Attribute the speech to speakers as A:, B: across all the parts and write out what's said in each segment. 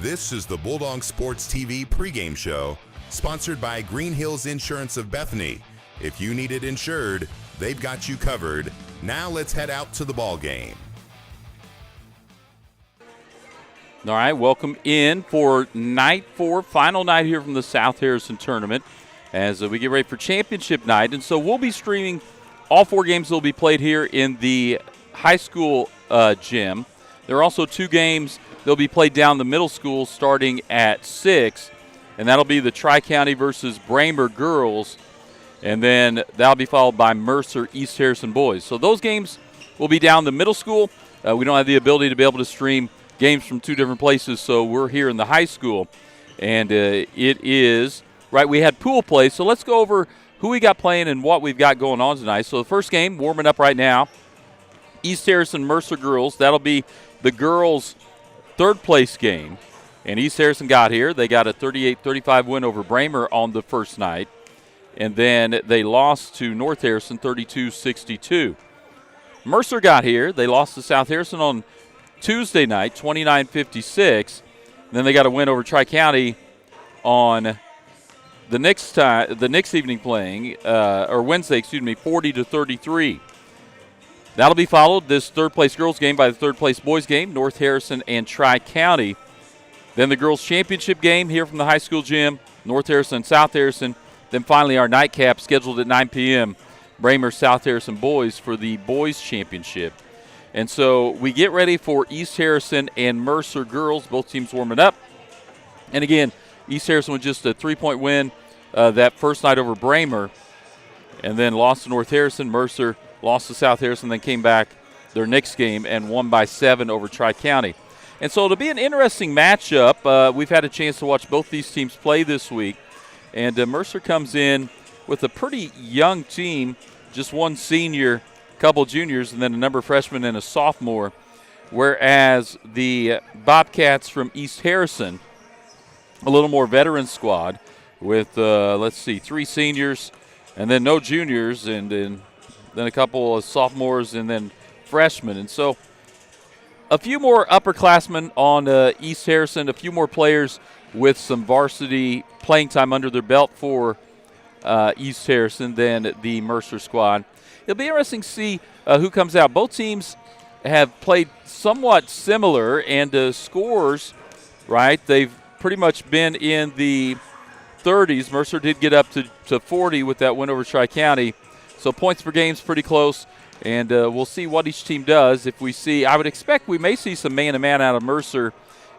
A: This is the Bulldog Sports TV pregame show, sponsored by Green Hills Insurance of Bethany. If you need it insured, they've got you covered. Now let's head out to the ball game.
B: All right, welcome in for night 4, final night here from the South Harrison tournament as we get ready for championship night. And so we'll be streaming all 4 games that will be played here in the high school gym. There are also 2 games that will be played down the middle school starting at 6, and that'll be the Tri-County versus Braymer girls, and then that'll be followed by Mercer East Harrison boys. So those games will be down the middle school. We don't have the ability to be able to stream games from 2 different places, so we're here in the high school. And it is, right, we had pool play, so let's go over who we got playing and what we've got going on tonight. So the first game, warming up right now, East Harrison Mercer girls. That'll be the girls' third-place game. And East Harrison got here. They got a 38-35 win over Braymer on the first night. And then they lost to North Harrison 32-62. Mercer got here. They lost to South Harrison on Tuesday night, 29-56. Then they got a win over Tri-County on the next evening playing, or Wednesday, 40-33. That'll be followed, this third-place girls game, by the third-place boys game, North Harrison and Tri-County. Then the girls' championship game here from the high school gym, North Harrison and South Harrison. Then finally our nightcap scheduled at 9 p.m., Braymer South Harrison boys for the boys' championship. And so we get ready for East Harrison and Mercer girls, both teams warming up. And again, East Harrison with just a 3-point win that first night over Braymer, and then lost to North Harrison. Mercer lost to South Harrison, then came back their next game and won by 7 over Tri-County. And so it'll be an interesting matchup. We've had a chance to watch both these teams play this week. And Mercer comes in with a pretty young team, just 1 senior, a couple juniors, and then a number of freshmen and a sophomore. Whereas the Bobcats from East Harrison, a little more veteran squad with, 3 seniors and then no juniors, and then a couple of sophomores and then freshmen. And so a few more upperclassmen on East Harrison, a few more players with some varsity playing time under their belt for East Harrison than the Mercer squad. It'll be interesting to see who comes out. Both teams have played somewhat similar, and scores, right, they've pretty much been in the 30s. Mercer did get up to 40 with that win over Tri-County. So points per game is pretty close, and we'll see what each team does. If we see, I would expect we may see some man-to-man out of Mercer,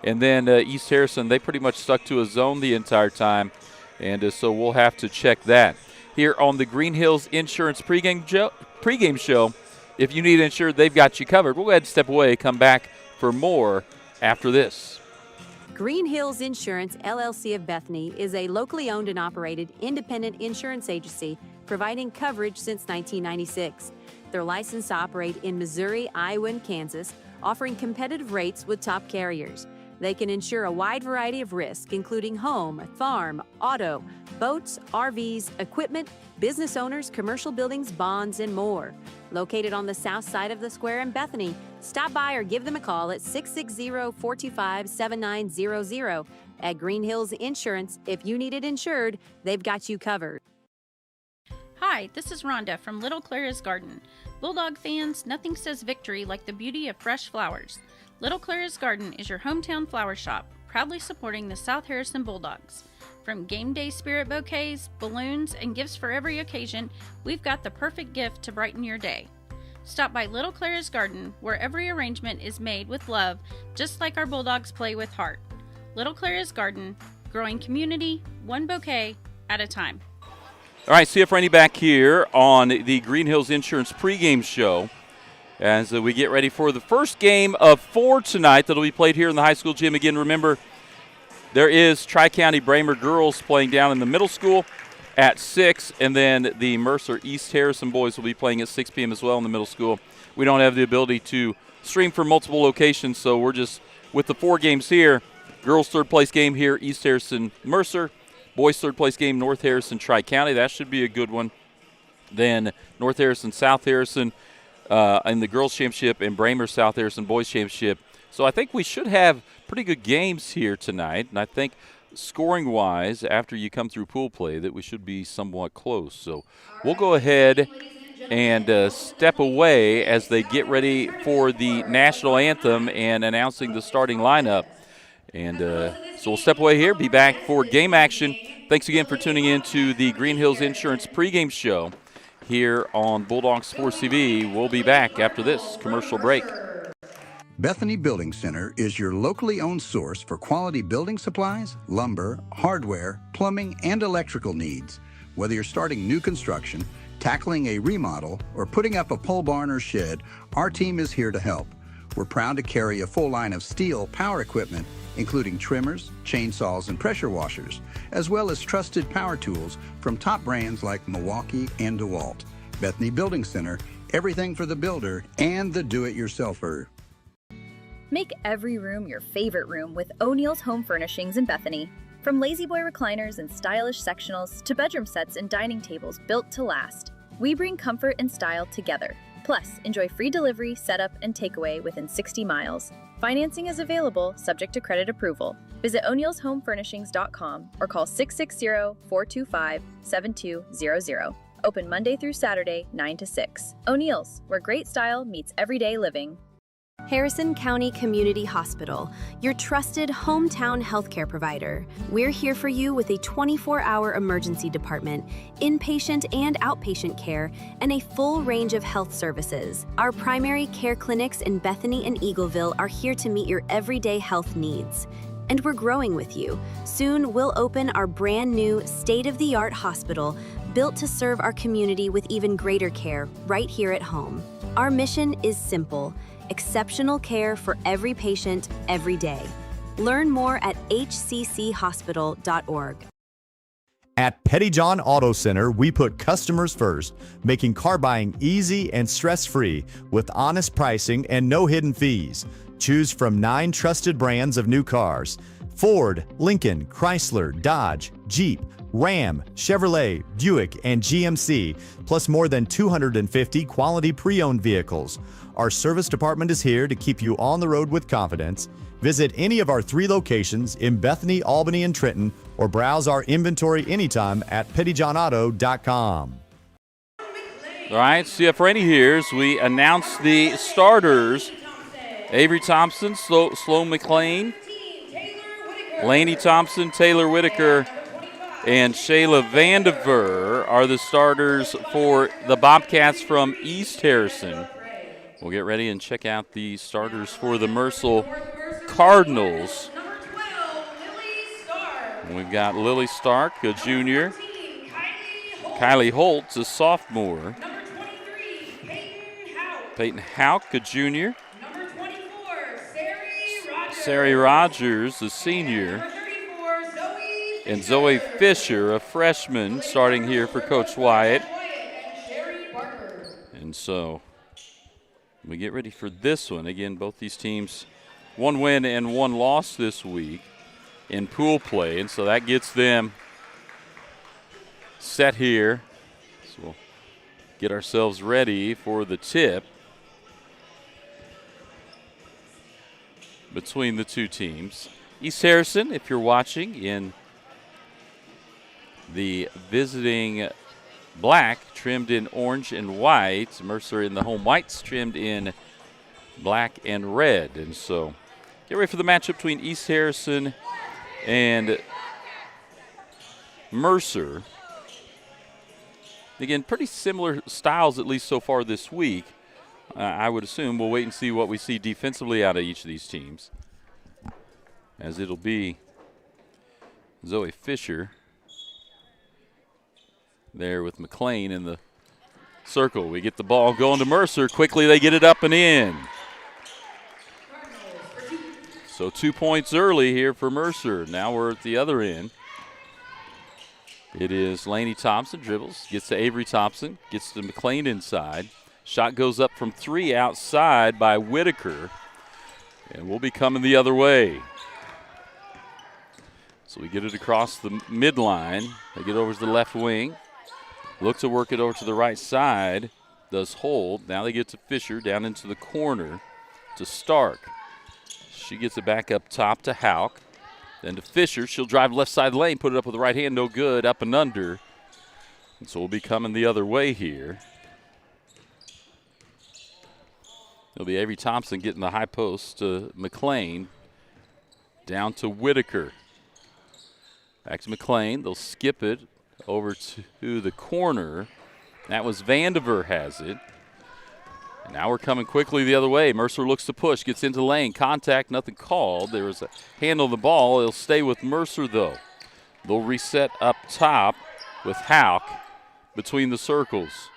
B: and then East Harrison, they pretty much stuck to a zone the entire time, and so we'll have to check that. Here on the Green Hills Insurance pregame show, if you need insured, they've got you covered. We'll go ahead and step away, come back for more after this.
C: Green Hills Insurance, LLC of Bethany is a locally owned and operated independent insurance agency providing coverage since 1996. They're licensed to operate in Missouri, Iowa, and Kansas, offering competitive rates with top carriers. They can insure a wide variety of risks, including home, farm, auto, boats, RVs, equipment, business owners, commercial buildings, bonds, and more. Located on the south side of the square in Bethany, stop by or give them a call at 660-425-7900. At Green Hills Insurance, if you need it insured, they've got you covered.
D: Hi, this is Rhonda from Little Clara's Garden. Bulldog fans, nothing says victory like the beauty of fresh flowers. Little Clara's Garden is your hometown flower shop, proudly supporting the South Harrison Bulldogs. From game day spirit bouquets, balloons, and gifts for every occasion, we've got the perfect gift to brighten your day. Stop by Little Clara's Garden, where every arrangement is made with love, just like our Bulldogs play with heart. Little Clara's Garden, growing community, one bouquet at a time.
B: All right, see you, Franny, back here on the Green Hills Insurance pregame show as we get ready for the first game of 4 tonight that'll be played here in the high school gym. Again, remember, there is Tri-County Braymer girls playing down in the middle school at 6, and then the Mercer East Harrison boys will be playing at 6 p.m. as well in the middle school. We don't have the ability to stream from multiple locations, so we're just with the 4 games here. Girls' third-place game here, East Harrison Mercer. Boys' third-place game, North Harrison Tri-County. That should be a good one. Then North Harrison South Harrison in the girls' championship, and Braymer South Harrison boys' championship So I think we should have pretty good games here tonight, and I think scoring-wise, after you come through pool play, that we should be somewhat close. So we'll go ahead and step away as they get ready for the national anthem and announcing the starting lineup. And so we'll step away here, be back for game action. Thanks again for tuning in to the Green Hills Insurance pregame show here on Bulldog Sports TV. We'll be back after this commercial break.
E: Bethany Building Center is your locally owned source for quality building supplies, lumber, hardware, plumbing, and electrical needs. Whether you're starting new construction, tackling a remodel, or putting up a pole barn or shed, our team is here to help. We're proud to carry a full line of steel power equipment, including trimmers, chainsaws, and pressure washers, as well as trusted power tools from top brands like Milwaukee and DeWalt. Bethany Building Center, everything for the builder and the do-it-yourselfer.
F: Make every room your favorite room with O'Neill's Home Furnishings in Bethany. From lazy boy recliners and stylish sectionals to bedroom sets and dining tables built to last, we bring comfort and style together. Plus, enjoy free delivery, setup, and takeaway within 60 miles. Financing is available, subject to credit approval. Visit o'neillshomefurnishings.com or call 660-425-7200. Open Monday through Saturday, 9 to 6. O'Neill's, where great style meets everyday living.
C: Harrison County Community Hospital, your trusted hometown healthcare provider. We're here for you with a 24-hour emergency department, inpatient and outpatient care, and a full range of health services. Our primary care clinics in Bethany and Eagleville are here to meet your everyday health needs. And we're growing with you. Soon we'll open our brand new state-of-the-art hospital built to serve our community with even greater care right here at home. Our mission is simple: exceptional care for every patient, every day. Learn more at hcchospital.org.
G: At Pettyjohn Auto Center, we put customers first, making car buying easy and stress-free with honest pricing and no hidden fees. Choose from 9 trusted brands of new cars: Ford, Lincoln, Chrysler, Dodge, Jeep, Ram, Chevrolet, Buick, and GMC, plus more than 250 quality pre-owned vehicles. Our service department is here to keep you on the road with confidence. Visit any of our 3 locations in Bethany, Albany, and Trenton, or browse our inventory anytime at pettyjohnauto.com.
B: All right, CF Rainey here as we announce the starters. Avery Thompson, Sloan McLean, Laney Thompson, Taylor Whitaker, and Shayla Vandiver are the starters for the Bobcats from East Harrison. We'll get ready and check out the starters for the Mercer Cardinals. We've got Lily Stark, a junior. Kylie Holtz, a sophomore. Peyton Hauk, a junior. Sari Rogers, a senior. And Zoe Fisher, a freshman, starting here for Coach Wyatt. And so we get ready for this one. Again, both these teams, 1 win and 1 loss this week in pool play. And so that gets them set here. So we'll get ourselves ready for the tip between the 2 teams. East Harrison, if you're watching, in the visiting black, trimmed in orange and white. Mercer in the home whites, trimmed in black and red. And so get ready for the matchup between East Harrison and Mercer. Again, pretty similar styles, at least so far this week. I would assume we'll wait and see what we see defensively out of each of these teams, as it'll be Zoe Fisher there with McLean in the circle. We get the ball going to Mercer. Quickly they get it up and in. So 2 points early here for Mercer. Now we're at the other end. It is Laney Thompson, dribbles, gets to Avery Thompson, gets to McLean inside. Shot goes up from 3 outside by Whitaker, and we'll be coming the other way. So we get it across the midline. They get over to the left wing. Look to work it over to the right side. Does hold. Now they get to Fisher down into the corner to Stark. She gets it back up top to Hauk. Then to Fisher. She'll drive left side lane, put it up with the right hand, no good, up and under. And so we'll be coming the other way here. It'll be Avery Thompson getting the high post to McLean. Down to Whitaker. Back to McLean. They'll skip it over to the corner. That was Vandiver has it. And now we're coming quickly the other way. Mercer looks to push, gets into lane. Contact, nothing called. There was a hand on the ball. It'll stay with Mercer, though. They'll reset up top with Hauk between the circles.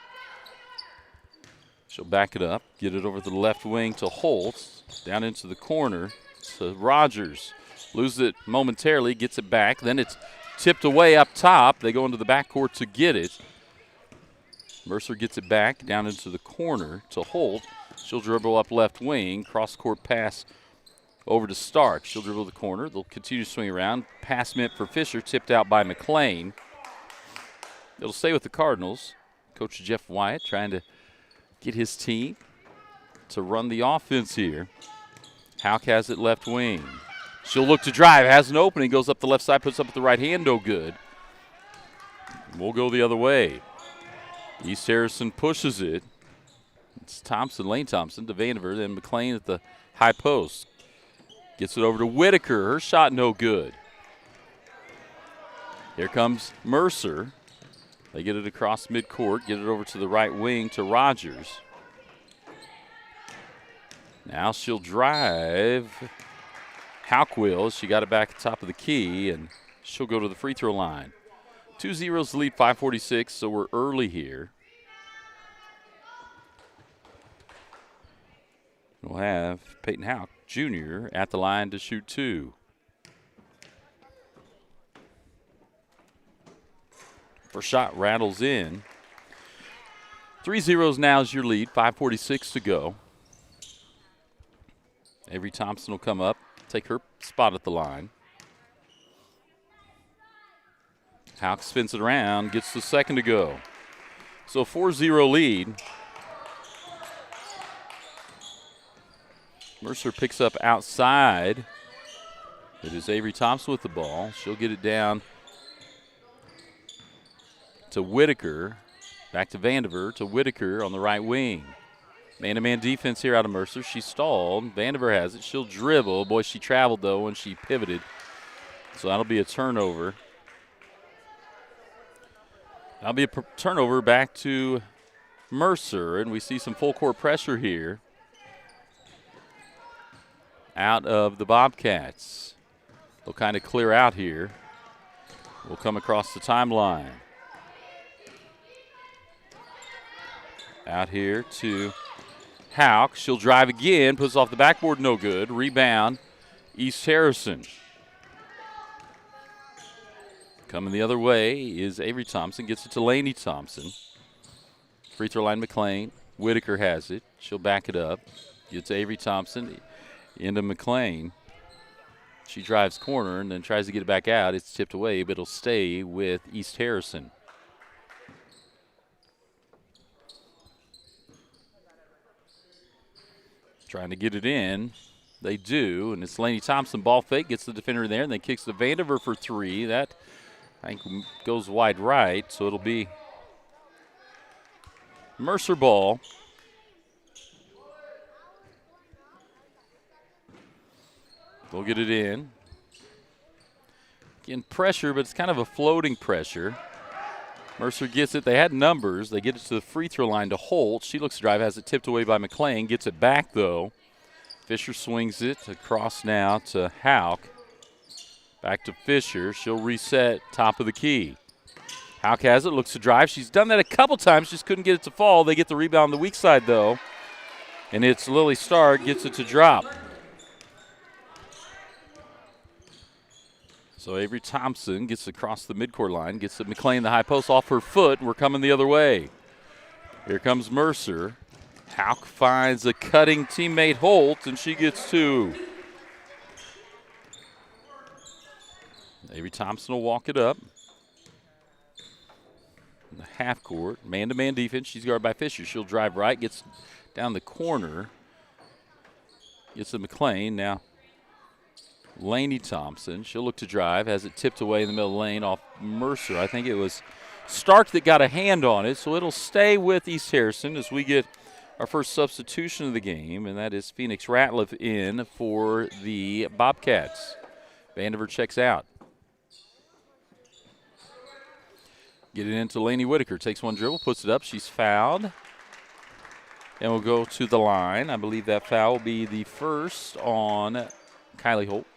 B: She'll back it up, get it over to the left wing to Holtz. Down into the corner to Rogers. Loses it momentarily, gets it back. Then it's tipped away up top. They go into the backcourt to get it. Mercer gets it back down into the corner to Holt. She'll dribble up left wing. Cross-court pass over to Stark. She'll dribble the corner. They'll continue to swing around. Pass meant for Fisher, tipped out by McLean. It'll stay with the Cardinals. Coach Jeff Wyatt trying to get his team to run the offense here. Hauk has it left wing. She'll look to drive, has an opening, goes up the left side, puts up with the right hand, no good. We'll go the other way. East Harrison pushes it. It's Thompson, Lane Thompson to Vandiver, then McLean at the high post. Gets it over to Whitaker. Her shot no good. Here comes Mercer. They get it across midcourt, get it over to the right wing to Rogers. Now she'll drive. Hauk will. She got it back at the top of the key, and she'll go to the free throw line. 2-0's the lead, 5:46, so we're early here. We'll have Peyton Hauk Jr. at the line to shoot two. First shot rattles in. 3-0 now is your lead, 5:46 to go. Avery Thompson will come up, take her spot at the line. Hauk spins it around, gets the second to go. So 4-0 lead. Mercer picks up outside. It is Avery Thompson with the ball. She'll get it down to Whitaker. Back to Vandiver to Whitaker on the right wing. Man-to-man defense here out of Mercer. She stalled. Vandiver has it. She'll dribble. Boy, she traveled, though, when she pivoted. So that'll be a turnover. That'll be a turnover back to Mercer, and we see some full-court pressure here out of the Bobcats. They'll kind of clear out here. We'll come across the timeline. Out here to Hauk. She'll drive again, puts off the backboard, no good. Rebound, East Harrison. Coming the other way is Avery Thompson, gets it to Laney Thompson. Free throw line McLean. Whitaker has it. She'll back it up. Gets Avery Thompson into McLean. She drives corner and then tries to get it back out. It's tipped away, but it'll stay with East Harrison. Trying to get it in. They do, and it's Laney Thompson. Ball fake, gets the defender in there, and then kicks to Vandiver for three. That, I think, goes wide right, so it'll be Mercer ball. They'll get it in. Again, pressure, but it's kind of a floating pressure. Mercer gets it. They had numbers. They get it to the free throw line to Holt. She looks to drive, has it tipped away by McLean. Gets it back, though. Fisher swings it across now to Hauk. Back to Fisher. She'll reset top of the key. Hauk has it, looks to drive. She's done that a couple times, just couldn't get it to fall. They get the rebound on the weak side, though. And it's Lily Stark, gets it to drop. So Avery Thompson gets across the midcourt line, gets it McLean the high post off her foot, and we're coming the other way. Here comes Mercer. Hauk finds a cutting teammate Holt, and she gets two. Avery Thompson will walk it up. In the half court, man-to-man defense. She's guarded by Fisher. She'll drive right, gets down the corner. Gets to McLean. Now Lainey Thompson. She'll look to drive. Has it tipped away in the middle of the lane off Mercer. I think it was Stark that got a hand on it, so it'll stay with East Harrison as we get our first substitution of the game, and that is Phoenix Ratliff in for the Bobcats. Vandiver checks out. Get it into Lainey Whitaker. Takes one dribble, puts it up. She's fouled. And we'll go to the line. I believe that foul will be the first on Kylie Holt.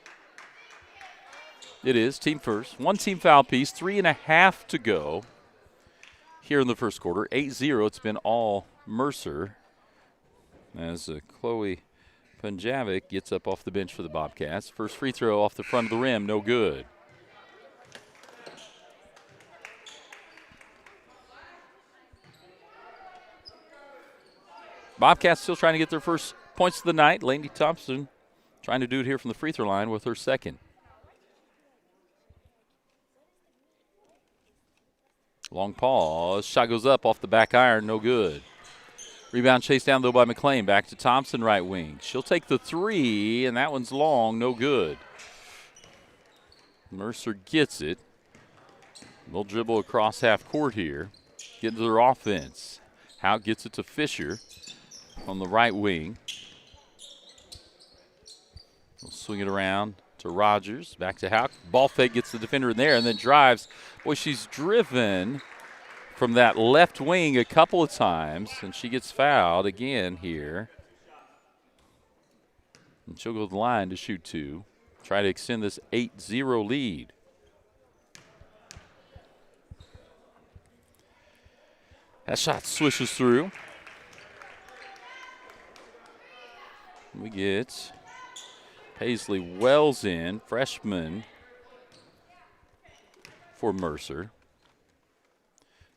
B: It is, team first. One team foul piece, 3.5 to go here in the first quarter. 8-0, it's been all Mercer. As Chloe Punjavic gets up off the bench for the Bobcats. First free throw off the front of the rim, no good. Bobcats still trying to get their first points of the night. Lainey Thompson trying to do it here from the free throw line with her second. Long pause. Shot goes up off the back iron, no good. Rebound chased down, though, by McLean. Back to Thompson, right wing. She'll take the three, and that one's long, no good. Mercer gets it. They'll dribble across half court here. Get into their offense. Howe gets it to Fisher on the right wing. They'll swing it around to Rogers. Back to Howe. Ball fake, gets the defender in there and then drives. Boy, she's driven from that left wing a couple of times, and she gets fouled again here. And she'll go to the line to shoot two. Try to extend this 8-0 lead. That shot swishes through. We get Paisley Wells in, freshman for Mercer.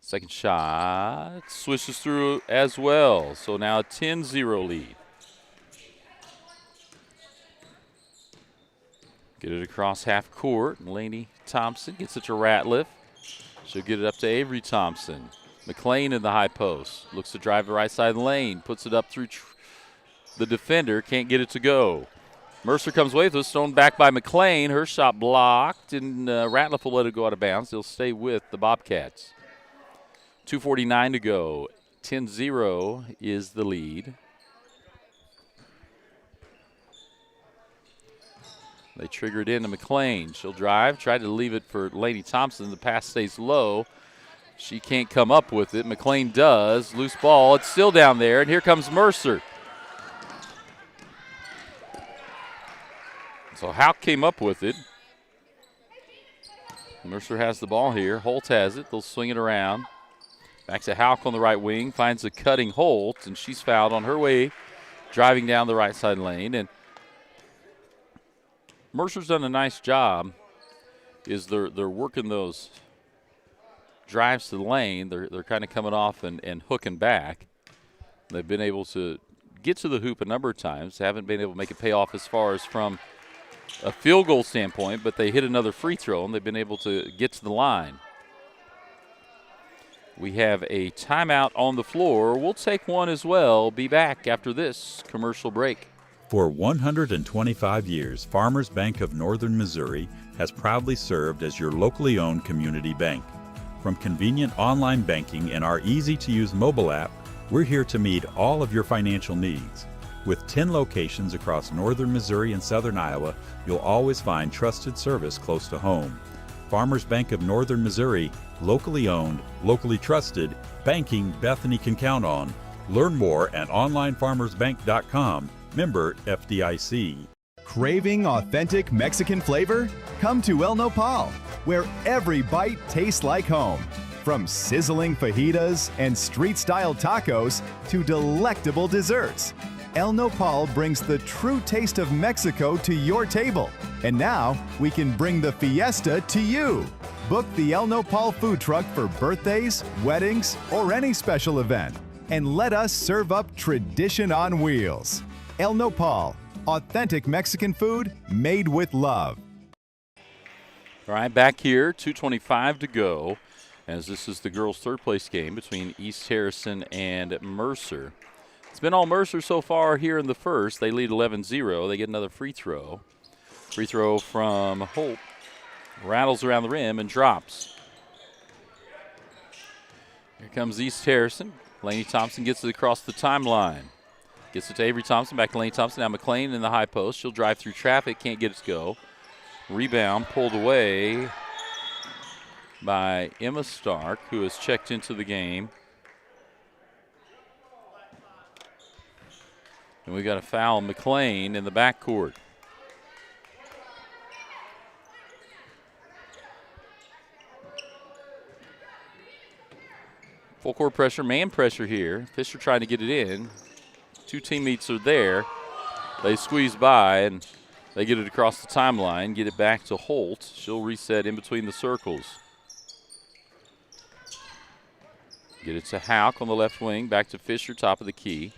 B: Second shot swishes through as well. So now a 10-0 lead. Get it across half court. Lainey Thompson gets it to Ratliff. She'll get it up to Avery Thompson. McLean in the high post. Looks to drive the right side of the lane. Puts it up through the defender. Can't get it to go. Mercer comes away with it. Thrown back by McLean. Her shot blocked, and Ratliff will let it go out of bounds. They'll stay with the Bobcats. 2:49 to go. 10-0 is the lead. They trigger it into McLean. She'll drive. Try to leave it for Lainey Thompson. The pass stays low. She can't come up with it. McLean does. Loose ball. It's still down there, and here comes Mercer. So Houck came up with it. Mercer has the ball here. Holt has it. They'll swing it around. Back to Houck on the right wing. Finds a cutting Holt, and she's fouled on her way, driving down the right side lane. And Mercer's done a nice job. They're working those drives to the lane. They're kind of coming off and hooking back. They've been able to get to the hoop a number of times. Haven't been able to make it pay off as far as from a field goal standpoint, but they hit another free throw, and they've been able to get to the line. We have a timeout on the floor. We'll take one as well. Be back after this commercial break.
H: For 125 years, Farmers Bank of Northern Missouri has proudly served as your locally owned community bank. From convenient online banking and our easy-to-use mobile app, we're here to meet all of your financial needs. With 10 locations across northern Missouri and southern Iowa, you'll always find trusted service close to home. Farmers Bank of Northern Missouri, locally owned, locally trusted, banking Bethany can count on. Learn more at onlinefarmersbank.com. Member FDIC.
I: Craving authentic Mexican flavor? Come to El Nopal, where every bite tastes like home. From sizzling fajitas and street-style tacos to delectable desserts, El Nopal brings the true taste of Mexico to your table. And now, we can bring the fiesta to you. Book the El Nopal food truck for birthdays, weddings, or any special event. And let us serve up tradition on wheels. El Nopal, authentic Mexican food made with love.
B: All right, back here, 2:25 to go, as this is the girls' third-place game between East Harrison and Mercer. It's been all Mercer so far here in the first. They lead 11-0. They get another free throw. Free throw from Holt. Rattles around the rim and drops. Here comes East Harrison. Laney Thompson gets it across the timeline. Gets it to Avery Thompson, back to Laney Thompson. Now McLean in the high post. She'll drive through traffic, can't get it to go. Rebound pulled away by Emma Stark, who has checked into the game. And we got a foul, McLean, in the backcourt. Full court pressure, man pressure here. Fisher trying to get it in. Two teammates are there. They squeeze by and they get it across the timeline, get it back to Holt. She'll reset in between the circles. Get it to Hauk on the left wing, back to Fisher, top of the key.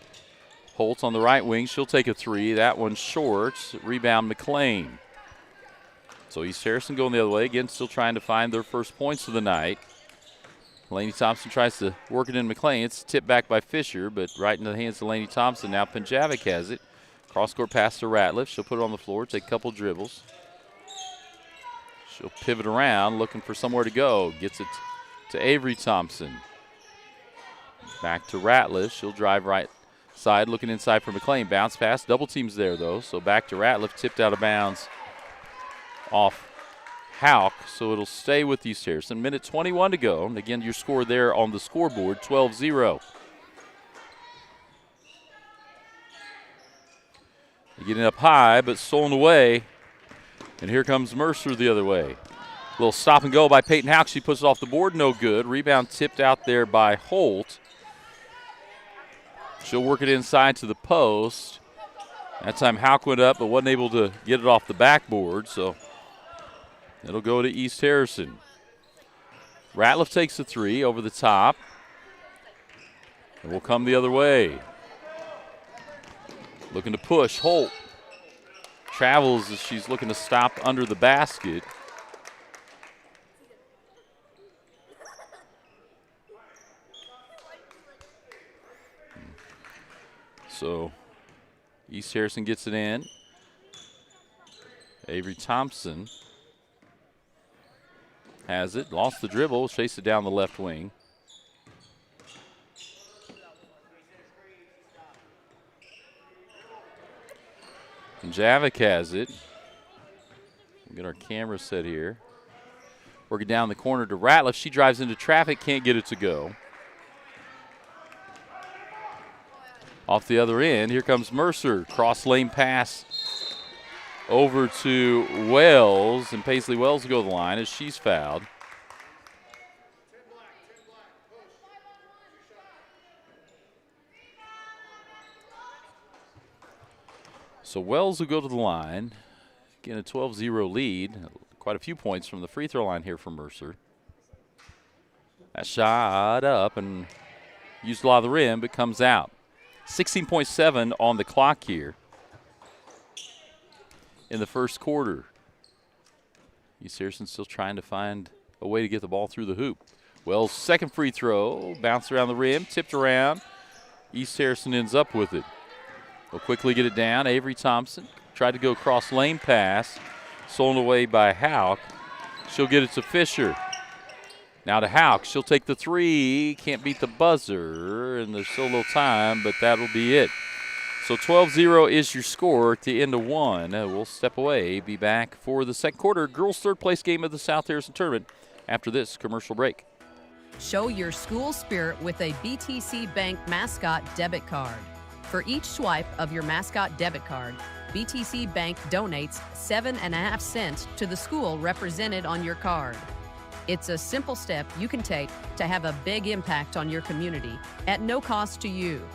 B: Holt on the right wing, she'll take a three. That one's short. Rebound McLean. So East Harrison going the other way. Again, still trying to find their first points of the night. Laney Thompson tries to work it in McLean. It's tipped back by Fisher, but right into the hands of Laney Thompson. Now Penjavic has it. Cross-court pass to Ratliff. She'll put it on the floor, take a couple dribbles. She'll pivot around, looking for somewhere to go. Gets it to Avery Thompson. Back to Ratliff. She'll drive right side, looking inside for McLean. Bounce pass. Double teams there, though. So back to Ratliff. Tipped out of bounds off Hauk, so it'll stay with East Harrison. Minute 21 to go. And again, your score there on the scoreboard, 12-0. Getting up high, but stolen away. And here comes Mercer the other way. Little stop and go by Peyton Hauk. She puts it off the board, no good. Rebound tipped out there by Holt. She'll work it inside to the post. That time Hauk went up, but wasn't able to get it off the backboard, so it'll go to East Harrison. Ratliff takes a three over the top. And will come the other way. Looking to push. Holt travels as she's looking to stop under the basket. So East Harrison gets it in. Avery Thompson has it, lost the dribble, chased it down the left wing. And Javik has it. We'll get our camera set here. Working down the corner to Ratliff. She drives into traffic, can't get it to go. Off the other end, here comes Mercer. Cross lane pass over to Wells, and Paisley Wells will go to the line as she's fouled. So Wells will go to the line. Again, a 12-0 lead. Quite a few points from the free throw line here for Mercer. That shot up and used a lot of the rim, but comes out. 16.7 on the clock here in the first quarter. East Harrison still trying to find a way to get the ball through the hoop. Wells' second free throw, bounced around the rim, tipped around. East Harrison ends up with it. They'll quickly get it down. Avery Thompson tried to go cross lane pass, stolen away by Hauk. She'll get it to Fisher. Now to Hauk. She'll take the three. Can't beat the buzzer, and there's still a little time, but that'll be it. So 12-0 is your score at the end of one. We'll step away, be back for the second quarter. Girls' third place game of the South Harrison Tournament after this commercial break.
J: Show your school spirit with a BTC Bank Mascot debit card. For each swipe of your Mascot debit card, BTC Bank donates 7.5 cents to the school represented on your card. It's a simple step you can take to have a big impact on your community at no cost to you.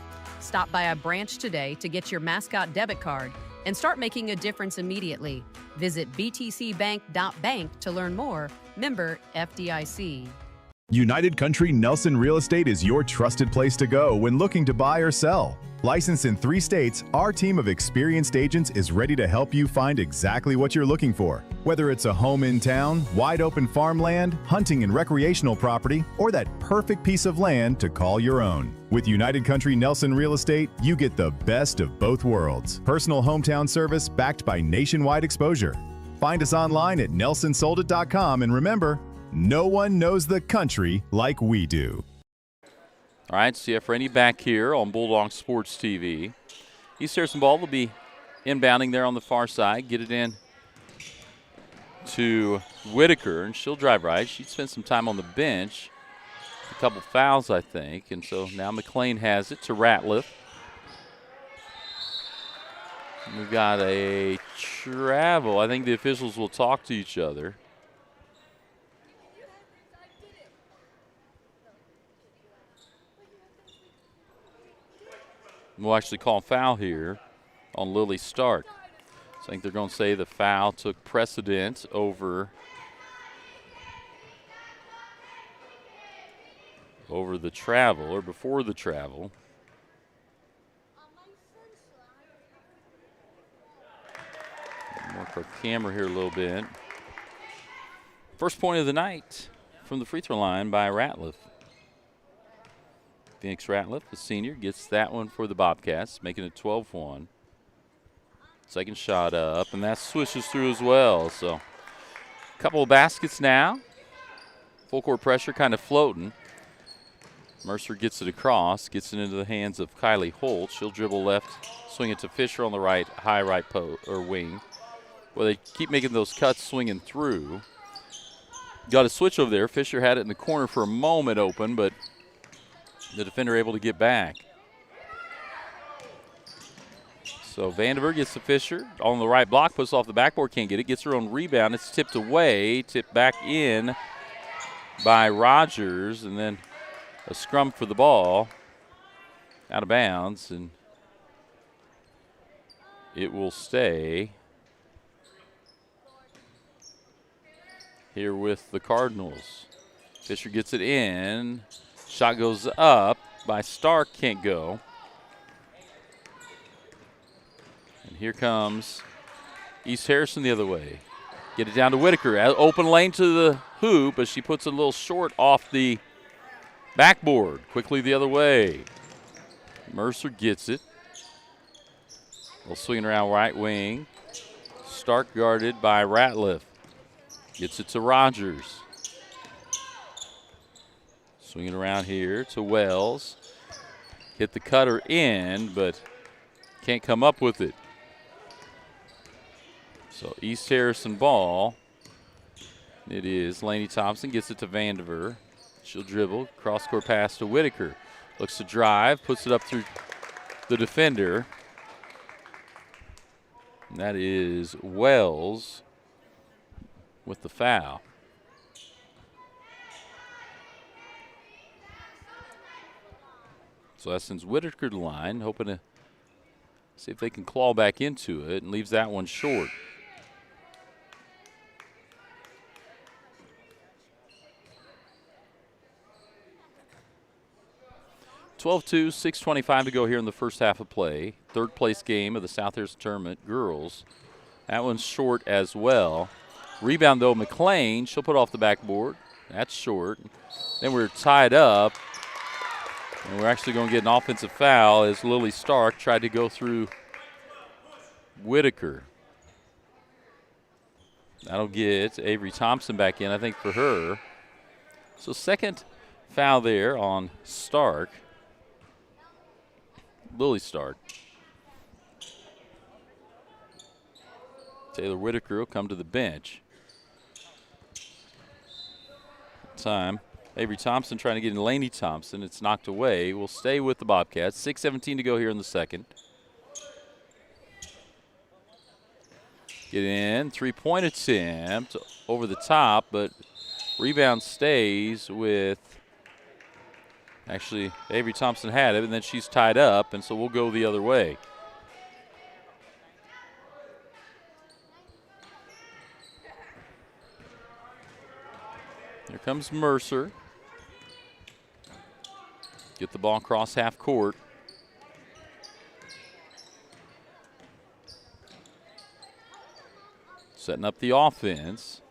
J: Stop by a branch today to get your Mascot debit card and start making a difference immediately. Visit btcbank.bank to learn more. Member FDIC.
I: United Country Nelson Real Estate is your trusted place to go when looking to buy or sell. Licensed in 3 states, our team of experienced agents is ready to help you find exactly what you're looking for. Whether it's a home in town, wide open farmland, hunting and recreational property, or that perfect piece of land to call your own. With United Country Nelson Real Estate, you get the best of both worlds. Personal hometown service backed by nationwide exposure. Find us online at nelsonsoldit.com, and remember, no one knows the country like we do.
B: All right, CF Rainey back here on Bulldog Sports TV. East Harrison ball will be inbounding there on the far side. Get it in to Whitaker, and she'll drive right. She spent some time on the bench. A couple fouls, I think, and so now McLean has it to Ratliff. We've got a travel. I think the officials will talk to each other. We'll actually call foul here on Lily Stark. So I think they're going to say the foul took precedence over the travel, or before the travel. Mark our camera here a little bit. First point of the night from the free throw line by Ratliff. Phoenix Ratliff, the senior, gets that one for the Bobcats, making it 12-1. Second shot up, and that swishes through as well. So a couple of baskets now. Full court pressure kind of floating. Mercer gets it across, gets it into the hands of Kylie Holt. She'll dribble left, swing it to Fisher on the right, high right wing. Well, they keep making those cuts, swinging through. Got a switch over there. Fisher had it in the corner for a moment open, but the defender able to get back. So Vandenberg gets to Fisher on the right block, puts off the backboard, can't get it, gets her own rebound. It's tipped away, tipped back in by Rogers, and then a scrum for the ball out of bounds, and it will stay here with the Cardinals. Fisher gets it in. Shot goes up by Stark, can't go. And here comes East Harrison the other way. Get it down to Whitaker. Open lane to the hoop, but she puts it a little short off the backboard. Quickly the other way. Mercer gets it. They'll swing around right wing. Stark guarded by Ratliff. Gets it to Rogers. Swinging around here to Wells. Hit the cutter in, but can't come up with it. So East Harrison ball. It is Lainey Thompson, gets it to Vandiver. She'll dribble, cross-court pass to Whitaker. Looks to drive, puts it up through the defender. And that is Wells with the foul. So that sends Whitaker to the line, hoping to see if they can claw back into it, and leaves that one short. (12-2), 6:25 to go here in the first half of play. Third place game of the South Harrison Tournament, girls. That one's short as well. Rebound, though, McLean. She'll put off the backboard. That's short. Then we're tied up. And we're actually going to get an offensive foul as Lily Stark tried to go through Whitaker. That'll get Avery Thompson back in, I think, for her. So second foul there on Stark. Lily Stark. Taylor Whitaker will come to the bench. Time. Avery Thompson trying to get in Lainey Thompson. It's knocked away. We'll stay with the Bobcats. 6:17 to go here in the second. Get in. Three-point attempt over the top, but rebound stays with, actually, Avery Thompson had it, and then she's tied up, and so we'll go the other way. Here comes Mercer. Get the ball across half court. Setting up the offense.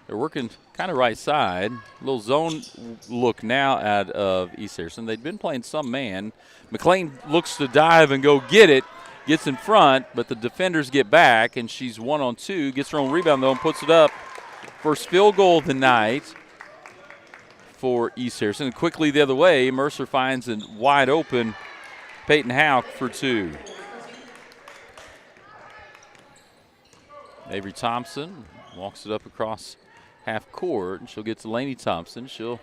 B: They're working kind of right side. A little zone look now out of East Harrison. They'd been playing some man. McLean looks to dive and go get it. gets in front, but the defenders get back, and she's 1-on-2, gets her own rebound, though, and puts it up. First field goal of the night for East Harrison. And quickly the other way, Mercer finds a wide open Peyton Houck for 2. Avery Thompson walks it up across half court, and she'll get to Lainey Thompson. She'll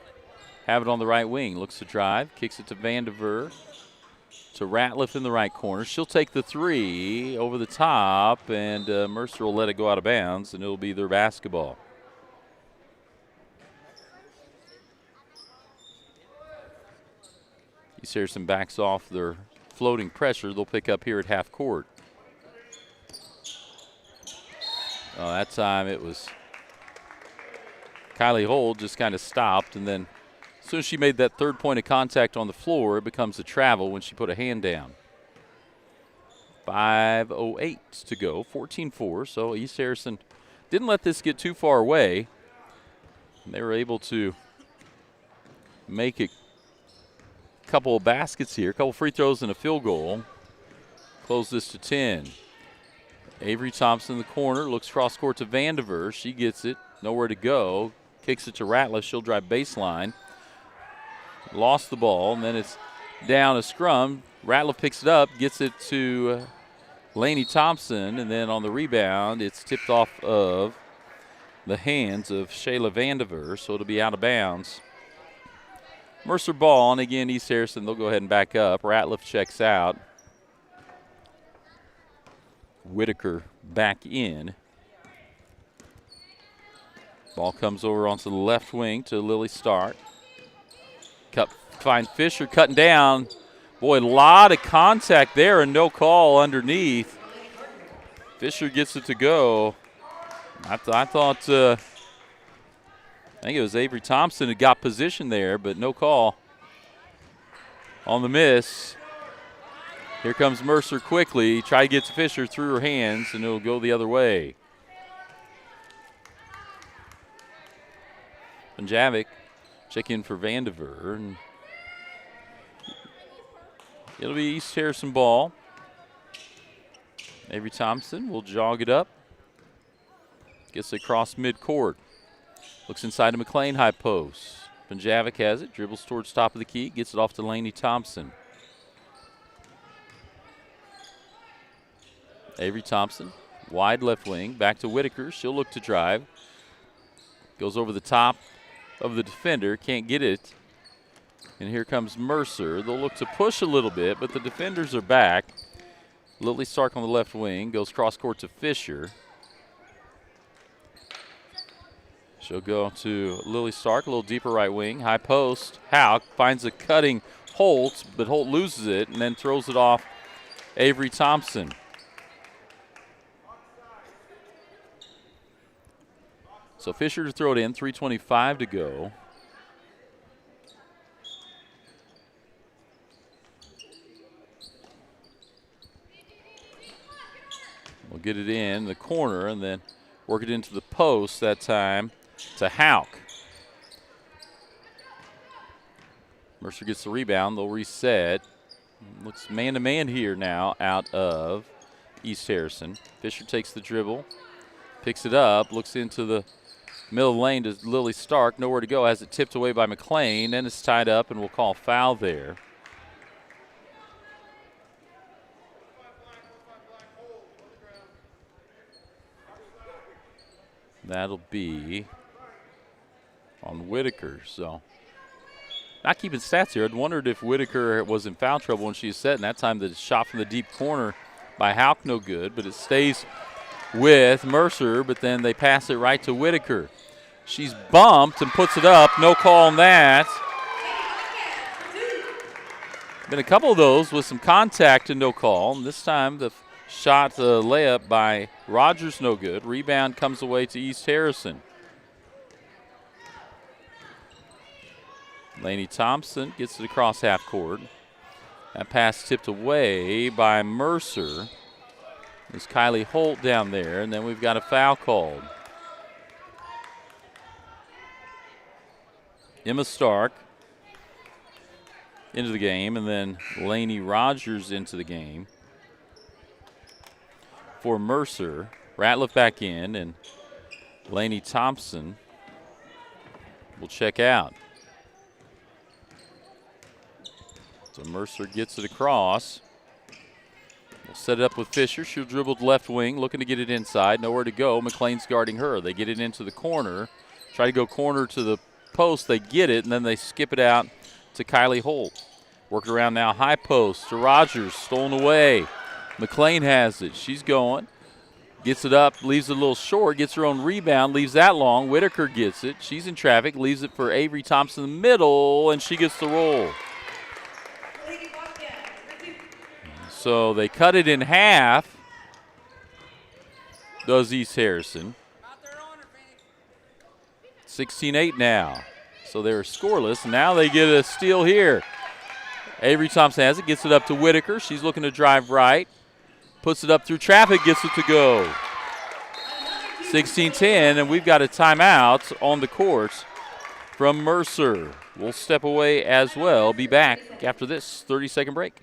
B: have it on the right wing. Looks to drive, kicks it to Vandiver, to Ratliff in the right corner. She'll take the 3 over the top, and Mercer will let it go out of bounds, and it'll be their basketball. East Harrison backs off their floating pressure. They'll pick up here at half court. That time it was Kylie Holt just kind of stopped, and then as soon as she made that third point of contact on the floor, it becomes a travel when she put a hand down. 5:08 to go, 14-4. So East Harrison didn't let this get too far away. And they were able to make a couple of baskets here, a couple free throws and a field goal. Close this to 10. Avery Thompson in the corner, looks cross court to Vandiver. She gets it, nowhere to go. Kicks it to Ratliff. She'll drive baseline. Lost the ball, and then it's down a scrum. Ratliff picks it up, gets it to Lainey Thompson, and then on the rebound, it's tipped off of the hands of Shayla Vandiver, so it'll be out of bounds. Mercer ball, and again, East Harrison, they'll go ahead and back up. Ratliff checks out. Whitaker back in. Ball comes over onto the left wing to Lily Stark. Find Fisher cutting down. Boy, a lot of contact there and no call underneath. Fisher gets it to go. I thought I think it was Avery Thompson who got position there, but no call on the miss. Here comes Mercer quickly. Try to get to Fisher through her hands, and it'll go the other way. Punjavic check in for Vandiver, and it'll be East Harrison ball. Avery Thompson will jog it up. Gets across midcourt. Looks inside to McLean high post. Punjavic has it, dribbles towards top of the key, gets it off to Lainey Thompson. Avery Thompson, wide left wing, back to Whitaker. She'll look to drive. Goes over the top of the defender, can't get it. And here comes Mercer. They'll look to push a little bit, but the defenders are back. Lily Stark on the left wing, goes cross court to Fisher. She'll go to Lily Stark, a little deeper right wing, high post. Houck finds a cutting Holt, but Holt loses it and then throws it off Avery Thompson. So Fisher to throw it in, 3:25 to go. We'll get it in the corner and then work it into the post that time to Houck. Mercer gets the rebound. They'll reset. Looks man-to-man here now out of East Harrison. Fisher takes the dribble, picks it up, looks into the middle of the lane to Lily Stark. Nowhere to go. Has it tipped away by McLean. Then it's tied up, and we'll call foul there. That'll be on Whitaker. So not keeping stats here. I'd wondered if Whitaker was in foul trouble when she was set, and that time the shot from the deep corner by Houck no good, but it stays with Mercer, but then they pass it right to Whitaker. She's bumped and puts it up. No call on that. Been a couple of those with some contact and no call. And this time the shot layup by Rogers no good. Rebound comes away to East Harrison. Lainey Thompson gets it across half court. That pass tipped away by Mercer. There's Kylie Holt down there, and then we've got a foul called. Emma Stark into the game, and then Lainey Rogers into the game. for Mercer. Ratliff back in, and Lainey Thompson will check out. So Mercer gets it across. We'll set it up with Fisher. She'll dribble to left wing, looking to get it inside. Nowhere to go. McLean's guarding her. They get it into the corner. Try to go corner to the post. They get it, and then they skip it out to Kylie Holt. Working around now, high post to Rogers. Stolen away. McLean has it. She's going. Gets it up, leaves it a little short, gets her own rebound, leaves that long. Whitaker gets it. She's in traffic, leaves it for Avery Thompson in the middle, and she gets the roll. So they cut it in half, does East Harrison. 16-8 now. So they're scoreless, and now they get a steal here. Avery Thompson has it, gets it up to Whitaker. She's looking to drive right. Puts it up through traffic, gets it to go. 16-10, and we've got a timeout on the court from Mercer. We'll step away as well. Be back after this 30-second break.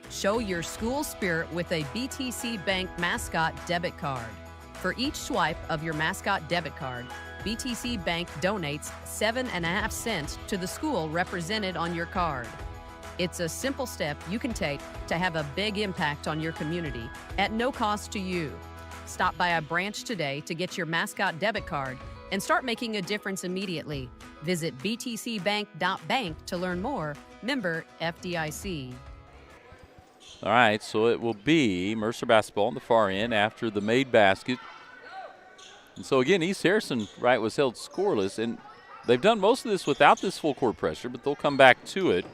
J: Show your school spirit with a BTC Bank Mascot debit card. For each swipe of your Mascot debit card, BTC Bank donates 7.5 cents to the school represented on your card. It's a simple step you can take to have a big impact on your community at no cost to you. Stop by a branch today to get your Mascot debit card and start making a difference immediately. Visit btcbank.bank to learn more. Member FDIC.
B: All right, so it will be Mercer basketball on the far end after the made basket. And so again, East Harrison, right, was held scoreless, and they've done most of this without this full court pressure, but they'll come back to it.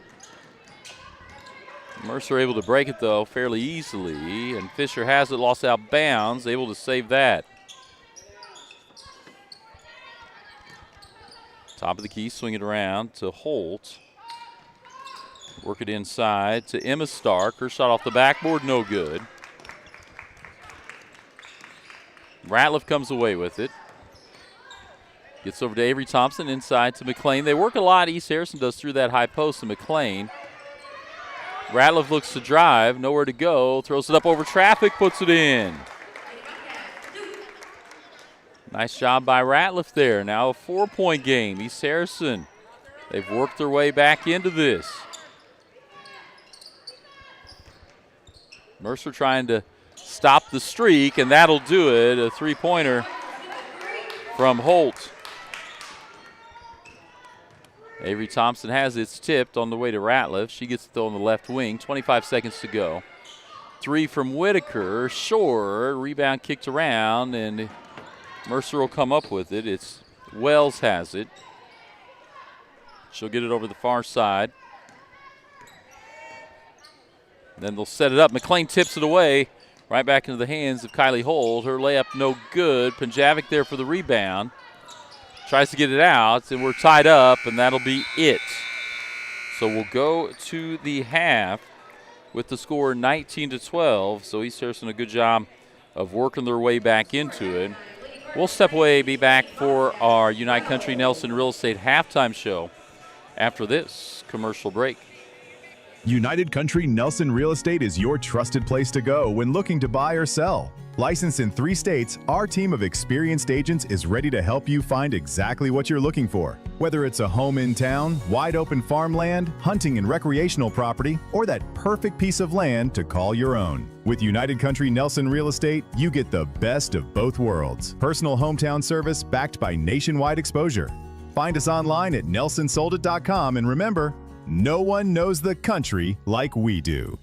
B: Mercer able to break it, though, fairly easily, and Fisher has it, lost out bounds, able to save that. Top of the key, swing it around to Holt. Work it inside to Emma Stark. Her shot off the backboard, no good. Ratliff comes away with it. Gets over to Avery Thompson, inside to McLean. They work a lot, East Harrison does, through that high post to McLean. Ratliff looks to drive, nowhere to go, throws it up over traffic, puts it in. Nice job by Ratliff there. Now a 4-point game. East Harrison, they've worked their way back into this. Mercer trying to stop the streak, and that'll do it. A three-pointer from Holt. Avery Thompson has it. It's tipped on the way to Ratliff. She gets it, though, on the left wing. 25 seconds to go. Three from Whitaker. Short. Rebound kicked around, and Mercer will come up with it. It's Wells has it. She'll get it over the far side. Then they'll set it up. McLean tips it away. Right back into the hands of Kylie Holt. Her layup no good. Panjavic there for the rebound. Tries to get it out, and we're tied up, and that'll be it. So we'll go to the half with the score 19-12. So East Harrison, a good job of working their way back into it. We'll step away, be back for our United Country Nelson Real Estate halftime show after this commercial break.
I: United Country Nelson Real Estate is your trusted place to go when looking to buy or sell. Licensed in 3 states, our team of experienced agents is ready to help you find exactly what you're looking for. Whether it's a home in town, wide open farmland, hunting and recreational property, or that perfect piece of land to call your own. With United Country Nelson Real Estate, you get the best of both worlds. Personal hometown service backed by nationwide exposure. Find us online at nelsonsoldit.com, and remember, no one knows the country like we do.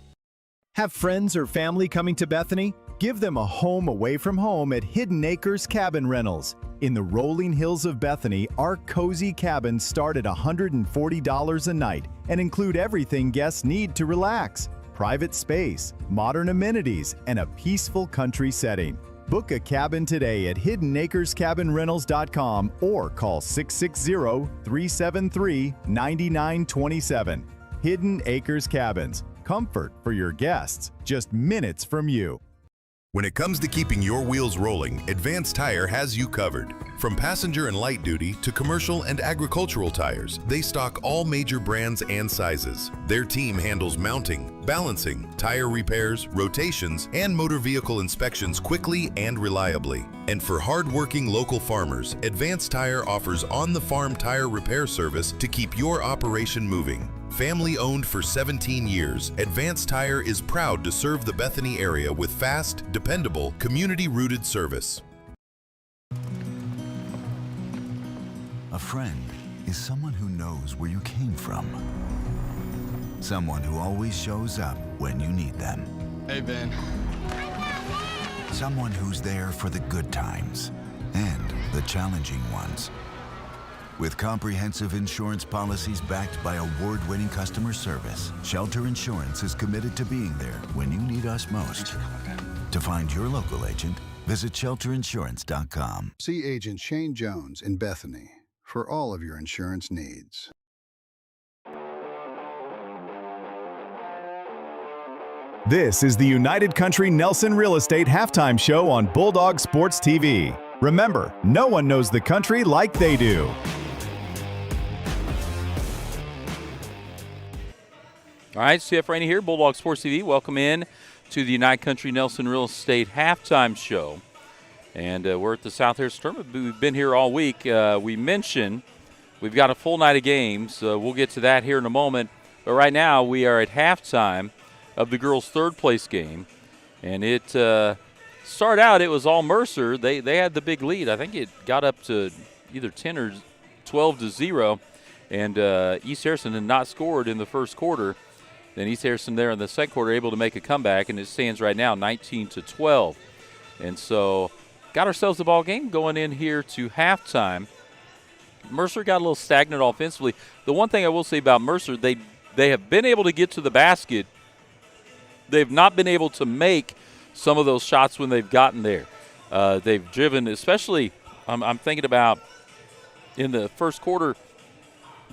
K: Have friends or family coming to Bethany? Give them a home away from home at Hidden Acres Cabin Rentals. In the rolling hills of Bethany, our cozy cabins start at $140 a night and include everything guests need to relax: private space, modern amenities, and a peaceful country setting. Book a cabin today at hiddenacrescabinrentals.com or call 660-373-9927. Hidden Acres Cabins. Comfort for your guests, just minutes from you.
A: When it comes to keeping your wheels rolling, Advanced Tire has you covered. From passenger and light duty to commercial and agricultural tires, they stock all major brands and sizes. Their team handles mounting, balancing, tire repairs, rotations, and motor vehicle inspections quickly and reliably. And for hard-working local farmers, Advanced Tire offers on-the-farm tire repair service to keep your operation moving. Family owned for 17 years, Advanced Tire is proud to serve the Bethany area with fast, dependable, community-rooted service.
L: A friend is someone who knows where you came from. Someone who always shows up when you need them.
M: Hey, Ben.
L: Someone who's there for the good times and the challenging ones. With comprehensive insurance policies backed by award-winning customer service, Shelter Insurance is committed to being there when you need us most. To find your local agent, visit shelterinsurance.com.
E: See Agent Shane Jones in Bethany for all of your insurance needs.
I: This is the United Country Nelson Real Estate Halftime Show on Bulldog Sports TV. Remember, no one knows the country like they do.
B: All right, CF Rainey here, Bulldog Sports TV. Welcome in to the United Country Nelson Real Estate Halftime Show. And we're at the South Harris Tournament. We've been here all week. We mentioned we've got a full night of games. We'll get to that here in a moment. But right now we are at halftime of the girls' third-place game. And it started out, it was all Mercer. They had the big lead. I think it got up to either 10 or 12-0. And East Harrison had not scored in the first quarter. Then East Harrison there in the second quarter able to make a comeback, and it stands right now 19-12. And so got ourselves the ball game going in here to halftime. Mercer got a little stagnant offensively. The one thing I will say about Mercer, they have been able to get to the basket. They've not been able to make some of those shots when they've gotten there. They've driven, especially I'm thinking about in the first quarter,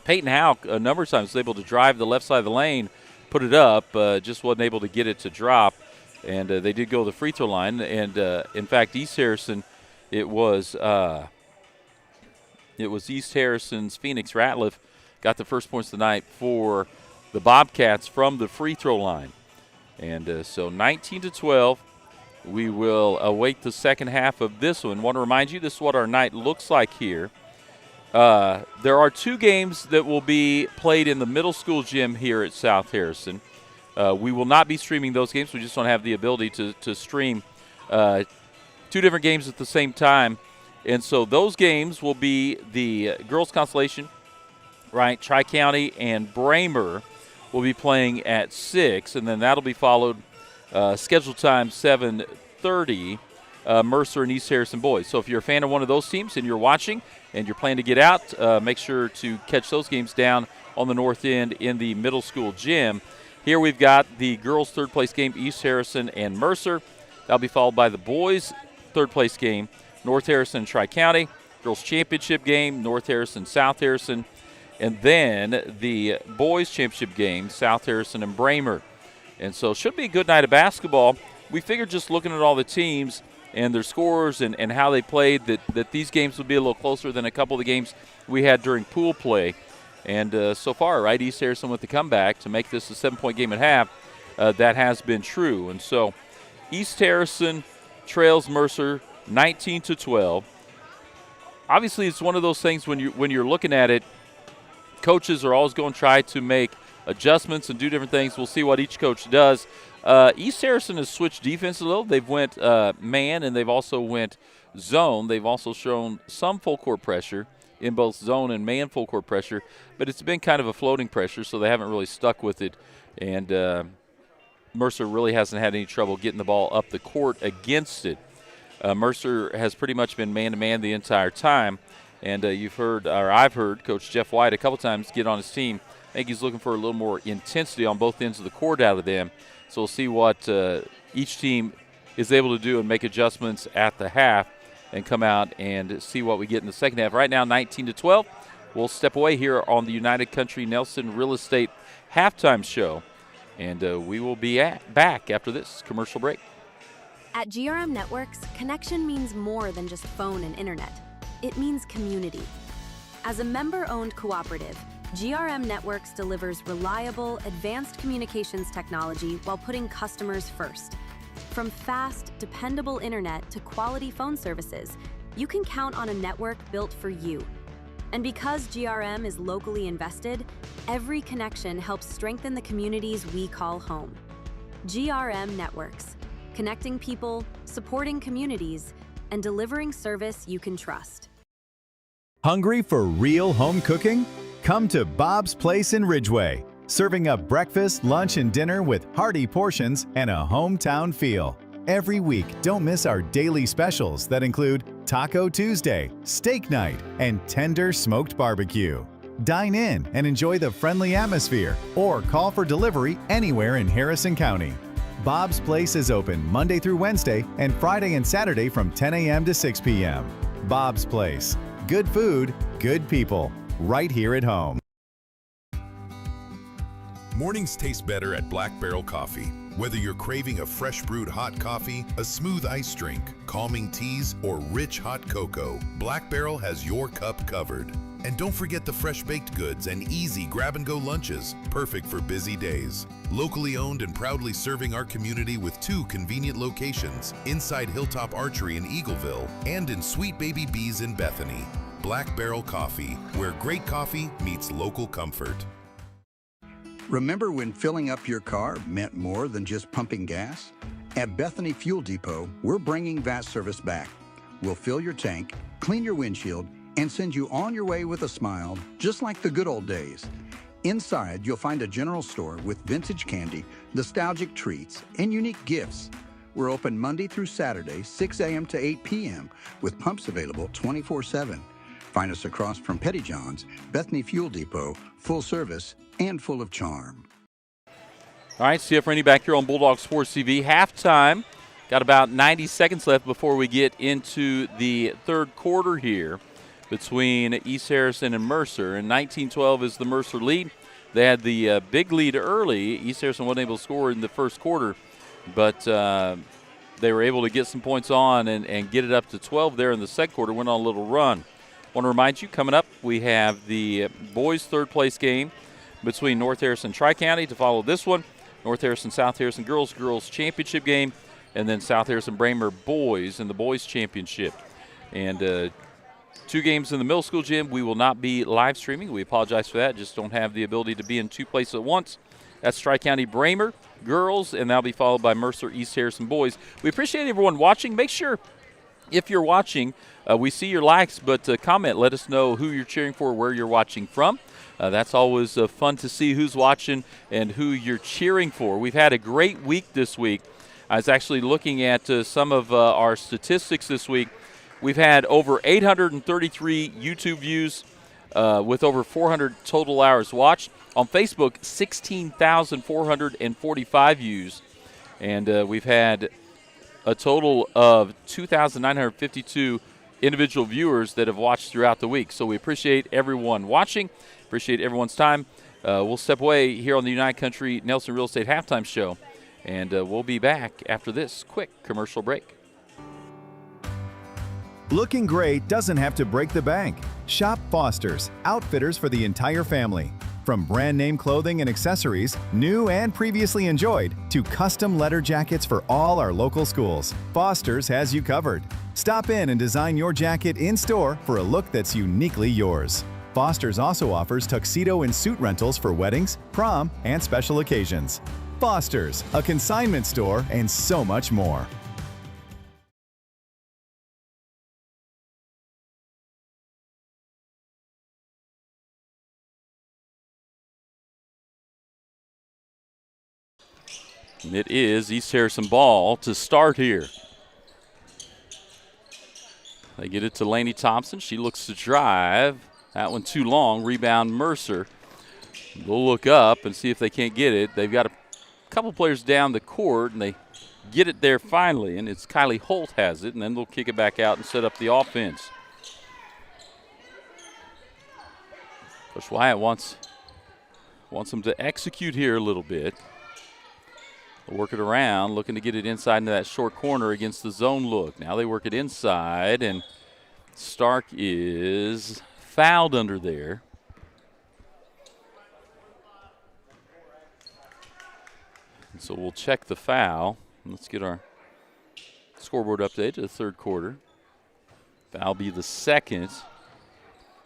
B: Peyton Howe a number of times was able to drive the left side of the lane, put it up, just wasn't able to get it to drop. And they did go to the free throw line. And, in fact, East Harrison, it was East Harrison's Phoenix Ratliff got the first points of the night for the Bobcats from the free throw line. And so 19-12, we will await the second half of this one. Want to remind you, this is what our night looks like here. There are two games that will be played in the middle school gym here at South Harrison. We will not be streaming those games. We just don't have the ability to stream two different games at the same time. And so those games will be the girls' constellation, right? Tri-County and Braymer will be playing at 6, and then that'll be followed scheduled time 7:30, Mercer and East Harrison boys. So if you're a fan of one of those teams and you're watching and you're planning to get out, make sure to catch those games down on the north end in the middle school gym. Here we've got the girls' third-place game, East Harrison and Mercer. That'll be followed by the boys' third-place game, North Harrison and Tri-County. Girls' championship game, North Harrison, South Harrison. And then the boys' championship game, South Harrison and Braymer. And so it should be a good night of basketball. We figured just looking at all the teams and their scores and how they played that these games would be a little closer than a couple of the games we had during pool play. And so far, right, East Harrison with the comeback to make this a 7-point game at half, that has been true. And so East Harrison trails Mercer 19-12. Obviously, it's one of those things when you're looking at it, coaches are always going to try to make adjustments and do different things. We'll see what each coach does. East Harrison has switched defense a little. They've went man, and they've also went zone. They've also shown some full court pressure in both zone and man full court pressure, but it's been kind of a floating pressure, so they haven't really stuck with it. And Mercer really hasn't had any trouble getting the ball up the court against it. Mercer has pretty much been man-to-man the entire time, and you've heard, or I've heard, Coach Jeff White a couple times get on his team. I think he's looking for a little more intensity on both ends of the court out of them. So we'll see what each team is able to do and make adjustments at the half and come out and see what we get in the second half. Right now, 19-12. We'll step away here on the United Country Nelson Real Estate Halftime Show, and we will be back after this commercial break.
C: At GRM Networks, connection means more than just phone and internet. It means community. As a member-owned cooperative, GRM Networks delivers reliable, advanced communications technology while putting customers first. From fast, dependable internet to quality phone services, you can count on a network built for you. And because GRM is locally invested, every connection helps strengthen the communities we call home. GRM Networks, connecting people, supporting communities, and delivering service you can trust.
K: Hungry for real home cooking? Come to Bob's Place in Ridgeway, serving up breakfast, lunch, and dinner with hearty portions and a hometown feel. Every week, don't miss our daily specials that include Taco Tuesday, Steak Night, and Tender Smoked Barbecue. Dine in and enjoy the friendly atmosphere, or call for delivery anywhere in Harrison County. Bob's Place is open Monday through Wednesday and Friday and Saturday from 10 a.m. to 6 p.m. Bob's Place. Good food, good people. Right here at home.
A: Mornings taste better at Black Barrel Coffee. Whether you're craving a fresh brewed hot coffee, a smooth iced drink, calming teas, or rich hot cocoa, Black Barrel has your cup covered. And don't forget the fresh baked goods and easy grab-and-go lunches, perfect for busy days. Locally owned and proudly serving our community with 2 convenient locations, inside Hilltop Archery in Eagleville and in Sweet Baby Bees in Bethany. Black Barrel Coffee, where great coffee meets local comfort.
E: Remember when filling up your car meant more than just pumping gas? At Bethany Fuel Depot, we're bringing that service back. We'll fill your tank, clean your windshield, and send you on your way with a smile, just like the good old days. Inside, you'll find a general store with vintage candy, nostalgic treats, and unique gifts. We're open Monday through Saturday, 6 a.m. to 8 p.m., with pumps available 24/7. Find us across from Petty John's, Bethany Fuel Depot, full service and full of charm.
B: All right, CF Rainey back here on Bulldog Sports TV. Halftime. Got about 90 seconds left before we get into the third quarter here between East Harrison and Mercer. And 19-12 is the Mercer lead. They had the big lead early. East Harrison wasn't able to score in the first quarter, but they were able to get some points on and get it up to 12 there in the second quarter, went on a little run. I want to remind you, coming up, we have the boys' third-place game between North Harrison and Tri-County to follow this one. North Harrison, South Harrison girls championship game, and then South Harrison Braymer boys in the boys championship. And 2 games in the middle school gym. We will not be live streaming. We apologize for that. Just don't have the ability to be in 2 places at once. That's Tri-County Braymer girls, and that'll be followed by Mercer East Harrison boys. We appreciate everyone watching. Make sure, if you're watching, we see your likes, but comment. Let us know who you're cheering for, where you're watching from. That's always fun to see who's watching and who you're cheering for. We've had a great week this week. I was actually looking at some of our statistics this week. We've had over 833 YouTube views with over 400 total hours watched. On Facebook, 16,445 views. And we've had a total of 2,952 individual viewers that have watched throughout the week. So we appreciate everyone watching, appreciate everyone's time. We'll step away here on the United Country Nelson Real Estate Halftime Show, and we'll be back after this quick commercial break.
K: Looking great doesn't have to break the bank. Shop Foster's, outfitters for the entire family. From brand name clothing and accessories, new and previously enjoyed, to custom letter jackets for all our local schools, Foster's has you covered. Stop in and design your jacket in-store for a look that's uniquely yours. Foster's also offers tuxedo and suit rentals for weddings, prom, and special occasions. Foster's, a consignment store, and so much more.
B: It is East Harrison ball to start here. They get it to Lainey Thompson. She looks to drive. That one too long. Rebound Mercer. They'll look up and see if they can't get it. They've got a couple players down the court, and they get it there finally, and it's Kylie Holt has it, and then they'll kick it back out and set up the offense. Coach Wyatt wants them to execute here a little bit. They'll work it around, looking to get it inside into that short corner against the zone look. Now they work it inside, and Stark is fouled under there. And so we'll check the foul. Let's get our scoreboard update to the third quarter. Foul be the second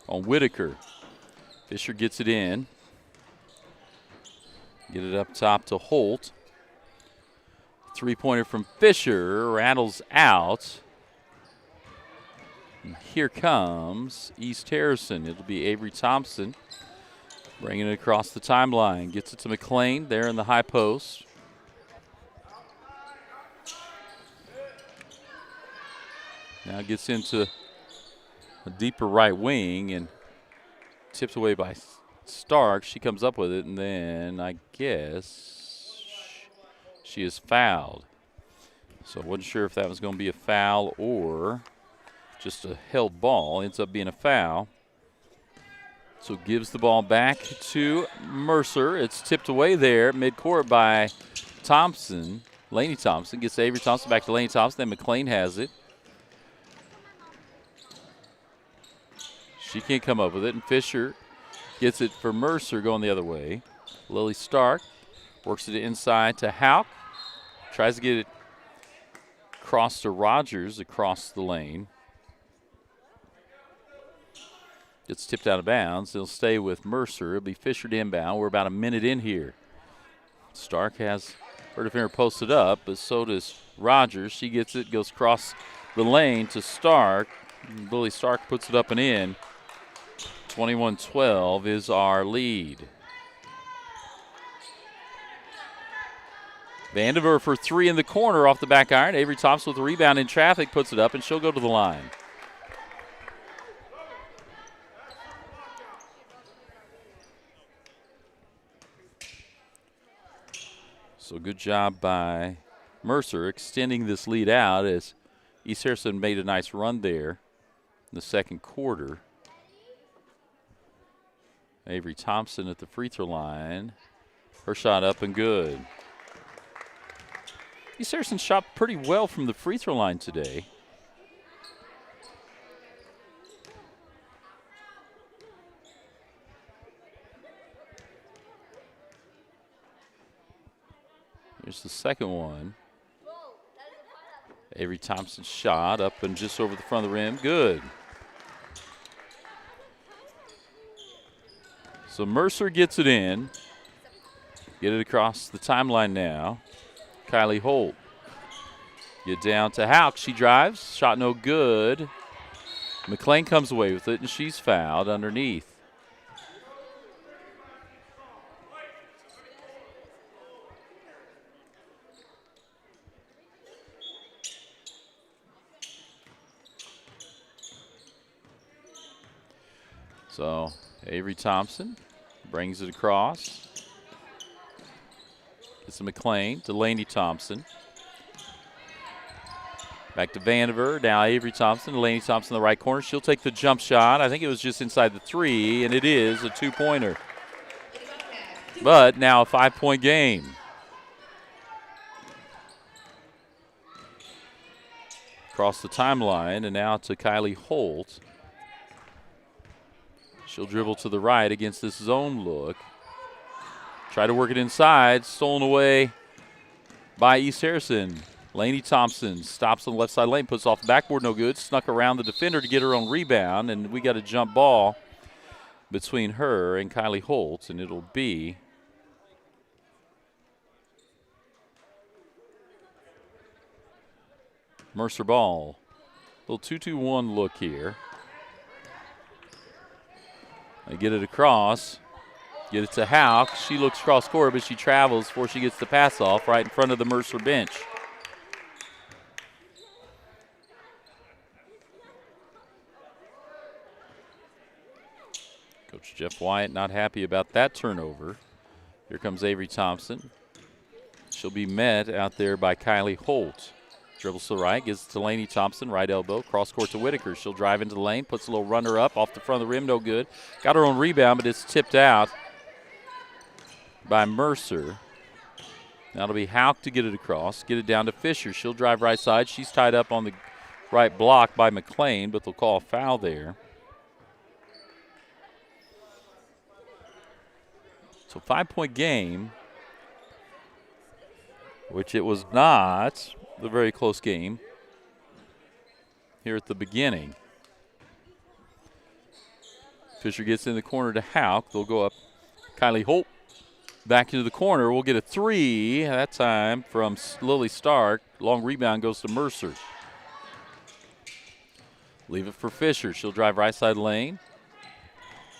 B: on Whitaker. Fisher gets it in. Get it up top to Holt. Three-pointer from Fisher rattles out. And here comes East Harrison. It'll be Avery Thompson bringing it across the timeline. Gets it to McLean there in the high post. Now gets into a deeper right wing and tipped away by Stark. She comes up with it, and then I guess she is fouled. So I wasn't sure if that was going to be a foul or just a held ball. Ends up being a foul. So gives the ball back to Mercer. It's tipped away there midcourt by Thompson. Laney Thompson gets Avery Thompson back to Laney Thompson. Then McLean has it. She can't come up with it, and Fisher gets it for Mercer going the other way. Lily Stark works it inside to Houck. Tries to get it across to Rogers across the lane. Gets tipped out of bounds. He'll stay with Mercer. It'll be Fisher to inbound. We're about a minute in here. Stark has her defender posted up, but so does Rogers. She gets it, goes across the lane to Stark. Lily Stark puts it up and in. 21-12 is our lead. Vandiver for three in the corner off the back iron. Avery Thompson with the rebound in traffic puts it up, and she'll go to the line. So good job by Mercer extending this lead out as East Harrison made a nice run there in the second quarter. Avery Thompson at the free throw line. Her shot up and good. East Harrison shot pretty well from the free throw line today. Here's the second one. Avery Thompson shot up and just over the front of the rim. Good. So Mercer gets it in. Get it across the timeline now. Kylie Holt. Get down to Houck. She drives. Shot no good. McLean comes away with it, and she's fouled underneath. So Avery Thompson brings it across. It's to McLean, to Laney Thompson. Back to Vandiver. Now Avery Thompson, Laney Thompson in the right corner. She'll take the jump shot. I think it was just inside the three, and it is a two-pointer. But now a 5-point game. Across the timeline, and now to Kylie Holt. She'll dribble to the right against this zone look. Try to work it inside. Stolen away by East Harrison. Laney Thompson stops on the left side lane, puts off the backboard, no good. Snuck around the defender to get her own rebound, and we got a jump ball between her and Kylie Holt, and it'll be Mercer ball. Little 2-2-1 look here. They get it across. Get it to Houck. She looks cross court, but she travels before she gets the pass off right in front of the Mercer bench. Coach Jeff Wyatt not happy about that turnover. Here comes Avery Thompson. She'll be met out there by Kylie Holt. Dribbles to the right, gives it to Laney Thompson, right elbow, cross court to Whitaker. She'll drive into the lane, puts a little runner up off the front of the rim, no good. Got her own rebound, but it's tipped out by Mercer. Now it'll be Hauk to get it across, get it down to Fisher. She'll drive right side. She's tied up on the right block by McLean, but they'll call a foul there. So 5-point game, which it was not the very close game here at the beginning. Fisher gets in the corner to Hauk. They'll go up. Kylie Holt back into the corner. We'll get a three that time from Lily Stark. Long rebound goes to Mercer. Leave it for Fisher. She'll drive right side lane.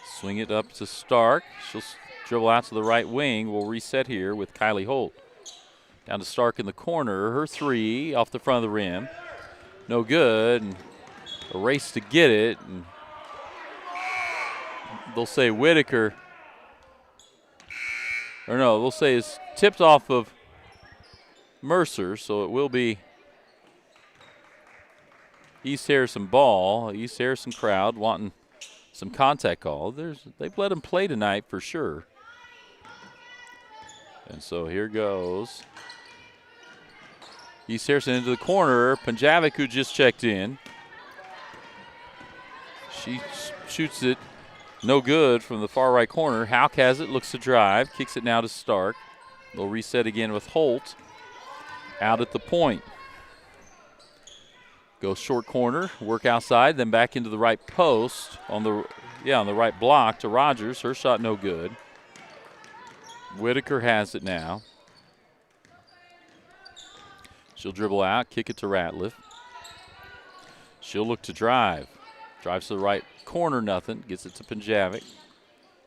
B: Swing it up to Stark. She'll dribble out to the right wing. We'll reset here with Kylie Holt. Down to Stark in the corner. Her three off the front of the rim. No good. And a race to get it. And they'll say Whitaker. Or no, they'll say it's tipped off of Mercer, so it will be East Harrison ball. East Harrison crowd wanting some contact call. They've let him play tonight for sure. And so here goes East Harrison into the corner. Punjavic, who just checked in. She shoots it. No good from the far right corner. Hauk has it, looks to drive, kicks it now to Stark. They'll reset again with Holt out at the point. Go short corner, work outside, then back into the right post on the right block to Rogers. Her shot no good. Whitaker has it now. She'll dribble out, kick it to Ratliff. She'll look to drive. Drives to the right corner, nothing. Gets it to Punjavic.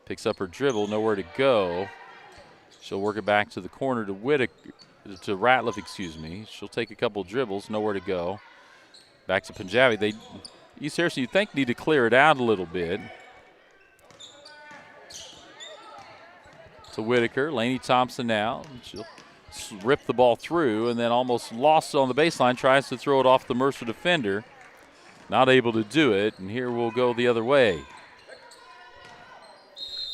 B: Picks up her dribble, nowhere to go. She'll work it back to the corner to Ratliff, excuse me. She'll take a couple dribbles, nowhere to go. Back to Punjavic. East Harrison, you think, need to clear it out a little bit. To Whitaker. Lainey Thompson now. She'll rip the ball through and then almost lost it on the baseline. Tries to throw it off the Mercer defender. Not able to do it, and here we'll go the other way.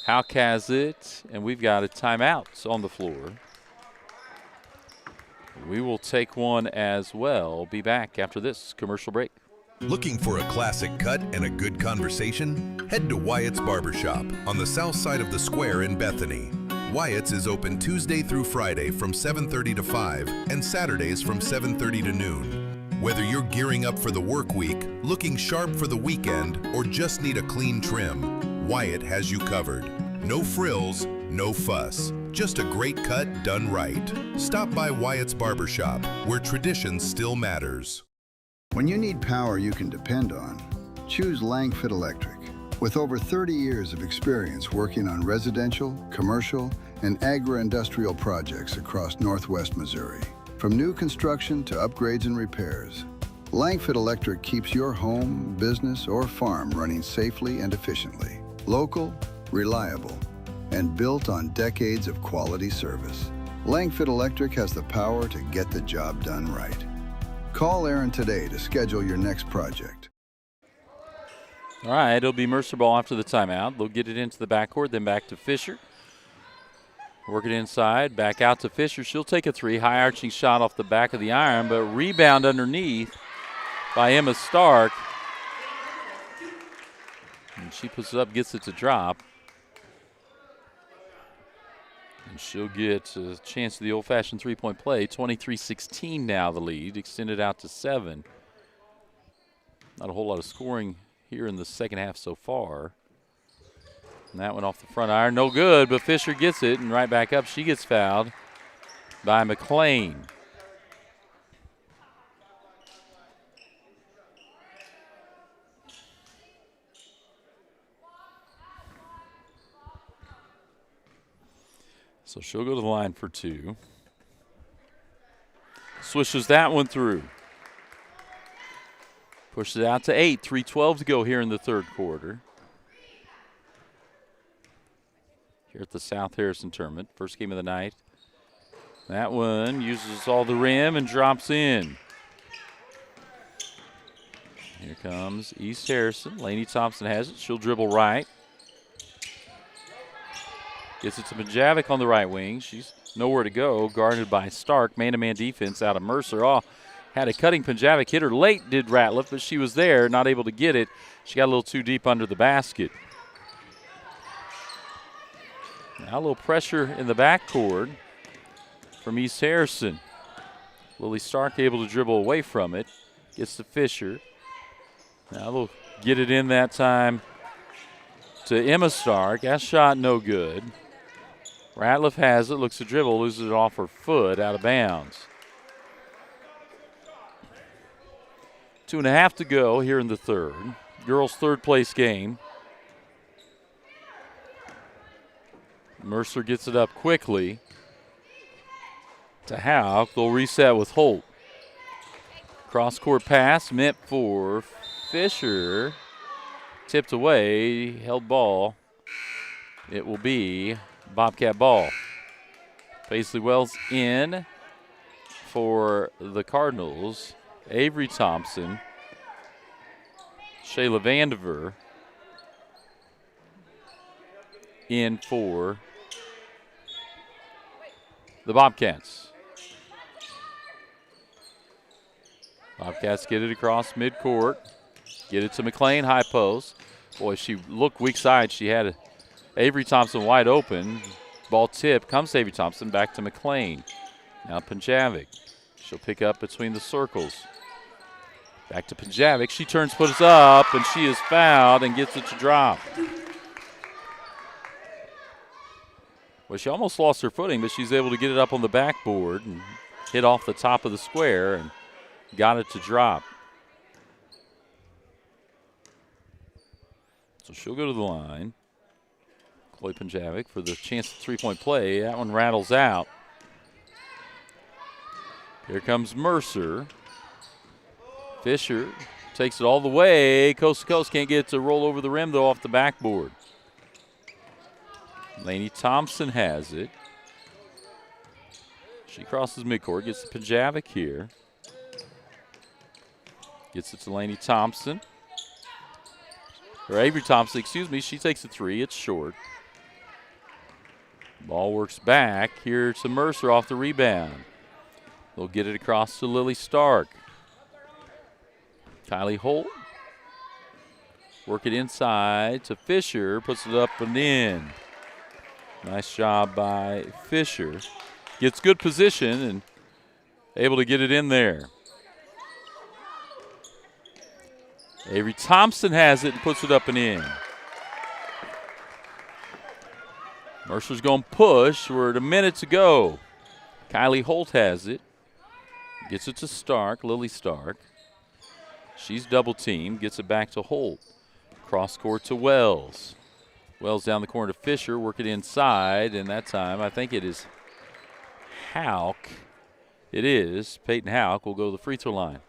B: Hauk has it, and we've got a timeout on the floor. We will take one as well. Be back after this commercial break.
A: Looking for a classic cut and a good conversation? Head to Wyatt's Barbershop on the south side of the square in Bethany. Wyatt's is open Tuesday through Friday from 7:30 to 5 and Saturdays from 7:30 to noon. Whether you're gearing up for the work week, looking sharp for the weekend, or just need a clean trim, Wyatt has you covered. No frills, no fuss. Just a great cut done right. Stop by Wyatt's Barbershop, where tradition still matters.
E: When you need power you can depend on, choose Langford Electric. With over 30 years of experience working on residential, commercial, and agri-industrial projects across Northwest Missouri. From new construction to upgrades and repairs, Langford Electric keeps your home, business, or farm running safely and efficiently. Local, reliable, and built on decades of quality service. Langford Electric has the power to get the job done right. Call Aaron today to schedule your next project.
B: All right, it'll be Mercer ball after the timeout. They'll get it into the backcourt, then back to Fisher. Work it inside, back out to Fisher. She'll take a three, high arching shot off the back of the iron, but rebound underneath by Emma Stark. And she puts it up, gets it to drop. And she'll get a chance of the old-fashioned three-point play. 23-16 now the lead, extended out to 7. Not a whole lot of scoring here in the second half so far. And that went off the front iron. No good, but Fisher gets it, and right back up. She gets fouled by McLean. So she'll go to the line for 2. Swishes that one through. Pushes it out to 8. 3:12 to go here in the third quarter. Here at the South Harrison tournament. First game of the night. That one uses all the rim and drops in. Here comes East Harrison. Lainey Thompson has it. She'll dribble right. Gets it to Punjavic on the right wing. She's nowhere to go, guarded by Stark. Man-to-man defense out of Mercer. Oh, had a cutting Punjabic hit her late, did Ratliff, but she was there, not able to get it. She got a little too deep under the basket. Now a little pressure in the backcourt from East Harrison. Lily Stark able to dribble away from it. Gets to Fisher. Now they'll get it in that time to Emma Stark. That shot no good. Ratliff has it, looks to dribble, loses it off her foot, out of bounds. 2.5 to go here in the third. Girls' third place game. Mercer gets it up quickly to Houck. They'll reset with Holt. Cross-court pass meant for Fisher. Tipped away, held ball. It will be Bobcat ball. Paisley Wells in for the Cardinals. Avery Thompson. Shayla Vandiver in for the Bobcats. Bobcats get it across midcourt. Get it to McLean, high post. Boy, she looked weak side. She had Avery Thompson wide open. Ball tip comes to Avery Thompson, back to McLean. Now Punjavic. She'll pick up between the circles. Back to Punjavic. She turns, puts up, and she is fouled and gets it to drop. Well, she almost lost her footing, but she's able to get it up on the backboard and hit off the top of the square and got it to drop. So she'll go to the line. Chloe Punjavic for the chance at three-point play. That one rattles out. Here comes Mercer. Fisher takes it all the way. Coast to coast, can't get it to roll over the rim, though, off the backboard. Lainey Thompson has it. She crosses midcourt, gets to Punjavic here. Gets it to Lainey Thompson. Or Avery Thompson, excuse me. She takes a three. It's short. Ball works back here to Mercer off the rebound. They'll get it across to Lily Stark. Kylie Holt. Work it inside to Fisher. Puts it up and in. Nice job by Fisher. Gets good position and able to get it in there. Avery Thompson has it and puts it up and in. Mercer's going to push. We're at a minute to go. Kylie Holt has it. Gets it to Stark, Lily Stark. She's double teamed. Gets it back to Holt. Cross court to Wells. Wells down the corner to Fisher. Work it inside. And that time, I think it is Houck. It is. Peyton Houck will go to the free throw line.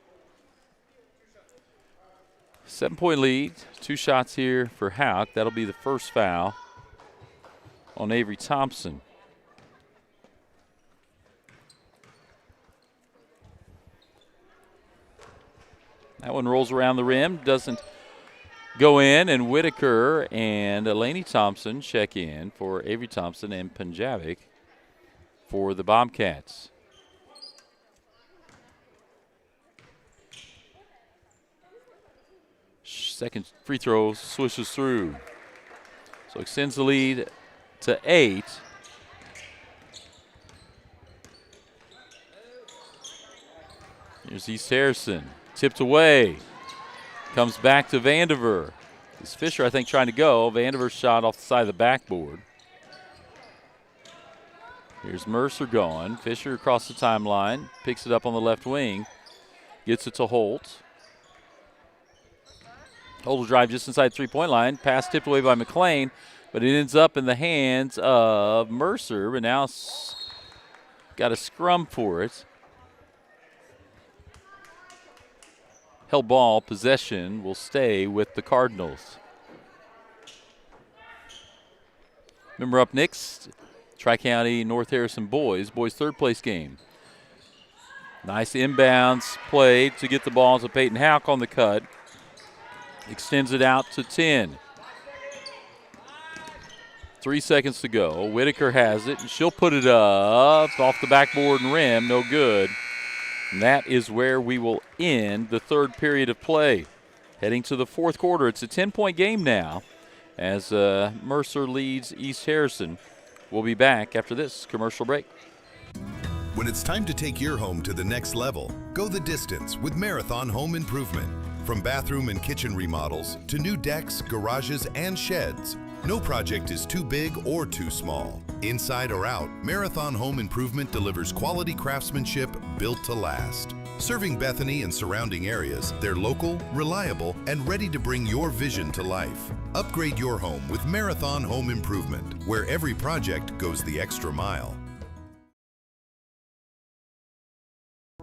B: 7-point lead. 2 shots here for Houck. That'll be the first foul on Avery Thompson. That one rolls around the rim, doesn't go in, and Whitaker and Lainey Thompson check in for Avery Thompson and Punjavic for the Bobcats. Second free throw swishes through. So extends the lead to 8. Here's East Harrison. Tipped away. Comes back to Vandiver. It's Fisher, I think, trying to go. Vandiver's shot off the side of the backboard. Here's Mercer going. Fisher across the timeline. Picks it up on the left wing. Gets it to Holt. Holt will drive just inside the three-point line. Pass tipped away by McLean, but it ends up in the hands of Mercer, but now got a scrum for it. Held ball, possession will stay with the Cardinals. Remember up next, Tri-County North Harrison boys third place game. Nice inbounds play to get the ball to Peyton Houck on the cut. Extends it out to 10. 3 seconds to go. Whitaker has it, and she'll put it up off the backboard and rim. No good. And that is where we will end the third period of play. Heading to the fourth quarter. It's a 10-point game now as Mercer leads East Harrison. We'll be back after this commercial break.
A: When it's time to take your home to the next level, go the distance with Marathon Home Improvement. From bathroom and kitchen remodels to new decks, garages, and sheds, no project is too big or too small. Inside or out, Marathon Home Improvement delivers quality craftsmanship built to last. Serving Bethany and surrounding areas, they're local, reliable, and ready to bring your vision to life. Upgrade your home with Marathon Home Improvement, where every project goes the extra mile.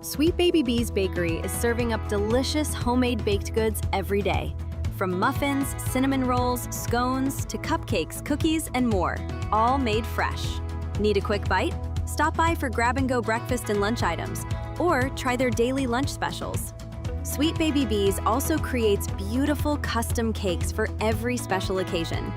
F: Sweet Baby Bee's Bakery is serving up delicious homemade baked goods every day. From muffins, cinnamon rolls, scones, to cupcakes, cookies, and more, all made fresh. Need a quick bite? Stop by for grab-and-go breakfast and lunch items, or try their daily lunch specials. Sweet Baby Bees also creates beautiful custom cakes for every special occasion.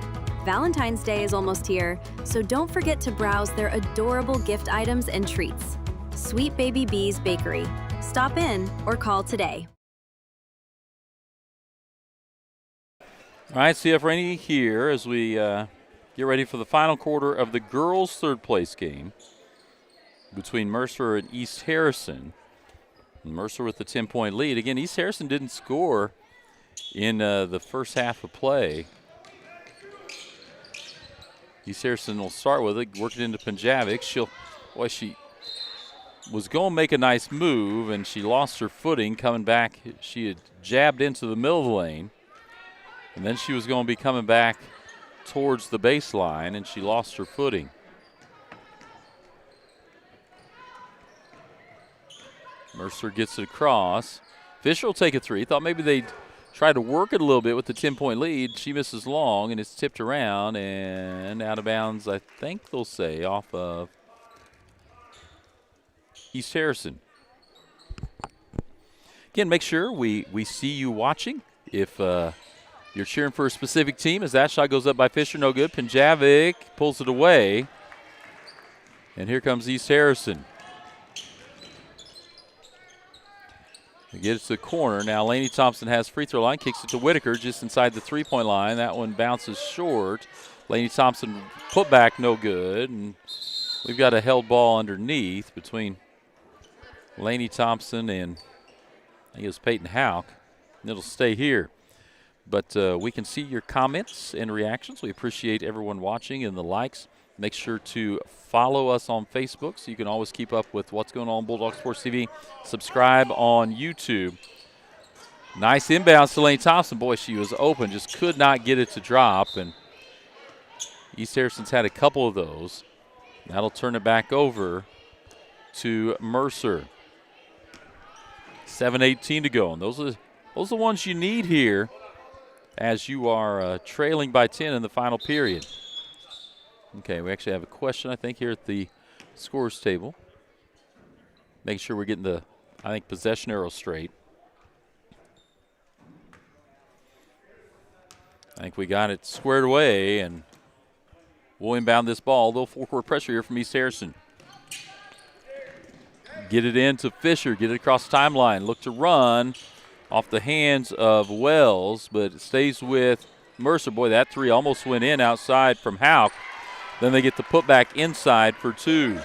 F: Valentine's Day is almost here, so don't forget to browse their adorable gift items and treats. Sweet Baby Bees Bakery. Stop in or call today.
B: All right, CF Rainey here as we get ready for the final quarter of the girls' third place game between Mercer and East Harrison. Mercer with the 10-point lead. Again, East Harrison didn't score in the first half of play. East Harrison will start with it, work it into Punjavic. She was going to make a nice move, and she lost her footing coming back. She had jabbed into the middle of the lane, and then she was going to be coming back towards the baseline, and she lost her footing. Mercer gets it across. Fisher will take a three. Thought maybe they'd try to work it a little bit with the 10-point lead. She misses long, and it's tipped around and out of bounds, I think they'll say, off of East Harrison. Again, make sure we see you watching. If you're cheering for a specific team, as that shot goes up by Fisher, no good. Punjavic pulls it away. And here comes East Harrison. They get it to the corner. Now Lainey Thompson has free throw line, kicks it to Whitaker just inside the three-point line. That one bounces short. Lainey Thompson put back, no good. And we've got a held ball underneath between Lainey Thompson and I think it was Peyton Houck. And it'll stay here. But we can see your comments and reactions. We appreciate everyone watching and the likes. Make sure to follow us on Facebook so you can always keep up with what's going on Bulldog Sports TV. Subscribe on YouTube. Nice inbounds to Lainey Thompson. Boy, she was open, just could not get it to drop. And East Harrison's had a couple of those. That'll turn it back over to Mercer. 7:18 to go. And those are the ones you need here as you are trailing by 10 in the final period. Okay, we actually have a question, I think, here at the scores table. Making sure we're getting the, I think, possession arrow straight. I think we got it squared away, and we'll inbound this ball. A little four-court pressure here from East Harrison. Get it into Fisher, get it across the timeline. Look to run off the hands of Wells, but it stays with Mercer. Boy, that three almost went in outside from Houck. Then they get the putback inside for two.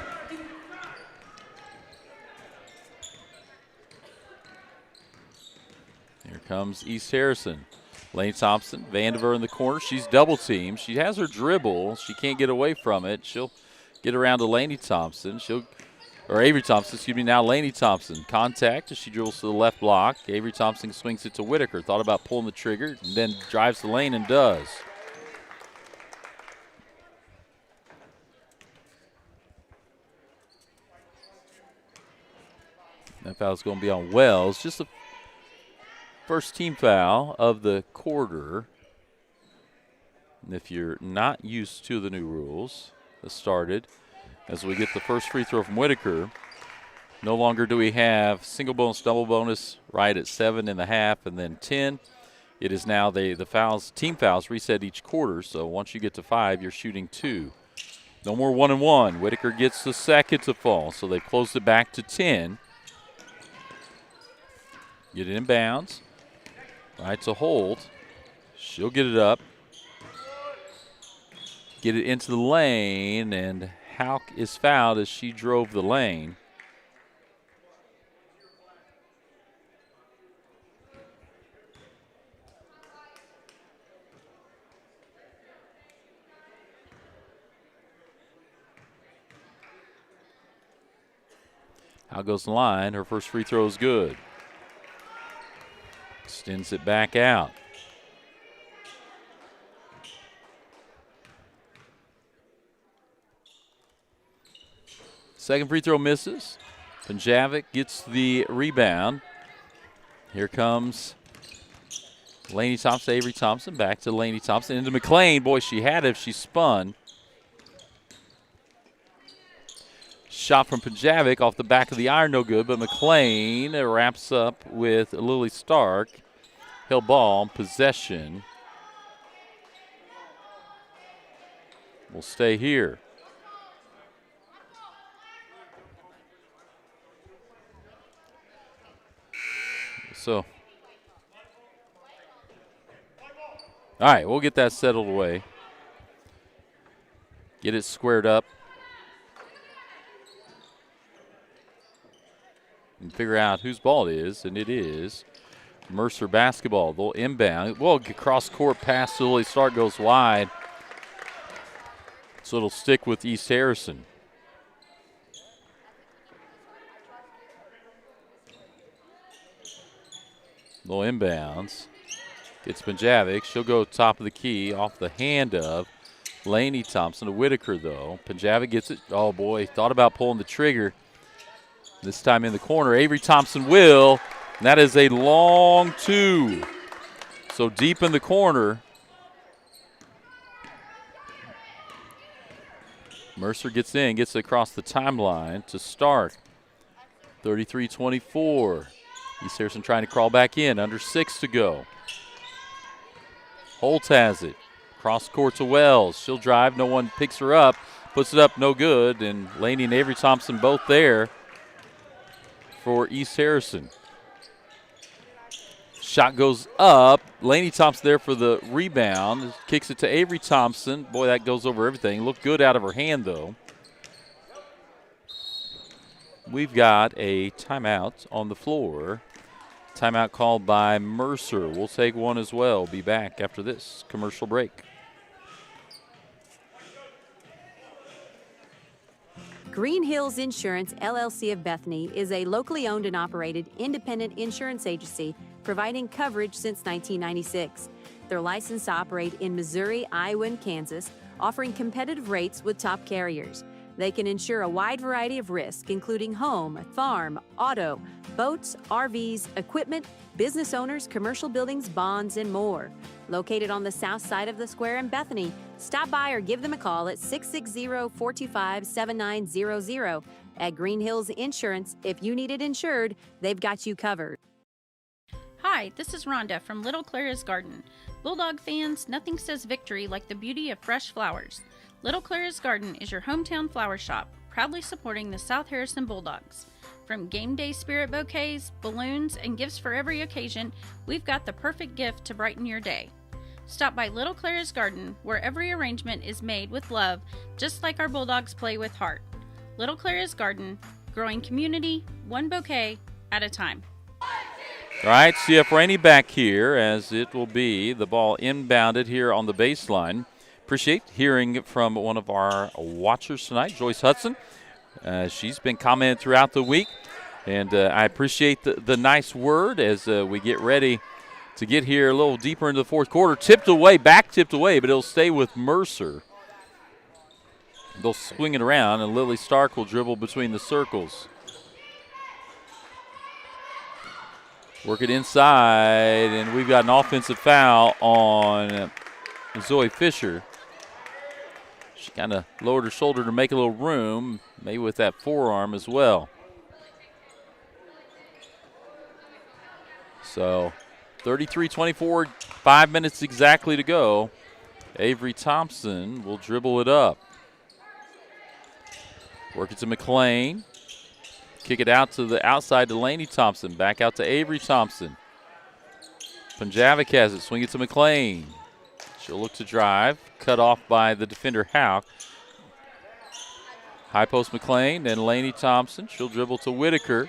B: Here comes East Harrison. Lane Thompson, Vandiver in the corner. She's double teamed. She has her dribble. She can't get away from it. She'll get around to Lainey Thompson. Avery Thompson, now Lainey Thompson. Contact as she dribbles to the left block. Avery Thompson swings it to Whitaker. Thought about pulling the trigger, and then drives the lane and does. That foul's going to be on Wells. Just the first team foul of the quarter. And if you're not used to the new rules that started, as we get the first free throw from Whitaker, no longer do we have single bonus, double bonus right at 7.5 and then 10. It is now the team fouls reset each quarter, so once you get to 5, you're shooting 2. No more 1-and-1. Whitaker gets the second to fall, so they've closed it back to 10. Get it in bounds. Right to hold. She'll get it up. Get it into the lane, and Hauk is fouled as she drove the lane. Out goes the line. Her first free throw is good. Extends it back out. Second free throw misses. Punjavic gets the rebound. Here comes Lainey Thompson, Avery Thompson. Back to Lainey Thompson. Into McLean. Boy, she had it if she spun. Shot from Punjavic off the back of the iron, no good, but McLean wraps up with Lily Stark. Held ball, possession. Will stay here. So, all right, we'll get that settled away. Get it squared up. And figure out whose ball it is, and it is Mercer basketball. They'll inbound. Well, cross-court pass to Lily Stark goes wide. So it'll stick with East Harrison. They'll inbounds. Gets Punjavic. She'll go top of the key off the hand of Lainey Thompson to Whitaker, though. Punjavic gets it. Oh, boy. Thought about pulling the trigger. This time in the corner, Avery Thompson will. And that is a long 2. So deep in the corner. Mercer gets in, gets across the timeline to Stark. 33-24. East Harrison trying to crawl back in. Under 6 to go. Holt has it. Cross court to Wells. She'll drive. No one picks her up. Puts it up, no good. And Lainey and Avery Thompson both there for East Harrison. Shot goes up. Lainey Thompson there for the rebound. Kicks it to Avery Thompson. Boy, that goes over everything. Looked good out of her hand, though. We've got a timeout on the floor. Timeout called by Mercer. We'll take one as well. Be back after this commercial break.
C: Green Hills Insurance, LLC of Bethany is a locally owned and operated independent insurance agency providing coverage since 1996. They're licensed to operate in Missouri, Iowa, and Kansas, offering competitive rates with top carriers. They can insure a wide variety of risks, including home, farm, auto, boats, RVs, equipment, business owners, commercial buildings, bonds, and more. Located on the south side of the square in Bethany, stop by or give them a call at 660-425-7900. At Green Hills Insurance, if you need it insured, they've got you covered.
D: Hi, this is Rhonda from Little Clara's Garden. Bulldog fans, nothing says victory like the beauty of fresh flowers. Little Clara's Garden is your hometown flower shop, proudly supporting the South Harrison Bulldogs. From game day spirit bouquets, balloons, and gifts for every occasion, we've got the perfect gift to brighten your day. Stop by Little Clara's Garden, where every arrangement is made with love, just like our Bulldogs play with heart. Little Clara's Garden, growing community, one bouquet at a time.
B: All right, CF Rainey back here as it will be the ball inbounded here on the baseline. Appreciate hearing from one of our watchers tonight, Joyce Hudson. She's been commenting throughout the week, and I appreciate the nice word as we get ready to get here a little deeper into the fourth quarter. Tipped away, back tipped away, but it'll stay with Mercer. They'll swing it around, and Lily Stark will dribble between the circles. Work it inside, and we've got an offensive foul on Zoe Fisher. She kind of lowered her shoulder to make a little room, maybe with that forearm as well. So 33-24 5 minutes exactly to go. Avery Thompson will dribble it up. Work it to McLean. Kick it out to the outside to Laney Thompson. Back out to Avery Thompson. Punjavic has it. Swing it to McLean. She'll look to drive. Cut off by the defender, Houck. High post McLean, then Laney Thompson. She'll dribble to Whitaker.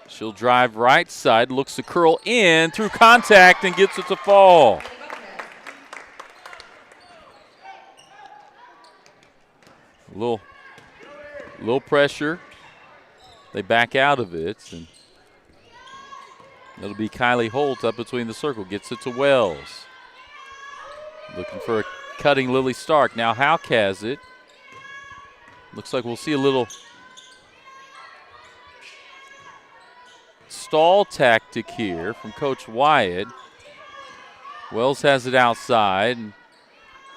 B: She'll drive right side, looks to curl in through contact and gets it to fall. Little pressure. They back out of it, and it'll be Kylie Holt up between the circle. Gets it to Wells. Looking for a cutting Lily Stark. Now Houck has it. Looks like we'll see a little stall tactic here from Coach Wyatt. Wells has it outside and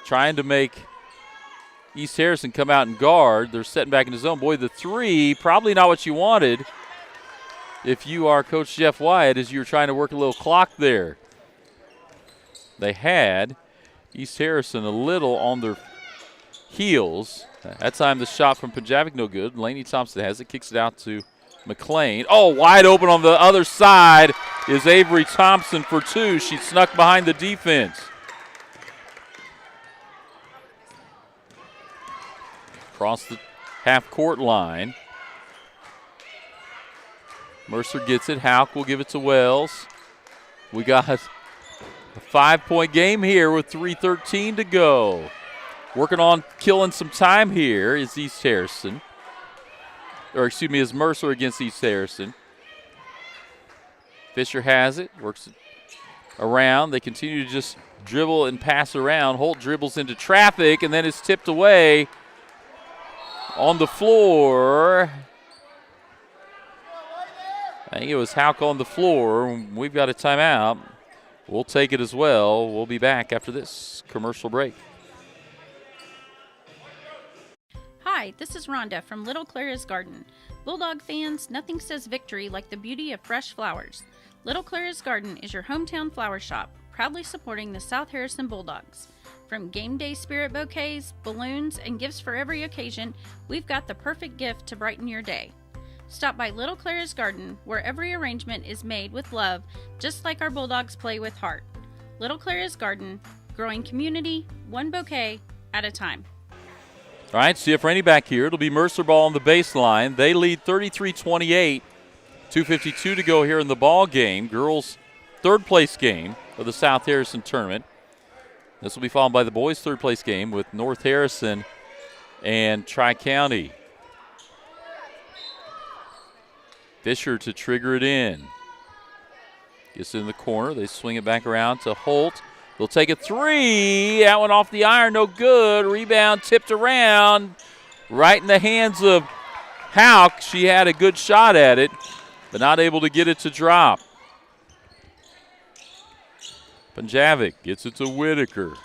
B: trying to make East Harrison come out and guard. They're setting back in the zone. Boy, the three, probably not what you wanted if you are Coach Jeff Wyatt, as you were trying to work a little clock there. They had East Harrison a little on their heels. That time the shot from Punjavic no good. Laney Thompson has it, kicks it out to McLean. Oh, wide open on the other side is Avery Thompson for two. She snuck behind the defense. Across the half-court line. Mercer gets it. Houck will give it to Wells. We got a 5-point game here with 3:13 to go. Working on killing some time here is East Harrison. Or excuse me, is Mercer against East Harrison. Fisher has it, works it around. They continue to just dribble and pass around. Holt dribbles into traffic and then is tipped away on the floor. I think it was Houck on the floor. We've got a timeout. We'll take it as well. We'll be back after this commercial break.
D: Hi, this is Rhonda from Little Clara's Garden. Bulldog fans, nothing says victory like the beauty of fresh flowers. Little Clara's Garden is your hometown flower shop, proudly supporting the South Harrison Bulldogs. From game day spirit bouquets, balloons, and gifts for every occasion, we've got the perfect gift to brighten your day. Stop by Little Clara's Garden, where every arrangement is made with love, just like our Bulldogs play with heart. Little Clara's Garden, growing community, one bouquet at a time.
B: All right, see if Rainey back here. It'll be Mercer ball on the baseline. They lead 33-28. 2:52 to go here in the ball game. Girls' third-place game of the South Harrison tournament. This will be followed by the boys' third-place game with North Harrison and Tri-County. Fisher to trigger it in. Gets in the corner. They swing it back around to Holt. They'll take a three. That one off the iron, no good. Rebound tipped around right in the hands of Houck. She had a good shot at it, but not able to get it to drop. Punjavic gets it to Whitaker.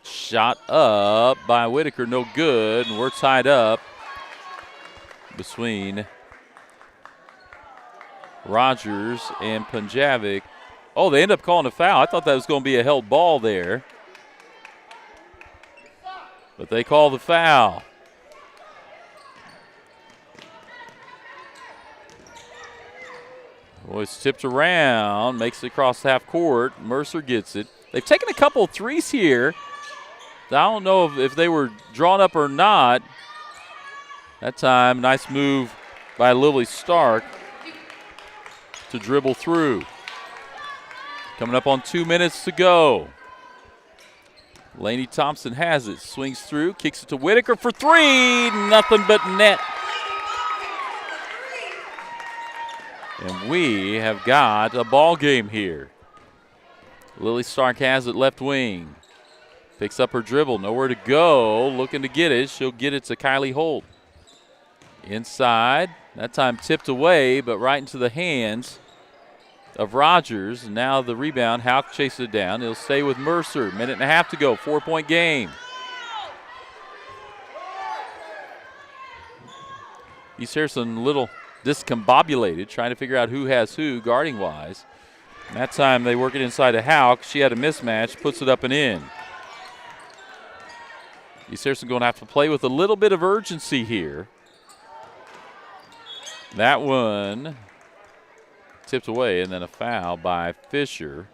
B: Shot up by Whitaker, no good. And we're tied up between Rogers and Punjavic. Oh, they end up calling a foul. I thought that was going to be a held ball there. But they call the foul. Well, it's tipped around, makes it across half court. Mercer gets it. They've taken a couple of threes here. I don't know if they were drawn up or not. That time, nice move by Lily Stark to dribble through. Coming up on 2 minutes to go. Laney Thompson has it, swings through, kicks it to Whitaker for three, nothing but net. And we have got a ball game here. Lily Stark has it left wing. Picks up her dribble, nowhere to go, looking to get it. She'll get it to Kylie Holt. Inside, that time tipped away, but right into the hands of Rogers. And now the rebound, Houck chases it down. He'll stay with Mercer. Minute and a half to go, 4-point game. East Harrison a little discombobulated, trying to figure out who has who guarding-wise. That time they work it inside to Hauk. She had a mismatch, puts it up and in. East Harrison going to have to play with a little bit of urgency here. That one tipped away, and then a foul by Fisher.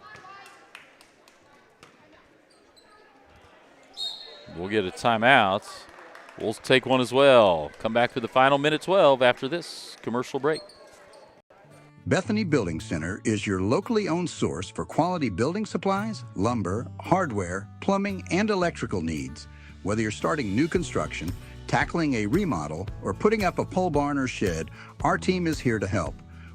B: We'll get a timeout. We'll take one as well. Come back for the final minute 12 after this commercial break.
E: Bethany Building Center is your locally owned source for quality building supplies, lumber, hardware, plumbing, and electrical needs. Whether you're starting new construction, tackling a remodel, or putting up a pole barn or shed, our team is here to help.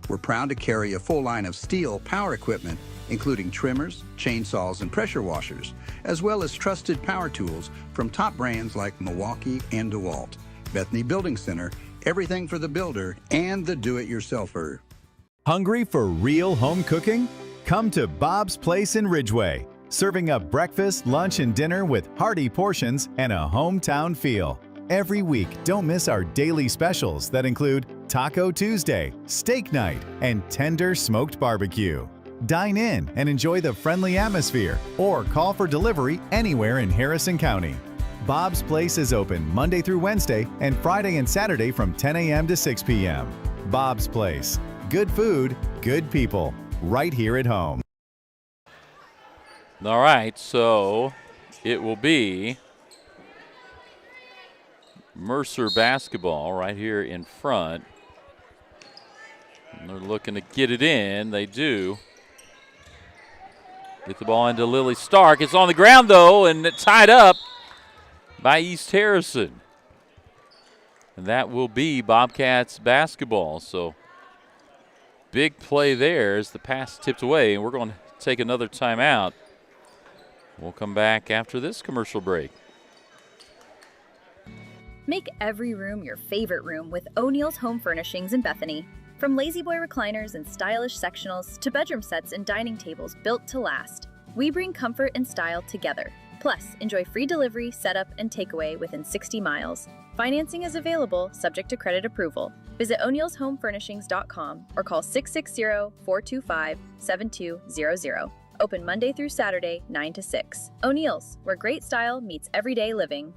E: We're proud to carry a full line of steel power equipment, including trimmers, chainsaws, and pressure washers, as well as trusted power tools from top brands like Milwaukee and DeWalt. Bethany Building Center, everything for the builder and the do-it-yourselfer.
K: Hungry for real home cooking? Come to Bob's Place in Ridgeway, serving up breakfast, lunch, and dinner with hearty portions and a hometown feel. Every week, don't miss our daily specials that include Taco Tuesday, Steak Night, and Tender Smoked Barbecue. Dine in and enjoy the friendly atmosphere, or call for delivery anywhere in Harrison County. Bob's Place is open Monday through Wednesday and Friday and Saturday from 10 a.m. to 6 p.m. Bob's Place. Good food, good people, right here at home.
B: All right, so it will be Mercer basketball right here in front. And they're looking to get it in. They do. Get the ball into Lily Stark. It's on the ground, though, and it's tied up by East Harrison. And that will be Bobcats basketball. So big play there as the pass tipped away, and we're going to take another timeout. We'll come back after this commercial break.
F: Make every room your favorite room with O'Neill's Home Furnishings in Bethany. From lazy boy recliners and stylish sectionals to bedroom sets and dining tables built to last, we bring comfort and style together. Plus, enjoy free delivery, setup, and takeaway within 60 miles. Financing is available, subject to credit approval. Visit o'neillshomefurnishings.com or call 660-425-7200. Open Monday through Saturday, 9 to 6. O'Neill's, where great style meets everyday living.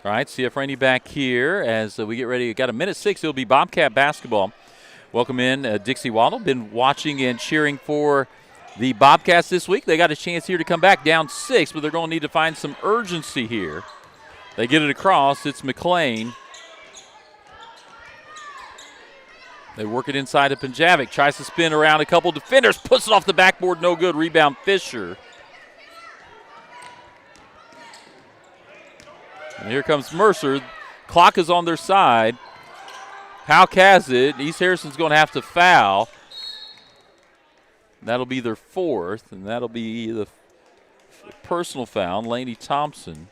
B: All right, CF Rainey back here as we get ready. Got a minute 6. It'll be Bobcat basketball. Welcome in Dixie Waddle. Been watching and cheering for the Bobcats this week. They got a chance here to come back down 6, but they're going to need to find some urgency here. They get it across. It's McLean. They work it inside to Panjavic. Tries to spin around a couple defenders. Puts it off the backboard. No good. Rebound Fisher. And here comes Mercer. Clock is on their side. Hauk has it. East Harrison's going to have to foul. That'll be their fourth, and that'll be the personal foul. Lainey Thompson,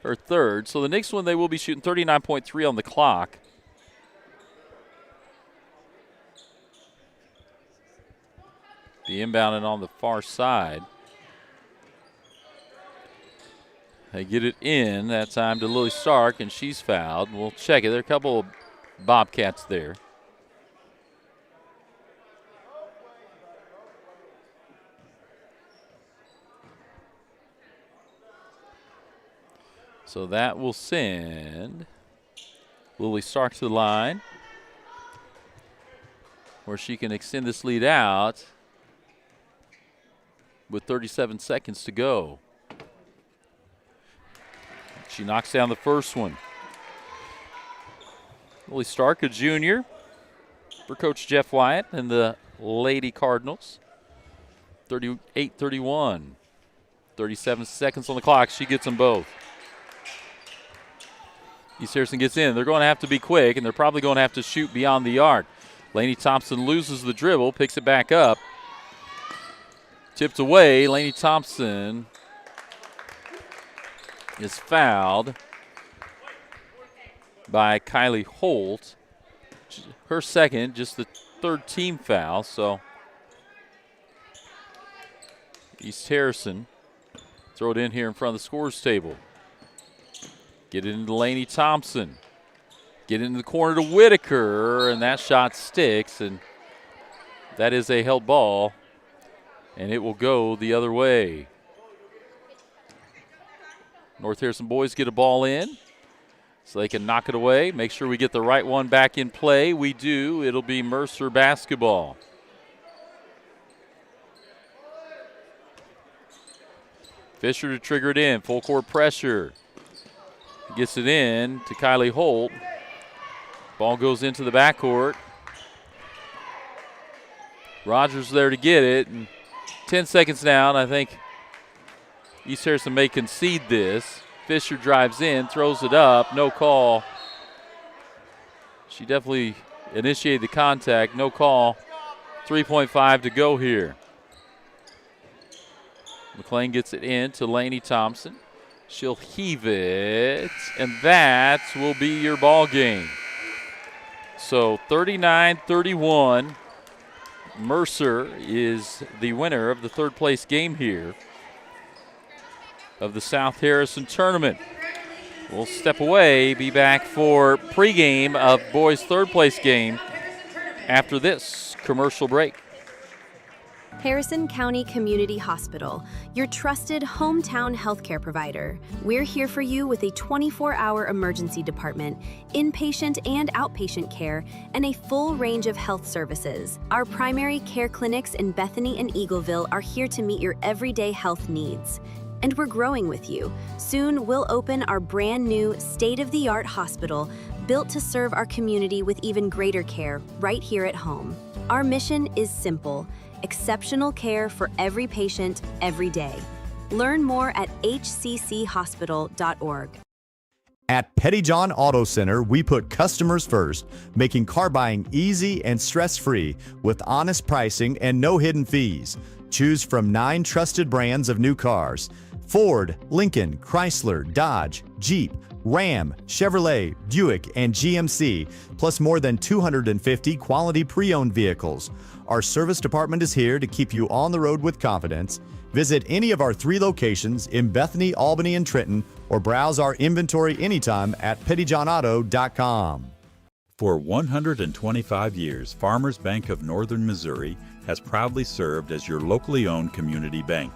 B: her third. So the next one, they will be shooting 39.3 on the clock. Be inbounding on the far side. They get it in that time to Lily Stark, and she's fouled. We'll check it. There are a couple of Bobcats there. So that will send Lily Stark to the line, where she can extend this lead out with 37 seconds to go. She knocks down the first one. Lily Stark, a junior for Coach Jeff Wyatt and the Lady Cardinals. 38-31. 37 seconds on the clock. She gets them both. East Harrison gets in. They're going to have to be quick, and they're probably going to have to shoot beyond the arc. Lainey Thompson loses the dribble, picks it back up. Tipped away. Lainey Thompson is fouled by Kylie Holt. Her second, just the third team foul. So East Harrison throw it in here in front of the scores table. Get it into Lainey Thompson. Get it into the corner to Whitaker, and that shot sticks. And That is a held ball, and it will go the other way. North Harrison boys get a ball in so they can knock it away. Make sure we get the right one back in play. We do. It'll be Mercer basketball. Fisher to trigger it in. Full court pressure. Gets it in to Kylie Holt. Ball goes into the backcourt. Rogers there to get it. And 10 seconds down. I think East Harrison may concede this. Fisher drives in, throws it up. No call. She definitely initiated the contact. No call. 3.5 to go here. McLean gets it in to Laney Thompson. She'll heave it, and that will be your ball game. So 39-31. Mercer is the winner of the third place game here of the South Harrison tournament. We'll step away, be back for pregame of boys' third place game after this commercial break.
C: Harrison County Community Hospital, your trusted hometown healthcare provider. We're here for you with a 24-hour emergency department, inpatient and outpatient care, and a full range of health services. Our primary care clinics in Bethany and Eagleville are here to meet your everyday health needs. And we're growing with you. Soon we'll open our brand new state-of-the-art hospital built to serve our community with even greater care right here at home. Our mission is simple: exceptional care for every patient, every day. Learn more at hcchospital.org.
G: At Pettyjohn Auto Center, we put customers first, making car buying easy and stress-free with honest pricing and no hidden fees. Choose from 9 trusted brands of new cars: Ford, Lincoln, Chrysler, Dodge, Jeep, Ram, Chevrolet, Buick, and GMC, plus more than 250 quality pre-owned vehicles. Our service department is here to keep you on the road with confidence. Visit any of our 3 locations in Bethany, Albany, and Trenton, or browse our inventory anytime at pettyjohnauto.com.
H: For 125 years, Farmers Bank of Northern Missouri has proudly served as your locally owned community bank.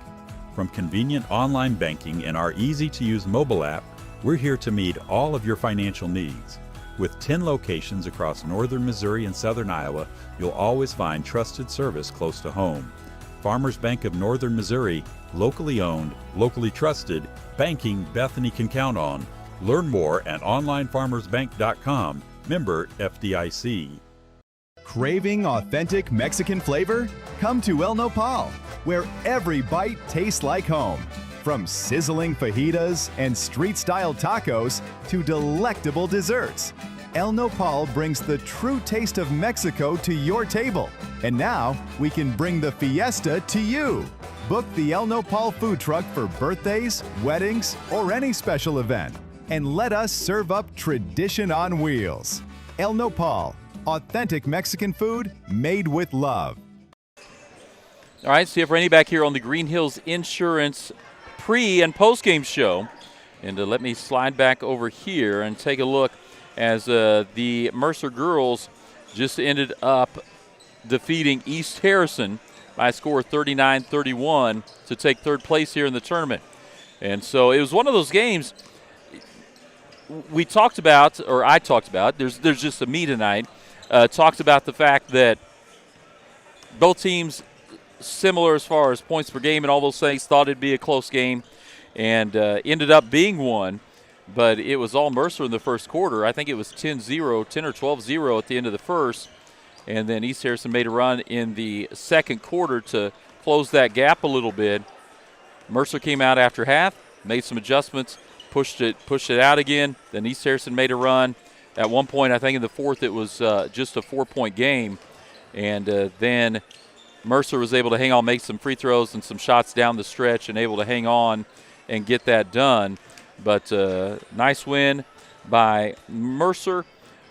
H: From convenient online banking and our easy-to-use mobile app, we're here to meet all of your financial needs. With 10 locations across northern Missouri and southern Iowa, you'll always find trusted service close to home. Farmers Bank of Northern Missouri, locally owned, locally trusted, banking Bethany can count on. Learn more at onlinefarmersbank.com. Member FDIC.
I: Craving authentic Mexican flavor? Come to El Nopal, where every bite tastes like home. From sizzling fajitas and street-style tacos to delectable desserts, El Nopal brings the true taste of Mexico to your table. And now, we can bring the fiesta to you. Book the El Nopal food truck for birthdays, weddings, or any special event. And let us serve up tradition on wheels. El Nopal, authentic Mexican food made with love.
B: All right, CF Rainey back here on the Green Hills Insurance pre- and post-game show. And let me slide back over here and take a look as the Mercer girls just ended up defeating East Harrison by a score of 39-31 to take third place here in the tournament. And so it was one of those games we talked about, or I talked about, there's just a me tonight, talked about the fact that both teams similar as far as points per game and all those things, thought it'd be a close game, and ended up being one. But it was all Mercer in the first quarter. I think it was 10 or 12-0 at the end of the first. And then East Harrison made a run in the second quarter to close that gap a little bit. Mercer came out after half, made some adjustments, pushed it out again. Then East Harrison made a run. At one point, I think in the fourth, it was just a 4-point game. And then Mercer was able to hang on, make some free throws and some shots down the stretch, and able to hang on and get that done. But nice win by Mercer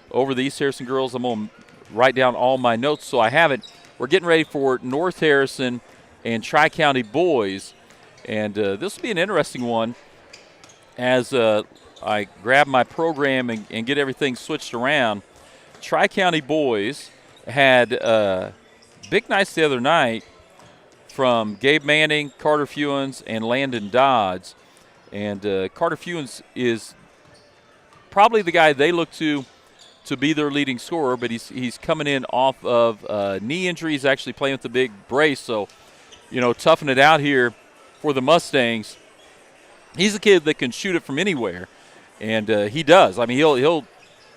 B: over the East Harrison girls. I'm going to write down all my notes so I have it. We're getting ready for North Harrison and Tri-County boys. And this will be an interesting one as I grab my program and get everything switched around. Tri-County boys had big nights the other night from Gabe Manning, Carter Fewens, and Landon Dodds. And Carter Fewens is probably the guy they look to be their leading scorer, but he's coming in off of knee injury. He's actually playing with the big brace, so, toughing it out here for the Mustangs. He's a kid that can shoot it from anywhere, and he does. I mean, he'll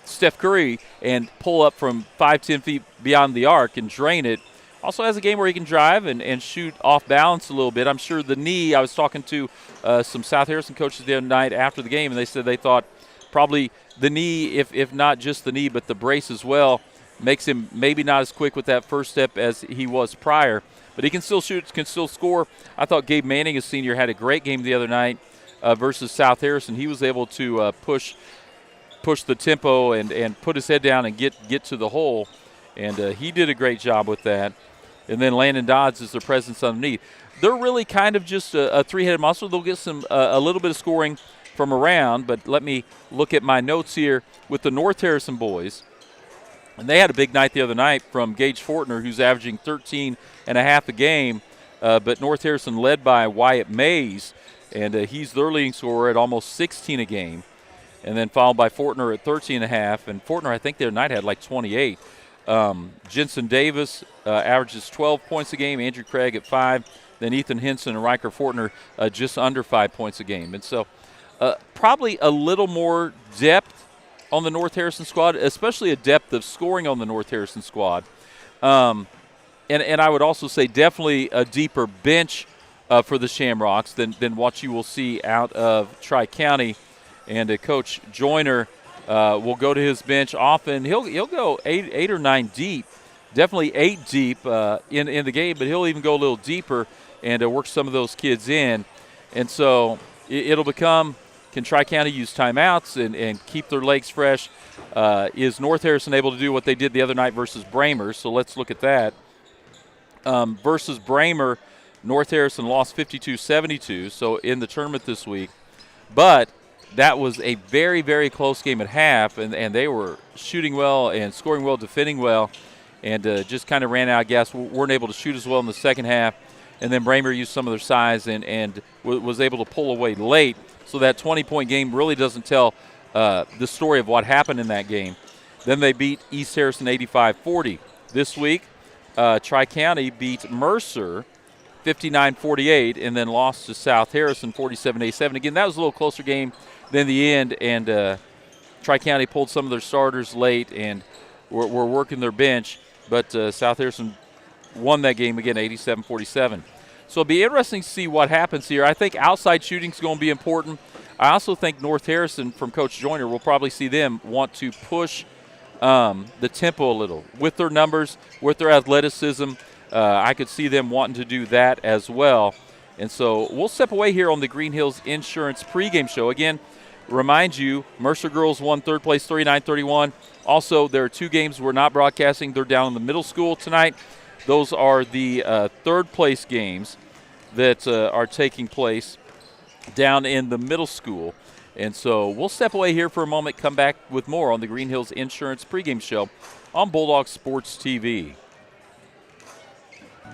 B: Steph Curry and pull up from 5-10 feet beyond the arc and drain it. Also has a game where he can drive and shoot off balance a little bit. I'm sure the knee, I was talking to some South Harrison coaches the other night after the game, and they said they thought probably the knee, if not just the knee, but the brace as well, makes him maybe not as quick with that first step as he was prior. But he can still shoot, can still score. I thought Gabe Manning, a senior, had a great game the other night versus South Harrison. He was able to push the tempo and put his head down and get to the hole, and he did a great job with that. And then Landon Dodds is their presence underneath. They're really kind of just a three-headed monster. They'll get a little bit of scoring from around, but let me look at my notes here with the North Harrison boys. And they had a big night the other night from Gage Fortner, who's averaging 13 and a half a game, but North Harrison led by Wyatt Mays, and he's their leading scorer at almost 16 a game. And then followed by Fortner at 13 and a half, and Fortner, I think, the other night had like 28. Jensen Davis averages 12 points a game, Andrew Craig at 5, then Ethan Henson and Riker Fortner just under 5 points a game. And so probably a little more depth on the North Harrison squad, especially a depth of scoring on the North Harrison squad. And I would also say definitely a deeper bench for the Shamrocks than what you will see out of Tri-County. And Coach Joyner will go to his bench often. He'll go eight or nine deep, definitely 8 deep in the game, but he'll even go a little deeper and work some of those kids in. And so it'll become, can Tri-County use timeouts and keep their legs fresh? Is North Harrison able to do what they did the other night versus Braymer? So let's look at that. Versus Braymer, North Harrison lost 52-72, so in the tournament this week. But that was a very, very close game at half, and they were shooting well and scoring well, defending well, and just kind of ran out of gas. Weren't able to shoot as well in the second half. And then Braymer used some of their size and was able to pull away late. So that 20-point game really doesn't tell the story of what happened in that game. Then they beat East Harrison 85-40. This week, Tri-County beat Mercer 59-48 and then lost to South Harrison 47-87. Again, that was a little closer game than the end, and Tri-County pulled some of their starters late and were working their bench, but South Harrison won that game again 87-47. So it'll be interesting to see what happens here. I think outside shooting is going to be important. I also think North Harrison, from Coach Joyner, we'll probably see them want to push the tempo a little with their numbers, with their athleticism. I could see them wanting to do that as well. And so we'll step away here on the Green Hills Insurance pregame show. Again, remind you, Mercer girls won third place 39-31. Also, there are 2 games we're not broadcasting. They're down in the middle school tonight. Those are the third place games that are taking place down in the middle school. And so we'll step away here for a moment, come back with more on the Green Hills Insurance pregame show on Bulldog Sports TV.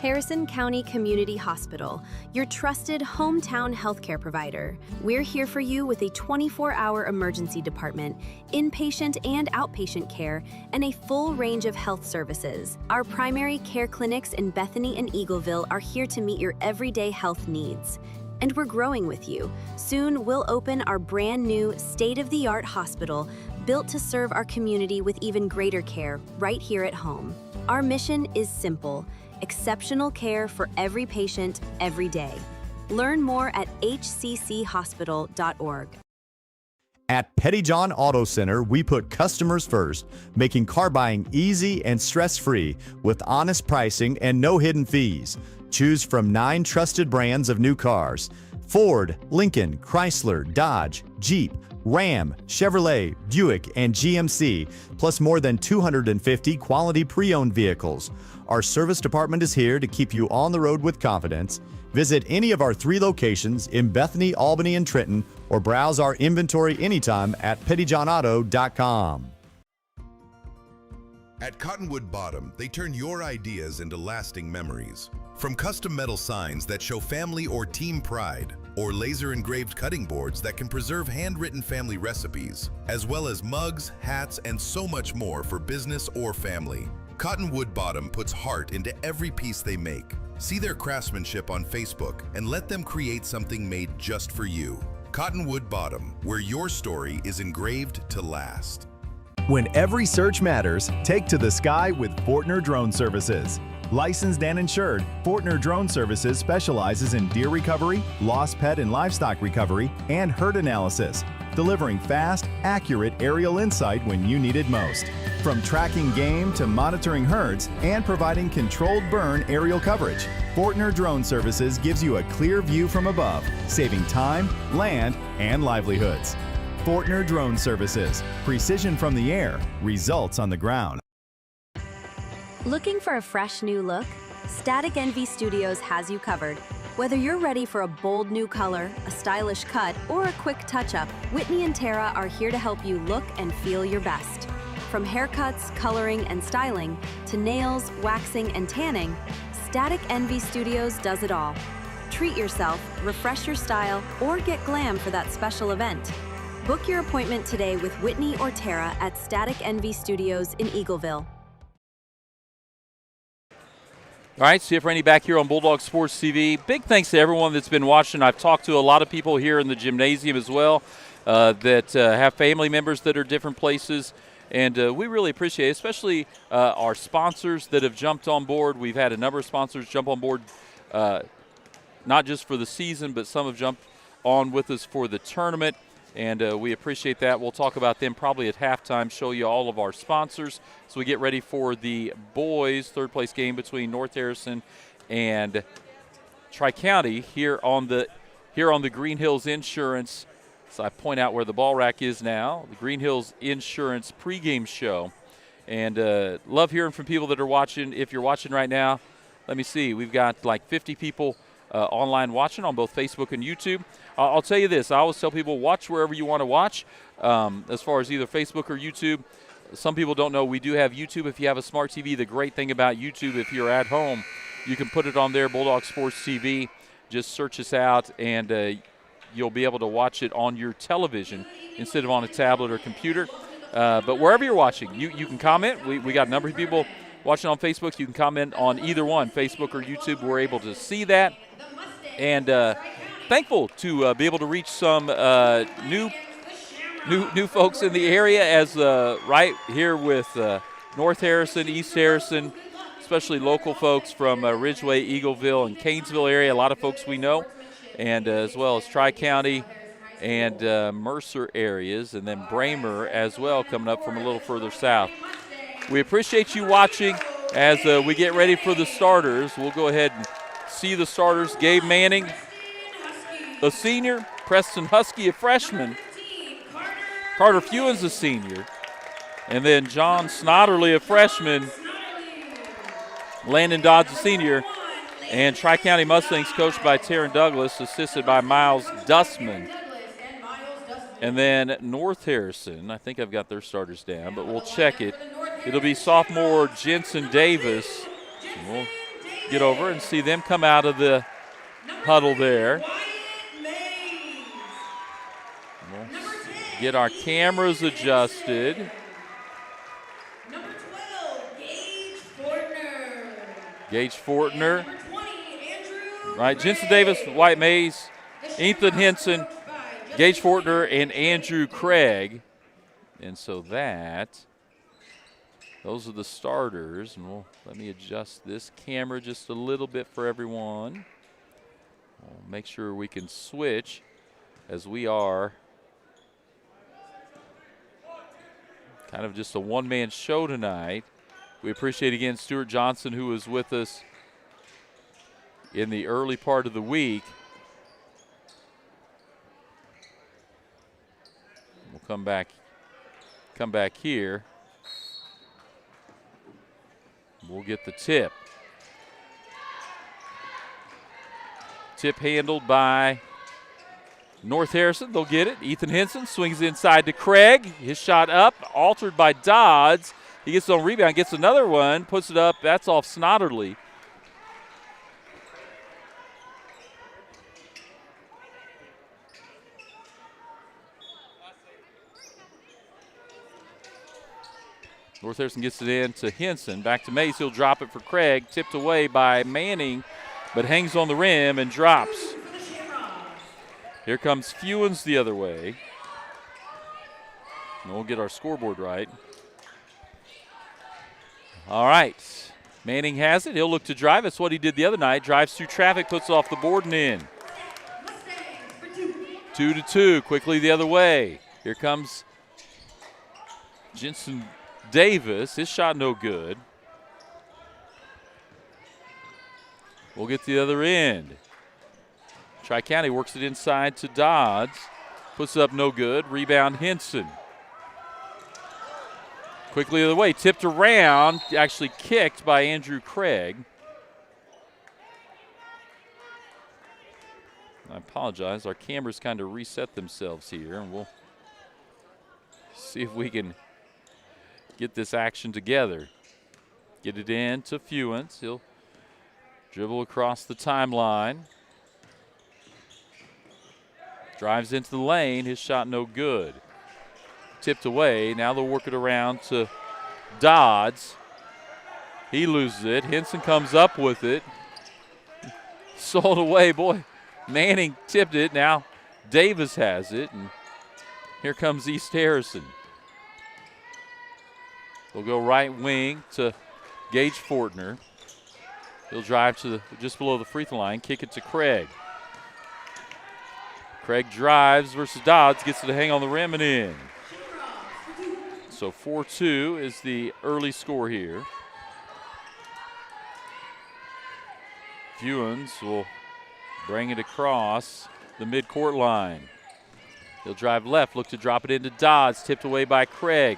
C: Harrison County Community Hospital, your trusted hometown healthcare provider. We're here for you with a 24-hour emergency department, inpatient and outpatient care, and a full range of health services. Our primary care clinics in Bethany and Eagleville are here to meet your everyday health needs. And we're growing with you. Soon we'll open our brand new state-of-the-art hospital built to serve our community with even greater care right here at home. Our mission is simple: exceptional care for every patient, every day. Learn more at hcchospital.org.
G: At Petty John Auto Center, we put customers first, making car buying easy and stress-free with honest pricing and no hidden fees. Choose from 9 trusted brands of new cars: Ford, Lincoln, Chrysler, Dodge, Jeep, Ram, Chevrolet, Buick, and GMC, plus more than 250 quality pre-owned vehicles. Our service department is here to keep you on the road with confidence. Visit any of our 3 locations in Bethany, Albany, and Trenton, or browse our inventory anytime at pettyjohnauto.com.
A: At Cottonwood Bottom, they turn your ideas into lasting memories. From custom metal signs that show family or team pride, or laser-engraved cutting boards that can preserve handwritten family recipes, as well as mugs, hats, and so much more for business or family. Cottonwood Bottom puts heart into every piece they make. See their craftsmanship on Facebook and let them create something made just for you. Cottonwood Bottom, where your story is engraved to last.
I: When every search matters, take to the sky with Fortner Drone Services. Licensed and insured, Fortner Drone Services specializes in deer recovery, lost pet and livestock recovery, and herd analysis, delivering fast, accurate aerial insight when you need it most. From tracking game to monitoring herds and providing controlled burn aerial coverage, Fortner Drone Services gives you a clear view from above, saving time, land, and livelihoods. Fortner Drone Services. Precision from the air, results on the ground.
C: Looking for a fresh new look? Static Envy Studios has you covered. Whether you're ready for a bold new color, a stylish cut, or a quick touch-up, Whitney and Tara are here to help you look and feel your best. From haircuts, coloring, and styling, to nails, waxing, and tanning, Static Envy Studios does it all. Treat yourself, refresh your style, or get glam for that special event. Book your appointment today with Whitney or Tara at Static Envy Studios in Eagleville.
B: All right, CF Rainey back here on Bulldog Sports TV. Big thanks to everyone that's been watching. I've talked to a lot of people here in the gymnasium as well that have family members that are different places, and we really appreciate it, especially our sponsors that have jumped on board. We've had a number of sponsors jump on board, not just for the season, but some have jumped on with us for the tournament. And we appreciate that. We'll talk about them probably at halftime, show you all of our sponsors. So we get ready for the boys' third-place game between North Harrison and Tri-County here on the Green Hills Insurance. So I point out where the ball rack is now, the Green Hills Insurance pregame show. And love hearing from people that are watching. If you're watching right now, let me see. We've got like 50 people online watching on both Facebook and YouTube. I'll tell you this. I always tell people, watch wherever you want to watch, as far as either Facebook or YouTube. Some people don't know we do have YouTube. If you have a smart TV, the great thing about YouTube, if you're at home, you can put it on there, Bulldog Sports TV. Just search us out, and you'll be able to watch it on your television instead of on a tablet or computer. But wherever you're watching, you can comment. We got a number of people watching on Facebook. You can comment on either one, Facebook or YouTube. We're able to see that. And thankful to be able to reach some new folks in the area, as right here with North Harrison, East Harrison, especially local folks from Ridgeway, Eagleville, and Canesville area. A lot of folks we know, and as well as Tri-County and Mercer areas, and then Braymer as well coming up from a little further south. We appreciate you watching as we get ready for the starters. We'll go ahead and see the starters. Gabe Manning, a senior. Preston Husky, a freshman. Carter Fewens, a senior. And then John Snodderly, a freshman. Landon Dodds, a senior. And Tri-County Mustangs coached by Taryn Douglas, assisted by Miles Dustman. And then North Harrison, I think I've got their starters down, but we'll check it. It'll be sophomore Jensen Davis. And we'll get over and see them come out of the huddle there. We'll get our cameras adjusted.
M: Number 12,
B: Gage Fortner. Right, Jensen Davis, White Mays, Ethan Henson, Gage Fortner, and Andrew Craig. And so those are the starters. And let me adjust this camera just a little bit for everyone. We'll make sure we can switch, as we are kind of just a one-man show tonight. We appreciate, again, Stuart Johnson, who was with us in the early part of the week. We'll come back here. We'll get the tip. Tip handled by North Harrison. They'll get it. Ethan Henson swings inside to Craig. His shot up, altered by Dodds. He gets on rebound, gets another one, puts it up. That's off Snodderly. North Harrison gets it in to Henson. Back to Mays. He'll drop it for Craig. Tipped away by Manning, but hangs on the rim and drops. Here comes Fewens the other way. And we'll get our scoreboard right. All right. Manning has it. He'll look to drive. That's what he did the other night. Drives through traffic, puts it off the board and in. 2-2. Quickly the other way. Here comes Jensen Davis. His shot no good. We'll get the other end. Tri-County works it inside to Dodds. Puts it up no good. Rebound Henson. Quickly the other way. Tipped around. Actually kicked by Andrew Craig. I apologize. Our cameras kind of reset themselves here, and we'll see if we can get this action together. Get it in to Fewens. He'll dribble across the timeline. Drives into the lane. His shot no good. Tipped away. Now they'll work it around to Dodds. He loses it. Henson comes up with it. Sold away. Boy, Manning tipped it. Now Davis has it. And here comes East Harrison. We'll go right wing to Gage Fortner. He'll drive to just below the free throw line. Kick it to Craig. Craig drives versus Dodds. Gets it to hang on the rim and in. So 4-2 is the early score here. Fewens will bring it across the midcourt line. He'll drive left, look to drop it into Dodds. Tipped away by Craig.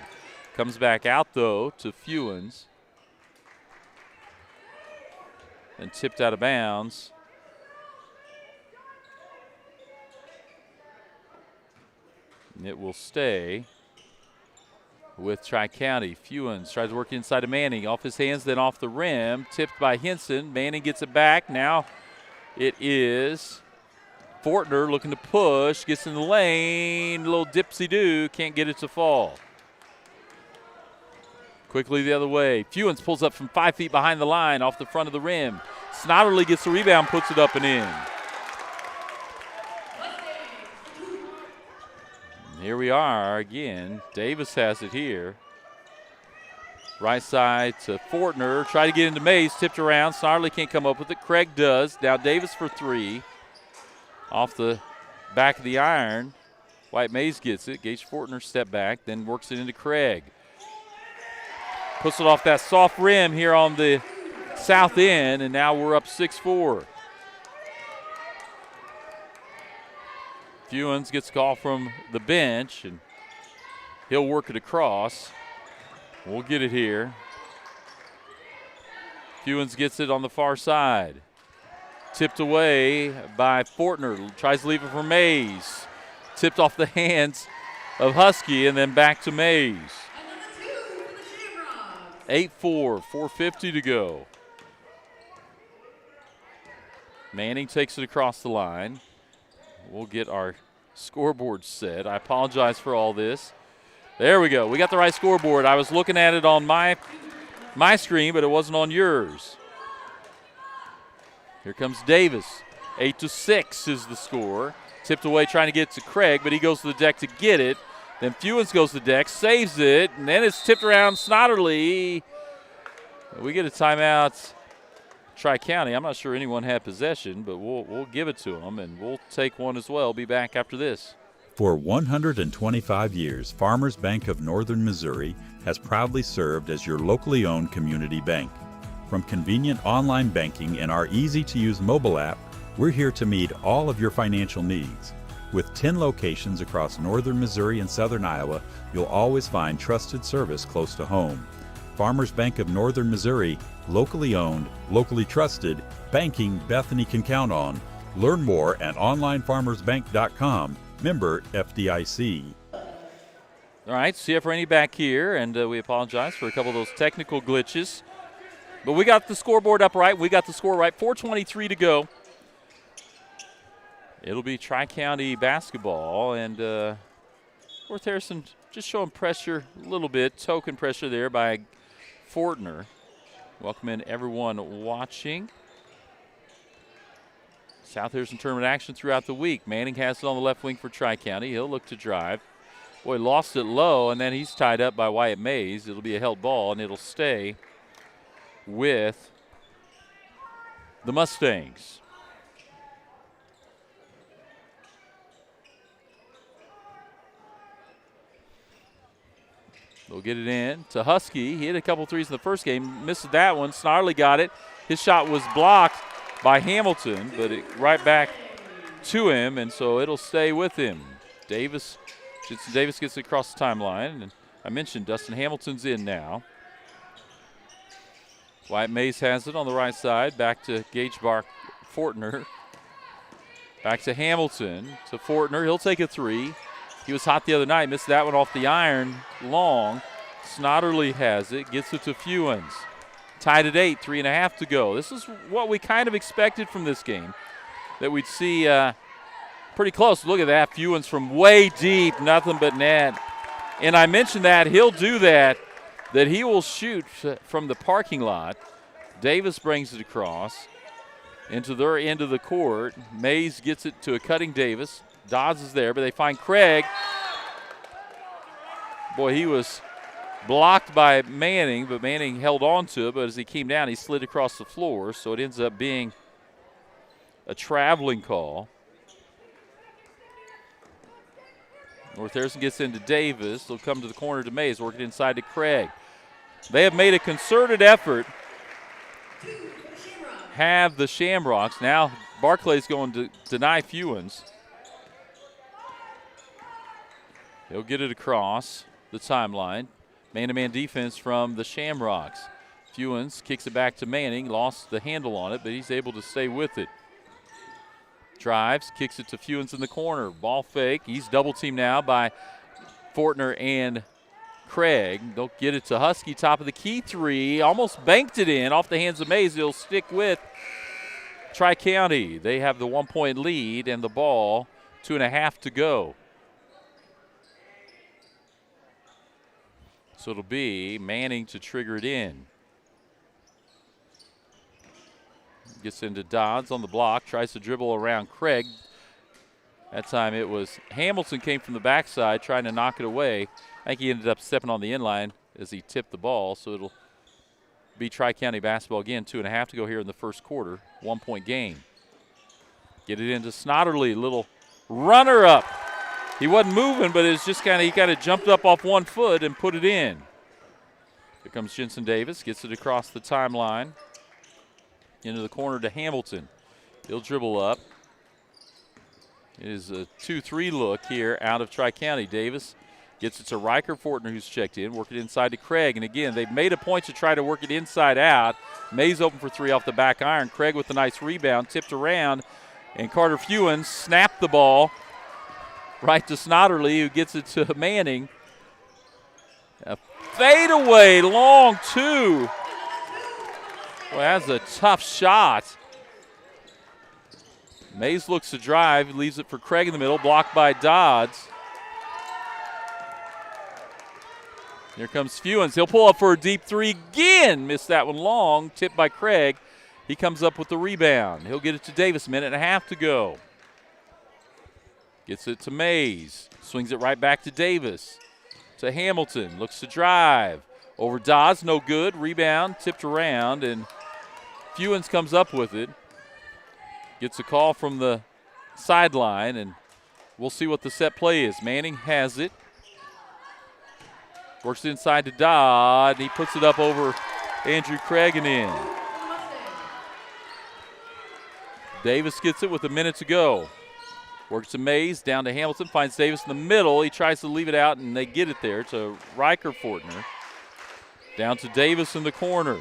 B: Comes back out, though, to Fewens. And tipped out of bounds. And it will stay with Tri-County. Fewens tries to work inside of Manning. Off his hands, then off the rim. Tipped by Henson. Manning gets it back. Now it is Fortner looking to push. Gets in the lane. Little dipsy-do. Can't get it to fall. Quickly the other way. Fewens pulls up from 5 feet behind the line off the front of the rim. Snodderly gets the rebound, puts it up and in. And here we are again. Davis has it here. Right side to Fortner. Try to get into Mays. Tipped around. Snodderly can't come up with it. Craig does. Now Davis for three. Off the back of the iron. White Mays gets it. Gage Fortner step back. Then works it into Craig. Puts it off that soft rim here on the south end. And now we're up 6-4. Fewens gets a call from the bench, and he'll work it across. We'll get it here. Fewens gets it on the far side. Tipped away by Fortner. Tries to leave it for Mays. Tipped off the hands of Husky, and then back to Mays. 8-4, 4:50 to go. Manning takes it across the line. We'll get our scoreboard set. I apologize for all this. There we go. We got the right scoreboard. I was looking at it on my screen, but it wasn't on yours. Here comes Davis. 8-6 is the score. Tipped away trying to get it to Craig, but he goes to the deck to get it. Then Fewens goes to the deck, saves it, and then it's tipped around Snodderly. We get a timeout. Tri-County, I'm not sure anyone had possession, but we'll give it to them, and we'll take one as well. Be back after this.
H: For 125 years, Farmers Bank of Northern Missouri has proudly served as your locally owned community bank. From convenient online banking and our easy-to-use mobile app, we're here to meet all of your financial needs. With 10 locations across northern Missouri and southern Iowa, you'll always find trusted service close to home. Farmers Bank of Northern Missouri, locally owned, locally trusted, banking Bethany can count on. Learn more at onlinefarmersbank.com, member FDIC.
B: All right, CF Rainey back here, and we apologize for a couple of those technical glitches. But we got the scoreboard up right. We got the score right. 4:23 to go. It'll be Tri-County basketball, and North Harrison just showing pressure a little bit, token pressure there by Fortner. Welcome in everyone watching. South Harrison tournament action throughout the week. Manning has it on the left wing for Tri-County. He'll look to drive. Boy, lost it low, and then he's tied up by Wyatt Mays. It'll be a held ball, and it'll stay with the Mustangs. They'll get it in to Husky. He hit a couple threes in the first game, missed that one. Snarley got it. His shot was blocked by Hamilton, but right back to him, and so it'll stay with him. Jensen Davis gets it across the timeline, and I mentioned Dustin Hamilton's in now. Wyatt Mays has it on the right side, back to Gage Fortner. Back to Hamilton, to Fortner. He'll take a three. He was hot the other night, missed that one off the iron long. Snodderly has it, gets it to Fewens. Tied at 8, 3.5 to go. This is what we kind of expected from this game, that we'd see pretty close. Look at that, Fewens from way deep, nothing but net. And I mentioned that he'll do that he will shoot from the parking lot. Davis brings it across into their end of the court. Mays gets it to a cutting Davis. Dodds is there, but they find Craig. Boy, he was blocked by Manning, but Manning held on to it. But as he came down, he slid across the floor, so it ends up being a traveling call. North Harrison gets into Davis. They'll come to the corner to Mays, working inside to Craig. They have made a concerted effort. Have the Shamrocks. Now Barclay's going to deny Fewens. He'll get it across the timeline. Man-to-man defense from the Shamrocks. Fewens kicks it back to Manning. Lost the handle on it, but he's able to stay with it. Drives, kicks it to Fewens in the corner. Ball fake. He's double-teamed now by Fortner and Craig. They'll get it to Husky, top of the key three. Almost banked it in off the hands of Mays. He'll stick with Tri-County. They have the 1-point lead and the ball, 2.5 to go. So it'll be Manning to trigger it in. Gets into Dodds on the block, tries to dribble around Craig. That time it was Hamilton came from the backside trying to knock it away. I think he ended up stepping on the inline as he tipped the ball, so it'll be Tri-County basketball again. 2.5 to go here in the first quarter. 1-point game. Get it into Snodderly, little runner up. He wasn't moving, but it's just he kind of jumped up off one foot and put it in. Here comes Jensen Davis, gets it across the timeline. Into the corner to Hamilton. He'll dribble up. It is a 2-3 look here out of Tri-County. Davis gets it to Riker Fortner, who's checked in. Work it inside to Craig. And again, they've made a point to try to work it inside out. Mays open for three off the back iron. Craig with a nice rebound, tipped around. And Carter Fewens snapped the ball right to Snodderly, who gets it to Manning. A fadeaway, long two. Well, that's a tough shot. Mays looks to drive, leaves it for Craig in the middle, blocked by Dodds. Here comes Fewens. He'll pull up for a deep three again. Missed that one long, tipped by Craig. He comes up with the rebound. He'll get it to Davis, 1.5 to go. Gets it to Mays. Swings it right back to Davis. To Hamilton, looks to drive. Over Dodds, no good. Rebound, tipped around, and Fewens comes up with it. Gets a call from the sideline, and we'll see what the set play is. Manning has it. Works inside to Dodd. He puts it up over Andrew Craig and in. Davis gets it with a minute to go. Works to Mays, down to Hamilton, finds Davis in the middle. He tries to leave it out, and they get it there to Riker Fortner. Down to Davis in the corner.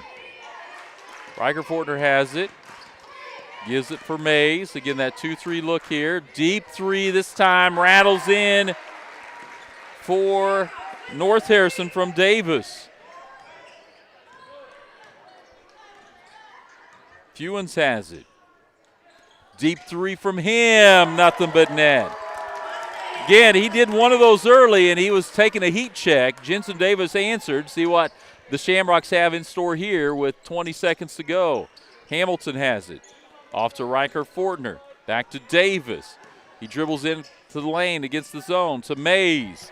B: Riker Fortner has it. Gives it for Mays. Again, that 2-3 look here. Deep three this time. Rattles in for North Harrison from Davis. Fewens has it. Deep three from him, nothing but net. Again, he did one of those early, and he was taking a heat check. Jensen Davis answered. See what the Shamrocks have in store here with 20 seconds to go. Hamilton has it. Off to Riker Fortner. Back to Davis. He dribbles into the lane against the zone to Mays.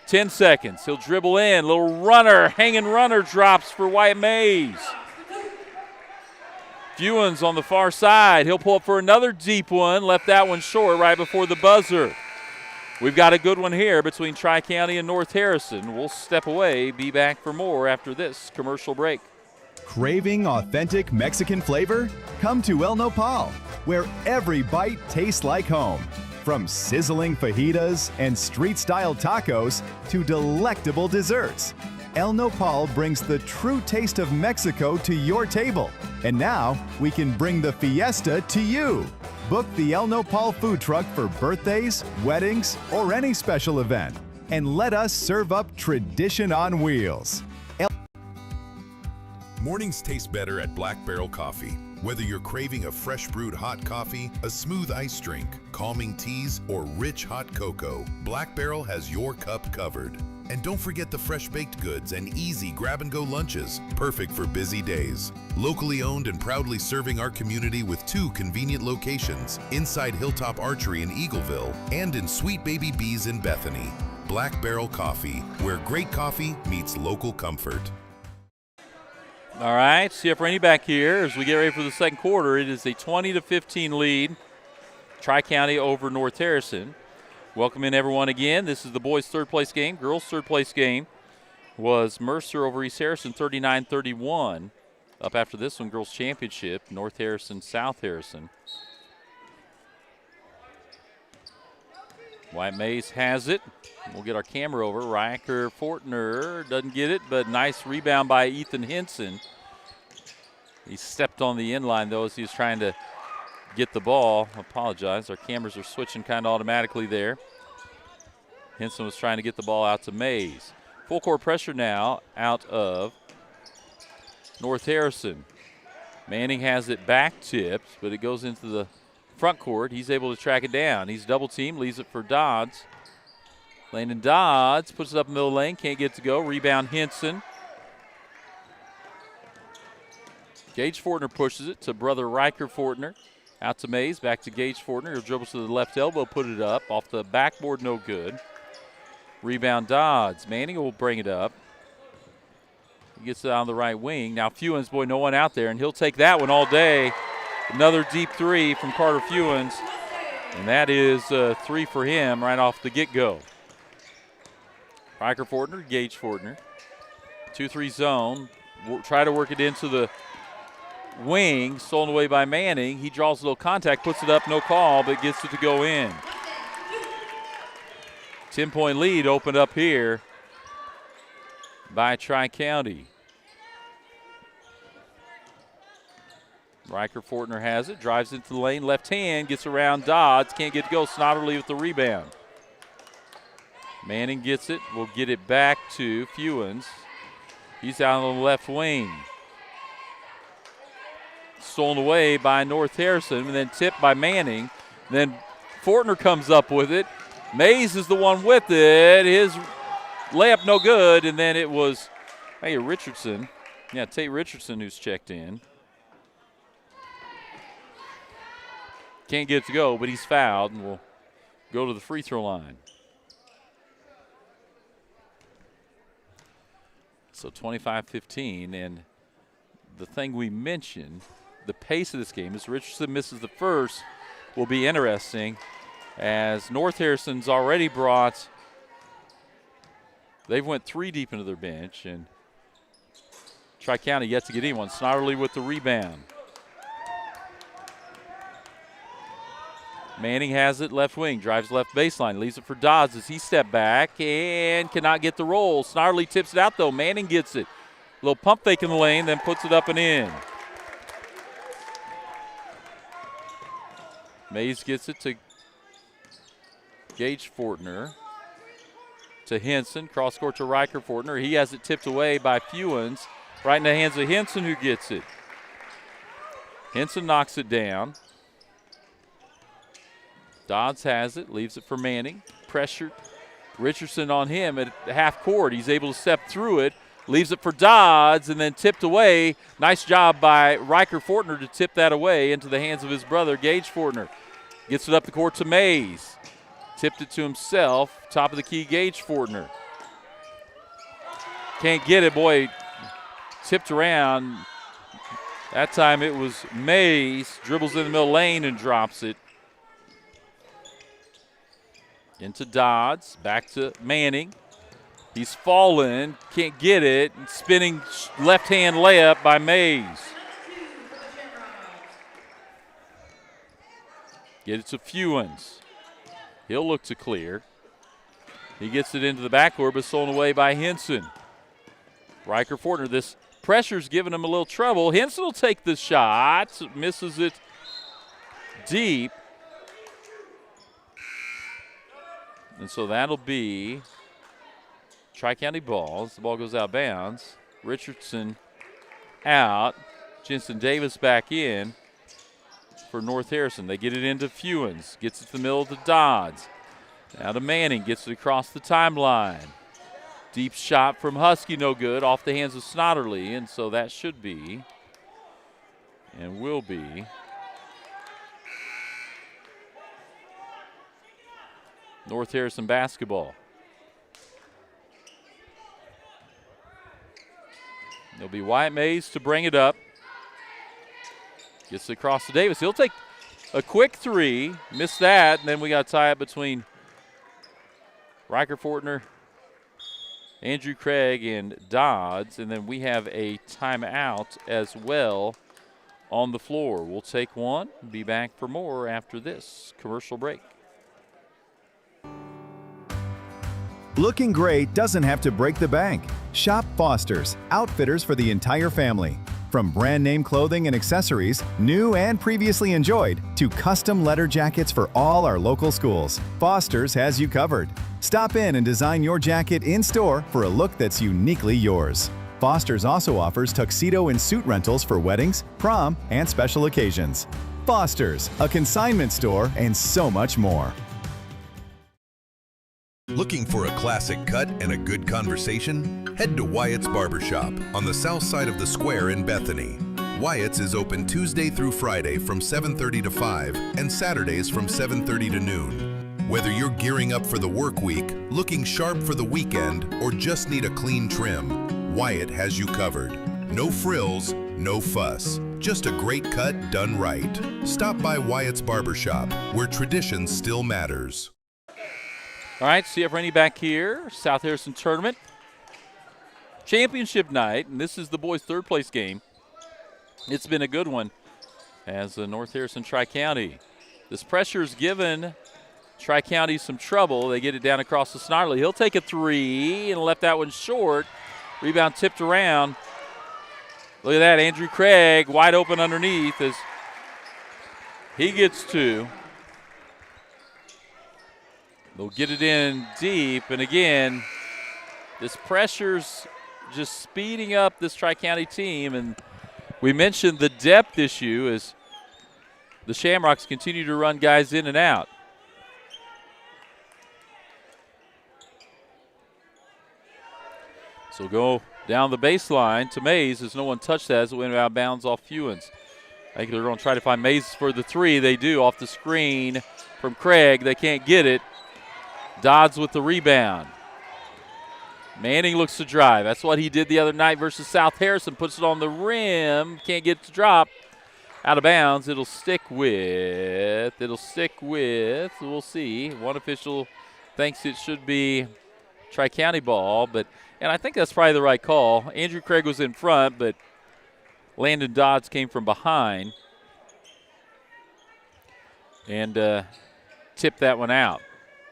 B: 10 seconds. He'll dribble in. Little runner, hanging runner drops for Wyatt Mays. Fewens on the far side. He'll pull up for another deep one. Left that one short right before the buzzer. We've got a good one here between Tri-County and North Harrison. We'll step away, be back for more after this commercial break.
I: Craving authentic Mexican flavor? Come to El Nopal, where every bite tastes like home. From sizzling fajitas and street-style tacos to delectable desserts, El Nopal brings the true taste of Mexico to your table. And now, we can bring the fiesta to you. Book the El Nopal food truck for birthdays, weddings, or any special event. And let us serve up tradition on wheels.
A: Mornings taste better at Black Barrel Coffee. Whether you're craving a fresh brewed hot coffee, a smooth iced drink, calming teas, or rich hot cocoa, Black Barrel has your cup covered. And don't forget the fresh baked goods and easy grab-and-go lunches, perfect for busy days. Locally owned and proudly serving our community with 2 convenient locations, inside Hilltop Archery in Eagleville and in Sweet Baby Bees in Bethany. Black Barrel Coffee, where great coffee meets local comfort.
B: All right, CF Rainey back here as we get ready for the second quarter. It is a 20-15 lead, Tri-County over North Harrison. Welcome in everyone again. This is the boys' third place game. Girls' third place game was Mercer over East Harrison, 39-31. Up after this one, girls' championship, North Harrison, South Harrison. White Mays has it. We'll get our camera over. Riker Fortner doesn't get it, but nice rebound by Ethan Henson. He stepped on the inline, though, as he was trying to get the ball. I apologize. Our cameras are switching kind of automatically there. Henson was trying to get the ball out to Mays. Full court pressure now out of North Harrison. Manning has it back tipped, but it goes into the front court. He's able to track it down. He's double teamed, leaves it for Dodds. Landon Dodds puts it up middle lane, can't get to go. Rebound Henson. Gage Fortner pushes it to brother Riker Fortner. Out to Mays, back to Gage Fortner. He'll dribble to the left elbow, put it up. Off the backboard, no good. Rebound Dodds. Manning will bring it up. He gets it on the right wing. Now Fewens, boy, no one out there, and he'll take that one all day. Another deep three from Carter Fewens, and that is 3 for him right off the get-go. Riker Fortner, Gage Fortner. 2-3 zone. We'll try to work it into the wing. Stolen away by Manning. He draws a little contact, puts it up, no call, but gets it to go in. 10-point lead opened up here by Tri-County. Riker Fortner has it, drives into the lane, left hand, gets around Dodds, can't get to go. Snodderly with the rebound. Manning gets it, will get it back to Fewens. He's out on the left wing. Stolen away by North Harrison, and then tipped by Manning. Then Fortner comes up with it. Mays is the one with it. His layup no good, and then it was Richardson. Yeah, Tate Richardson who's checked in. Can't get it to go, but he's fouled and will go to the free throw line. So 25-15, and the thing we mentioned, the pace of this game, as Richardson misses the first, will be interesting, as North Harrison's already brought, they've went 3 deep into their bench, and Tri-County yet to get anyone. Snodderly with the rebound. Manning has it left wing, drives left baseline, leaves it for Dodds as he stepped back and cannot get the roll. Snodderly tips it out though. Manning gets it. Little pump fake in the lane, then puts it up and in. Mays gets it to Gage Fortner. to Henson. Cross court to Riker Fortner. He has it tipped away by Fewens. Right in the hands of Henson, who gets it. Henson knocks it down. Dodds has it, leaves it for Manning. Pressured. Richardson on him at half court. He's able to step through it. Leaves it for Dodds and then tipped away. Nice job by Riker Fortner to tip that away into the hands of his brother, Gage Fortner. Gets it up the court to Mays. Tipped it to himself. Top of the key, Gage Fortner. Can't get it, boy. Tipped around. That time it was Mays. Dribbles in the middle lane and drops it. Into Dodds. Back to Manning. He's fallen. Can't get it. Spinning left-hand layup by Mays. Get it to Fewens. He'll look to clear. He gets it into the backcourt, but stolen away by Henson. Riker Fortner, this pressure's giving him a little trouble. Henson will take the shot. Misses it deep. And so that'll be Tri-County ball. The ball goes out of bounds. Richardson out. Jensen Davis back in for North Harrison. They get it into Fewens. Gets it to the middle to Dodds. Now to Manning. Gets it across the timeline. Deep shot from Husky, no good. Off the hands of Snodderly. And so that should be and will be North Harrison basketball. It'll be Wyatt Mays to bring it up. Gets it across to Davis. He'll take a quick three. Missed that, and then we got to tie it between Riker Fortner, Andrew Craig, and Dodds. And then we have a timeout as well on the floor. We'll take one. Be back for more after this commercial break.
K: Looking great doesn't have to break the bank. Shop Foster's, outfitters for the entire family. From brand name clothing and accessories, new and previously enjoyed, to custom letter jackets for all our local schools, Foster's has you covered. Stop in and design your jacket in-store for a look that's uniquely yours. Foster's also offers tuxedo and suit rentals for weddings, prom, and special occasions. Foster's, a consignment store, and so much more.
A: Looking for a classic cut and a good conversation? Head to Wyatt's Barbershop on the south side of the square in Bethany. Wyatt's is open Tuesday through Friday from 7:30 to 5 and Saturdays from 7:30 to noon. Whether you're gearing up for the work week, looking sharp for the weekend, or just need a clean trim, Wyatt has you covered. No frills, no fuss. Just a great cut done right. Stop by Wyatt's Barbershop, where tradition still matters.
B: All right, CF Rainey back here, South Harrison Tournament. Championship night, and this is the boys' third place game. It's been a good one as North Harrison Tri-County. This pressure's given Tri-County some trouble. They get it down across to Snarley. He'll take a three and left that one short. Rebound tipped around. Look at that, Andrew Craig wide open underneath as he gets two. They'll get it in deep, and again, this pressure's just speeding up this Tri-County team, and we mentioned the depth issue as the Shamrocks continue to run guys in and out. So go down the baseline to Mays as no one touched that as it went out of bounds off Fewens. I think they're going to try to find Mays for the three. They do off the screen from Craig. They can't get it. Dodds with the rebound. Manning looks to drive. That's what he did the other night versus South Harrison. Puts it on the rim. Can't get it to drop. Out of bounds. It'll stick with. We'll see. One official thinks it should be Tri-County ball, and I think that's probably the right call. Andrew Craig was in front, but Landon Dodds came from behind and tipped that one out.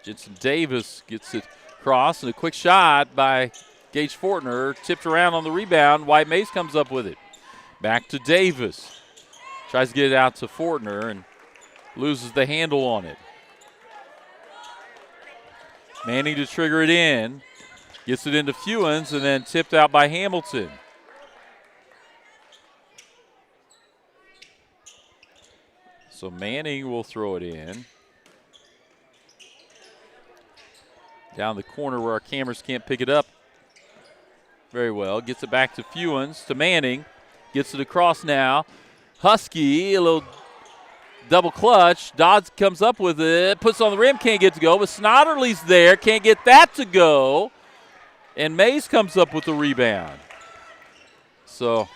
B: Jensen Davis gets it across, and a quick shot by Gage Fortner. Tipped around on the rebound. White Mays comes up with it. Back to Davis. Tries to get it out to Fortner and loses the handle on it. Manning to trigger it in. Gets it into Fewens and then tipped out by Hamilton. So Manning will throw it in. Down the corner where our cameras can't pick it up very well. Gets it back to Fewens, to Manning. Gets it across now. Husky, a little double clutch. Dodds comes up with it, puts it on the rim, can't get it to go. But Snodderly's there, can't get that to go. And Mays comes up with the rebound. So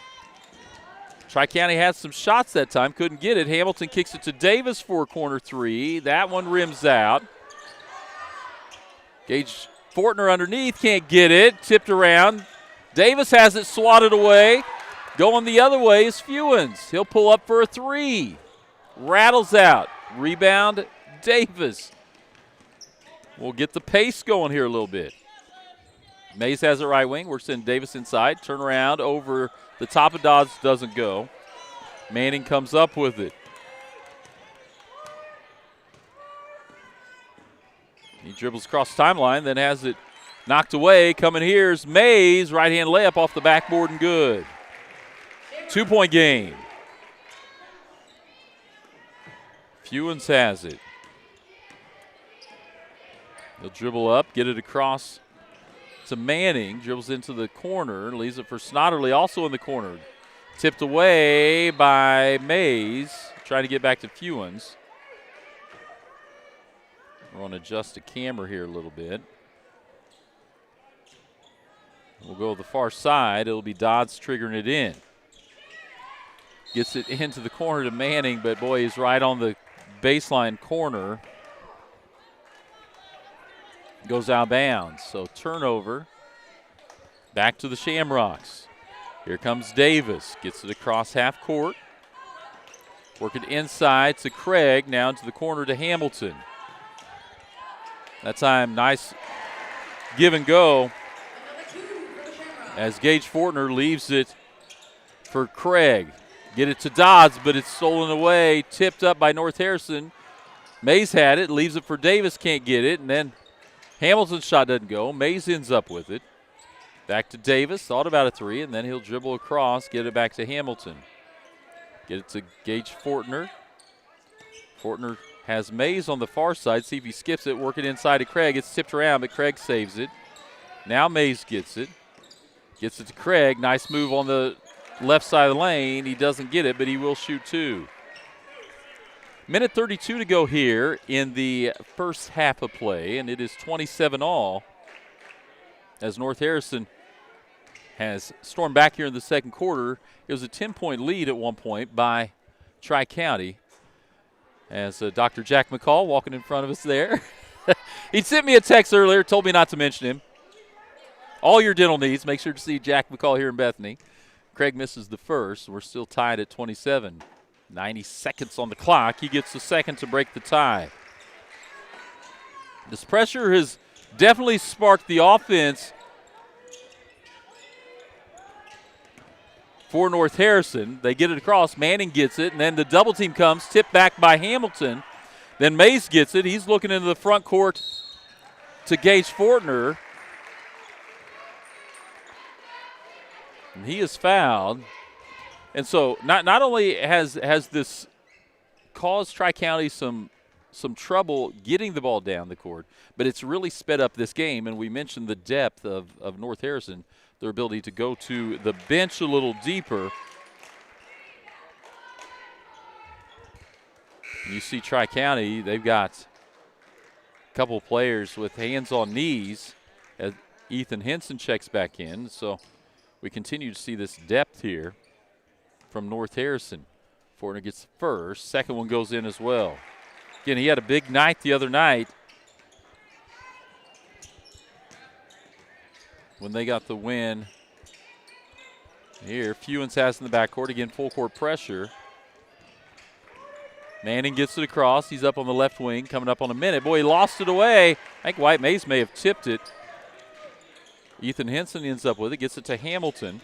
B: Tri-County had some shots that time, couldn't get it. Hamilton kicks it to Davis for a corner three. That one rims out. Gage Fortner underneath, can't get it. Tipped around. Davis has it swatted away. Going the other way is Fewens. He'll pull up for a three. Rattles out. Rebound, Davis. We'll get the pace going here a little bit. Mays has it right wing. We're sending Davis inside. Turn around over the top of Dodds. Doesn't go. Manning comes up with it. He dribbles across the timeline, then has it knocked away. Coming here is Mays. Right-hand layup off the backboard and good. 2-point game. Fewens has it. He'll dribble up, get it across to Manning. Dribbles into the corner, leaves it for Snodderly, also in the corner. Tipped away by Mays, trying to get back to Fewens. We're going to adjust the camera here a little bit. We'll go to the far side. It'll be Dodds triggering it in. Gets it into the corner to Manning, but boy, he's right on the baseline corner. Goes out of bounds. So turnover. Back to the Shamrocks. Here comes Davis. Gets it across half court. Working inside to Craig. Now into the corner to Hamilton. That time, nice give and go as Gage Fortner leaves it for Craig. Get it to Dodds, but it's stolen away. Tipped up by North Harrison. Mays had it, leaves it for Davis, can't get it, and then Hamilton's shot doesn't go. Mays ends up with it. Back to Davis, thought about a three, and then he'll dribble across, get it back to Hamilton. Get it to Gage Fortner. Fortner has Mays on the far side. See if he skips it. Work it inside to Craig. It's tipped around, but Craig saves it. Now Mays gets it. Gets it to Craig. Nice move on the left side of the lane. He doesn't get it, but he will shoot two. Minute 32 to go here in the first half of play, and it is 27-all as North Harrison has stormed back here in the second quarter. It was a 10-point lead at one point by Tri-County. As Dr. Jack McCall walking in front of us there. He sent me a text earlier, told me not to mention him. All your dental needs, make sure to see Jack McCall here in Bethany. Craig misses the first. We're still tied at 27. 90 seconds on the clock. He gets the second to break the tie. This pressure has definitely sparked the offense for North Harrison. They get it across. Manning gets it, and then the double team comes, tipped back by Hamilton. Then Mays gets it. He's looking into the front court to Gage Fortner. And he is fouled. And so not only has this caused Tri-County some trouble getting the ball down the court, but it's really sped up this game. And we mentioned the depth of North Harrison, their ability to go to the bench a little deeper. You see Tri-County, they've got a couple of players with hands on knees as Ethan Henson checks back in. So we continue to see this depth here from North Harrison. Fortner gets the first. Second one goes in as well. Again, he had a big night the other night when they got the win. Here, Fewens has in the backcourt. Again, full court pressure. Manning gets it across. He's up on the left wing, coming up on a minute. Boy, he lost it away. I think White Mays may have tipped it. Ethan Henson ends up with it, gets it to Hamilton.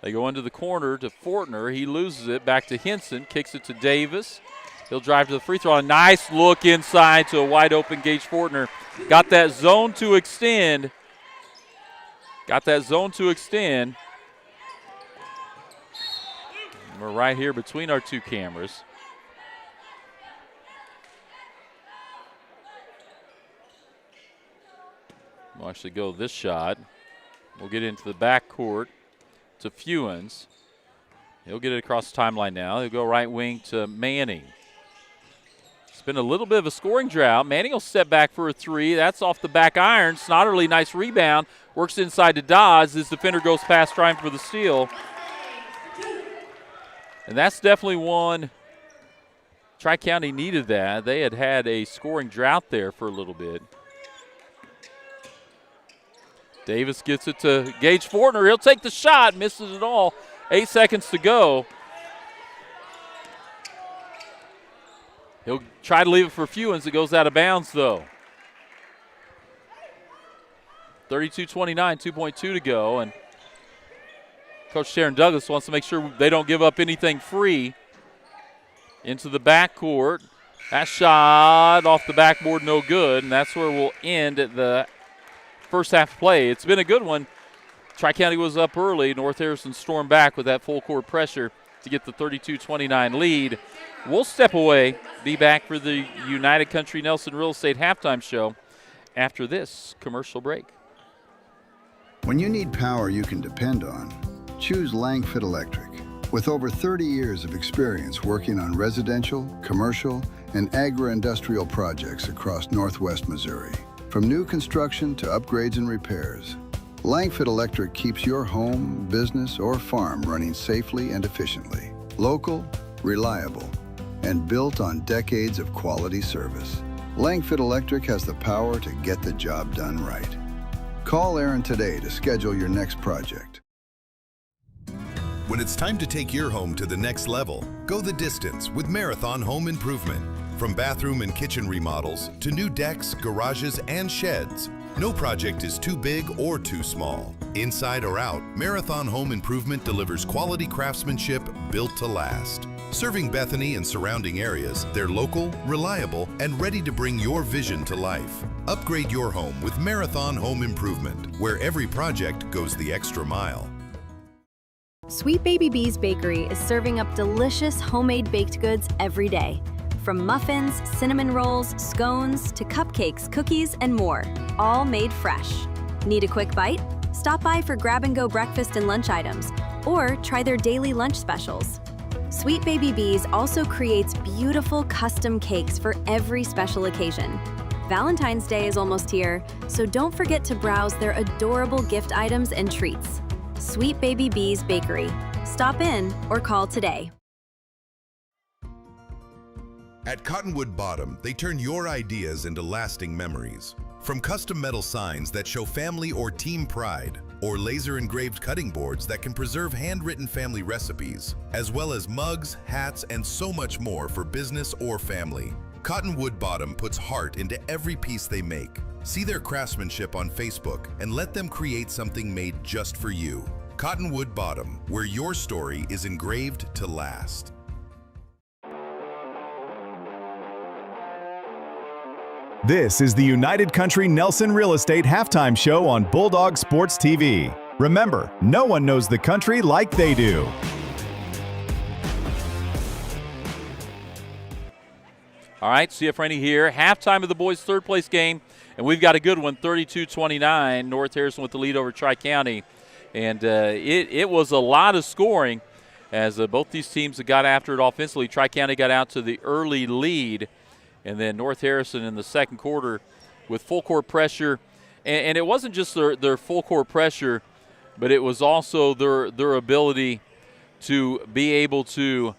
B: They go into the corner to Fortner. He loses it. Back to Henson. Kicks it to Davis. He'll drive to the free throw. A nice look inside to a wide open Gage Fortner. Got that zone to extend. Got that zone to extend. We're right here between our two cameras. We'll actually go this shot. We'll get into the back court to Fewens. He'll get it across the timeline now. He'll go right wing to Manning. It's been a little bit of a scoring drought. Manning will step back for a three. That's off the back iron. Snodderly, nice rebound. Works inside to Dodds. His defender goes past trying for the steal. And that's definitely one. Tri-County needed that. They had a scoring drought there for a little bit. Davis gets it to Gage Fortner. He'll take the shot. Misses it all. 8 seconds to go. He'll try to leave it for Fewens. It goes out of bounds, though. 32-29, 2.2 to go. And Coach Sharon Douglas wants to make sure they don't give up anything free. Into the backcourt. That shot off the backboard, no good. And that's where we'll end at the first half play. It's been a good one. Tri-County was up early. North Harrison stormed back with that full court pressure to get the 32-29 lead. We'll step away, be back for the United Country Nelson Real Estate halftime show after this commercial break.
E: When you need power you can depend on, choose Langford Electric. With over 30 years of experience working on residential, commercial, and agro-industrial projects across Northwest Missouri. From new construction to upgrades and repairs, Langford Electric keeps your home, business, or farm running safely and efficiently. Local, reliable, and built on decades of quality service. Langford Electric has the power to get the job done right. Call Aaron today to schedule your next project.
A: When it's time to take your home to the next level, go the distance with Marathon Home Improvement. From bathroom and kitchen remodels to new decks, garages, and sheds, no project is too big or too small. Inside or out, Marathon Home Improvement delivers quality craftsmanship built to last. Serving Bethany and surrounding areas, they're local, reliable, and ready to bring your vision to life. Upgrade your home with Marathon Home Improvement, where every project goes the extra mile.
C: Sweet Baby Bee's Bakery is serving up delicious homemade baked goods every day. From muffins, cinnamon rolls, scones, to cupcakes, cookies, and more, all made fresh. Need a quick bite? Stop by for grab-and-go breakfast and lunch items, or try their daily lunch specials. Sweet Baby Bees also creates beautiful custom cakes for every special occasion. Valentine's Day is almost here, so don't forget to browse their adorable gift items and treats. Sweet Baby Bees Bakery. Stop in or call today.
A: At Cottonwood Bottom, they turn your ideas into lasting memories. From custom metal signs that show family or team pride, or laser engraved cutting boards that can preserve handwritten family recipes, as well as mugs, hats, and so much more for business or family. Cottonwood Bottom puts heart into every piece they make. See their craftsmanship on Facebook and let them create something made just for you. Cottonwood Bottom, where your story is engraved to last.
I: This is the United Country Nelson Real Estate halftime show on Bulldog Sports TV. Remember, no one knows the country like they do.
B: All right, CF Rainey here. Halftime of the boys' third place game, and we've got a good one, 32-29. North Harrison with the lead over Tri-County. And it was a lot of scoring as both these teams got after it offensively. Tri-County got out to the early lead. And then North Harrison in the second quarter with full court pressure. And it wasn't just their full court pressure, but it was also their ability to be able to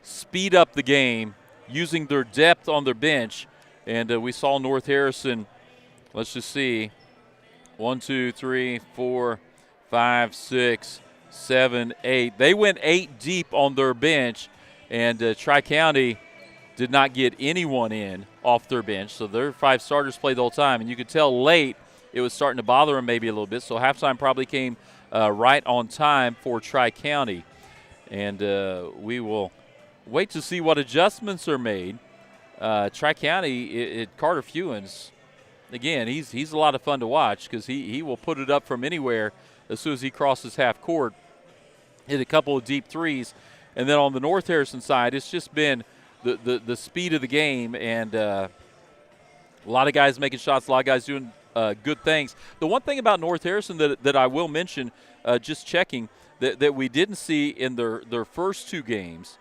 B: speed up the game using their depth on their bench. And we saw North Harrison, let's just see, 1, 2, 3, 4, 5, 6, 7, 8. They went 8 deep on their bench, and Tri-County did not get anyone in off their bench. So their 5 starters played the whole time. And you could tell late it was starting to bother them maybe a little bit. So halftime probably came right on time for Tri-County. And we will wait to see what adjustments are made. Tri-County, Carter Fewens again, he's a lot of fun to watch because he will put it up from anywhere as soon as he crosses half court, hit a couple of deep threes. And then on the North Harrison side, it's just been the speed of the game, and a lot of guys making shots, a lot of guys doing good things. The one thing about North Harrison that I will mention, just checking, that we didn't see in their first two games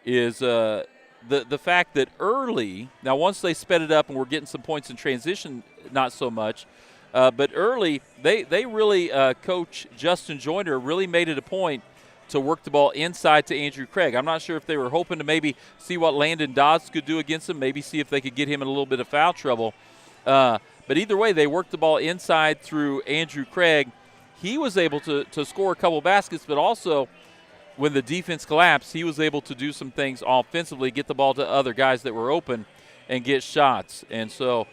B: is the fact that early, now once they sped it up and we're getting some points in transition, not so much, but early they really, Coach Justin Joyner really made it a point to work the ball inside to Andrew Craig. I'm not sure if they were hoping to maybe see what Landon Dodds could do against him, maybe see if they could get him in a little bit of foul trouble. But either way, they worked the ball inside through Andrew Craig. He was able to score a couple baskets, but also when the defense collapsed, he was able to do some things offensively, get the ball to other guys that were open and get shots. And so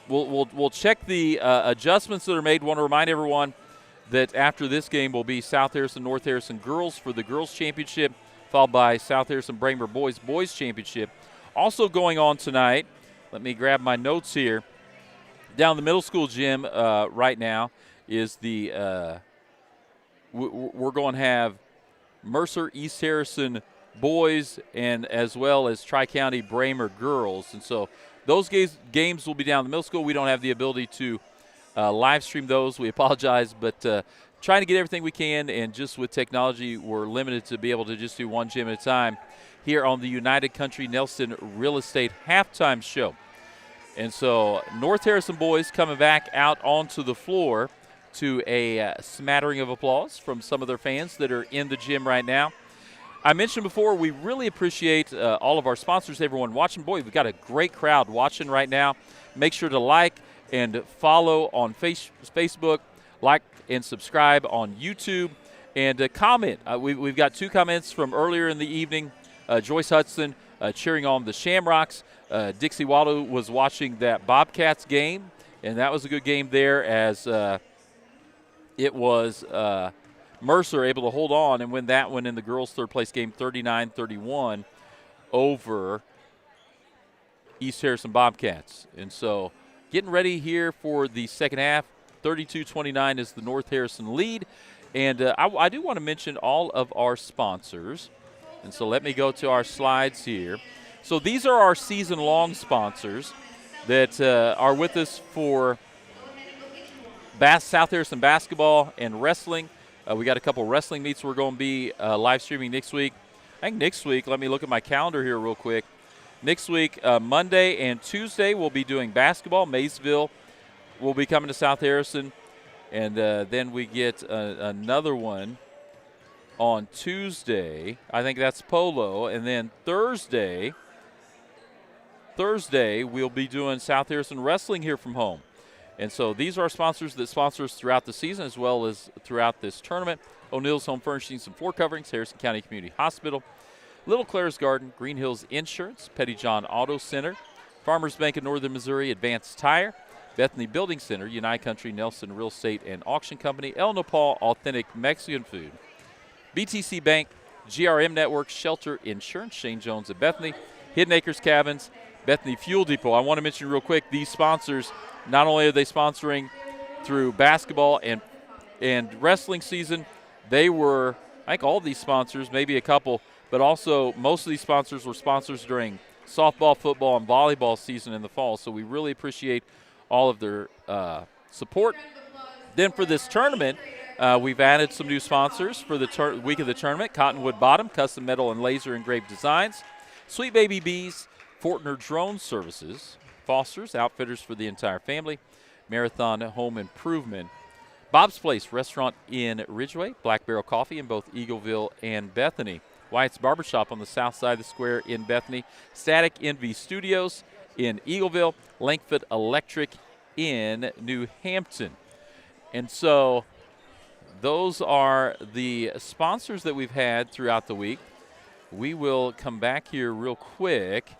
B: we'll check the adjustments that are made. Want to remind everyone that after this game will be South Harrison, North Harrison girls for the girls championship, followed by South Harrison Braymer boys championship. Also going on tonight, let me grab my notes here. Down the middle school gym right now is the we're going to have Mercer East Harrison boys and as well as Tri-County Braymer girls. And so those games will be down the middle school. We don't have the ability to live stream those. We apologize, but trying to get everything we can, and just with technology, we're limited to be able to just do one gym at a time here on the United Country Nelson Real Estate Halftime Show. And so North Harrison boys coming back out onto the floor to a smattering of applause from some of their fans that are in the gym right now. I mentioned before, we really appreciate all of our sponsors, everyone watching. Boy, we've got a great crowd watching right now. Make sure to like and follow on Facebook, like and subscribe on YouTube, and comment. We've got two comments from earlier in the evening. Joyce Hudson cheering on the Shamrocks. Dixie Waldo was watching that Bobcats game, and that was a good game there as it was Mercer able to hold on and win that one in the girls' third-place game 39-31 over East Harrison Bobcats. And so getting ready here for the second half. 32-29 is the North Harrison lead. And I do want to mention all of our sponsors. And so let me go to our slides here. So these are our season-long sponsors that are with us for South Harrison basketball and wrestling. We got a couple wrestling meets we're going to be live streaming next week. I think next week, let me look at my calendar here real quick. Next week, Monday and Tuesday, we'll be doing basketball. Maysville will be coming to South Harrison. And then we get another one on Tuesday. I think that's polo. And then Thursday, we'll be doing South Harrison wrestling here from home. And so these are our sponsors that sponsor us throughout the season as well as throughout this tournament. O'Neill's Home Furnishings and Floor Coverings, Harrison County Community Hospital, Little Claire's Garden, Green Hills Insurance, Petty John Auto Center, Farmers Bank of Northern Missouri, Advanced Tire, Bethany Building Center, United Country Nelson Real Estate and Auction Company, El Nopal Authentic Mexican Food, BTC Bank, GRM Network, Shelter Insurance, Shane Jones at Bethany, Hidden Acres Cabins, Bethany Fuel Depot. I want to mention real quick, these sponsors, not only are they sponsoring through basketball and wrestling season, they were, I think all of these sponsors, maybe a couple, but also most of these sponsors were sponsors during softball, football, and volleyball season in the fall. So we really appreciate all of their support. Then for this tournament, we've added some new sponsors for the week of the tournament. Cottonwood Bottom, Custom Metal and Laser Engraved Designs, Sweet Baby Bees, Fortner Drone Services, Foster's, Outfitters for the entire family, Marathon Home Improvement, Bob's Place Restaurant in Ridgeway, Black Barrel Coffee in both Eagleville and Bethany, Wyatt's Barbershop on the south side of the square in Bethany, Static Envy Studios in Eagleville, Lankford Electric in New Hampton. And so those are the sponsors that we've had throughout the week. We will come back here real quick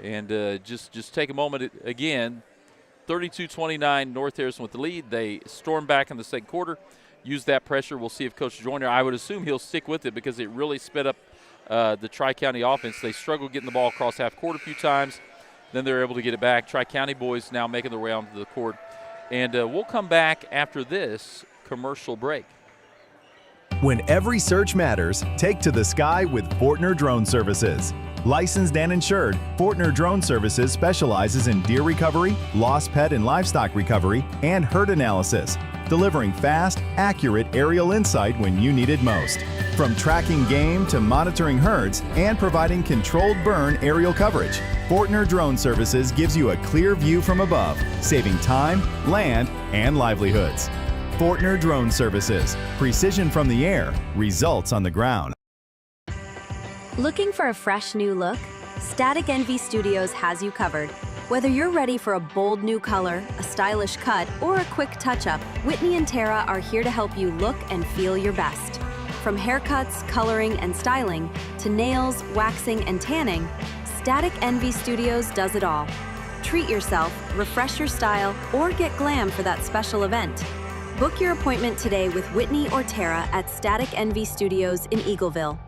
B: and just take a moment. Again, 32-29, North Harrison with the lead. They stormed back in the second quarter, used that pressure. We'll see if Coach Joyner, I would assume he'll stick with it because it really sped up the Tri-County offense. They struggled getting the ball across half court a few times. Then they're able to get it back. Tri-County boys now making their way onto the court. And we'll come back after this commercial break.
I: When every search matters, take to the sky with Fortner Drone Services. Licensed and insured, Fortner Drone Services specializes in deer recovery, lost pet and livestock recovery, and herd analysis, delivering fast, accurate aerial insight when you need it most. From tracking game to monitoring herds and providing controlled burn aerial coverage, Fortner Drone Services gives you a clear view from above, saving time, land, and livelihoods. Fortner Drone Services. Precision from the air, results on the ground.
C: Looking for a fresh new look? Static Envy Studios has you covered. Whether you're ready for a bold new color, a stylish cut, or a quick touch-up, Whitney and Tara are here to help you look and feel your best. From haircuts, coloring, and styling, to nails, waxing, and tanning, Static Envy Studios does it all. Treat yourself, refresh your style, or get glam for that special event. Book your appointment today with Whitney or Tara at Static Envy Studios in Eagleville.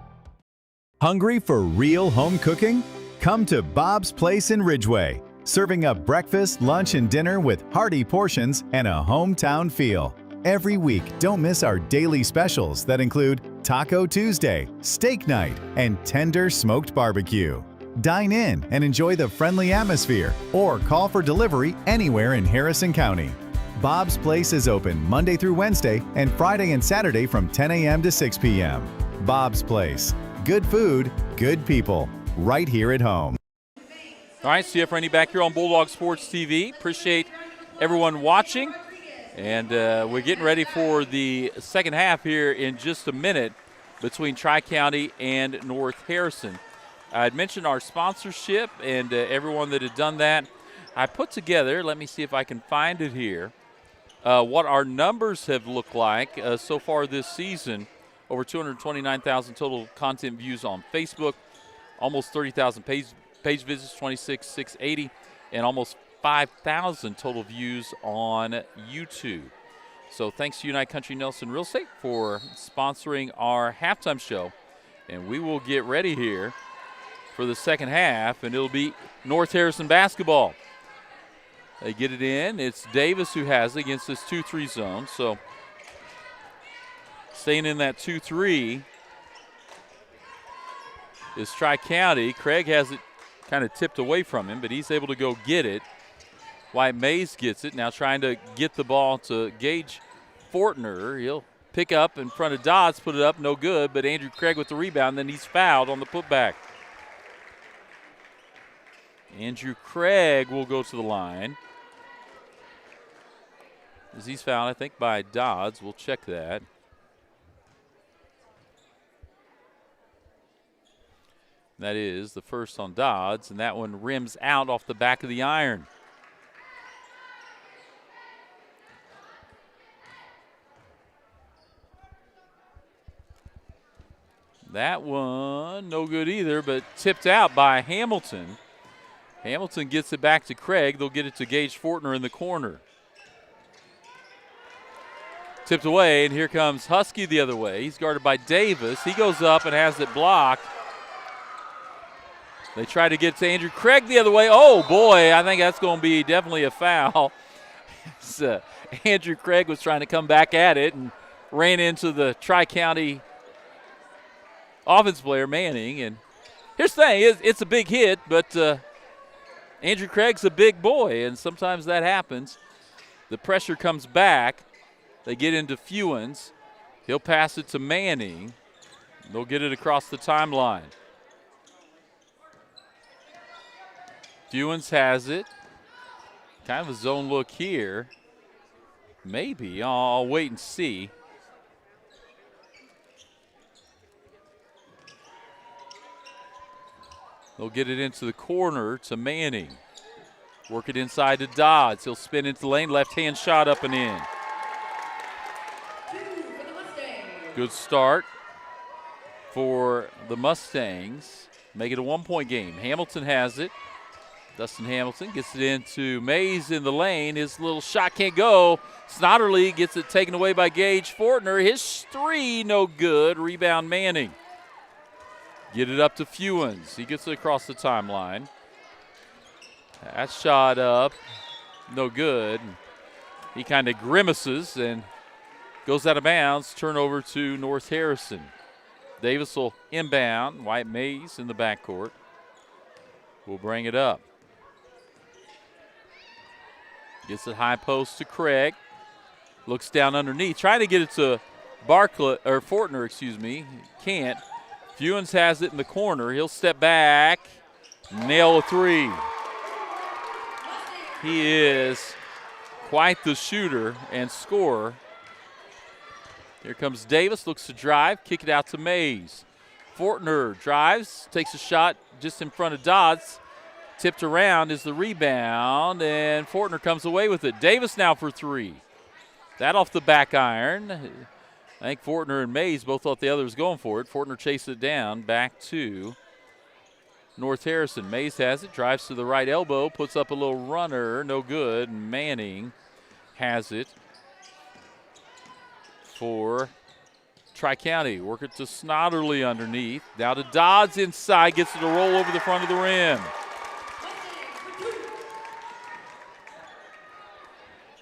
I: Hungry for real home cooking? Come to Bob's Place in Ridgeway, serving up breakfast, lunch, and dinner with hearty portions and a hometown feel. Every week, don't miss our daily specials that include Taco Tuesday, Steak Night, and Tender Smoked Barbecue. Dine in and enjoy the friendly atmosphere, or call for delivery anywhere in Harrison County. Bob's Place is open Monday through Wednesday and Friday and Saturday from 10 a.m. to 6 p.m. Bob's Place. Good food, good people, right here at home.
B: All right, CF Rainey back here on Bulldog Sports TV. Appreciate everyone watching. And we're getting ready for the second half here in just a minute between Tri-County and North Harrison. I'd mentioned our sponsorship and everyone that had done that. I put together, let me see if I can find it here, what our numbers have looked like so far this season. Over 229,000 total content views on Facebook, almost 30,000 page visits, 26,680, and almost 5,000 total views on YouTube. So thanks to United Country Nelson Real Estate for sponsoring our halftime show. And we will get ready here for the second half, and it'll be North Harrison basketball. They get it in. It's Davis who has it against this 2-3 zone. So staying in that 2-3 is Tri-County. Craig has it kind of tipped away from him, but he's able to go get it. Wyatt Mays gets it, now trying to get the ball to Gage Fortner. He'll pick up in front of Dodds, put it up, no good, but Andrew Craig with the rebound, then he's fouled on the putback. Andrew Craig will go to the line. As he's fouled, I think, by Dodds. We'll check that. That is the first on Dodds, and that one rims out off the back of the iron. That one, no good either, but tipped out by Hamilton. Hamilton gets it back to Craig. They'll get it to Gage Fortner in the corner. Tipped away, and here comes Husky the other way. He's guarded by Davis. He goes up and has it blocked. They try to get to Andrew Craig the other way. Oh, boy, I think that's going to be definitely a foul. Andrew Craig was trying to come back at it and ran into the Tri-County offense player, Manning. And here's the thing, it's a big hit, but Andrew Craig's a big boy, and sometimes that happens. The pressure comes back. They get into Fewens. He'll pass it to Manning. They'll get it across the timeline. Fewens has it. Kind of a zone look here. Maybe. I'll wait and see. They'll get it into the corner to Manning. Work it inside to Dodds. He'll spin into the lane. Left-hand shot up and in. Good start for the Mustangs. Make it a one-point game. Hamilton has it. Dustin Hamilton gets it into Mays in the lane. His little shot can't go. Snodderly gets it taken away by Gage Fortner. His three, no good. Rebound Manning. Get it up to Fewens. He gets it across the timeline. That shot up, no good. He kind of grimaces and goes out of bounds. Turnover to North Harrison. Davis will inbound. White Mays in the backcourt will bring it up. Gets it high post to Craig. Looks down underneath, trying to get it to Fortner, excuse me. Can't. Fewens has it in the corner. He'll step back, nail a three. He is quite the shooter and scorer. Here comes Davis, looks to drive, kick it out to Mays. Fortner drives, takes a shot just in front of Dodds. Tipped around is the rebound, and Fortner comes away with it. Davis now for three. That off the back iron. I think Fortner and Mays both thought the other was going for it. Fortner chased it down, back to North Harrison. Mays has it, drives to the right elbow, puts up a little runner, no good. Manning has it for Tri-County. Work it to Snodderly underneath. Now to Dodds inside, gets it to roll over the front of the rim.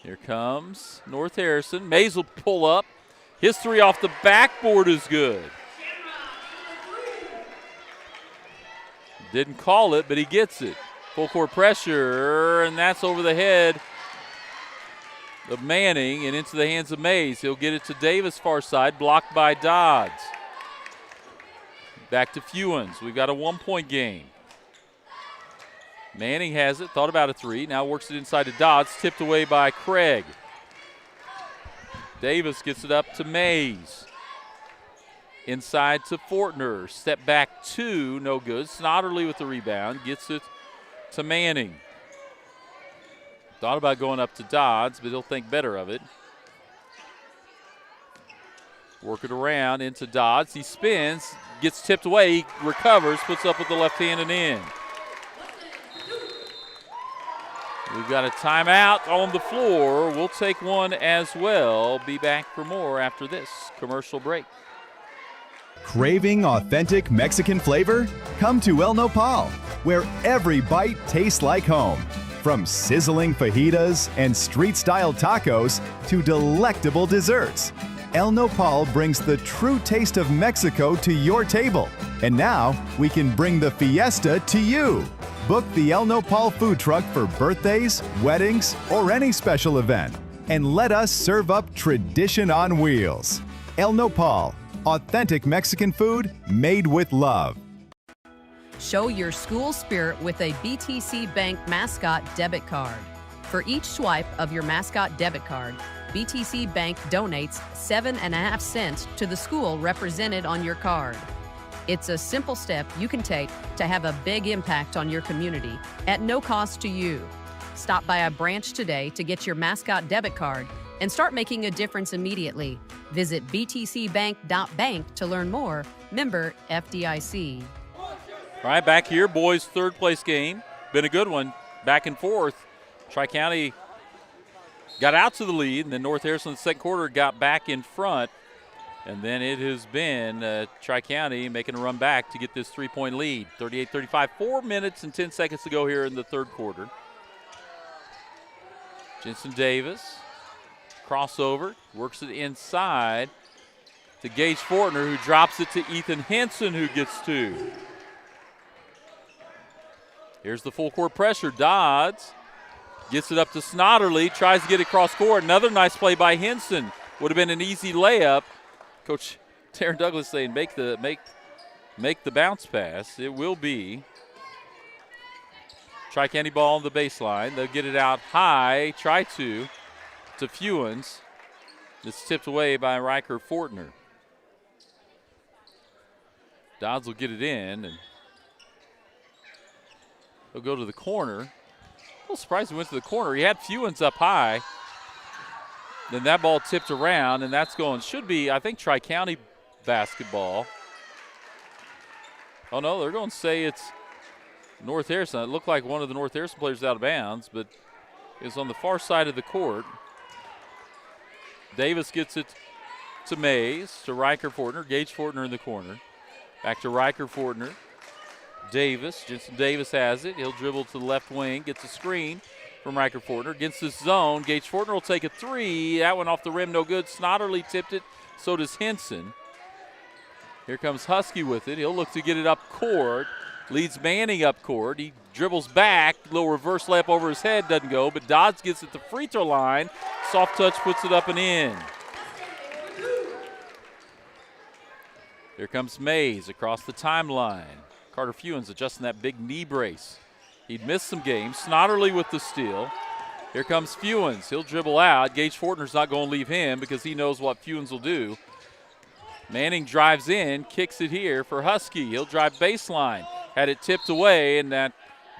B: Here comes North Harrison. Mays will pull up. His three off the backboard is good. Didn't call it, but he gets it. Full court pressure, and that's over the head of Manning and into the hands of Mays. He'll get it to Davis far side, blocked by Dodds. Back to Fewens. We've got a 1-point game. Manning has it, thought about a three, now works it inside to Dodds, tipped away by Craig. Davis gets it up to Mays. Inside to Fortner, step back two, no good. Snodderly with the rebound, gets it to Manning. Thought about going up to Dodds, but he'll think better of it. Work it around into Dodds, he spins, gets tipped away, he recovers, puts up with the left hand and in. We've got a timeout on the floor. We'll take one as well. Be back for more after this commercial break.
I: Craving authentic Mexican flavor? Come to El Nopal, where every bite tastes like home. From sizzling fajitas and street-style tacos to delectable desserts, El Nopal brings the true taste of Mexico to your table. And now we can bring the fiesta to you. Book the El Nopal food truck for birthdays, weddings, or any special event. And let us serve up tradition on wheels. El Nopal, authentic Mexican food made with love.
J: Show your school spirit with a BTC Bank Mascot Debit Card. For each swipe of your Mascot Debit Card, BTC Bank donates 7.5 cents to the school represented on your card. It's a simple step you can take to have a big impact on your community at no cost to you. Stop by a branch today to get your Mascot Debit Card and start making a difference immediately. Visit btcbank.bank to learn more. Member FDIC.
B: All right, back here, boys' third place game. Been a good one, back and forth. Tri-County got out to the lead, and then North Harrison in the second quarter got back in front. And then it has been Tri-County making a run back to get this 3-point lead. 38-35, 4 minutes and 10 seconds to go here in the third quarter. Jensen Davis, crossover, works it inside to Gage Fortner, who drops it to Ethan Henson, who gets two. Here's the full court pressure. Dodds gets it up to Snodderly, tries to get it cross court. Another nice play by Henson. Would have been an easy layup. Coach Taryn Douglas saying make the bounce pass. It will be Tri-County ball on the baseline. They'll get it out high, try to Fewens. It's tipped away by Riker Fortner. Dodds will get it in, and he'll go to the corner. A little surprised he went to the corner. He had Fewens up high. Then that ball tipped around, and that's going, should be, I think, Tri-County basketball. Oh, no, they're going to say it's North Harrison. It looked like one of the North Harrison players out of bounds, but it's on the far side of the court. Davis gets it to Mays, to Riker Fortner. Gage Fortner in the corner. Back to Riker Fortner. Davis. Jensen Davis has it. He'll dribble to the left wing, gets a screen from Riker Fortner. Against this zone, Gage Fortner will take a three. That one off the rim, no good. Snodderly tipped it, so does Henson. Here comes Husky with it. He'll look to get it up court. Leads Manning up court. He dribbles back. Little reverse layup over his head, doesn't go, but Dodds gets it to the free throw line. Soft touch puts it up and in. Here comes Mays across the timeline. Carter Fewens adjusting that big knee brace. He'd missed some games. Snodderly with the steal. Here comes Fewens. He'll dribble out. Gage Fortner's not going to leave him because he knows what Fewens will do. Manning drives in, kicks it here for Husky. He'll drive baseline. Had it tipped away, and that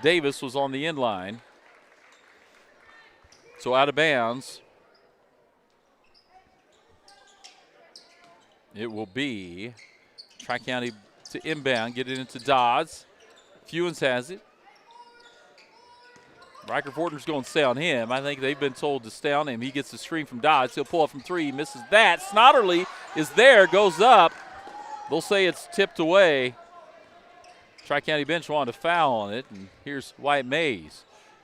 B: Davis was on the end line. So out of bounds. It will be Tri-County to inbound, get it into Dodds. Fewens has it. Riker Fortner's going to stay on him. I think they've been told to stay on him. He gets the screen from Dodds. He'll pull up from three. He misses that. Snodderly is there, goes up. They'll say it's tipped away. Tri-County bench wanted to foul on it, and here's Wyatt Mays.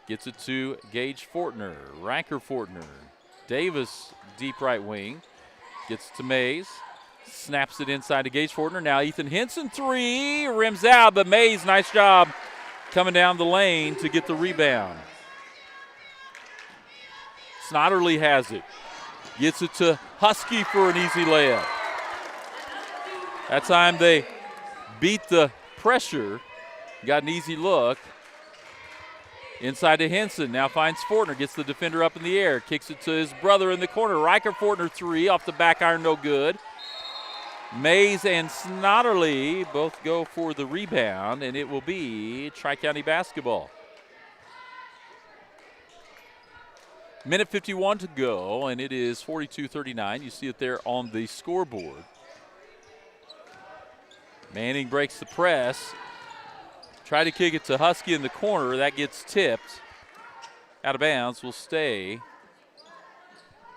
B: Gets it to Gage Fortner. Riker Fortner. Davis, deep right wing. Gets it to Mays. Snaps it inside to Gage Fortner. Now Ethan Henson, three. Rims out, but Mays, nice job coming down the lane to get the rebound. Snodderly has it. Gets it to Husky for an easy layup. That time they beat the pressure. Got an easy look. Inside to Henson. Now finds Fortner. Gets the defender up in the air. Kicks it to his brother in the corner. Riker Fortner, three. Off the back iron, no good. Mays and Snodderly both go for the rebound, and it will be Tri-County basketball. Minute 51 to go, and it is 42-39. You see it there on the scoreboard. Manning breaks the press. Try to kick it to Husky in the corner. That gets tipped. Out of bounds, will stay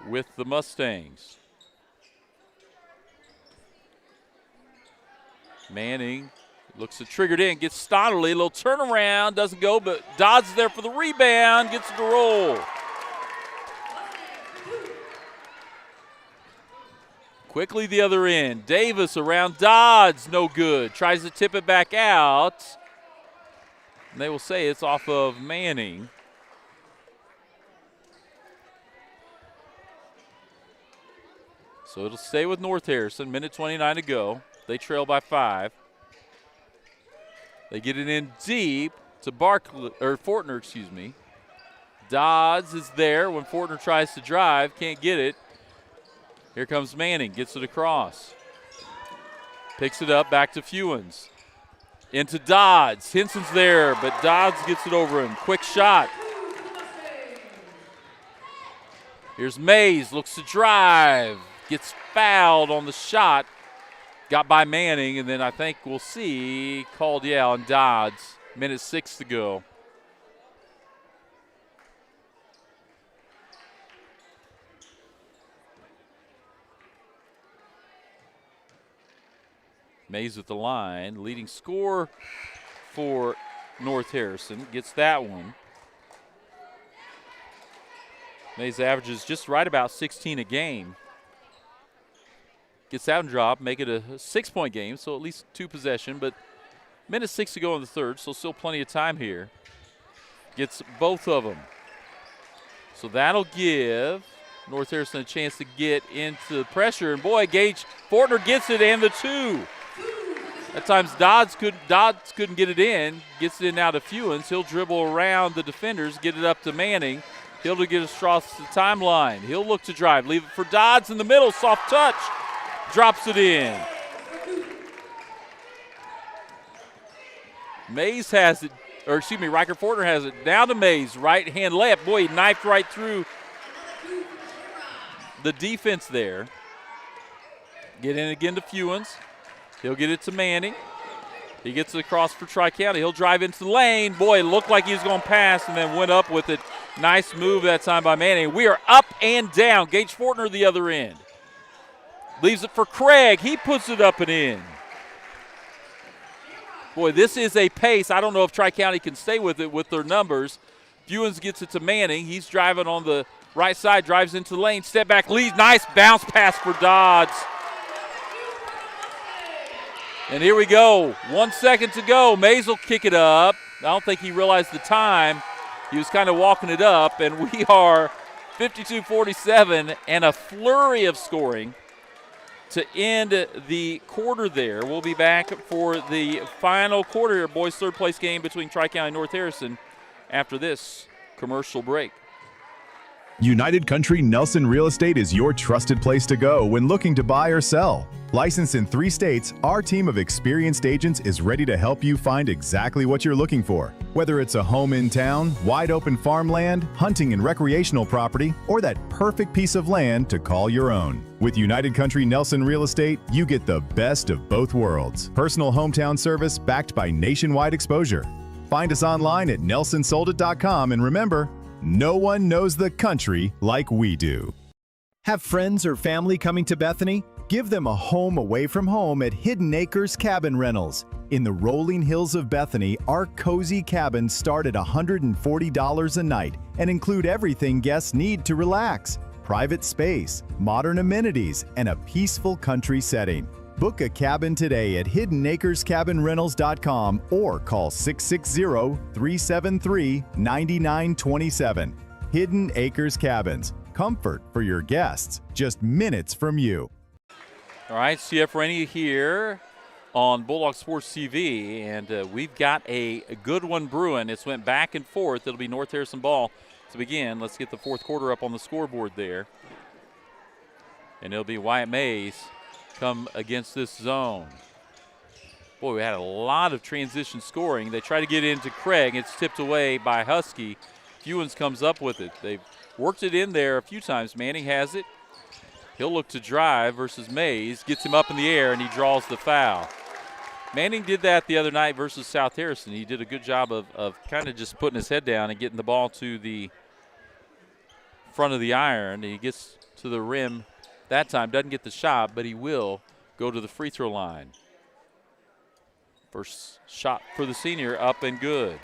B: with the Mustangs. Manning looks to triggered in, gets Snodderly, a little turnaround, doesn't go, but Dodds is there for the rebound, gets it to roll. Quickly the other end. Davis around Dodds, no good. Tries to tip it back out. And they will say it's off of Manning. So it'll stay with North Harrison. Minute 29 to go. They trail by 5. They get it in deep to Fortner, excuse me. Dodds is there when Fortner tries to drive, can't get it. Here comes Manning, gets it across. Picks it up, back to Fewens. Into Dodds. Henson's there, but Dodds gets it over him. Quick shot. Here's Mays, looks to drive. Gets fouled on the shot. Got by Manning, and then I think we'll see called, on Dodds. Minute 6 to go. Mays at the line. Leading scorer for North Harrison. Gets that one. Mays averages just right about 16 a game. Gets that one dropped, make it a 6-point game, so at least 2 possession, but minute 6 to go in the third, so still plenty of time here. Gets both of them. So that'll give North Harrison a chance to get into the pressure, and boy, Gage Fortner gets it and the 2. At times Dodds couldn't get it in, gets it in now to Fewens. He'll dribble around the defenders, get it up to Manning. He'll get it across the timeline. He'll look to drive, leave it for Dodds in the middle, soft touch. Drops it in. Mays has it, Riker Fortner has it. Now to Mays, right hand layup. Boy, he knifed right through the defense there. Get in again to Fewens. He'll get it to Manning. He gets it across for Tri-County. He'll drive into the lane. Boy, it looked like he was going to pass and then went up with it. Nice move that time by Manning. We are up and down. Gage Fortner the other end. Leaves it for Craig. He puts it up and in. Boy, this is a pace. I don't know if Tri-County can stay with it with their numbers. Fewens gets it to Manning. He's driving on the right side, drives into the lane, step back, leads. Nice bounce pass for Dodds. And here we go. 1 second to go. Mays will kick it up. I don't think he realized the time. He was kind of walking it up, and we are 52-47 and a flurry of scoring to end the quarter there. We'll be back for the final quarter here, boys' third-place game between Tri-County and North Harrison after this commercial break.
I: United Country Nelson Real Estate is your trusted place to go when looking to buy or sell. Licensed in 3 states, our team of experienced agents is ready to help you find exactly what you're looking for. Whether it's a home in town, wide open farmland, hunting and recreational property, or that perfect piece of land to call your own. With United Country Nelson Real Estate, you get the best of both worlds. Personal hometown service backed by nationwide exposure. Find us online at nelsonsoldit.com, and remember, no one knows the country like we do.
K: Have friends or family coming to Bethany? Give them a home away from home at Hidden Acres Cabin Rentals. In the rolling hills of Bethany, our cozy cabins start at $140 a night and include everything guests need to relax: private space, modern amenities, and a peaceful country setting. Book a cabin today at hiddenacrescabinrentals.com or call 660-373-9927. Hidden Acres Cabins. Comfort for your guests, just minutes from you.
B: All right, CF Rainey here on Bulldog Sports TV, and we've got a good one brewing. It's went back and forth. It'll be North Harrison ball to begin. Let's get the fourth quarter up on the scoreboard there. And it'll be Wyatt Mays come against this zone. Boy, we had a lot of transition scoring. They try to get into Craig. It's tipped away by Husky. Fewens comes up with it. They've worked it in there a few times. Manning has it. He'll look to drive versus Mays. Gets him up in the air, and he draws the foul. Manning did that the other night versus South Harrison. He did a good job of kind of just putting his head down and getting the ball to the front of the iron. He gets to the rim that time, doesn't get the shot, but he will go to the free throw line. First shot for the senior, up and good.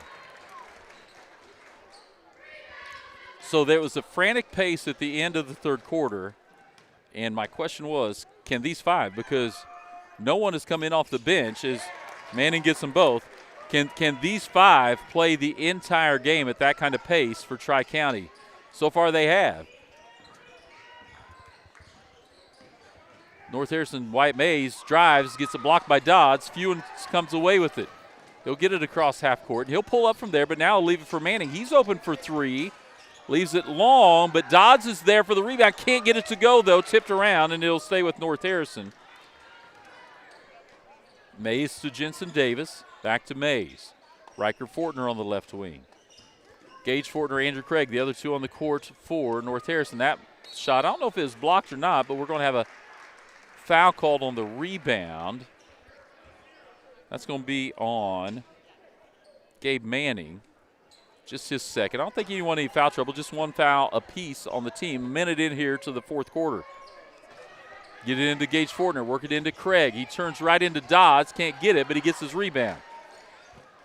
B: So there was a frantic pace at the end of the third quarter, and my question was, can these five, because no one has come in off the bench as Manning gets them both, can these five play the entire game at that kind of pace for Tri-County? So far they have. North Harrison, White Mays drives, gets it blocked by Dodds. Fewens comes away with it. He'll get it across half court. He'll pull up from there, but now he'll leave it for Manning. He's open for three. Leaves it long, but Dodds is there for the rebound. Can't get it to go, though. Tipped around, and it'll stay with North Harrison. Mays to Jensen Davis. Back to Mays. Riker Fortner on the left wing. Gage Fortner, Andrew Craig, the other two on the court for North Harrison. That shot, I don't know if it was blocked or not, but we're going to have a foul called on the rebound. That's going to be on Gabe Manning. Just his second. I don't think anyone need foul trouble. Just one foul apiece on the team. A minute in here to the fourth quarter. Get it into Gage Fortner. Work it into Craig. He turns right into Dodds. Can't get it, but he gets his rebound.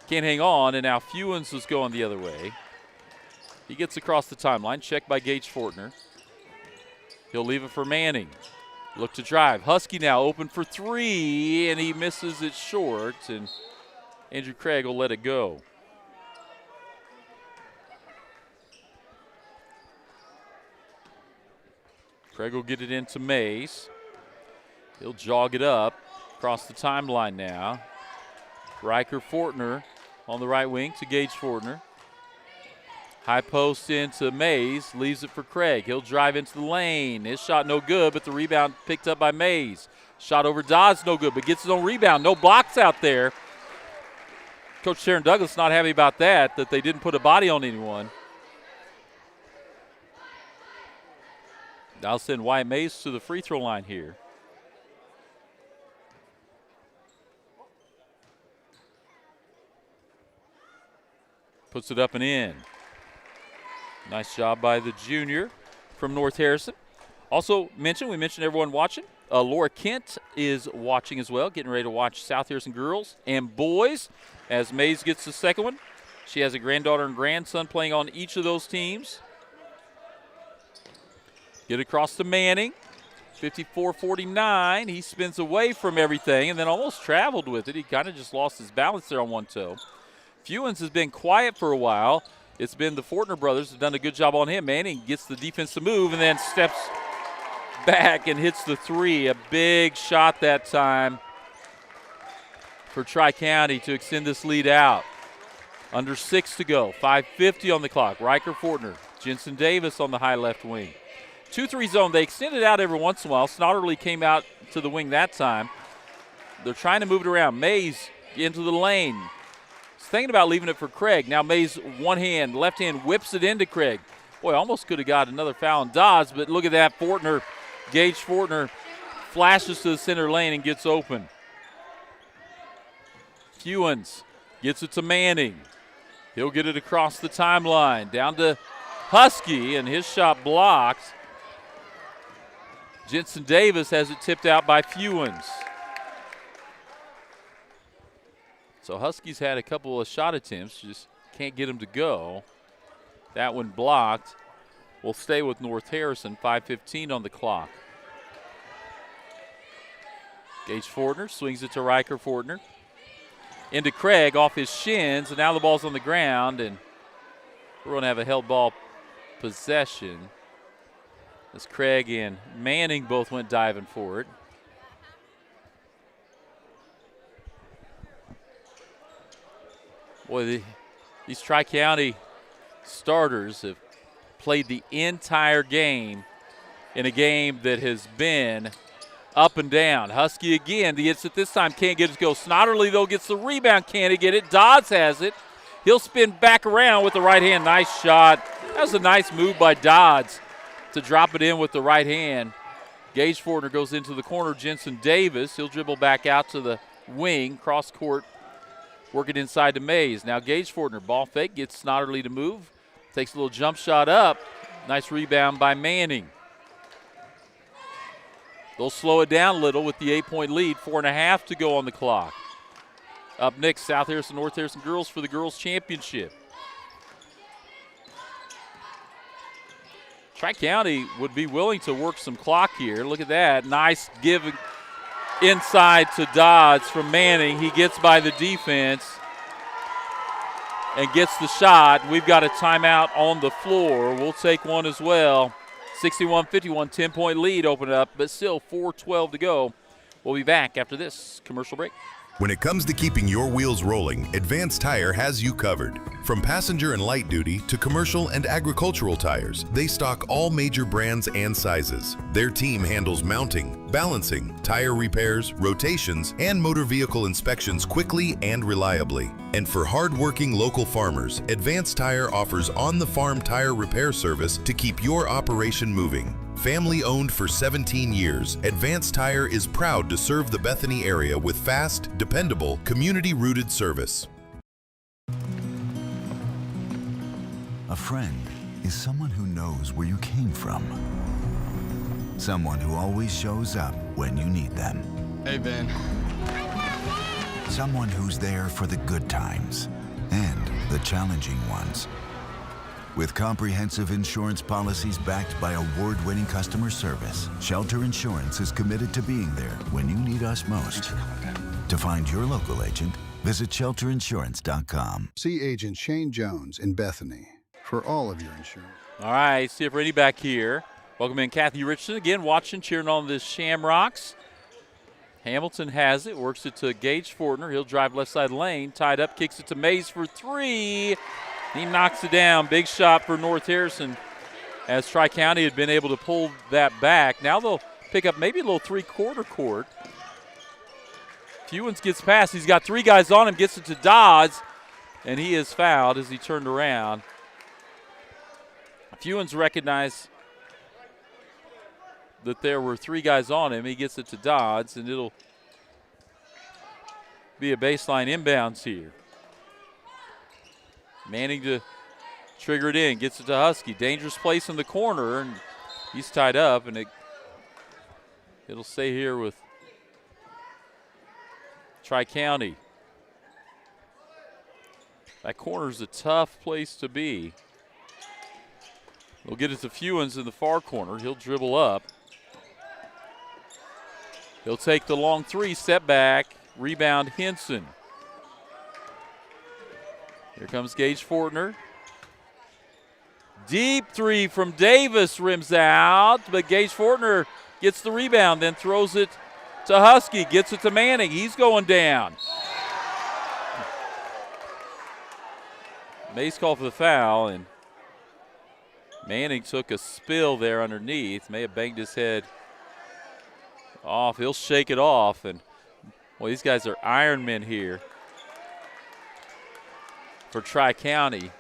B: Can't hang on, and now Fewens is going the other way. He gets across the timeline. Checked by Gage Fortner. He'll leave it for Manning. Look to drive. Husky now open for three, and he misses it short, and Andrew Craig will let it go. Craig will get it into Mays. He'll jog it up across the timeline now. Riker Fortner on the right wing to Gage Fortner. High post into Mays, leaves it for Craig. He'll drive into the lane. His shot no good, but the rebound picked up by Mays. Shot over Dodds, no good, but gets his own rebound. No blocks out there. Coach Sharon Douglas not happy about that they didn't put a body on anyone. I'll send Wyatt Mays to the free throw line here. Puts it up and in. Nice job by the junior from North Harrison. Also we mentioned everyone watching, Laura Kent is watching as well, getting ready to watch South Harrison girls and boys as Mays gets the second one. She has a granddaughter and grandson playing on each of those teams. Get across to Manning, 54-49. He spins away from everything and then almost traveled with it. He kind of just lost his balance there on one toe. Fewens has been quiet for a while. It's been the Fortner brothers have done a good job on him. Manning gets the defense to move and then steps back and hits the three. A big shot that time for Tri-County to extend this lead out. Under 6 to go, 5:50 on the clock. Riker Fortner, Jensen Davis on the high left wing. 2-3 zone. They extend it out every once in a while. Snodderly came out to the wing that time. They're trying to move it around. Mays into the lane. He's thinking about leaving it for Craig. Now Mays one hand, left hand whips it into Craig. Boy, almost could have got another foul on Dodds, but look at that. Fortner, Gage Fortner, flashes to the center lane and gets open. Fewens gets it to Manning. He'll get it across the timeline. Down to Husky, and his shot blocked. Jensen Davis has it tipped out by Fewens. So Huskies had a couple of shot attempts, just can't get them to go. That one blocked. We'll stay with North Harrison, 5:15 on the clock. Gage Fortner swings it to Riker Fortner. Into Craig off his shins, and now the ball's on the ground, and we're going to have a held ball possession as Craig and Manning both went diving for it. Boy, these Tri-County starters have played the entire game in a game that has been up and down. Husky again, gets it this time, can't get it to go. Snodderly, though, gets the rebound, can't get it. Dodds has it. He'll spin back around with the right hand. Nice shot. That was a nice move by Dodds to drop it in with the right hand. Gage Fortner goes into the corner. Jensen Davis, he'll dribble back out to the wing, cross court, work it inside to Mays. Now Gage Fortner, ball fake, gets Snodderly to move. Takes a little jump shot up. Nice rebound by Manning. They'll slow it down a little with the 8-point lead. 4.5 to go on the clock. Up next, South Harrison, North Harrison girls for the girls' championship. Tri-County would be willing to work some clock here. Look at that. Nice give inside to Dodds from Manning. He gets by the defense and gets the shot. We've got a timeout on the floor. We'll take one as well. 61-51, 10-point lead open up, but still 4:12 to go. We'll be back after this commercial break.
A: When it comes to keeping your wheels rolling, Advanced Tire has you covered. From passenger and light duty to commercial and agricultural tires, they stock all major brands and sizes. Their team handles mounting, balancing, tire repairs, rotations, and motor vehicle inspections quickly and reliably. And for hard-working local farmers, Advanced Tire offers on-the-farm tire repair service to keep your operation moving. Family owned for 17 years, Advanced Tire is proud to serve the Bethany area with fast, dependable, community-rooted service.
L: A friend is someone who knows where you came from. Someone who always shows up when you need them.
N: Hey, Ben.
L: Someone who's there for the good times and the challenging ones. With comprehensive insurance policies backed by award-winning customer service, Shelter Insurance is committed to being there when you need us most. To find your local agent, visit shelterinsurance.com.
O: See Agent Shane Jones in Bethany for all of your insurance.
B: All right, see if Rennie back here. Welcome in Kathy Richardson again, watching, cheering on the Shamrocks. Hamilton has it, works it to Gage Fortner. He'll drive left side lane, tied up, kicks it to Mays for three. He knocks it down. Big shot for North Harrison as Tri-County had been able to pull that back. Now they'll pick up maybe a little three-quarter court. Fewens gets past. He's got three guys on him, gets it to Dodds, and he is fouled as he turned around. Fewens recognized that there were three guys on him. He gets it to Dodds, and it'll be a baseline inbounds here. Manning to trigger it in, gets it to Husky. Dangerous place in the corner, and he's tied up, and it It'll stay here with Tri-County. That corner's a tough place to be. We'll get it to Fewens in the far corner. He'll dribble up. He'll take the long three, step back, rebound Henson. Here comes Gage Fortner. Deep three from Davis, rims out, but Gage Fortner gets the rebound, then throws it to Husky, gets it to Manning. He's going down. Mays called for the foul, and Manning took a spill there underneath. May have banged his head off. He'll shake it off, and well, these guys are Iron Men here for Tri-County,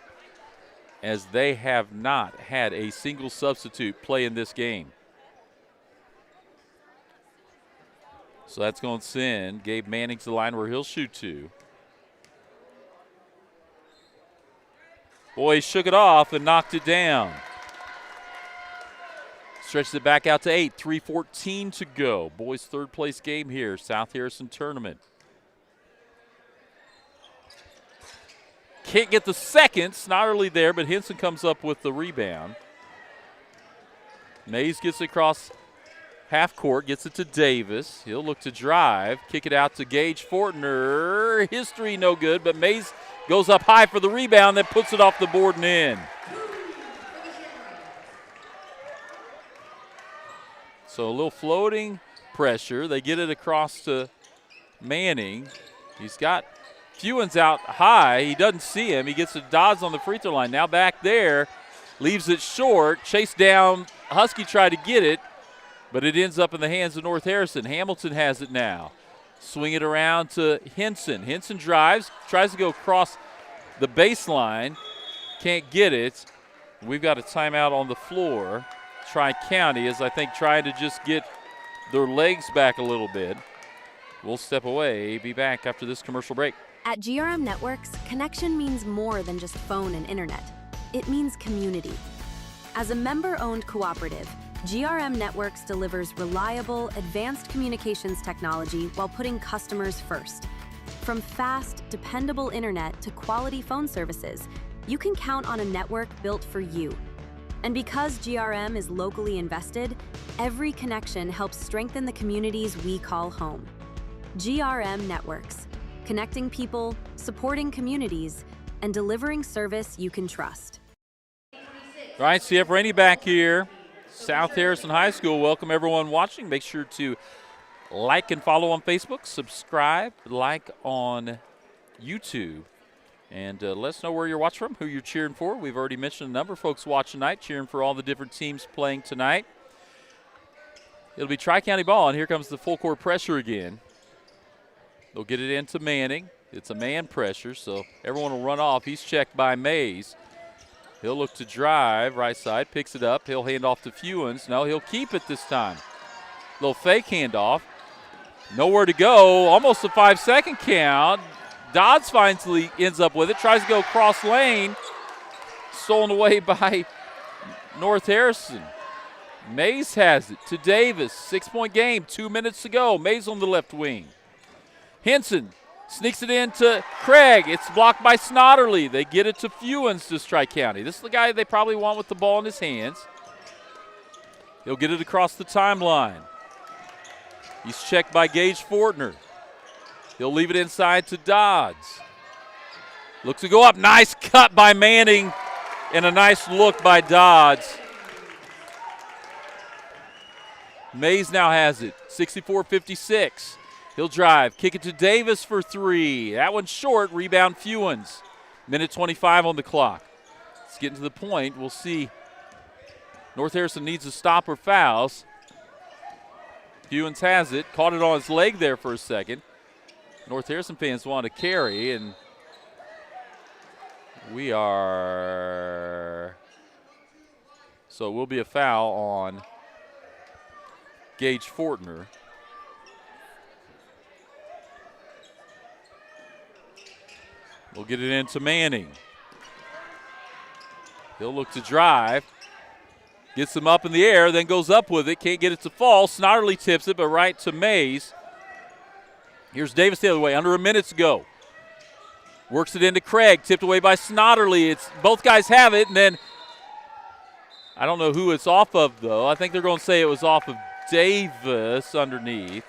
B: as they have not had a single substitute play in this game. So that's going to send Gabe Manning to the line where he'll shoot two. Boy, he shook it off and knocked it down. Stretches it back out to 8, 3:14 to go. Boys' third place game here, South Harrison tournament. Can't get the second, Snodderly there, but Henson comes up with the rebound. Mays gets it across half court, gets it to Davis. He'll look to drive, kick it out to Gage Fortner. His three no good, but Mays goes up high for the rebound, then puts it off the board and in. So a little floating pressure. They get it across to Manning. He's got Fewens out high. He doesn't see him. He gets to Dodds on the free throw line. Now back there, leaves it short. Chased down. Husky tried to get it, but it ends up in the hands of North Harrison. Hamilton has it now. Swing it around to Henson. Henson drives, tries to go across the baseline. Can't get it. We've got a timeout on the floor. Tri-County is, I think, trying to just get their legs back a little bit. We'll step away, be back after this commercial break.
C: At GRM Networks, connection means more than just phone and internet. It means community. As a member-owned cooperative, GRM Networks delivers reliable, advanced communications technology while putting customers first. From fast, dependable internet to quality phone services, you can count on a network built for you. And because GRM is locally invested, every connection helps strengthen the communities we call home. GRM Networks, connecting people, supporting communities, and delivering service you can trust.
B: All right, CF Rainey back here. South Harrison High School. Welcome everyone watching. Make sure to like and follow on Facebook, subscribe, like on YouTube, and let us know where you're watching from, who you're cheering for. We've already mentioned a number of folks watching tonight, cheering for all the different teams playing tonight. It'll be Tri-County ball, and here comes the full court pressure again. They'll get it into Manning. It's a man pressure, so everyone will run off. He's checked by Mays. He'll look to drive, right side, picks it up. He'll hand off to Fewens. No, he'll keep it this time. Little fake handoff. Nowhere to go, almost a 5-second count. Dodds finally ends up with it, tries to go cross lane. Stolen away by North Harrison. Mays has it to Davis. 6-point game, 2 minutes to go. Mays on the left wing. Henson sneaks it into Craig. It's blocked by Snodderly. They get it to Fewens to Tri-County. This is the guy they probably want with the ball in his hands. He'll get it across the timeline. He's checked by Gage Fortner. He'll leave it inside to Dodds. Looks to go up. Nice cut by Manning and a nice look by Dodds. Mays now has it, 64-56. He'll drive, kick it to Davis for three. That one's short, rebound Fewens. Minute 25 on the clock. It's getting to the point. We'll see. North Harrison needs a stop or fouls. Fewens has it, caught it on his leg there for a second. North Harrison fans want to carry, and we are. So it will be a foul on Gage Fortner. We'll get it into Manning. He'll look to drive. Gets him up in the air, then goes up with it. Can't get it to fall. Snodderly tips it, but right to Mays. Here's Davis the other way. Under a minute to go. Works it into Craig. Tipped away by Snodderly. It's both guys have it, and then I don't know who it's off of, though. I think they're going to say it was off of Davis underneath.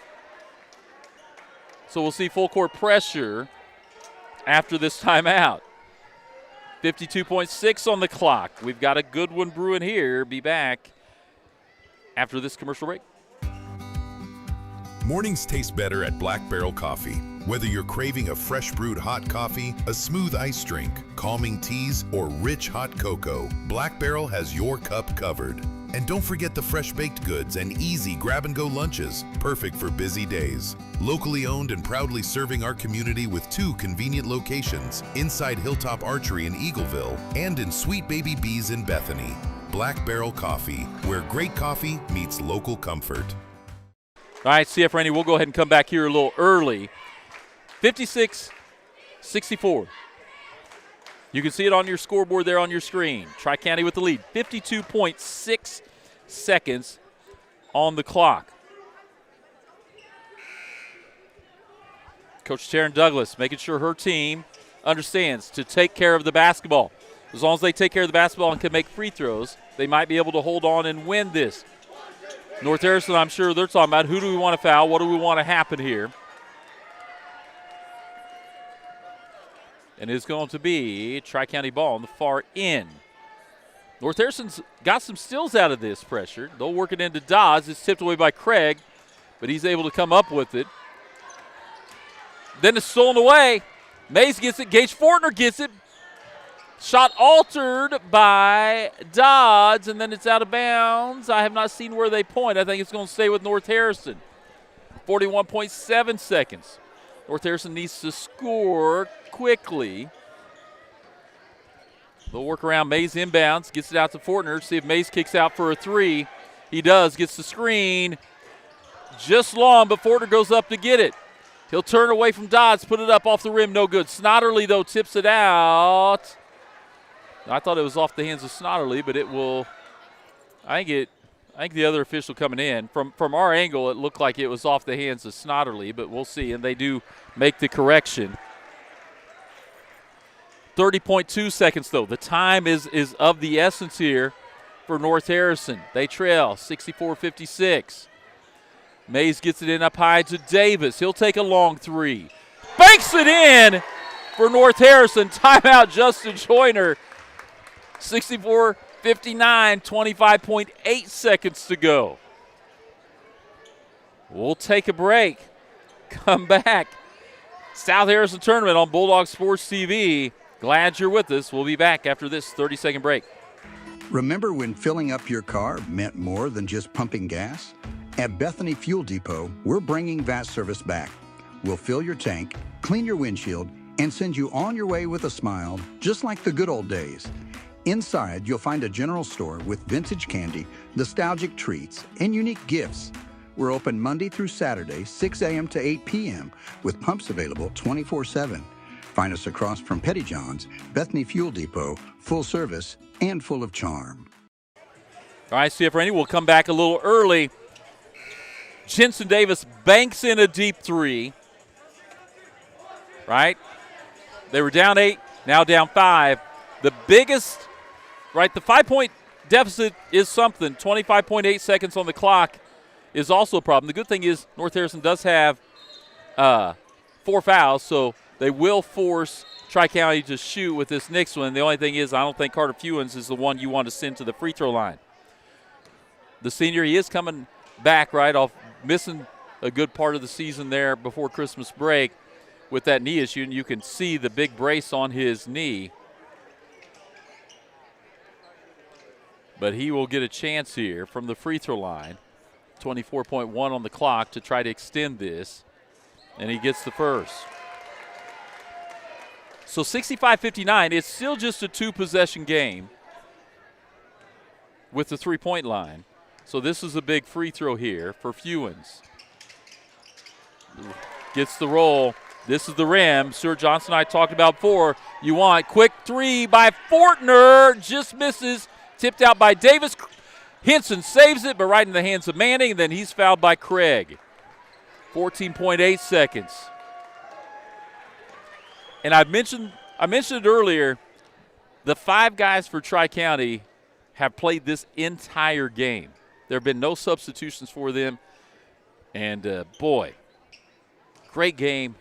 B: So we'll see full court pressure after this timeout. 52.6 on the clock. We've got a good one brewing here. Be back after this commercial break.
A: Mornings taste better at Black Barrel Coffee. Whether you're craving a fresh brewed hot coffee, a smooth iced drink, calming teas, or rich hot cocoa, Black Barrel has your cup covered. And don't forget the fresh baked goods and easy grab-and-go lunches, perfect for busy days. Locally owned and proudly serving our community with 2 convenient locations, inside Hilltop Archery in Eagleville and in Sweet Baby Bees in Bethany. Black Barrel Coffee, where great coffee meets local comfort.
B: All right, CF Rainey, we'll go ahead and come back here a little early. 56-64. You can see it on your scoreboard there on your screen. Tri-County with the lead. 52.6 seconds on the clock. Coach Taryn Douglas making sure her team understands to take care of the basketball. As long as they take care of the basketball and can make free throws, they might be able to hold on and win this. North Harrison, I'm sure they're talking about who do we want to foul, what do we want to happen here. And it's going to be Tri-County ball on the far end. North Harrison's got some steals out of this pressure. They'll work it into Dodds. It's tipped away by Craig, but he's able to come up with it. Then it's stolen away. Mays gets it. Gage Fortner gets it. Shot altered by Dodds, and then it's out of bounds. I have not seen where they point. I think it's going to stay with North Harrison. 41.7 seconds. North Harrison needs to score quickly. They'll work around. Mays inbounds, gets it out to Fortner. See if Mays kicks out for a 3. He does, gets the screen. Just long, but Fortner goes up to get it. He'll turn away from Dodds, put it up off the rim, no good. Snodderly, though, tips it out. I thought it was off the hands of Snodderly, but it will. I think the other official coming in from our angle, it looked like it was off the hands of Snodderly, but we'll see. And they do make the correction. 30.2 seconds though. The time is of the essence here for North Harrison. They trail 64-56. Mays gets it in up high to Davis. He'll take a long 3. Banks it in for North Harrison. Timeout, Justin Joyner. 64-59, 25.8 seconds to go. We'll take a break. Come back. South Harrison Tournament on Bulldog Sports TV. Glad you're with us. We'll be back after this 30-second break.
E: Remember when filling up your car meant more than just pumping gas? At Bethany Fuel Depot, we're bringing that service back. We'll fill your tank, clean your windshield, and send you on your way with a smile, just like the good old days. Inside, you'll find a general store with vintage candy, nostalgic treats, and unique gifts. We're open Monday through Saturday, 6 a.m. to 8 p.m., with pumps available 24/7. Find us across from Petty John's, Bethany Fuel Depot, full service and full of charm.
B: All right, CF Rainey, we'll come back a little early. Jensen Davis banks in a deep 3. Right? They were down 8, now down 5. The biggest, right, the 5-point deficit is something. 25.8 seconds on the clock is also a problem. The good thing is North Harrison does have 4 fouls, so they will force Tri-County to shoot with this next one. The only thing is I don't think Carter Fewens is the one you want to send to the free throw line. The senior, he is coming back, right, off missing a good part of the season there before Christmas break with that knee issue, and you can see the big brace on his knee. But he will get a chance here from the free throw line. 24.1 on the clock to try to extend this, and he gets the first. So 65-59, it's still just a 2-possession game with the 3-point line. So this is a big free throw here for Fewens. Gets the roll. This is the rim. Stuart Johnson and I talked about before. You want quick 3 by Fortner. Just misses. Tipped out by Davis. Henson saves it, but right in the hands of Manning, and then he's fouled by Craig. 14.8 seconds. And I mentioned it earlier, the 5 guys for Tri-County have played this entire game. There have been no substitutions for them. And, boy, great game.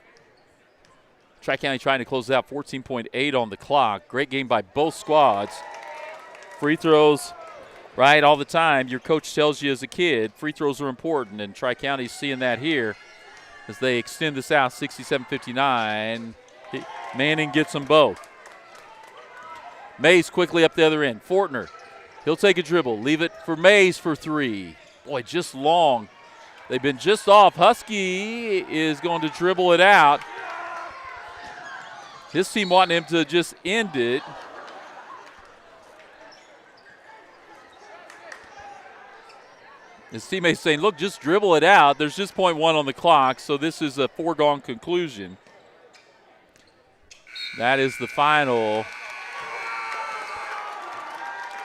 B: Tri-County trying to close out 14.8 on the clock. Great game by both squads. Free throws, right, all the time. Your coach tells you as a kid free throws are important, and Tri-County's seeing that here as they extend this out 67-59. Manning gets them both. Mays quickly up the other end. Fortner, he'll take a dribble, leave it for Mays for 3. Boy, just long. They've been just off. Husky is going to dribble it out. His team wanting him to just end it. His teammates saying, look, just dribble it out. There's just 0.1 on the clock, so this is a foregone conclusion. That is the final.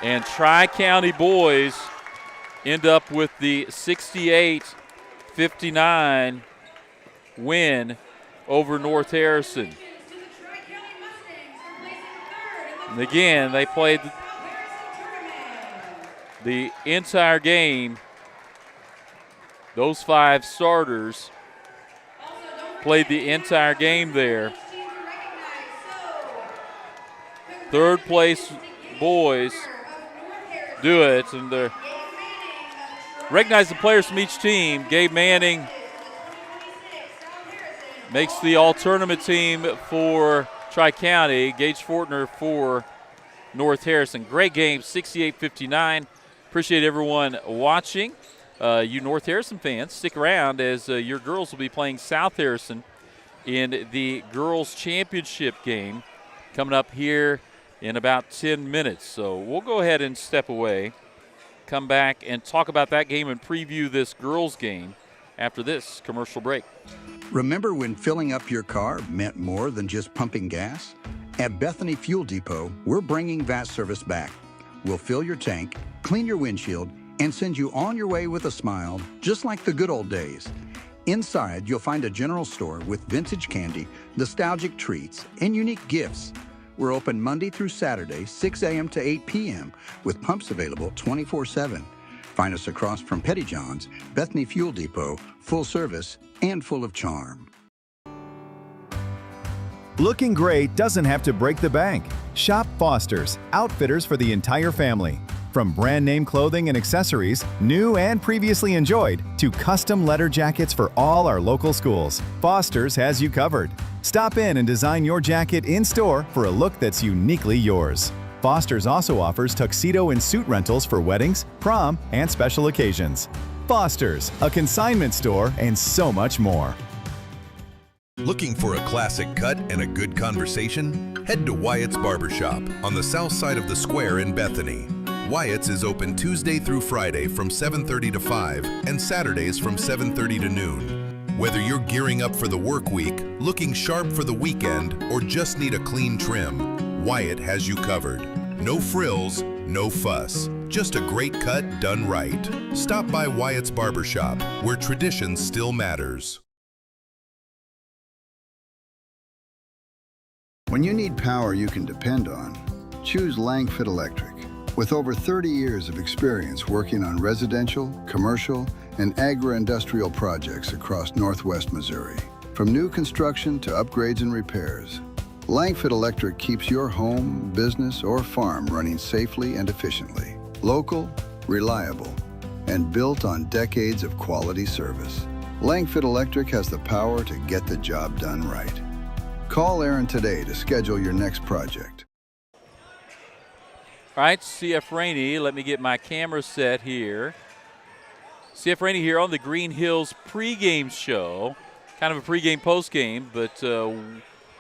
B: And Tri-County boys end up with the 68-59 win over North Harrison. And again, they played the entire game. Those 5 starters played the entire game there. Third place boys do it, and they recognize the players from each team. Gabe Manning makes the all-tournament team for Tri-County. Gage Fortner for North Harrison. Great game, 68-59. Appreciate everyone watching. You North Harrison fans, stick around as your girls will be playing South Harrison in the girls' championship game coming up here in about 10 minutes. So we'll go ahead and step away, come back and talk about that game and preview this girls' game after this commercial break.
E: Remember when filling up your car meant more than just pumping gas? At Bethany Fuel Depot, we're bringing that service back. We'll fill your tank, clean your windshield, and send you on your way with a smile, just like the good old days. Inside, you'll find a general store with vintage candy, nostalgic treats, and unique gifts. We're open Monday through Saturday, 6 a.m. to 8 p.m., with pumps available 24/7. Find us across from Petty John's, Bethany Fuel Depot, full service and full of charm.
K: Looking great doesn't have to break the bank. Shop Foster's, outfitters for the entire family. From brand name clothing and accessories, new and previously enjoyed, to custom letter jackets for all our local schools, Foster's has you covered. Stop in and design your jacket in-store for a look that's uniquely yours. Foster's also offers tuxedo and suit rentals for weddings, prom, and special occasions. Foster's, a consignment store, and so much more.
A: Looking for a classic cut and a good conversation? Head to Wyatt's Barbershop on the south side of the square in Bethany. Wyatt's is open Tuesday through Friday from 7:30 to 5 and Saturdays from 7:30 to noon. Whether you're gearing up for the work week, looking sharp for the weekend, or just need a clean trim, Wyatt has you covered. No frills, no fuss. Just a great cut done right. Stop by Wyatt's Barbershop, where tradition still matters.
O: When you need power you can depend on, choose Langford Electric. With over 30 years of experience working on residential, commercial, and agro-industrial projects across Northwest Missouri, from new construction to upgrades and repairs, Langford Electric keeps your home, business, or farm running safely and efficiently. Local, reliable, and built on decades of quality service. Langford Electric has the power to get the job done right. Call Aaron today to schedule your next project.
B: All right, CF Rainey, let me get my camera set here. CF Rainey here on the Green Hills pregame show. Kind of a pregame, postgame, but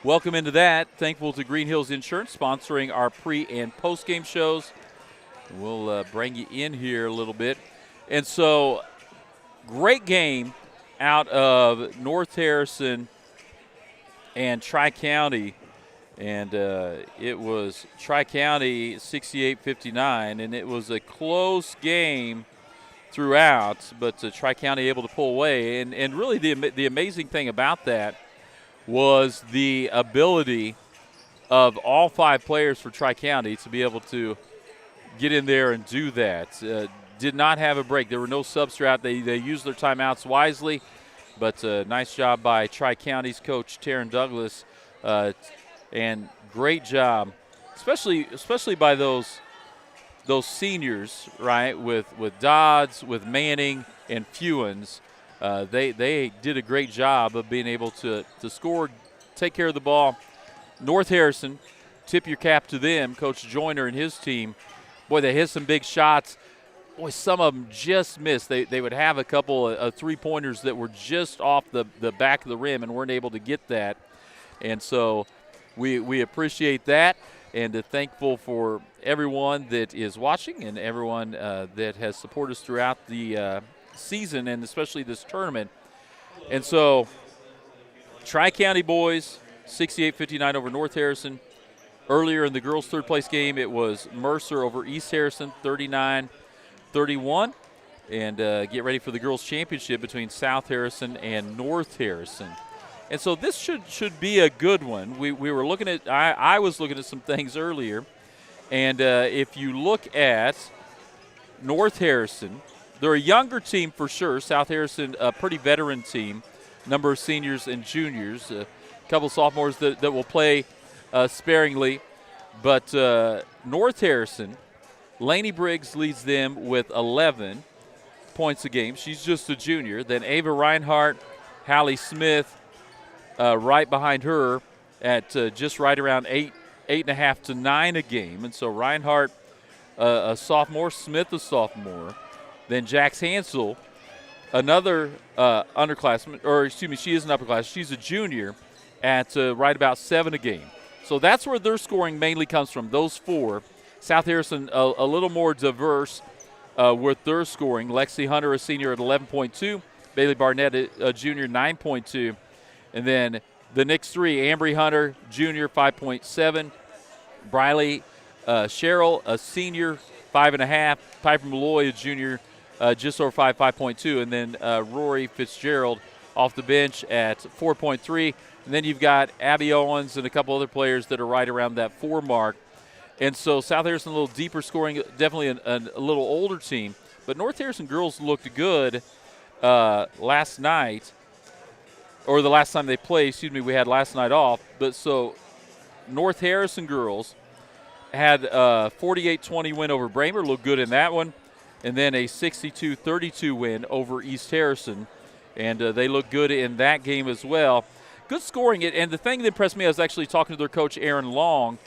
B: welcome into that. Thankful to Green Hills Insurance sponsoring our pre- and postgame shows. We'll bring you in here a little bit. And so, great game out of North Harrison and Tri-County. And it was Tri-County 68-59, and it was a close game throughout, but Tri-County able to pull away. And really the amazing thing about that was the ability of all 5 players for Tri-County to be able to get in there and do that. Did not have a break. There were no subs throughout. They used their timeouts wisely, but nice job by Tri-County's coach, Taryn Douglas, and great job, especially by those seniors, right, with Dodds, with Manning, and Fewens. They did a great job of being able to score, take care of the ball. North Harrison, tip your cap to them, Coach Joyner and his team. Boy, they hit some big shots. Boy, some of them just missed. They would have a couple of three-pointers that were just off the back of the rim and weren't able to get that. And so we appreciate that, and thankful for everyone that is watching and everyone that has supported us throughout the season and especially this tournament. And so Tri-County boys, 68-59 over North Harrison. Earlier in the girls' third-place game, it was Mercer over East Harrison, 39-31. And get ready for the girls' championship between South Harrison and North Harrison. And so this should be a good one. We were looking at – I was looking at some things earlier. And if you look at North Harrison, they're a younger team for sure. South Harrison, a pretty veteran team, number of seniors and juniors, a couple sophomores that will play sparingly. But North Harrison, Lainey Briggs leads them with 11 points a game. She's just a junior. Then Ava Reinhardt, Hallie Smith, right behind her at just right around 8.5 to 9 a game. And so Reinhardt, a sophomore, Smith, a sophomore. Then Jax Hansel, another underclassman, or excuse me, she is an upperclass. She's a junior at right about 7 a game. So that's where their scoring mainly comes from, those 4. South Harrison, a little more diverse with their scoring. Lexi Hunter, a senior, at 11.2. Bailey Barnett, a junior, 9.2. And then the next 3, Ambry Hunter, junior, 5.7. Briley Sherrill, a senior, 5.5. Piper Malloy, a junior, just over 5.2. And then Rory Fitzgerald off the bench at 4.3. And then you've got Abby Owens and a couple other players that are right around that 4 mark. And so South Harrison a little deeper scoring, definitely a little older team. But North Harrison girls looked good last night, or the last time they played, we had last night off. But so North Harrison girls had a 48-20 win over Braymer, looked good in that one. And then a 62-32 win over East Harrison. And they looked good in that game as well. Good scoring. And the thing that impressed me, I was actually talking to their coach, Aaron Long,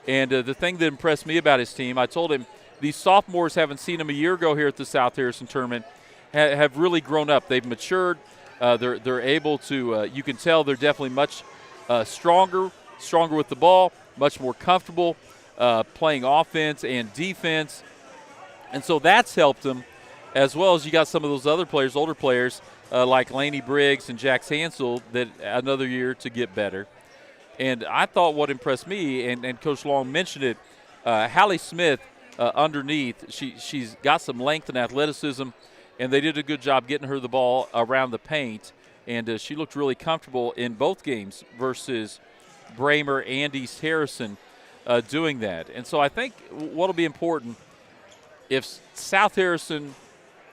B: and the thing that impressed me about his team, I told him these sophomores, haven't seen him a year ago here at the South Harrison tournament, have really grown up. They've matured. They're able to, you can tell they're definitely much stronger with the ball, much more comfortable playing offense and defense. And so that's helped them, as well as you got some of those other players, older players, like Lainey Briggs and Jax Hansel, that another year to get better. And I thought what impressed me, and Coach Long mentioned it, Hallie Smith underneath, she's got some length and athleticism, and they did a good job getting her the ball around the paint. And she looked really comfortable in both games versus Braymer and East Harrison doing that. And so I think what will be important, if South Harrison,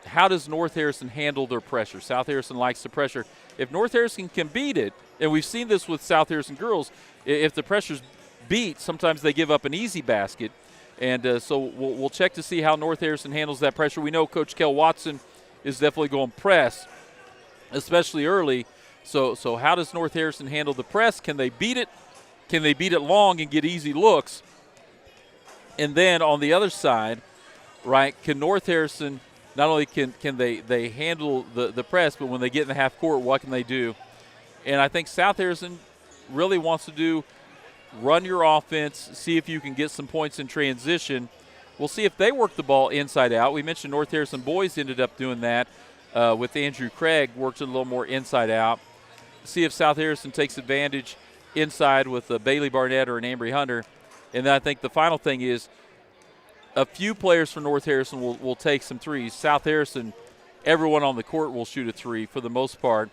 B: how does North Harrison handle their pressure? South Harrison likes the pressure. If North Harrison can beat it, and we've seen this with South Harrison girls, if the pressure's beat, sometimes they give up an easy basket. And so we'll check to see how North Harrison handles that pressure. We know Coach Kel Watson is definitely going to press, especially early. So how does North Harrison handle the press? Can they beat it? Can they beat it long and get easy looks? And then on the other side, right, can North Harrison – not only can they handle the press, but when they get in the half court, what can they do? And I think South Harrison really wants to do run your offense, see if you can get some points in transition. We'll see if they work the ball inside out. We mentioned North Harrison boys ended up doing that with Andrew Craig, worked it a little more inside out. See if South Harrison takes advantage inside with Bailey Barnett or an Ambry Hunter. And then I think the final thing is a few players from North Harrison will take some threes. South Harrison, everyone on the court will shoot a three for the most part.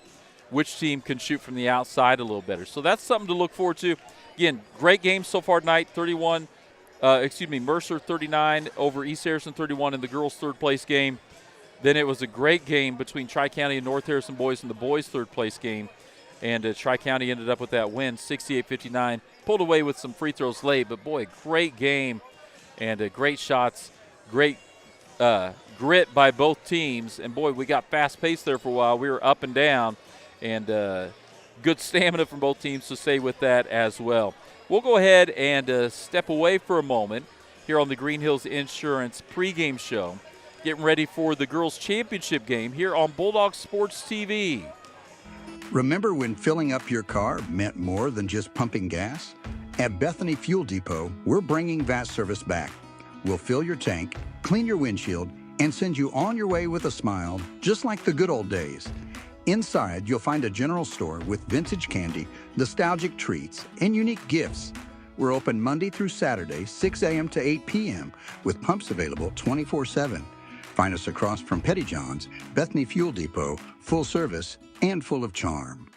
B: Which team can shoot from the outside a little better? So that's something to look forward to. Again, great game so far tonight. Mercer 39 over East Harrison 31 in the girls' third-place game. Then it was a great game between Tri-County and North Harrison boys in the boys' third-place game. And Tri-County ended up with that win, 68-59. Pulled away with some free throws late, but, boy, great game. And great shots, great grit by both teams. And, boy, we got fast pace there for a while. We were up and down. And good stamina from both teams to stay with that as well. We'll go ahead and step away for a moment here on the Green Hills Insurance pregame show, getting ready for the girls' championship game here on Bulldog Sports TV.
E: Remember when filling up your car meant more than just pumping gas? At Bethany Fuel Depot, we're bringing that service back. We'll fill your tank, clean your windshield, and send you on your way with a smile, just like the good old days. Inside, you'll find a general store with vintage candy, nostalgic treats, and unique gifts. We're open Monday through Saturday, 6 a.m. to 8 p.m., with pumps available 24/7. Find us across from Petty John's, Bethany Fuel Depot, full service and full of charm.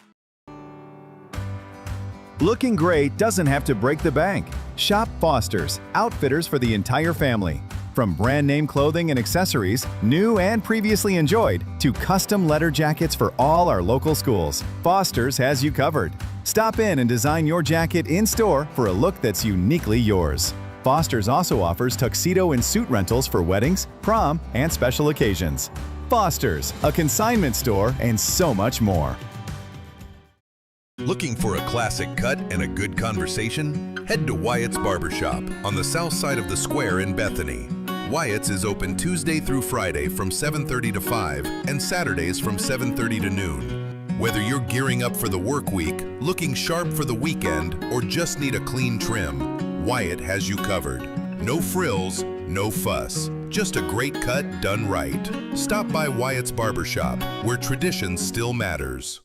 I: Looking great doesn't have to break the bank. Shop Foster's, outfitters for the entire family. From brand name clothing and accessories, new and previously enjoyed, to custom letter jackets for all our local schools, Foster's has you covered. Stop in and design your jacket in store for a look that's uniquely yours. Foster's also offers tuxedo and suit rentals for weddings, prom, and special occasions. Foster's, a consignment store, and so much more.
A: Looking for a classic cut and a good conversation? Head to Wyatt's Barbershop on the south side of the square in Bethany. Wyatt's is open Tuesday through Friday from 7:30 to 5 and Saturdays from 7:30 to noon. Whether you're gearing up for the work week, looking sharp for the weekend, or just need a clean trim, Wyatt has you covered. No frills, no fuss. Just a great cut done right. Stop by Wyatt's Barbershop, where tradition still matters.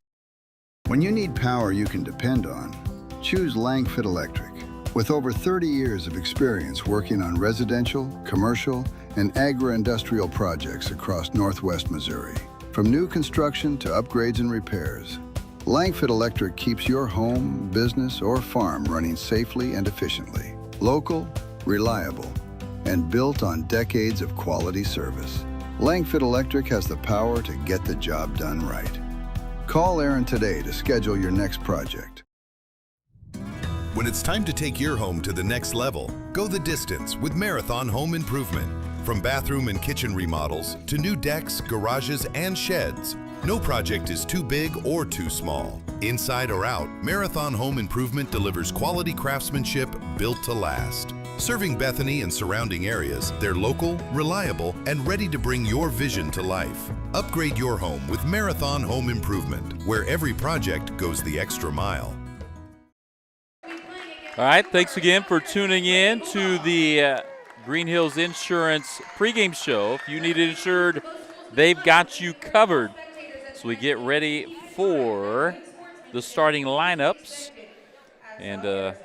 O: When you need power you can depend on, choose Langford Electric. With over 30 years of experience working on residential, commercial, and agri-industrial projects across Northwest Missouri, from new construction to upgrades and repairs, Langford Electric keeps your home, business, or farm running safely and efficiently. Local, reliable, and built on decades of quality service. Langford Electric has the power to get the job done right. Call Aaron today to schedule your next project.
A: When it's time to take your home to the next level, go the distance with Marathon Home Improvement. From bathroom and kitchen remodels to new decks, garages, and sheds, no project is too big or too small. Inside or out, Marathon Home Improvement delivers quality craftsmanship built to last. Serving Bethany and surrounding areas, they're local, reliable, and ready to bring your vision to life. Upgrade your home with Marathon Home Improvement, where every project goes the extra mile.
B: All right, thanks again for tuning in to the Green Hills Insurance pregame show. If you need it insured, they've got you covered. So we get ready for the starting lineups. And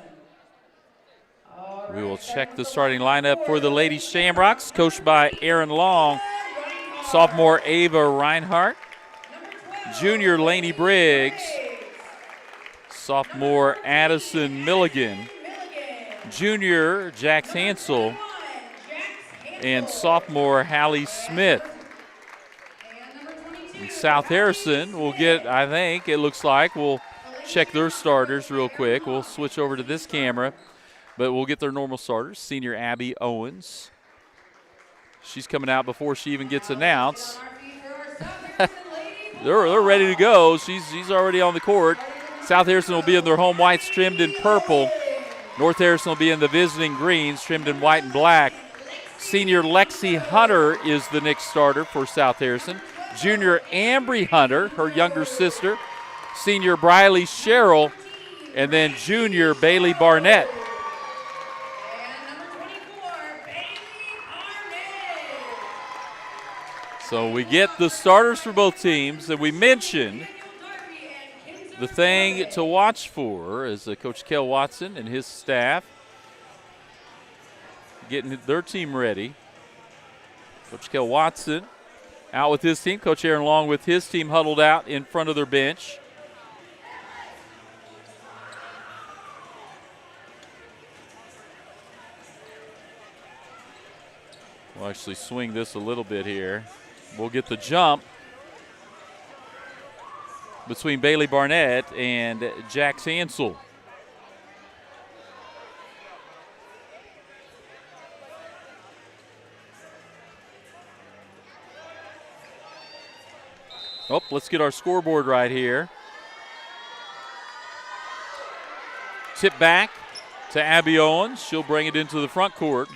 B: we will check the starting lineup for the Lady Shamrocks, coached by Aaron Long. Sophomore Ava Reinhardt. Junior Laney Briggs. Sophomore Addison Milligan, junior Jax Hansel, and sophomore Hallie Smith. And South Harrison will get, I think, it looks like, we'll check their starters real quick. We'll switch over to this camera, but we'll get their normal starters. Senior Abby Owens. She's coming out before she even gets announced. They're ready to go. She's already on the court. South Harrison will be in their home whites trimmed in purple. North Harrison will be in the visiting greens trimmed in white and black. Senior Lexi Hunter is the next starter for South Harrison. Junior Ambry Hunter, her younger sister. Senior Briley Sherrill, and then junior Bailey Barnett. So we get the starters for both teams, and we mentioned the thing to watch for is Coach Kel Watson and his staff getting their team ready. Coach Kel Watson out with his team. Coach Aaron Long with his team huddled out in front of their bench. We'll actually swing this a little bit here. We'll get the jump between Bailey Barnett and Jax Hansel. Oh, let's get our scoreboard right here. Tip back to Abby Owens. She'll bring it into the front court.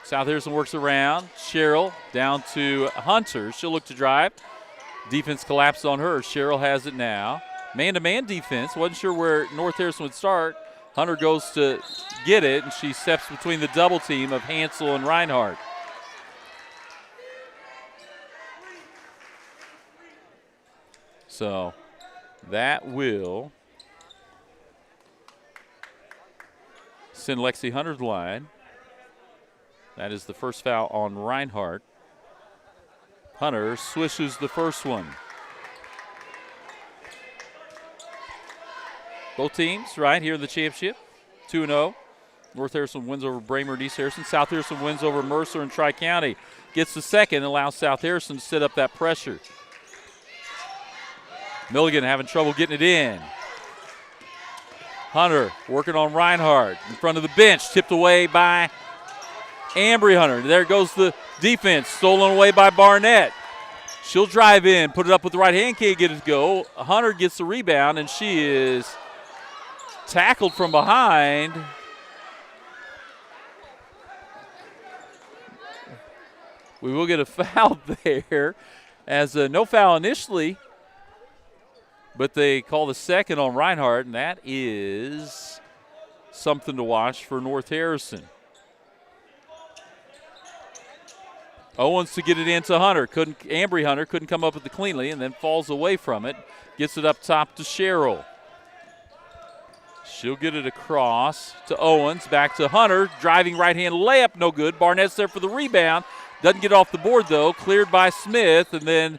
B: South Harrison works around. Cheryl down to Hunter. She'll look to drive. Defense collapsed on her. Cheryl has it now. Man-to-man defense. Wasn't sure where North Harrison would start. Hunter goes to get it, and she steps between the double team of Hansel and Reinhardt. So that will send Lexi Hunter to the line. That is the first foul on Reinhardt. Hunter swishes the first one. Both teams right here in the championship, 2-0. North Harrison wins over Braymer and East Harrison. South Harrison wins over Mercer and Tri-County. Gets the second, allows South Harrison to set up that pressure. Milligan having trouble getting it in. Hunter working on Reinhardt in front of the bench, tipped away by Ambry Hunter. There goes the defense, stolen away by Barnett. She'll drive in, put it up with the right hand, can't get it to go. Hunter gets the rebound, and she is tackled from behind. We will get a foul there, as no foul initially, but they call the second on Reinhardt, and that is something to watch for North Harrison. Owens to get it into Hunter. Ambry Hunter couldn't come up with it cleanly, and then falls away from it. Gets it up top to Cheryl. She'll get it across to Owens. Back to Hunter. Driving right-hand layup, no good. Barnett's there for the rebound. Doesn't get off the board, though. Cleared by Smith, and then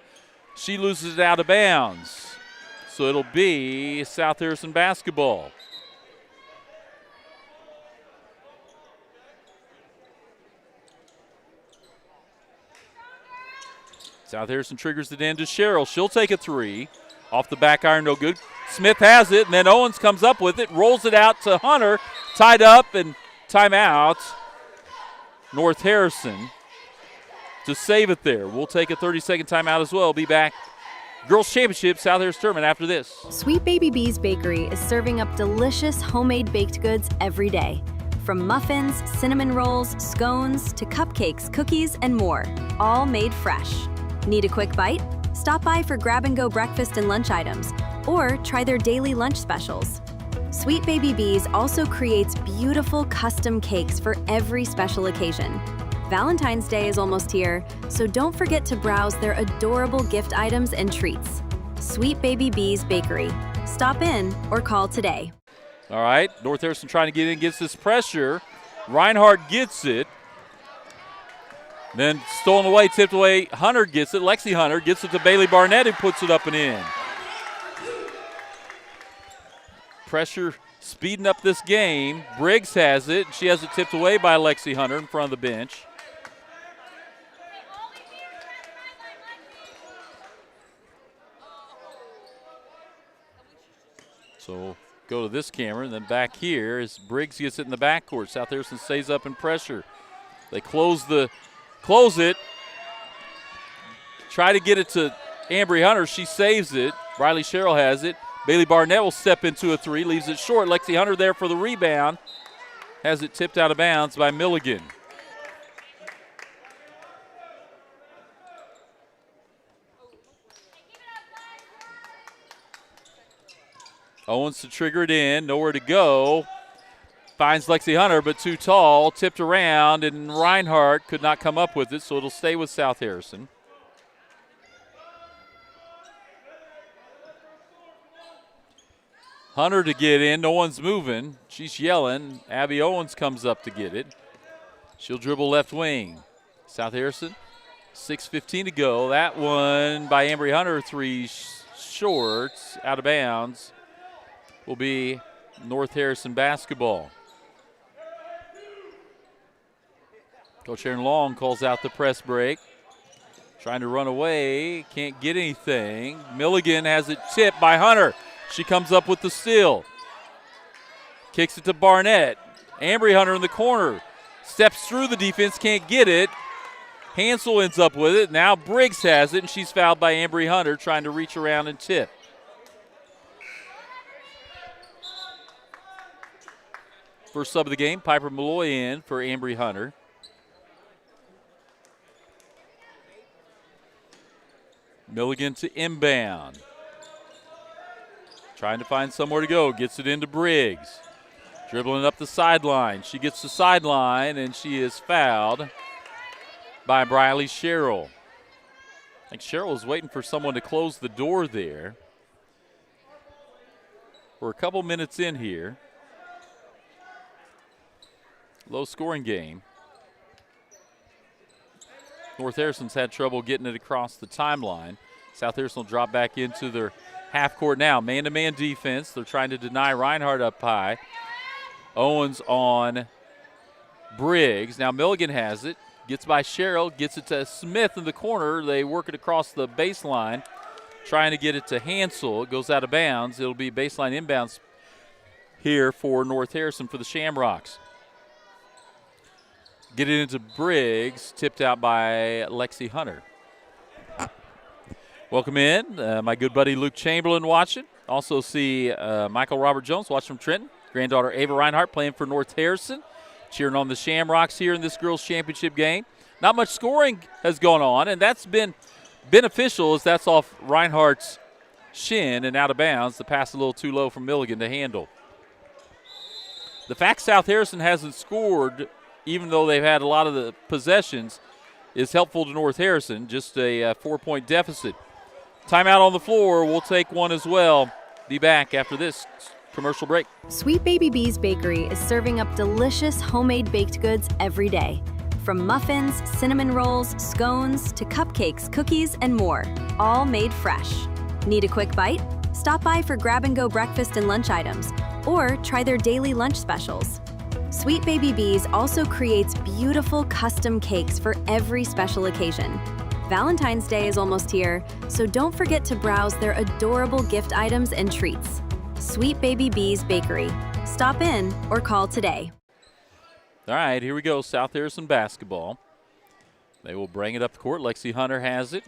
B: she loses it out of bounds. So it'll be South Harrison basketball. South Harrison triggers it into Cheryl. She'll take a three. Off the back iron, no good. Smith has it, and then Owens comes up with it, rolls it out to Hunter. Tied up, and timeout. North Harrison to save it there. We'll take a 30-second timeout as well. Be back. Girls Championship, South Harrison Tournament after this.
F: Sweet Baby Bee's Bakery is serving up delicious homemade baked goods every day. From muffins, cinnamon rolls, scones, to cupcakes, cookies, and more, all made fresh. Need a quick bite? Stop by for grab-and-go breakfast and lunch items, or try their daily lunch specials. Sweet Baby Bees also creates beautiful custom cakes for every special occasion. Valentine's Day is almost here, so don't forget to browse their adorable gift items and treats. Sweet Baby Bees Bakery. Stop in or call today.
B: All right, North Harrison trying to get in, gets this pressure. Reinhardt gets it. Then stolen away, tipped away. Hunter gets it. Lexi Hunter gets it to Bailey Barnett, who puts it up and in. Pressure speeding up this game. Briggs has it. She has it tipped away by Lexi Hunter in front of the bench. So go to this camera, and then back here as Briggs gets it in the backcourt. South Harrison stays up in pressure. They close it. Try to get it to Ambry Hunter. She saves it. Riley Sherrill has it. Bailey Barnett will step into a three, leaves it short. Lexi Hunter there for the rebound. Has it tipped out of bounds by Milligan. Owens to trigger it in, nowhere to go. Finds Lexi Hunter, but too tall. Tipped around, and Reinhardt could not come up with it, so it'll stay with South Harrison. Hunter to get in. No one's moving. She's yelling. Abby Owens comes up to get it. She'll dribble left wing. South Harrison, 6:15 to go. That one by Ambry Hunter, 3 shorts, out of bounds. Will be North Harrison basketball. Coach Aaron Long calls out the press break. Trying to run away, can't get anything. Milligan has it tipped by Hunter. She comes up with the steal. Kicks it to Barnett. Ambry Hunter in the corner. Steps through the defense, can't get it. Hansel ends up with it. Now Briggs has it, and she's fouled by Ambry Hunter trying to reach around and tip. First sub of the game, Piper Malloy in for Ambry Hunter. Milligan to inbound. Trying to find somewhere to go. Gets it into Briggs. Dribbling up the sideline. She gets the sideline, and she is fouled by Briley Sherrill. I think Sherrill was waiting for someone to close the door there. We're a couple minutes in here. Low scoring game. North Harrison's had trouble getting it across the timeline. South Harrison will drop back into their half court now. Man-to-man defense. They're trying to deny Reinhardt up high. Owens on Briggs. Now Milligan has it. Gets by Sherrill. Gets it to Smith in the corner. They work it across the baseline. Trying to get it to Hansel. It goes out of bounds. It'll be baseline inbounds here for North Harrison for the Shamrocks. Get it into Briggs, tipped out by Lexi Hunter. Welcome in, my good buddy Luke Chamberlain watching. Also see Michael Robert Jones watching from Trenton. Granddaughter Ava Reinhardt playing for North Harrison. Cheering on the Shamrocks here in this girls' championship game. Not much scoring has gone on, and that's been beneficial as that's off Reinhardt's shin and out of bounds. The pass a little too low for Milligan to handle. The fact South Harrison hasn't scored, even though they've had a lot of the possessions, is helpful to North Harrison. Just a 4-point deficit. Timeout on the floor. We'll take one as well. Be back after this commercial break.
F: Sweet Baby Bee's Bakery is serving up delicious homemade baked goods every day. From muffins, cinnamon rolls, scones, to cupcakes, cookies, and more, all made fresh. Need a quick bite? Stop by for grab-and-go breakfast and lunch items, or try their daily lunch specials. Sweet Baby Bees also creates beautiful custom cakes for every special occasion. Valentine's Day is almost here, so don't forget to browse their adorable gift items and treats. Sweet Baby Bees Bakery. Stop in or call today.
B: All right, here we go, South Harrison basketball. They will bring it up the court. Lexi Hunter has it.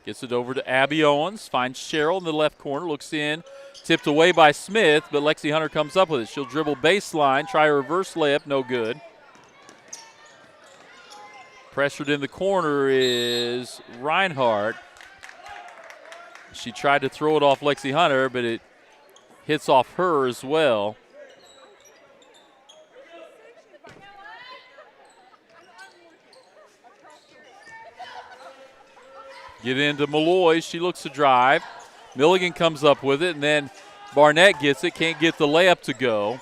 B: Gets it over to Abby Owens. Finds Sherrill in the left corner. Looks in. Tipped away by Smith, but Lexi Hunter comes up with it. She'll dribble baseline. Try a reverse layup. No good. Pressured in the corner is Reinhardt. She tried to throw it off Lexi Hunter, but it hits off her as well. Get into Malloy. She looks to drive. Milligan comes up with it, and then Barnett gets it. Can't get the layup to go.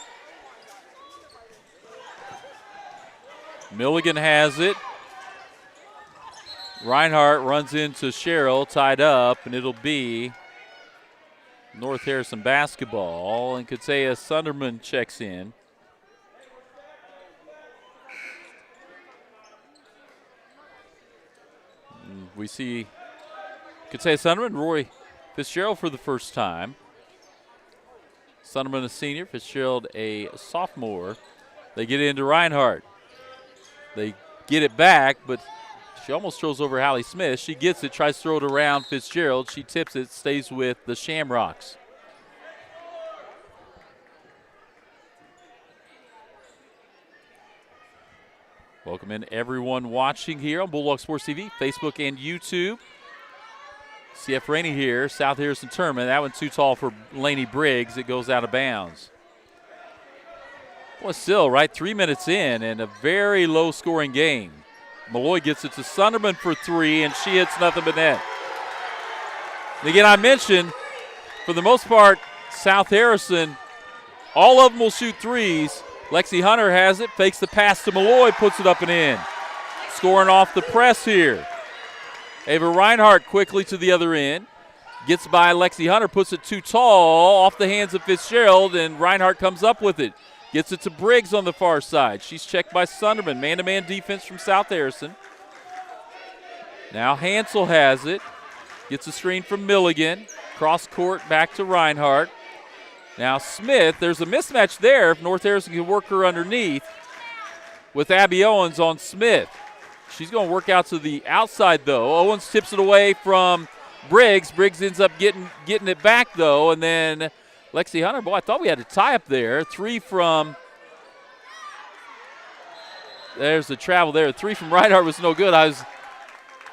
B: Milligan has it. Reinhardt runs into Sherrill, tied up, and it'll be North Harrison basketball. And Katea Sunderman checks in. And we see Katea Sunderman, Roy Fitzgerald for the first time. Sunderman a senior, Fitzgerald a sophomore. They get into Reinhardt. They get it back, but she almost throws over Hallie Smith. She gets it, tries to throw it around Fitzgerald. She tips it, stays with the Shamrocks. Welcome in everyone watching here on Bulldog Sports TV, Facebook and YouTube. CF Rainey here, South Harrison tournament. That one too tall for Laney Briggs. It goes out of bounds. Well, still, right, 3 minutes in and a very low-scoring game. Malloy gets it to Sunderman for three, and she hits nothing but net. And again, I mentioned, for the most part, South Harrison, all of them will shoot threes. Lexi Hunter has it, fakes the pass to Malloy, puts it up and in. Scoring off the press here. Ava Reinhardt quickly to the other end. Gets by Lexi Hunter, puts it too tall, off the hands of Fitzgerald, and Reinhardt comes up with it. Gets it to Briggs on the far side. She's checked by Sunderman. Man-to-man defense from South Harrison. Now Hansel has it. Gets a screen from Milligan. Cross court back to Reinhardt. Now Smith, there's a mismatch there if North Harrison can work her underneath with Abby Owens on Smith. She's going to work out to the outside, though. Owens tips it away from Briggs. Briggs ends up getting it back, though, and then Lexi Hunter, boy, I thought we had a tie up there. Three from, there's the travel there. Three from Reinhardt was no good. I was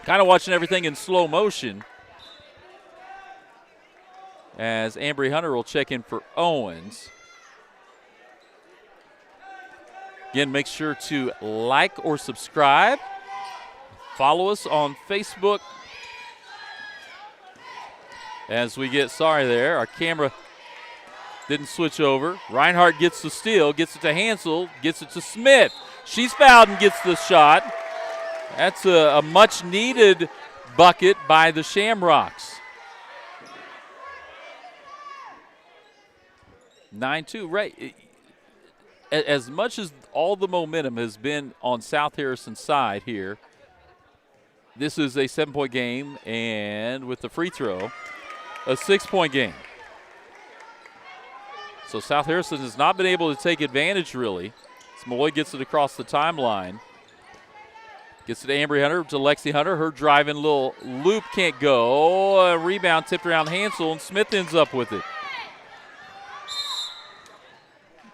B: kind of watching everything in slow motion as Ambry Hunter will check in for Owens. Again, make sure to like or subscribe. Follow us on Facebook. As we get, sorry there, our camera didn't switch over. Reinhardt gets the steal, gets it to Hansel, gets it to Smith. She's fouled and gets the shot. That's a much-needed bucket by the Shamrocks. 9-2, right. As much as all the momentum has been on South Harrison's side here, this is a 7-point game, and with the free throw, a 6-point game. So South Harrison has not been able to take advantage, really. As Malloy gets it across the timeline. Gets it to Ambry Hunter, to Lexi Hunter. Her driving little loop can't go. A rebound tipped around Hansel, and Smith ends up with it.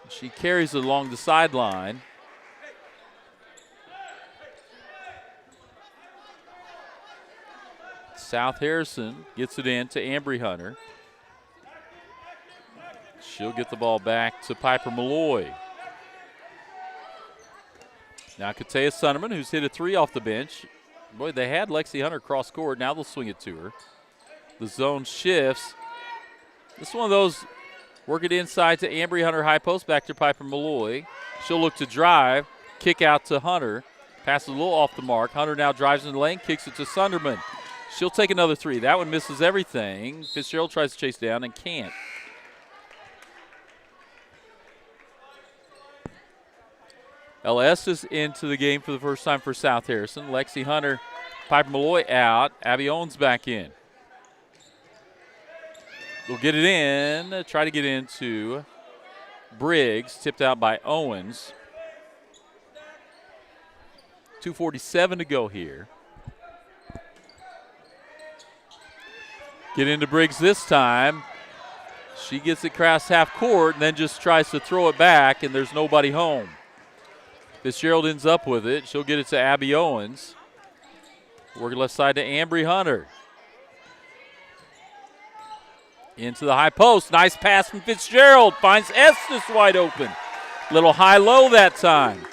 B: She carries it along the sideline. South Harrison gets it in to Ambry Hunter. She'll get the ball back to Piper Malloy. Now Katea Sunderman, who's hit a three off the bench. Boy, they had Lexi Hunter cross court. Now they'll swing it to her. The zone shifts. This is one of those, work it inside to Ambry Hunter, high post, back to Piper Malloy. She'll look to drive, kick out to Hunter. Passes a little off the mark. Hunter now drives in the lane, kicks it to Sunderman. She'll take another three. That one misses everything. Fitzgerald tries to chase down and can't. LS is into the game for the first time for South Harrison. Lexi Hunter, Piper Malloy out. Abby Owens back in. They'll get it in. Try to get into Briggs. Tipped out by Owens. 2:47 to go here. Get into Briggs this time. She gets it across half court and then just tries to throw it back, and there's nobody home. Fitzgerald ends up with it. She'll get it to Abby Owens. Working left side to Ambry Hunter. Into the high post. Nice pass from Fitzgerald. Finds Estes wide open. Little high-low that time.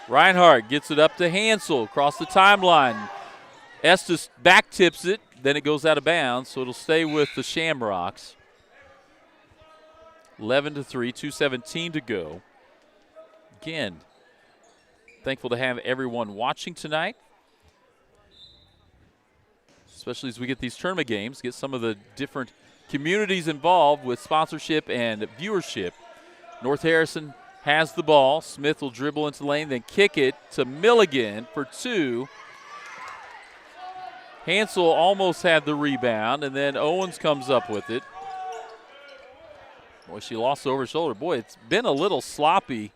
B: Reinhardt gets it up to Hansel across the timeline. Estes back tips it. Then it goes out of bounds, so it'll stay with the Shamrocks. 11-3, 2:17 to go. Again, thankful to have everyone watching tonight, especially as we get these tournament games, get some of the different communities involved with sponsorship and viewership. North Harrison has the ball. Smith will dribble into the lane, then kick it to Milligan for two. Hansel almost had the rebound, and then Owens comes up with it. Boy, she lost over her shoulder. Boy, it's been a little sloppy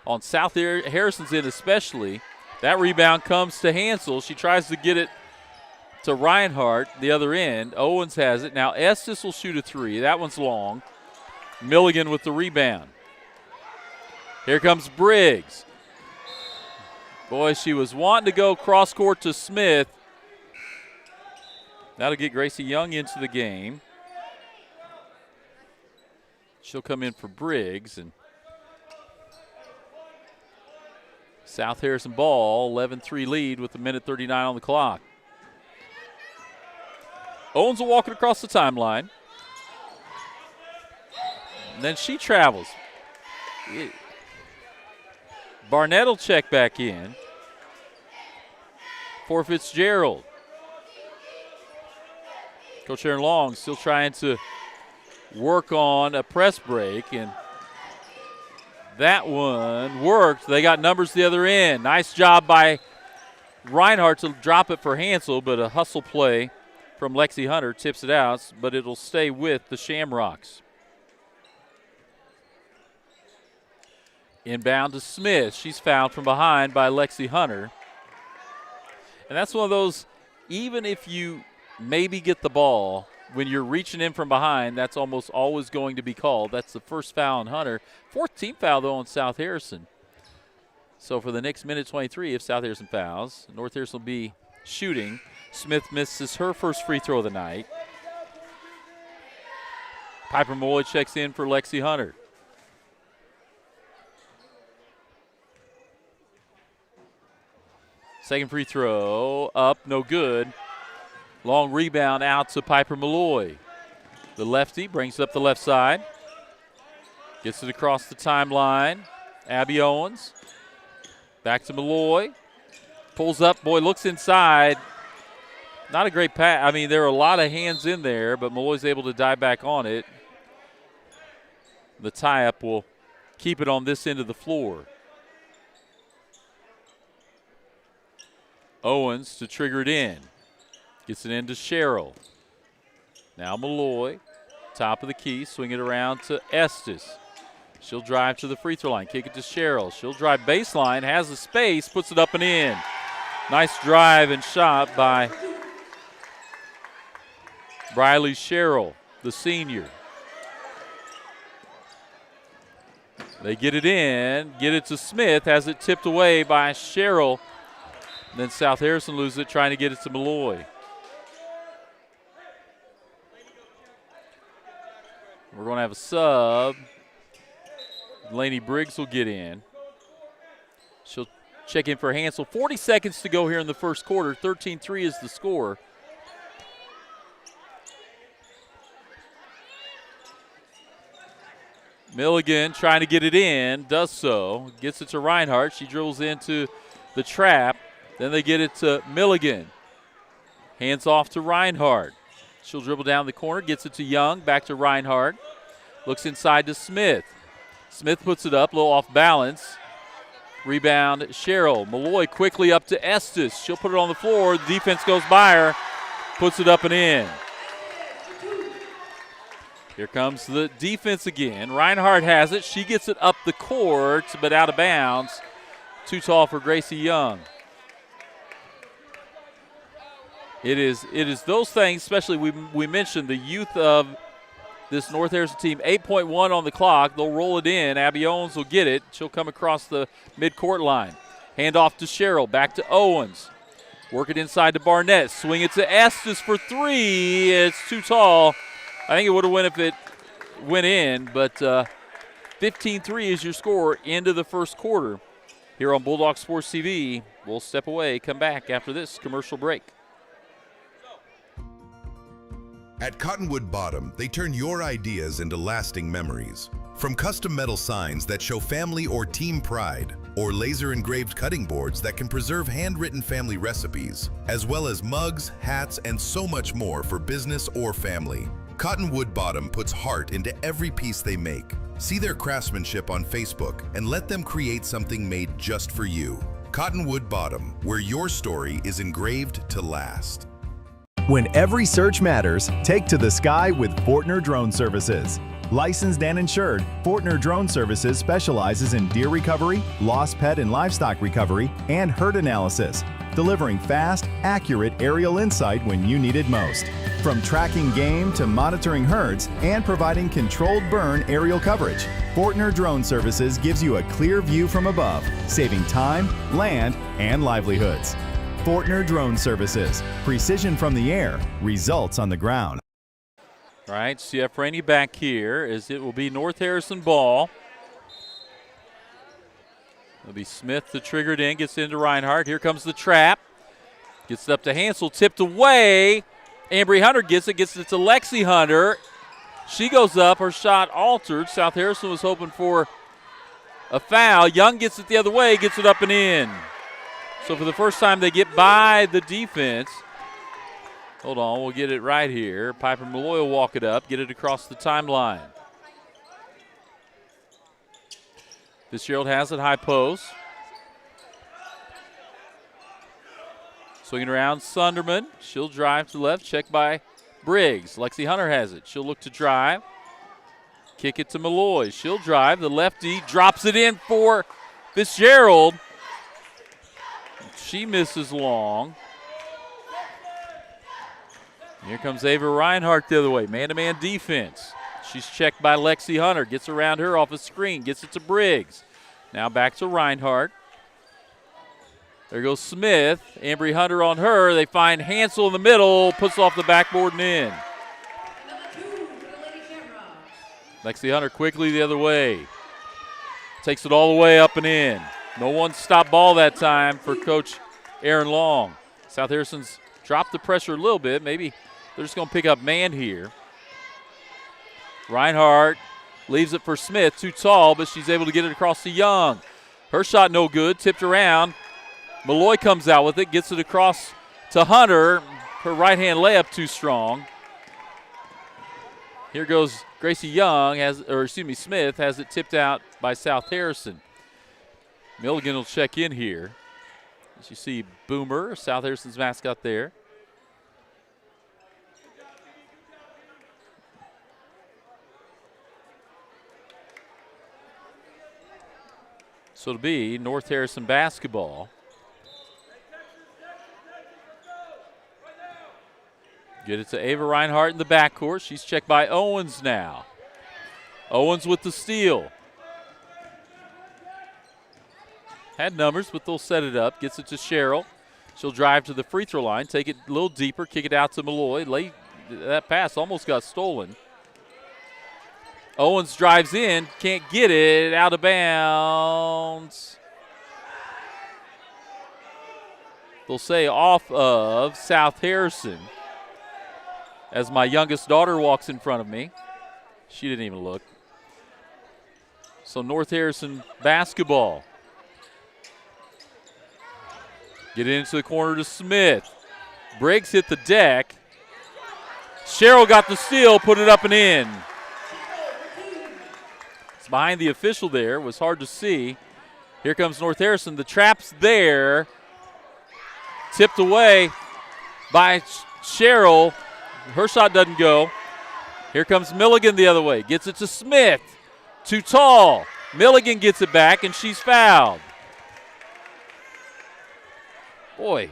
B: on South Harrison's end especially. That rebound comes to Hansel. She tries to get it to Reinhardt, the other end. Owens has it. Now Estes will shoot a three. That one's long. Milligan with the rebound. Here comes Briggs. Boy, she was wanting to go cross court to Smith. That'll get Gracie Young into the game. She'll come in for Briggs, and South Harrison ball, 11-3 lead with a minute 39 on the clock. Owens will walk it across the timeline. And then she travels. Barnett will check back in for Fitzgerald. Coach Aaron Long still trying to work on a press break, and that one worked. They got numbers the other end. Nice job by Reinhardt to drop it for Hansel, but a hustle play from Lexi Hunter tips it out, but it'll stay with the Shamrocks. Inbound to Smith. She's fouled from behind by Lexi Hunter. And that's one of those, even if you maybe get the ball, when you're reaching in from behind, that's almost always going to be called. That's the first foul on Hunter. Fourth team foul, though, on South Harrison. So for the next minute 23, if South Harrison fouls, North Harrison will be shooting. Smith misses her first free throw of the night. Piper Malloy checks in for Lexi Hunter. Second free throw, up, no good. Long rebound out to Piper Malloy. The lefty brings it up the left side. Gets it across the timeline. Abby Owens. Back to Malloy. Pulls up, boy, looks inside. Not a great pass. I mean, there are a lot of hands in there, but Malloy's able to dive back on it. The tie-up will keep it on this end of the floor. Owens to trigger it in. Gets it into Sherrill. Now Malloy, top of the key, swing it around to Estes. She'll drive to the free throw line, kick it to Sherrill. She'll drive baseline, has the space, puts it up and in. Nice drive and shot by Briley Sherrill, the senior. They get it in, get it to Smith, has it tipped away by Sherrill. Then South Harrison loses it, trying to get it to Malloy. We're going to have a sub. Lainey Briggs will get in. She'll check in for Hansel. 40 seconds to go here in the first quarter. 13-3 is the score. Milligan trying to get it in, does so. Gets it to Reinhardt. She dribbles into the trap. Then they get it to Milligan. Hands off to Reinhardt. She'll dribble down the corner, gets it to Young, back to Reinhardt. Looks inside to Smith. Smith puts it up, a little off balance. Rebound, Sherrill. Malloy quickly up to Estes. She'll put it on the floor. The defense goes by her, puts it up and in. Here comes the defense again. Reinhardt has it. She gets it up the court, but out of bounds. Too tall for Gracie Young. It is those things, especially we mentioned the youth of this North Harrison team. 8.1 on the clock. They'll roll it in. Abby Owens will get it. She'll come across the midcourt line. Hand off to Sherrill. Back to Owens. Work it inside to Barnett. Swing it to Estes for three. It's too tall. I think it would have went if it went in, but 15-3 is your score into the first quarter here on Bulldog Sports TV. We'll step away, come back after this commercial break.
A: At Cottonwood Bottom, they turn your ideas into lasting memories. From custom metal signs that show family or team pride, or laser-engraved cutting boards that can preserve handwritten family recipes, as well as mugs, hats, and so much more for business or family. Cottonwood Bottom puts heart into every piece they make. See their craftsmanship on Facebook and let them create something made just for you. Cottonwood Bottom, where your story is engraved to last.
K: When every search matters, take to the sky with Fortner Drone Services. Licensed and insured, Fortner Drone Services specializes in deer recovery, lost pet and livestock recovery, and herd analysis, delivering fast, accurate aerial insight when you need it most. From tracking game to monitoring herds and providing controlled burn aerial coverage, Fortner Drone Services gives you a clear view from above, saving time, land, and livelihoods. Fortner Drone Services. Precision from the air, results on the ground.
B: All right, CF Rainey back here as it will be North Harrison ball. It'll be Smith to trigger it in, gets into Reinhardt. Here comes the trap. Gets it up to Hansel, tipped away. Ambry Hunter gets it to Lexi Hunter. She goes up. Her shot altered. South Harrison was hoping for a foul. Young gets it the other way, gets it up and in. So for the first time, they get by the defense. Hold on, we'll get it right here. Piper Malloy will walk it up, get it across the timeline. Fitzgerald has it, high post. Swinging around, Sunderman. She'll drive to the left, checked by Briggs. Lexi Hunter has it. She'll look to drive. Kick it to Malloy. She'll drive. The lefty drops it in for Fitzgerald. She misses long. Here comes Ava Reinhardt the other way. Man-to-man defense. She's checked by Lexi Hunter. Gets around her off a screen. Gets it to Briggs. Now back to Reinhardt. There goes Smith. Ambry Hunter on her. They find Hansel in the middle. Puts off the backboard and in. Lexi Hunter quickly the other way. Takes it all the way up and in. No one stopped ball that time for Coach Aaron Long. South Harrison's dropped the pressure a little bit. Maybe they're just going to pick up man here. Reinhardt leaves it for Smith. Too tall, but she's able to get it across to Young. Her shot no good. Tipped around. Malloy comes out with it. Gets it across to Hunter. Her right-hand layup too strong. Here goes Gracie Young, Smith has it tipped out by South Harrison. Milligan will check in here. As you see Boomer, South Harrison's mascot there. So it'll be North Harrison basketball. Get it to Ava Reinhardt in the backcourt. She's checked by Owens now. Owens with the steal. Had numbers, but they'll set it up. Gets it to Cheryl. She'll drive to the free throw line, take it a little deeper, kick it out to Malloy. That pass almost got stolen. Owens drives in, can't get it, out of bounds. They'll say off of South Harrison. As my youngest daughter walks in front of me. She didn't even look. So North Harrison basketball. Get it into the corner to Smith. Briggs hit the deck. Cheryl got the steal, put it up and in. It's behind the official there. It was hard to see. Here comes North Harrison. The trap's there. Tipped away by Cheryl. Her shot doesn't go. Here comes Milligan the other way. Gets it to Smith. Too tall. Milligan gets it back, and she's fouled. Boy,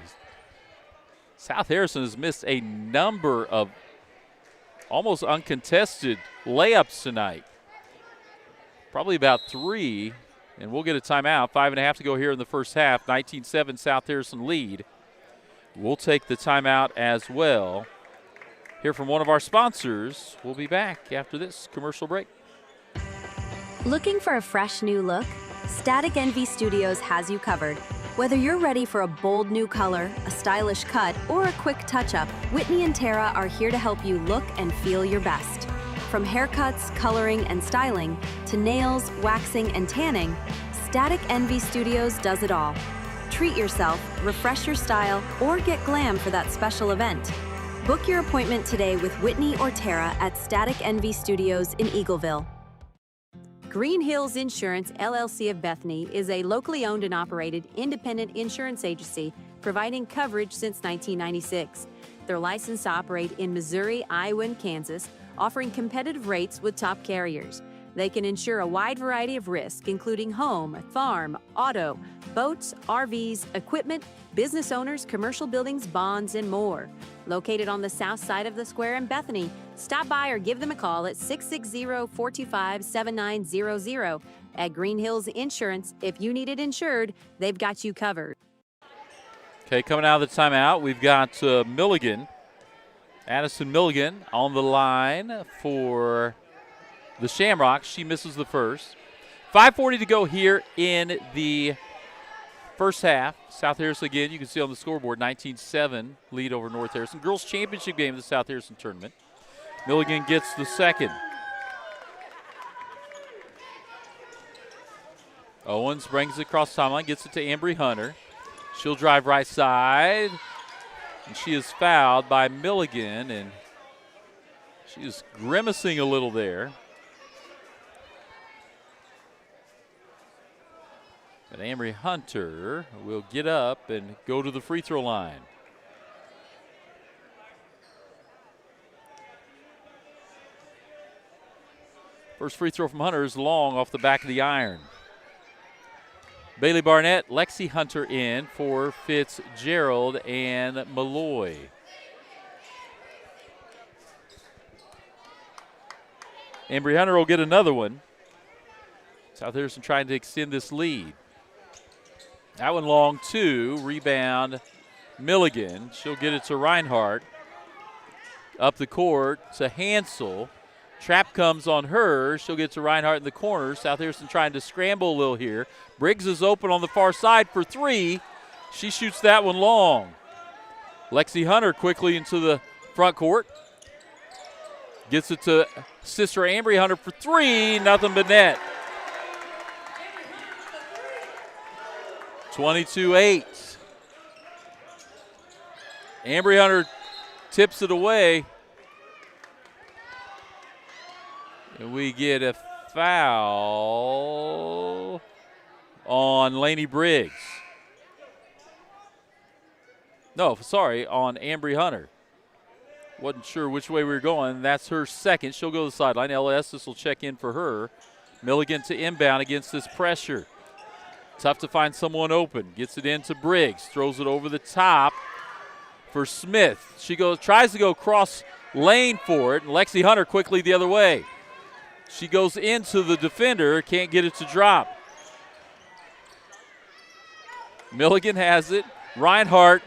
B: South Harrison has missed a number of almost uncontested layups tonight. Probably about 3, and we'll get a timeout. 5.5 to go here in the first half. 19-7 South Harrison lead. We'll take the timeout as well. Hear from one of our sponsors. We'll be back after this commercial break.
C: Looking for a fresh new look? Static Envy Studios has you covered. Whether you're ready for a bold new color, a stylish cut, or a quick touch-up, Whitney and Tara are here to help you look and feel your best. From haircuts, coloring, and styling, to nails, waxing, and tanning, Static Envy Studios does it all. Treat yourself, refresh your style, or get glam for that special event. Book your appointment today with Whitney or Tara at Static Envy Studios in Eagleville. Green Hills Insurance, LLC of Bethany is a locally owned and operated independent insurance agency providing coverage since 1996. They're licensed to operate in Missouri, Iowa, and Kansas, offering competitive rates with top carriers. They can insure a wide variety of risks, including home, farm, auto, boats, RVs, equipment, business owners, commercial buildings, bonds, and more. Located on the south side of the square in Bethany, stop by or give them a call at 660-425-7900. At Green Hills Insurance, if you need it insured, they've got you covered.
B: Okay, coming out of the timeout, we've got Milligan, Addison Milligan on the line for the Shamrocks. She misses the first. 5:40 to go here in the first half. South Harrison again, you can see on the scoreboard, 19-7 lead over North Harrison. Girls Championship game of the South Harrison tournament. Milligan gets the second. Owens brings it across the timeline, gets it to Ambry Hunter. She'll drive right side, and she is fouled by Milligan, and she is grimacing a little there. But Ambry Hunter will get up and go to the free throw line. First free throw from Hunter is long off the back of the iron. Bailey Barnett, Lexi Hunter in for Fitzgerald and Malloy. Ambry Hunter will get another one. South Harrison trying to extend this lead. That one long too. Rebound Milligan. She'll get it to Reinhardt. Up the court to Hansel. Trap comes on her. She'll get to Reinhardt in the corner. South Harrison trying to scramble a little here. Briggs is open on the far side for three. She shoots that one long. Lexi Hunter quickly into the front court. Gets it to sister Ambry Hunter for three. Nothing but net. 22-8. Ambry Hunter tips it away. And we get a foul on Lainey Briggs. No, sorry, on Ambry Hunter. Wasn't sure which way we were going. That's her second. She'll go to the sideline. LS, this will check in for her. Milligan to inbound against this pressure. Tough to find someone open. Gets it into Briggs. Throws it over the top for Smith. She tries to go cross lane for it, and Lexi Hunter quickly the other way. She goes into the defender, can't get it to drop. Milligan has it. Reinhardt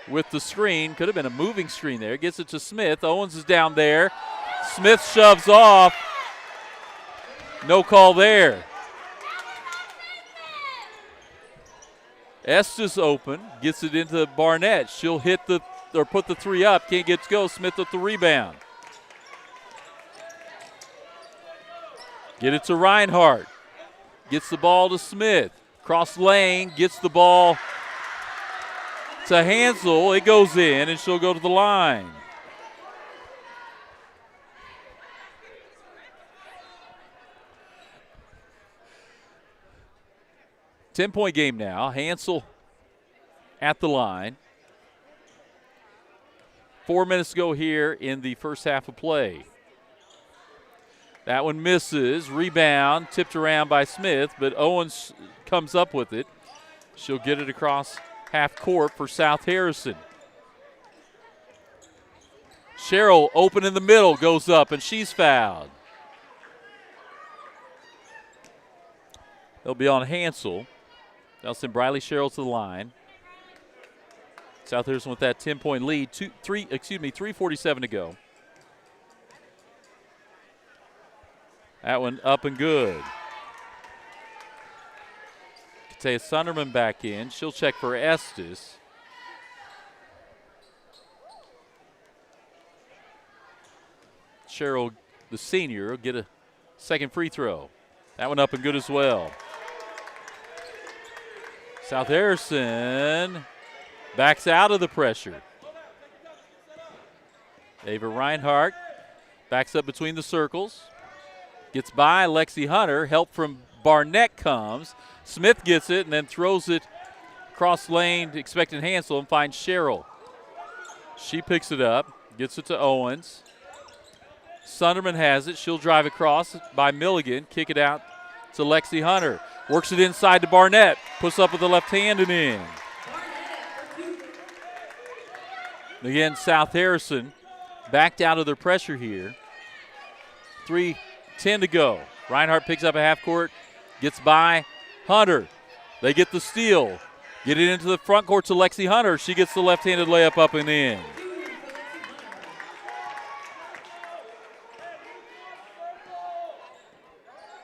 B: with the screen. Could have been a moving screen there. Gets it to Smith. Owens is down there. Smith shoves off. No call there. Estes open. Gets it into Barnett. She'll hit put the three up. Can't get to go. Smith with the rebound. Get it to Reinhardt. Gets the ball to Smith. Cross lane. Gets the ball to Hansel. It goes in, and she'll go to the line. Ten-point game now. Hansel at the line. 4 minutes to go here in the first half of play. That one misses. Rebound, tipped around by Smith, but Owens comes up with it. She'll get it across half court for South Harrison. Cheryl open in the middle, goes up, and she's fouled. They'll be on Hansel. They'll send Briley Cheryl to the line. South Harrison with that 10-point lead. 3:47 to go. That one up and good. Katea Sunderman back in. She'll check for Estes. Cheryl, the senior, will get a second free throw. That one up and good as well. South Harrison backs out of the pressure. Ava Reinhardt backs up between the circles. Gets by Lexi Hunter. Help from Barnett comes. Smith gets it and then throws it cross lane, expecting Hansel, and finds Cheryl. She picks it up, gets it to Owens. Sunderman has it. She'll drive across by Milligan. Kick it out to Lexi Hunter. Works it inside to Barnett. Puts up with the left hand and in. Again, South Harrison backed out of their pressure here. 3:10 to go. Reinhardt picks up a half court. Gets by Hunter. They get the steal. Get it into the front court to Lexi Hunter. She gets the left-handed layup up and in.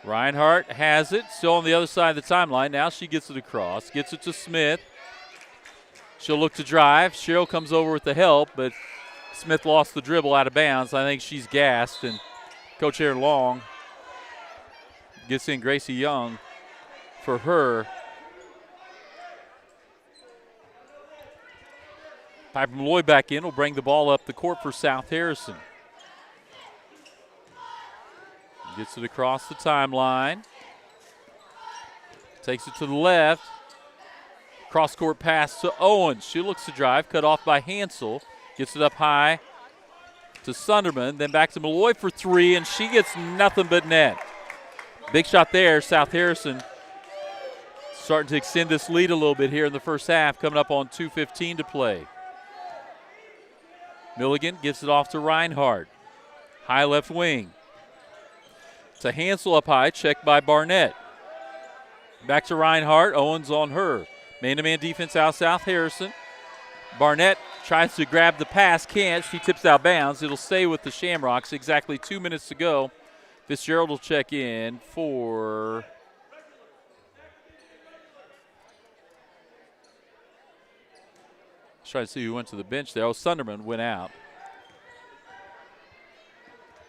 B: Reinhardt has it. Still on the other side of the timeline. Now she gets it across. Gets it to Smith. She'll look to drive. Cheryl comes over with the help, but Smith lost the dribble out of bounds. I think she's gassed, and Coach Aaron Long gets in Gracie Young for her. Piper Malloy back in will bring the ball up the court for South Harrison. Gets it across the timeline. Takes it to the left. Cross-court pass to Owens. She looks to drive, cut off by Hansel. Gets it up high to Sunderman, then back to Malloy for three, and she gets nothing but net. Big shot there. South Harrison starting to extend this lead a little bit here in the first half, coming up on 2:15 to play. Milligan gives it off to Reinhardt. High left wing. To Hansel up high, checked by Barnett. Back to Reinhardt, Owens on her. Man-to-man defense out South Harrison. Barnett tries to grab the pass, can't. She tips out bounds. It'll stay with the Shamrocks. Exactly 2 minutes to go. Fitzgerald will check in for trying to see who went to the bench there. Oh, Sunderman went out.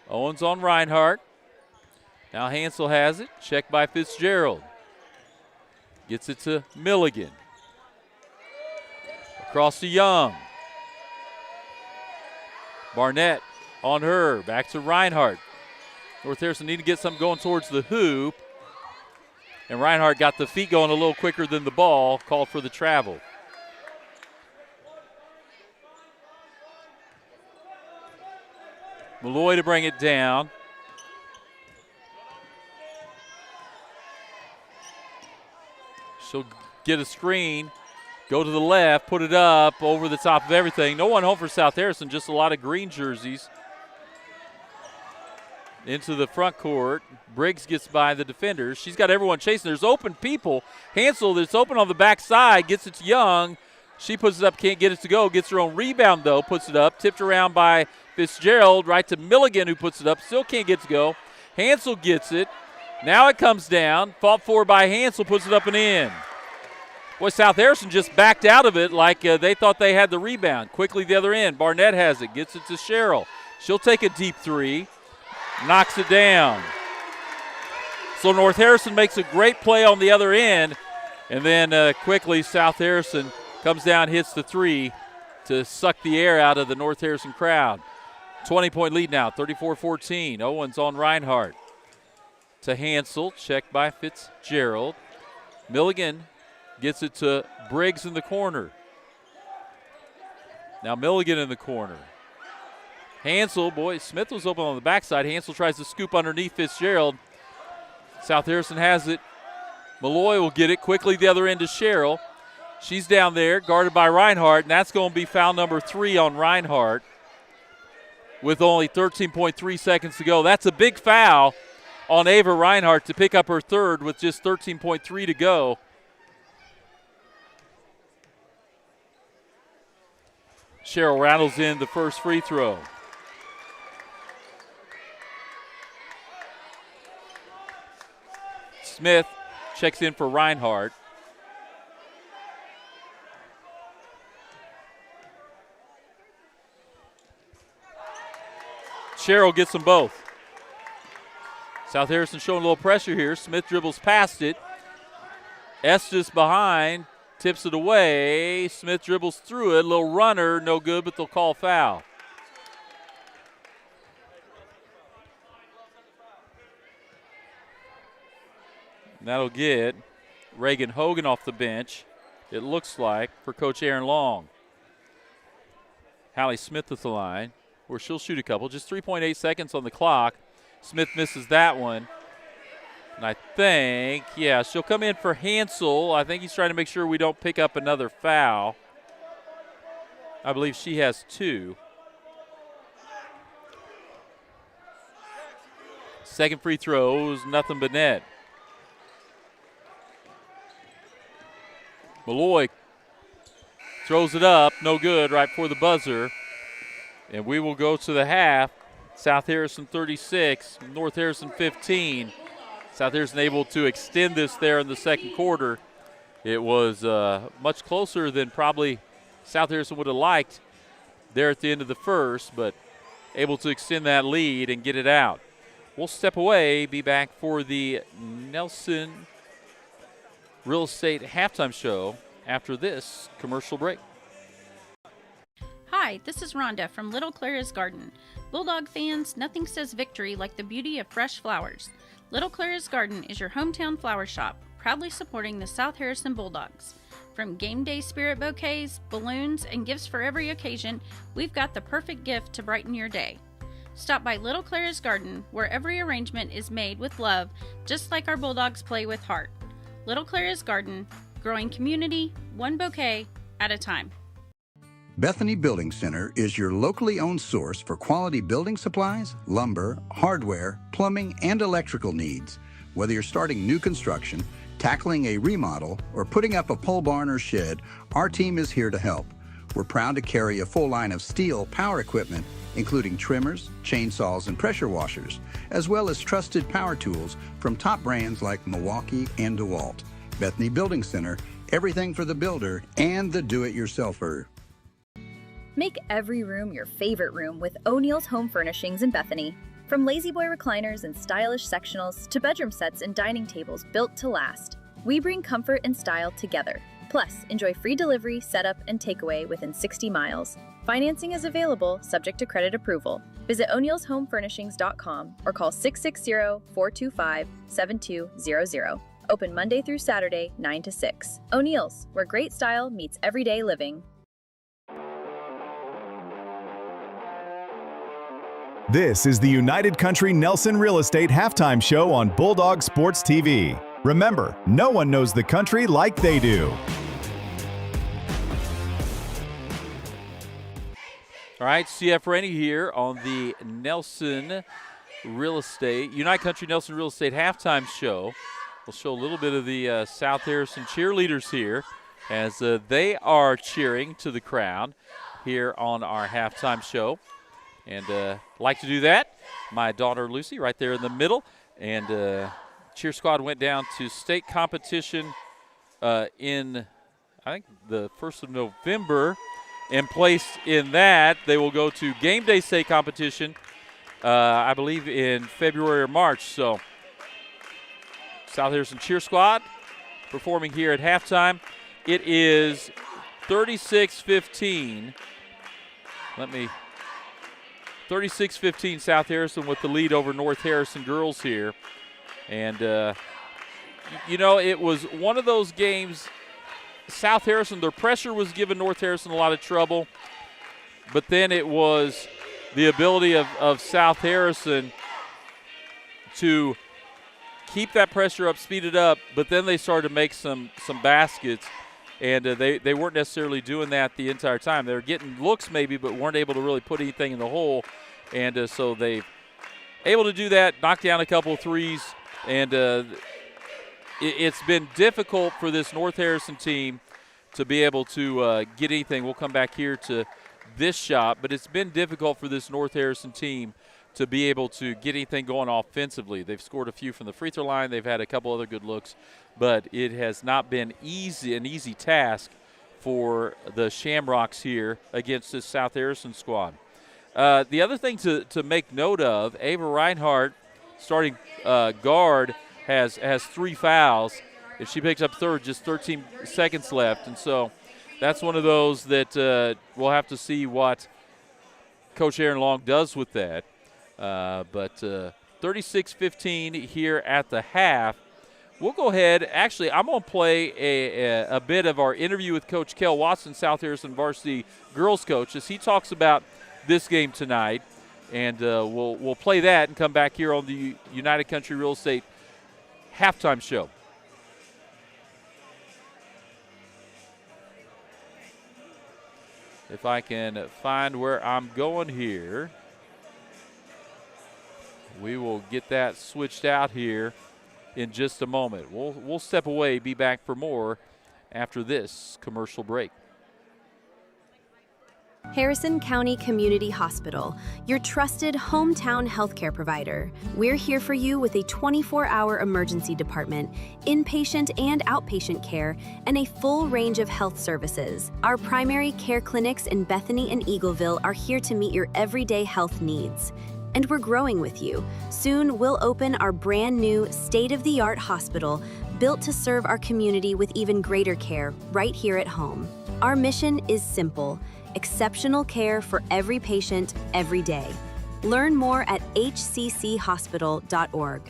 B: Owens on Reinhardt. Now Hansel has it. Checked by Fitzgerald. Gets it to Milligan. Across to Young. Barnett on her. Back to Reinhardt. North Harrison need to get something going towards the hoop. And Reinhardt got the feet going a little quicker than the ball. Called for the travel. Malloy to bring it down. She'll get a screen, go to the left, put it up over the top of everything. No one home for South Harrison, just a lot of green jerseys. Into the front court. Briggs gets by the defenders. She's got everyone chasing. There's open people. Hansel that's open on the backside gets it to Young. She puts it up, can't get it to go. Gets her own rebound, though, puts it up. Tipped around by Fitzgerald, right to Milligan, who puts it up. Still can't get it to go. Hansel gets it. Now it comes down. Fought for by Hansel, puts it up and in. Boy, South Harrison just backed out of it like they thought they had the rebound. Quickly the other end. Barnett has it. Gets it to Cheryl. She'll take a deep three. Knocks it down. So North Harrison makes a great play on the other end. And then quickly South Harrison comes down, hits the three to suck the air out of the North Harrison crowd. 20-point lead now, 34-14. Owens on Reinhardt. To Hansel, checked by Fitzgerald. Milligan gets it to Briggs in the corner. Now Milligan in the corner. Hansel, boy, Smith was open on the backside. Hansel tries to scoop underneath Fitzgerald. South Harrison has it. Malloy will get it quickly the other end to Cheryl. She's down there, guarded by Reinhardt, and that's going to be foul number 3 on Reinhardt with only 13.3 seconds to go. That's a big foul on Ava Reinhardt to pick up her third with just 13.3 to go. Cheryl rattles in the first free throw. Smith checks in for Reinhardt. Cheryl gets them both. South Harrison showing a little pressure here. Smith dribbles past it. Estes behind, tips it away. Smith dribbles through it. Little runner, no good, but they'll call foul. And that'll get Reagan Hogan off the bench, it looks like, for Coach Aaron Long. Hallie Smith at the line, where she'll shoot a couple. Just 3.8 seconds on the clock. Smith misses that one. And I think, yeah, she'll come in for Hansel. I think he's trying to make sure we don't pick up another foul. I believe she has 2. Second free throw is nothing but net. Malloy throws it up, no good, right before the buzzer. And we will go to the half. South Harrison 36, North Harrison 15. South Harrison able to extend this there in the second quarter. It was much closer than probably South Harrison would have liked there at the end of the first, but able to extend that lead and get it out. We'll step away, be back for the Nelson Real Estate halftime show after this commercial break.
D: Hi, this is Rhonda from Little Clara's Garden. Bulldog fans, nothing says victory like the beauty of fresh flowers. Little Clara's Garden is your hometown flower shop, proudly supporting the South Harrison Bulldogs. From game day spirit bouquets, balloons, and gifts for every occasion, we've got the perfect gift to brighten your day. Stop by Little Clara's Garden, where every arrangement is made with love, just like our Bulldogs play with heart. Little Clara's Garden, growing community, one bouquet at a time.
E: Bethany Building Center is your locally owned source for quality building supplies, lumber, hardware, plumbing, and electrical needs. Whether you're starting new construction, tackling a remodel, or putting up a pole barn or shed, our team is here to help. We're proud to carry a full line of steel power equipment, including trimmers, chainsaws, and pressure washers, as well as trusted power tools from top brands like Milwaukee and DeWalt. Bethany Building Center, everything for the builder and the do-it-yourselfer.
F: Make every room your favorite room with O'Neill's Home Furnishings in Bethany. From lazy boy recliners and stylish sectionals to bedroom sets and dining tables built to last, we bring comfort and style together. Plus, enjoy free delivery, setup, and takeaway within 60 miles. Financing is available, subject to credit approval. Visit o'neillshomefurnishings.com or call 660-425-7200. Open Monday through Saturday, 9 to 6. O'Neill's, where great style meets everyday living.
I: This is the United Country Nelson Real Estate halftime show on Bulldog Sports TV. Remember, no one knows the country like they do.
B: All right, CF Rennie here on the Nelson Real Estate, United Country Nelson Real Estate halftime show. We'll show a little bit of the South Harrison cheerleaders here as they are cheering to the crowd here on our halftime show. And like to do that, my daughter Lucy right there in the middle. And cheer squad went down to state competition in, I think, the 1st of November. And placed in that, they will go to game day state competition, I believe, in February or March. So South Harrison Cheer Squad performing here at halftime. It is 36-15. 36-15 South Harrison with the lead over North Harrison girls here. And, you know, it was one of those games, South Harrison, their pressure was giving North Harrison a lot of trouble. But then it was the ability of South Harrison to keep that pressure up, speed it up, but then they started to make some baskets. And they weren't necessarily doing that the entire time. They were getting looks maybe, but weren't able to really put anything in the hole. And so they able to do that, knock down a couple of threes. And it's been difficult for this North Harrison team to be able to get anything. We'll come back here to this shot, but it's been difficult for this North Harrison team to be able to get anything going offensively. They've scored a few from the free throw line. They've had a couple other good looks, but it has not been an easy task for the Shamrocks here against this South Harrison squad. The other thing to make note of, Ava Reinhardt, starting guard, has 3 fouls. If she picks up third, just 13 seconds left, and so that's one of those that we'll have to see what Coach Aaron Long does with that. But 36-15 here at the half. We'll go ahead. Actually, I'm going to play a bit of our interview with Coach Kel Watson, South Harrison varsity girls coach, as he talks about this game tonight. And we'll play that and come back here on the United Country Real Estate halftime show. If I can find where I'm going here, we will get that switched out here in just a moment. We'll step away, be back for more after this commercial break.
C: Harrison County Community Hospital, your trusted hometown healthcare provider. We're here for you with a 24-hour emergency department, inpatient and outpatient care, and a full range of health services. Our primary care clinics in Bethany and Eagleville are here to meet your everyday health needs. And we're growing with you. Soon, we'll open our brand new state-of-the-art hospital built to serve our community with even greater care right here at home. Our mission is simple: exceptional care for every patient, every day. Learn more at hcchospital.org.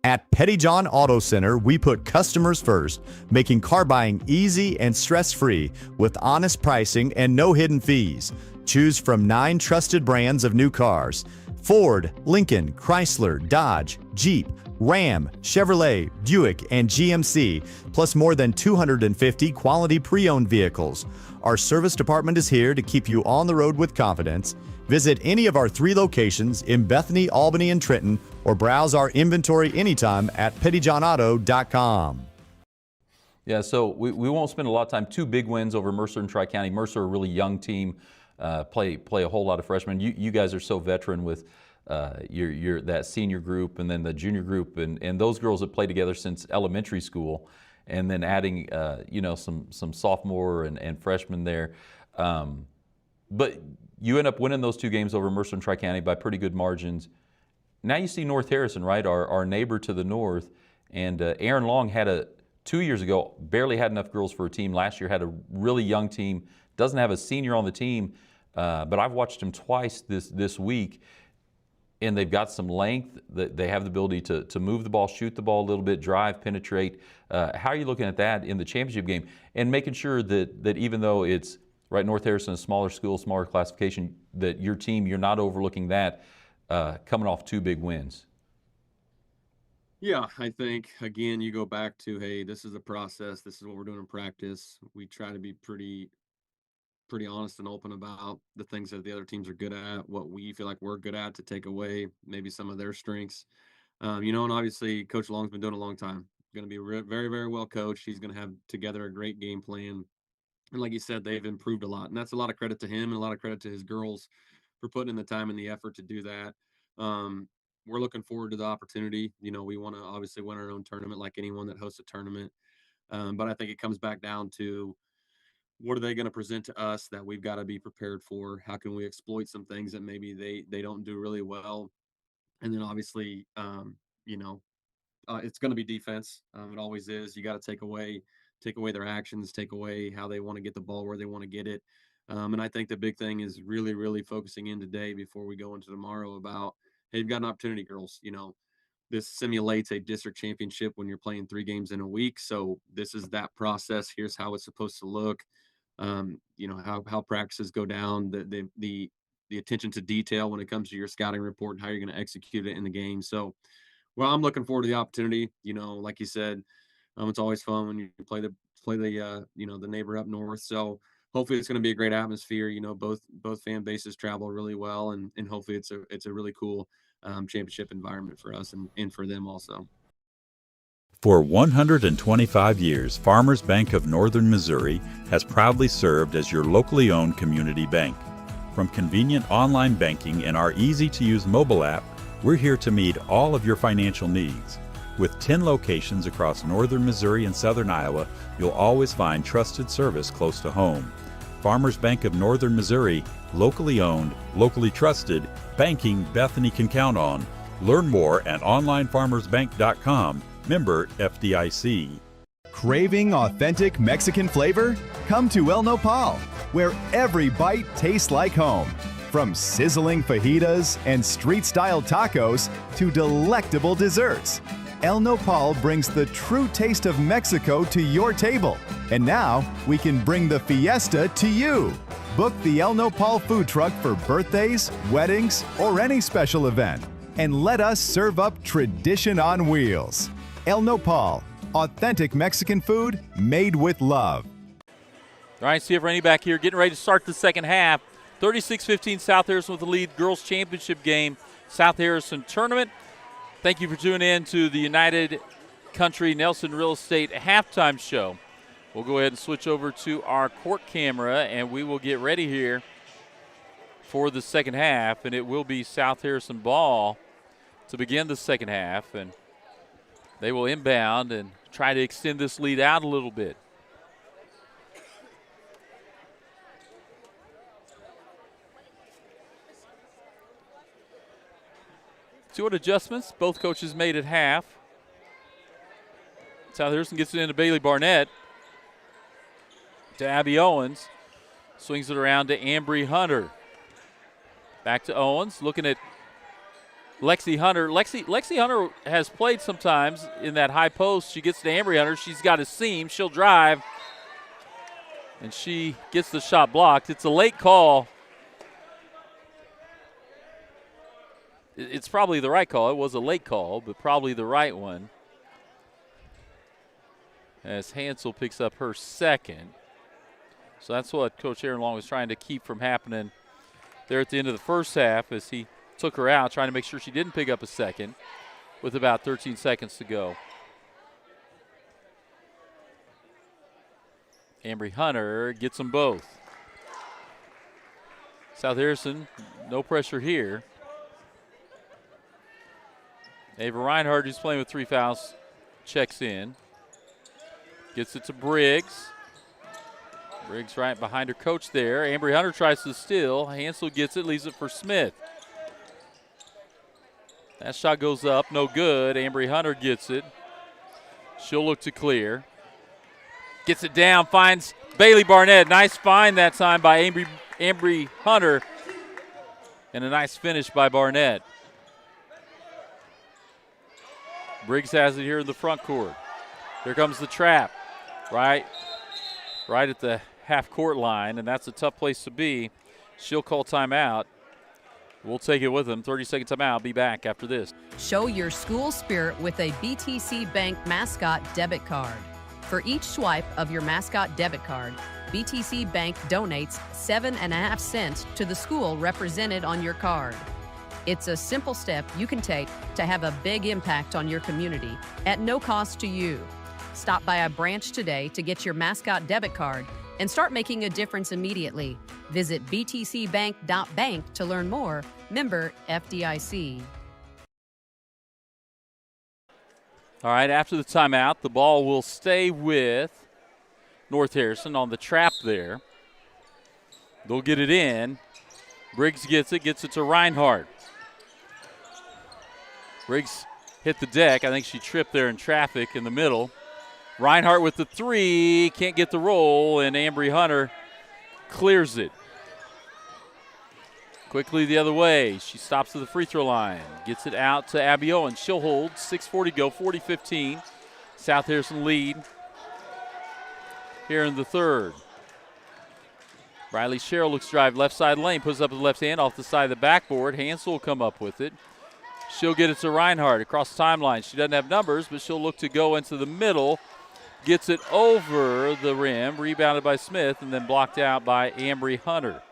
G: At Petty John Auto Center, we put customers first, making car buying easy and stress-free with honest pricing and no hidden fees. Choose from 9 trusted brands of new cars: Ford, Lincoln, Chrysler, Dodge, Jeep, Ram, Chevrolet, Buick, and GMC, plus more than 250 quality pre-owned vehicles. Our service department is here to keep you on the road with confidence. Visit any of our 3 locations in Bethany, Albany, and Trenton, or browse our inventory anytime at pettyjohnauto.com.
B: Yeah, so we won't spend a lot of time. 2 big wins over Mercer and Tri-County. Mercer, a really young team, play a whole lot of freshmen. You guys are so veteran with your that senior group and then the junior group, and those girls have played together since elementary school, and then adding some sophomore and freshmen there. But you end up winning those 2 games over Mercer and Tri-County by pretty good margins. Now you see North Harrison, right, our neighbor to the north, and Aaron Long had 2 years ago, barely had enough girls for a team. Last year had a really young team, doesn't have a senior on the team, but I've watched him twice this week, and they've got some length. They have the ability to move the ball, shoot the ball a little bit, drive, penetrate. How are you looking at that in the championship game, and making sure that even though it's, right, North Harrison, a smaller school, smaller classification, that your team, you're not overlooking that coming off 2 big wins?
N: Yeah, I think, again, you go back to, hey, this is a process. This is what we're doing in practice. We try to be pretty honest and open about the things that the other teams are good at, what we feel like we're good at, to take away maybe some of their strengths. And obviously Coach Long's been doing it a long time. Going to be very, very well coached. He's going to have together a great game plan. And like you said, they've improved a lot. And that's a lot of credit to him and a lot of credit to his girls for putting in the time and the effort to do that. We're looking forward to the opportunity. We want to obviously win our own tournament like anyone that hosts a tournament. But I think it comes back down to, what are they going to present to us that we've got to be prepared for? How can we exploit some things that maybe they don't do really well? And then obviously, it's going to be defense. It always is. You got to take away their actions, take away how they want to get the ball where they want to get it. And I think the big thing is really, really focusing in today before we go into tomorrow about, hey, you've got an opportunity, girls. This simulates a district championship when you're playing 3 games in a week. So this is that process. Here's how it's supposed to look. How practices go down, the attention to detail when it comes to your scouting report and how you're going to execute it in the game. So, well, I'm looking forward to the opportunity. Like you said, it's always fun when you play the the neighbor up north. So hopefully it's going to be a great atmosphere. Both fan bases travel really well, and hopefully it's a really cool championship environment for us and for them also.
H: For 125 years, Farmers Bank of Northern Missouri has proudly served as your locally owned community bank. From convenient online banking and our easy-to-use mobile app, we're here to meet all of your financial needs. With 10 locations across northern Missouri and southern Iowa, you'll always find trusted service close to home. Farmers Bank of Northern Missouri, locally owned, locally trusted, banking Bethany can count on. Learn more at onlinefarmersbank.com. Member FDIC.
I: Craving authentic Mexican flavor? Come to El Nopal, where every bite tastes like home. From sizzling fajitas and street-style tacos to delectable desserts, El Nopal brings the true taste of Mexico to your table. And now, we can bring the fiesta to you. Book the El Nopal food truck for birthdays, weddings, or any special event. And let us serve up tradition on wheels. El Nopal, authentic Mexican food made with love.
B: All right, CF Rainey back here, getting ready to start the second half. 36-15 South Harrison with the lead. Girls Championship game, South Harrison tournament. Thank you for tuning in to the United Country Nelson Real Estate halftime show. We'll go ahead and switch over to our court camera, and we will get ready here for the second half, and it will be South Harrison ball to begin the second half, and they will inbound and try to extend this lead out a little bit. See what adjustments both coaches made at half. South Harrison gets it into Bailey Barnett. To Abby Owens. Swings it around to Ambry Hunter. Back to Owens, looking at Lexi Hunter. Lexi Hunter has played sometimes in that high post. She gets to Ambry Hunter. She's got a seam. She'll drive. And she gets the shot blocked. It's a late call. It's probably the right call. It was a late call, but probably the right one. As Hansel picks up her second. So that's what Coach Aaron Long was trying to keep from happening there at the end of the first half as he took her out, trying to make sure she didn't pick up a second with about 13 seconds to go. Ambry Hunter gets them both. South Harrison, no pressure here. Ava Reinhardt, who's playing with 3 fouls, checks in. Gets it to Briggs. Briggs right behind her coach there. Ambry Hunter tries to steal. Hansel gets it, leaves it for Smith. That shot goes up, no good. Ambry Hunter gets it. She'll look to clear. Gets it down, finds Bailey Barnett. Nice find that time by Ambry Hunter. And a nice finish by Barnett. Briggs has it here in the front court. Here comes the trap. Right at the half-court line, and that's a tough place to be. She'll call timeout. We'll take it with them. 30-second timeout. Be back after this.
J: Show your school spirit with a BTC Bank Mascot debit card. For each swipe of your Mascot debit card, BTC Bank donates 7.5 cents to the school represented on your card. It's a simple step you can take to have a big impact on your community at no cost to you. Stop by a branch today to get your Mascot debit card and start making a difference immediately. Visit btcbank.bank to learn more. Member FDIC.
B: All right, after the timeout, the ball will stay with North Harrison on the trap there. They'll get it in. Briggs gets it to Reinhardt. Briggs hit the deck. I think she tripped there in traffic in the middle. Reinhardt with the three, can't get the roll, and Ambry Hunter clears it. Quickly the other way. She stops at the free throw line. Gets it out to Abby Owens. She'll hold. 6:40 to go. 40-15. South Harrison lead here in the third. Riley Sherrill looks to drive left side lane. Puts up with the left hand off the side of the backboard. Hansel will come up with it. She'll get it to Reinhardt across the timeline. She doesn't have numbers, but she'll look to go into the middle. Gets it over the rim. Rebounded by Smith and then blocked out by Ambry Hunter.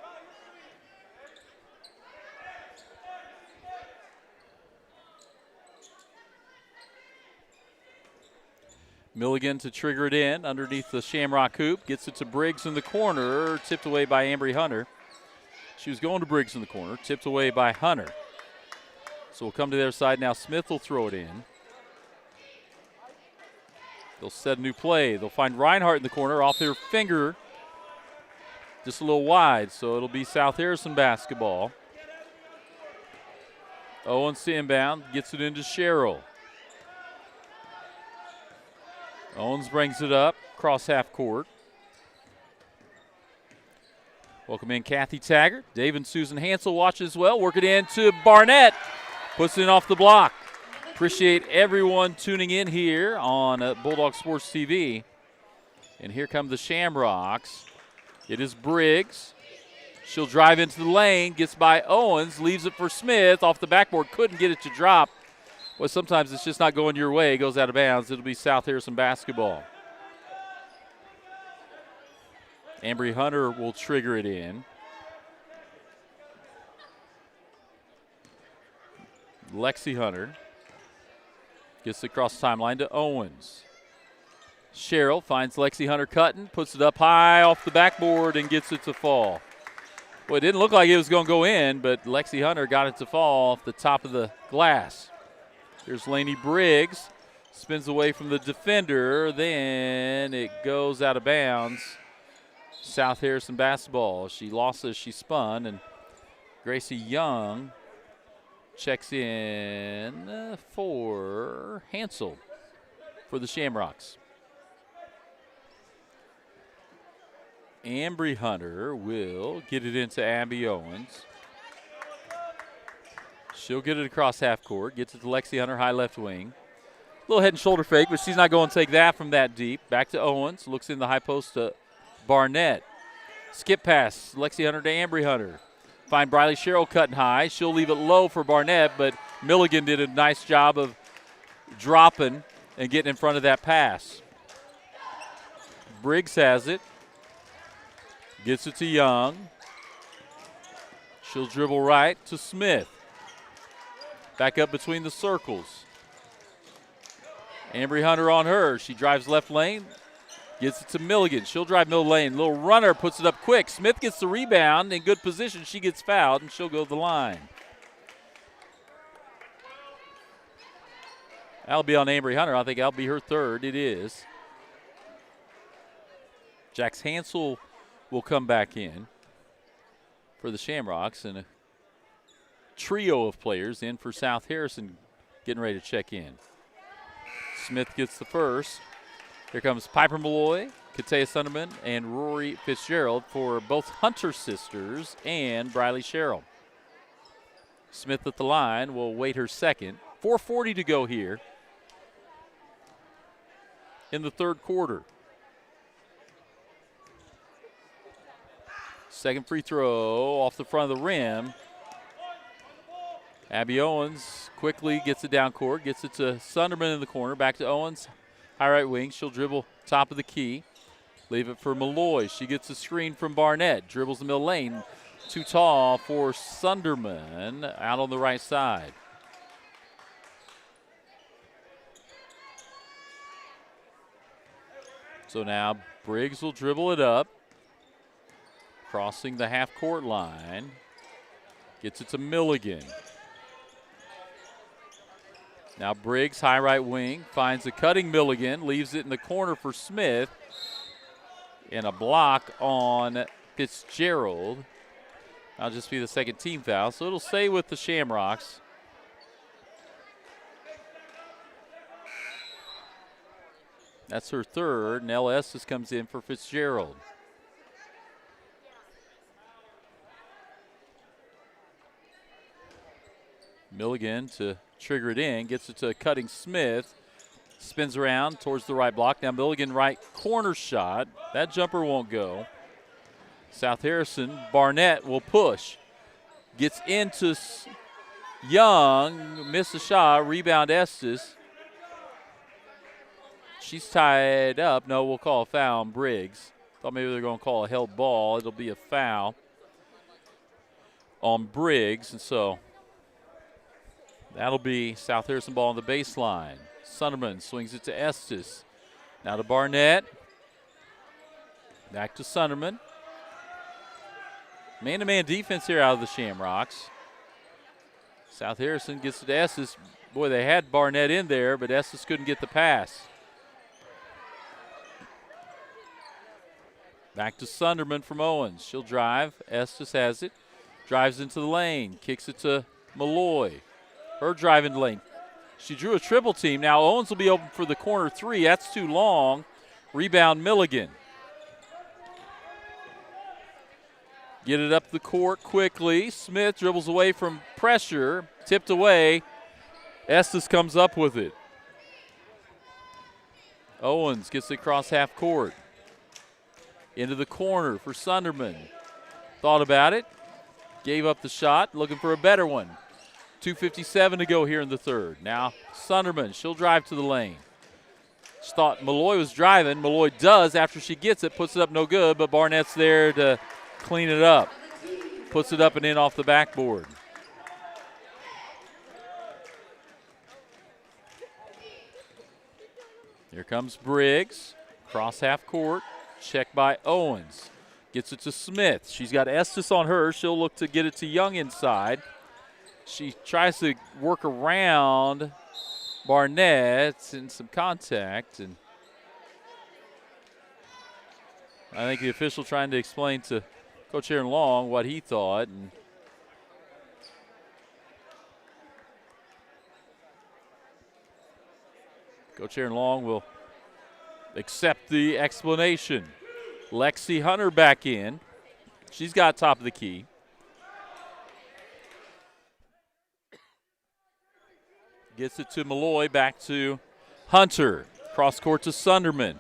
B: Milligan to trigger it in underneath the Shamrock hoop. Gets it to Briggs in the corner. Tipped away by Ambry Hunter. She was going to Briggs in the corner. Tipped away by Hunter. So we'll come to their side now. Smith will throw it in. They'll set a new play. They'll find Reinhardt in the corner off her finger. Just a little wide, so it'll be South Harrison basketball. Owens to inbound. Gets it into Sherrill. Owens brings it up, cross half court. Welcome in Kathy Taggart. Dave and Susan Hansel watch as well. Work it in to Barnett. Puts it in off the block. Appreciate everyone tuning in here on Bulldog Sports TV. And here come the Shamrocks. It is Briggs. She'll drive into the lane, gets by Owens, leaves it for Smith. Off the backboard, couldn't get it to drop. Well, sometimes it's just not going your way. It goes out of bounds. It'll be South Harrison basketball. Ambry Hunter will trigger it in. Lexi Hunter gets it across the timeline to Owens. Sherrill finds Lexi Hunter cutting, puts it up high off the backboard and gets it to fall. Well, it didn't look like it was going to go in, but Lexi Hunter got it to fall off the top of the glass. Here's Lainey Briggs. Spins away from the defender. Then it goes out of bounds. South Harrison basketball. She lost as she spun, and Gracie Young checks in for Hansel for the Shamrocks. Ambry Hunter will get it into Abby Owens. She'll get it across half court, gets it to Lexi Hunter, high left wing. Little head and shoulder fake, but she's not going to take that from that deep. Back to Owens, looks in the high post to Barnett. Skip pass, Lexi Hunter to Ambry Hunter. Find Briley Sherrill cutting high. She'll leave it low for Barnett, but Milligan did a nice job of dropping and getting in front of that pass. Briggs has it. Gets it to Young. She'll dribble right to Smith. Back up between the circles. Ambry Hunter on her. She drives left lane. Gets it to Milligan. She'll drive middle lane. Little runner puts it up quick. Smith gets the rebound in good position. She gets fouled, and she'll go to the line. That'll be on Ambry Hunter. I think that'll be her third. It is. Jax Hansel will come back in for the Shamrocks, and a trio of players in for South Harrison getting ready to check in. Smith gets the first. Here comes Piper Malloy, Katea Sunderman, and Rory Fitzgerald for both Hunter sisters and Briley Sherrill. Smith at the line will wait her second. 4:40 to go here in the third quarter. Second free throw off the front of the rim. Abby Owens quickly gets it down court, gets it to Sunderman in the corner, back to Owens. High right wing, she'll dribble top of the key. Leave it for Malloy. She gets a screen from Barnett. Dribbles the middle lane. Too tall for Sunderman out on the right side. So now Briggs will dribble it up. Crossing the half-court line. Gets it to Milligan. Now Briggs, high right wing, finds a cutting Milligan, leaves it in the corner for Smith. And a block on Fitzgerald. That'll just be the second team foul, so it'll stay with the Shamrocks. That's her third, and Ella Estes comes in for Fitzgerald. Milligan to trigger it in, gets it to Cutting Smith, spins around towards the right block. Now Milligan right corner shot. That jumper won't go. South Harrison, Barnett will push. Gets into Young, miss the shot, rebound Estes. She's tied up. No, we'll call a foul on Briggs. Thought maybe they're going to call a held ball. It'll be a foul on Briggs, and so that'll be South Harrison ball on the baseline. Sunderman swings it to Estes. Now to Barnett. Back to Sunderman. Man-to-man defense here out of the Shamrocks. South Harrison gets it to Estes. Boy, they had Barnett in there, but Estes couldn't get the pass. Back to Sunderman from Owens. She'll drive. Estes has it. Drives into the lane. Kicks it to Malloy. Her driving lane. She drew a triple team. Now Owens will be open for the corner three. That's too long. Rebound Milligan. Get it up the court quickly. Smith dribbles away from pressure. Tipped away. Estes comes up with it. Owens gets it across half court. Into the corner for Sunderman. Thought about it. Gave up the shot. Looking for a better one. 2:57 to go here in the third. Now Sunderman, she'll drive to the lane. She thought Malloy was driving. Malloy does after she gets it. Puts it up no good, but Barnett's there to clean it up. Puts it up and in off the backboard. Here comes Briggs. Cross half court. Check by Owens. Gets it to Smith. She's got Estes on her. She'll look to get it to Young inside. She tries to work around Barnett in some contact, and I think the official trying to explain to Coach Aaron Long what he thought. And Coach Aaron Long will accept the explanation. Lexi Hunter back in. She's got top of the key. Gets it to Malloy, back to Hunter. Cross court to Sunderman.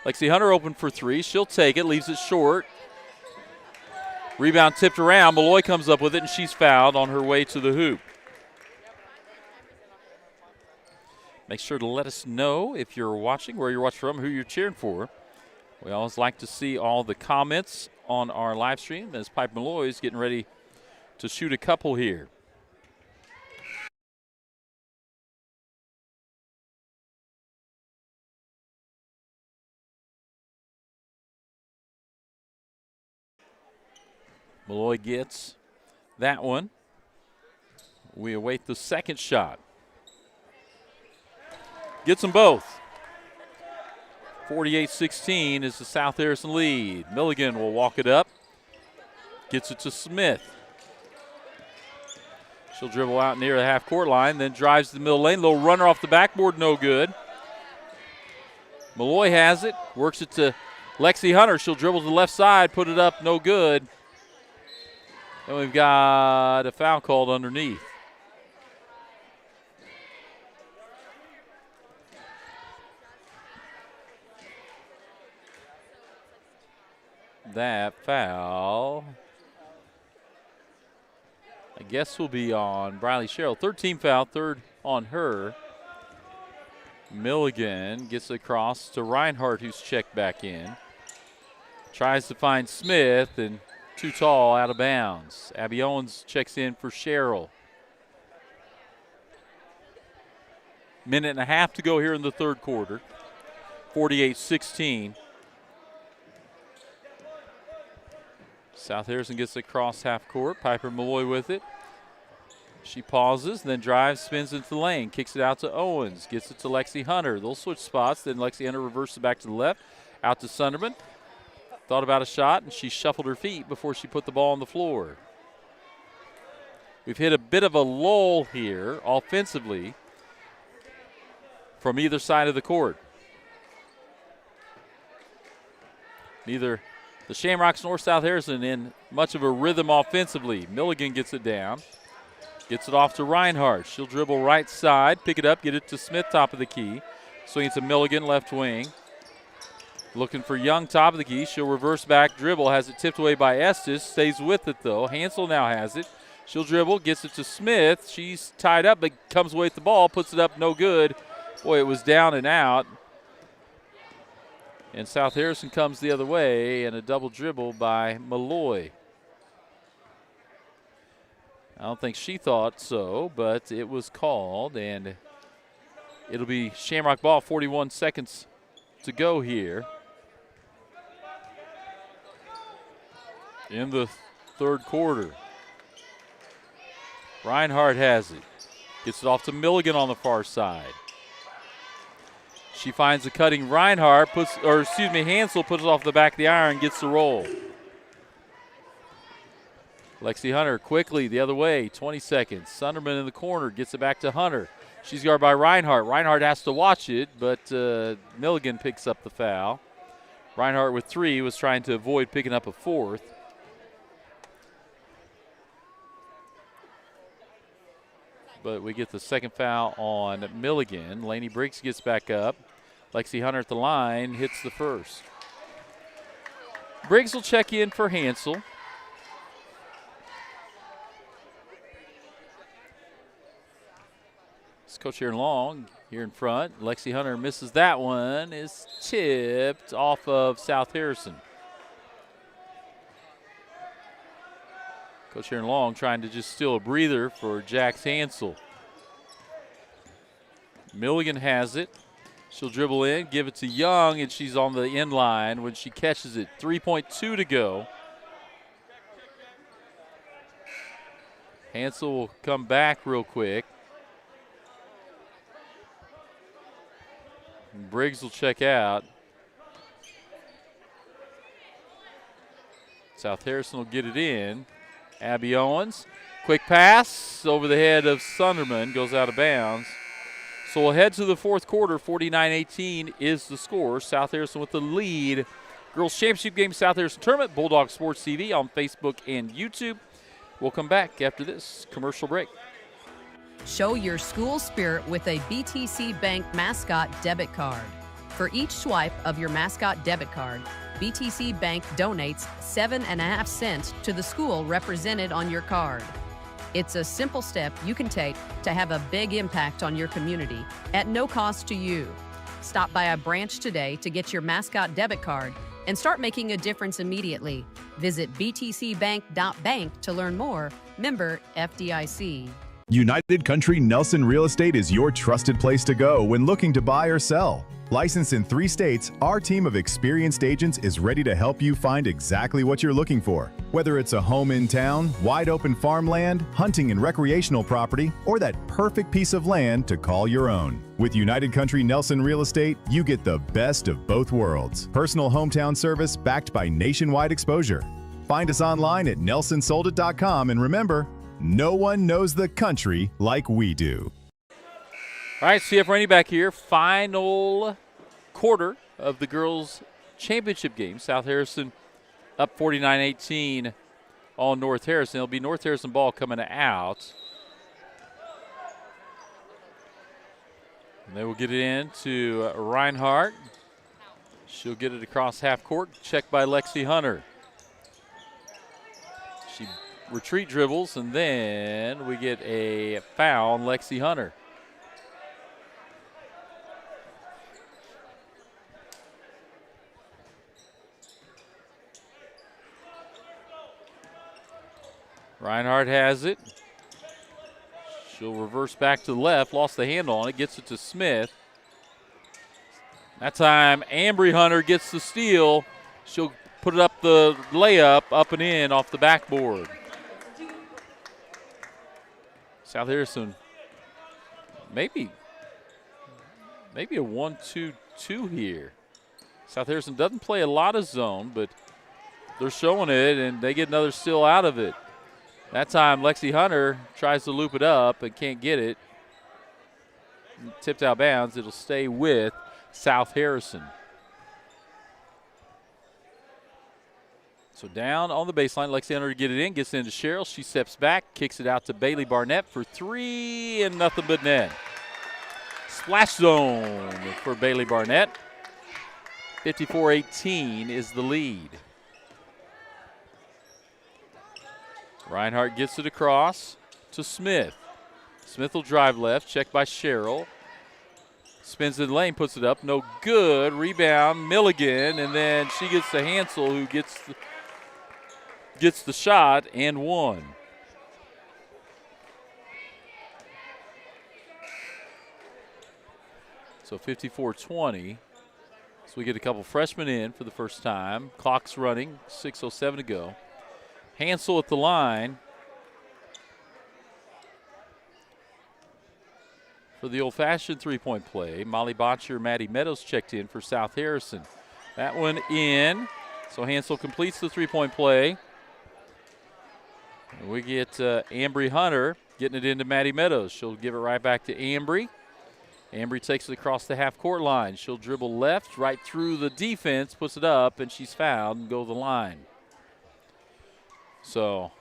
B: Lexi Hunter open for three. She'll take it, leaves it short. Rebound tipped around. Malloy comes up with it, and she's fouled on her way to the hoop. Make sure to let us know if you're watching, where you're watching from, who you're cheering for. We always like to see all the comments on our live stream as Piper Malloy is getting ready to shoot a couple here. Malloy gets that one. We await the second shot. Gets them both. 48-16 is the South Harrison lead. Milligan will walk it up. Gets it to Smith. She'll dribble out near the half-court line, then drives to the middle lane. Little runner off the backboard, no good. Malloy has it, works it to Lexi Hunter. She'll dribble to the left side, put it up, no good. And we've got a foul called underneath. That foul, I guess, will be on Briley Sherrill. Third team foul, third on her. Milligan gets across to Reinhardt, who's checked back in. Tries to find Smith, and too tall, out of bounds. Abby Owens checks in for Sherrill. Minute and a half to go here in the third quarter. 48-16. South Harrison gets across half court. Piper Malloy with it. She pauses, then drives, spins into the lane, kicks it out to Owens, gets it to Lexi Hunter. They'll switch spots, then Lexi Hunter reverses back to the left, out to Sunderman. Thought about a shot, and she shuffled her feet before she put the ball on the floor. We've hit a bit of a lull here offensively from either side of the court. Neither the Shamrocks nor South Harrison in much of a rhythm offensively. Milligan gets it down. Gets it off to Reinhardt. She'll dribble right side, pick it up, get it to Smith, top of the key. Swing it to Milligan, left wing. Looking for Young, top of the key. She'll reverse back, dribble, has it tipped away by Estes. Stays with it, though. Hansel now has it. She'll dribble, gets it to Smith. She's tied up, but comes away with the ball, puts it up, no good. Boy, it was down and out. And South Harrison comes the other way, and a double dribble by Malloy. I don't think she thought so, but it was called, and it'll be Shamrock ball, 41 seconds to go here in the third quarter. Reinhardt has it. Gets it off to Milligan on the far side. She finds a cutting Reinhardt, Hansel puts it off the back of the iron, gets the roll. Lexi Hunter quickly the other way, 20 seconds. Sunderman in the corner, gets it back to Hunter. She's guarded by Reinhardt. Reinhardt has to watch it, but Milligan picks up the foul. Reinhardt with three was trying to avoid picking up a fourth. But we get the second foul on Milligan. Laney Briggs gets back up. Lexi Hunter at the line, hits the first. Briggs will check in for Hansel. It's Coach Aaron Long here in front. Lexi Hunter misses that one. Is tipped off of South Harrison. Coach Aaron Long trying to just steal a breather for Jax Hansel. Milligan has it. She'll dribble in, give it to Young, and she's on the end line when she catches it. 3.2 to go. Hansel will come back real quick. And Briggs will check out. South Harrison will get it in. Abby Owens, quick pass over the head of Sunderman, goes out of bounds. So we'll head to the fourth quarter. 49-18 is the score. South Harrison with the lead. Girls Championship game, South Harrison Tournament, Bulldog Sports TV on Facebook and YouTube. We'll come back after this commercial break.
J: Show your school spirit with a BTC Bank Mascot debit card. For each swipe of your Mascot debit card, BTC Bank donates 7.5 cents to the school represented on your card. It's a simple step you can take to have a big impact on your community at no cost to you. Stop by a branch today to get your Mascot debit card and start making a difference immediately. Visit btcbank.bank to learn more. Member FDIC.
I: United Country Nelson Real Estate is your trusted place to go when looking to buy or sell. Licensed in 3 states, our team of experienced agents is ready to help you find exactly what you're looking for. Whether it's a home in town, wide open farmland, hunting and recreational property, or that perfect piece of land to call your own. With United Country Nelson Real Estate, you get the best of both worlds. Personal hometown service backed by nationwide exposure. Find us online at nelsonsoldit.com, and remember, no one knows the country like we do.
B: All right, CF Rainey back here. Final quarter of the girls' championship game. South Harrison up 49-18 on North Harrison. It'll be North Harrison ball coming out. And they will get it in to Reinhardt. She'll get it across half court. Checked by Lexi Hunter. She retreat dribbles, and then we get a foul on Lexi Hunter. Reinhardt has it. She'll reverse back to the left. Lost the handle on it. Gets it to Smith. That time, Ambry Hunter gets the steal. She'll put it up the layup, up and in off the backboard. South Harrison, maybe a 1-2-2 here. South Harrison doesn't play a lot of zone, but they're showing it, and they get another steal out of it. That time, Lexi Hunter tries to loop it up and can't get it. Tipped out of bounds. It'll stay with South Harrison. So down on the baseline, Lexi Hunter to get it in, gets into Cheryl. She steps back, kicks it out to Bailey Barnett for 3, and nothing but net. Splash zone for Bailey Barnett. 54-18 is the lead. Reinhardt gets it across to Smith. Smith will drive left, checked by Cheryl. Spins in the lane, puts it up, no good. Rebound, Milligan, and then she gets to Hansel, who gets the shot and one. So 54-20. So we get a couple freshmen in for the first time. Clock's running, 6:07 to go. Hansel at the line for the old-fashioned three-point play. Molly Botcher, Maddie Meadows checked in for South Harrison. That one in. So Hansel completes the three-point play. And we get Ambry Hunter getting it into Maddie Meadows. She'll give it right back to Ambry. Ambry takes it across the half-court line. She'll dribble left, right through the defense, puts it up, and she's fouled and go to the line. So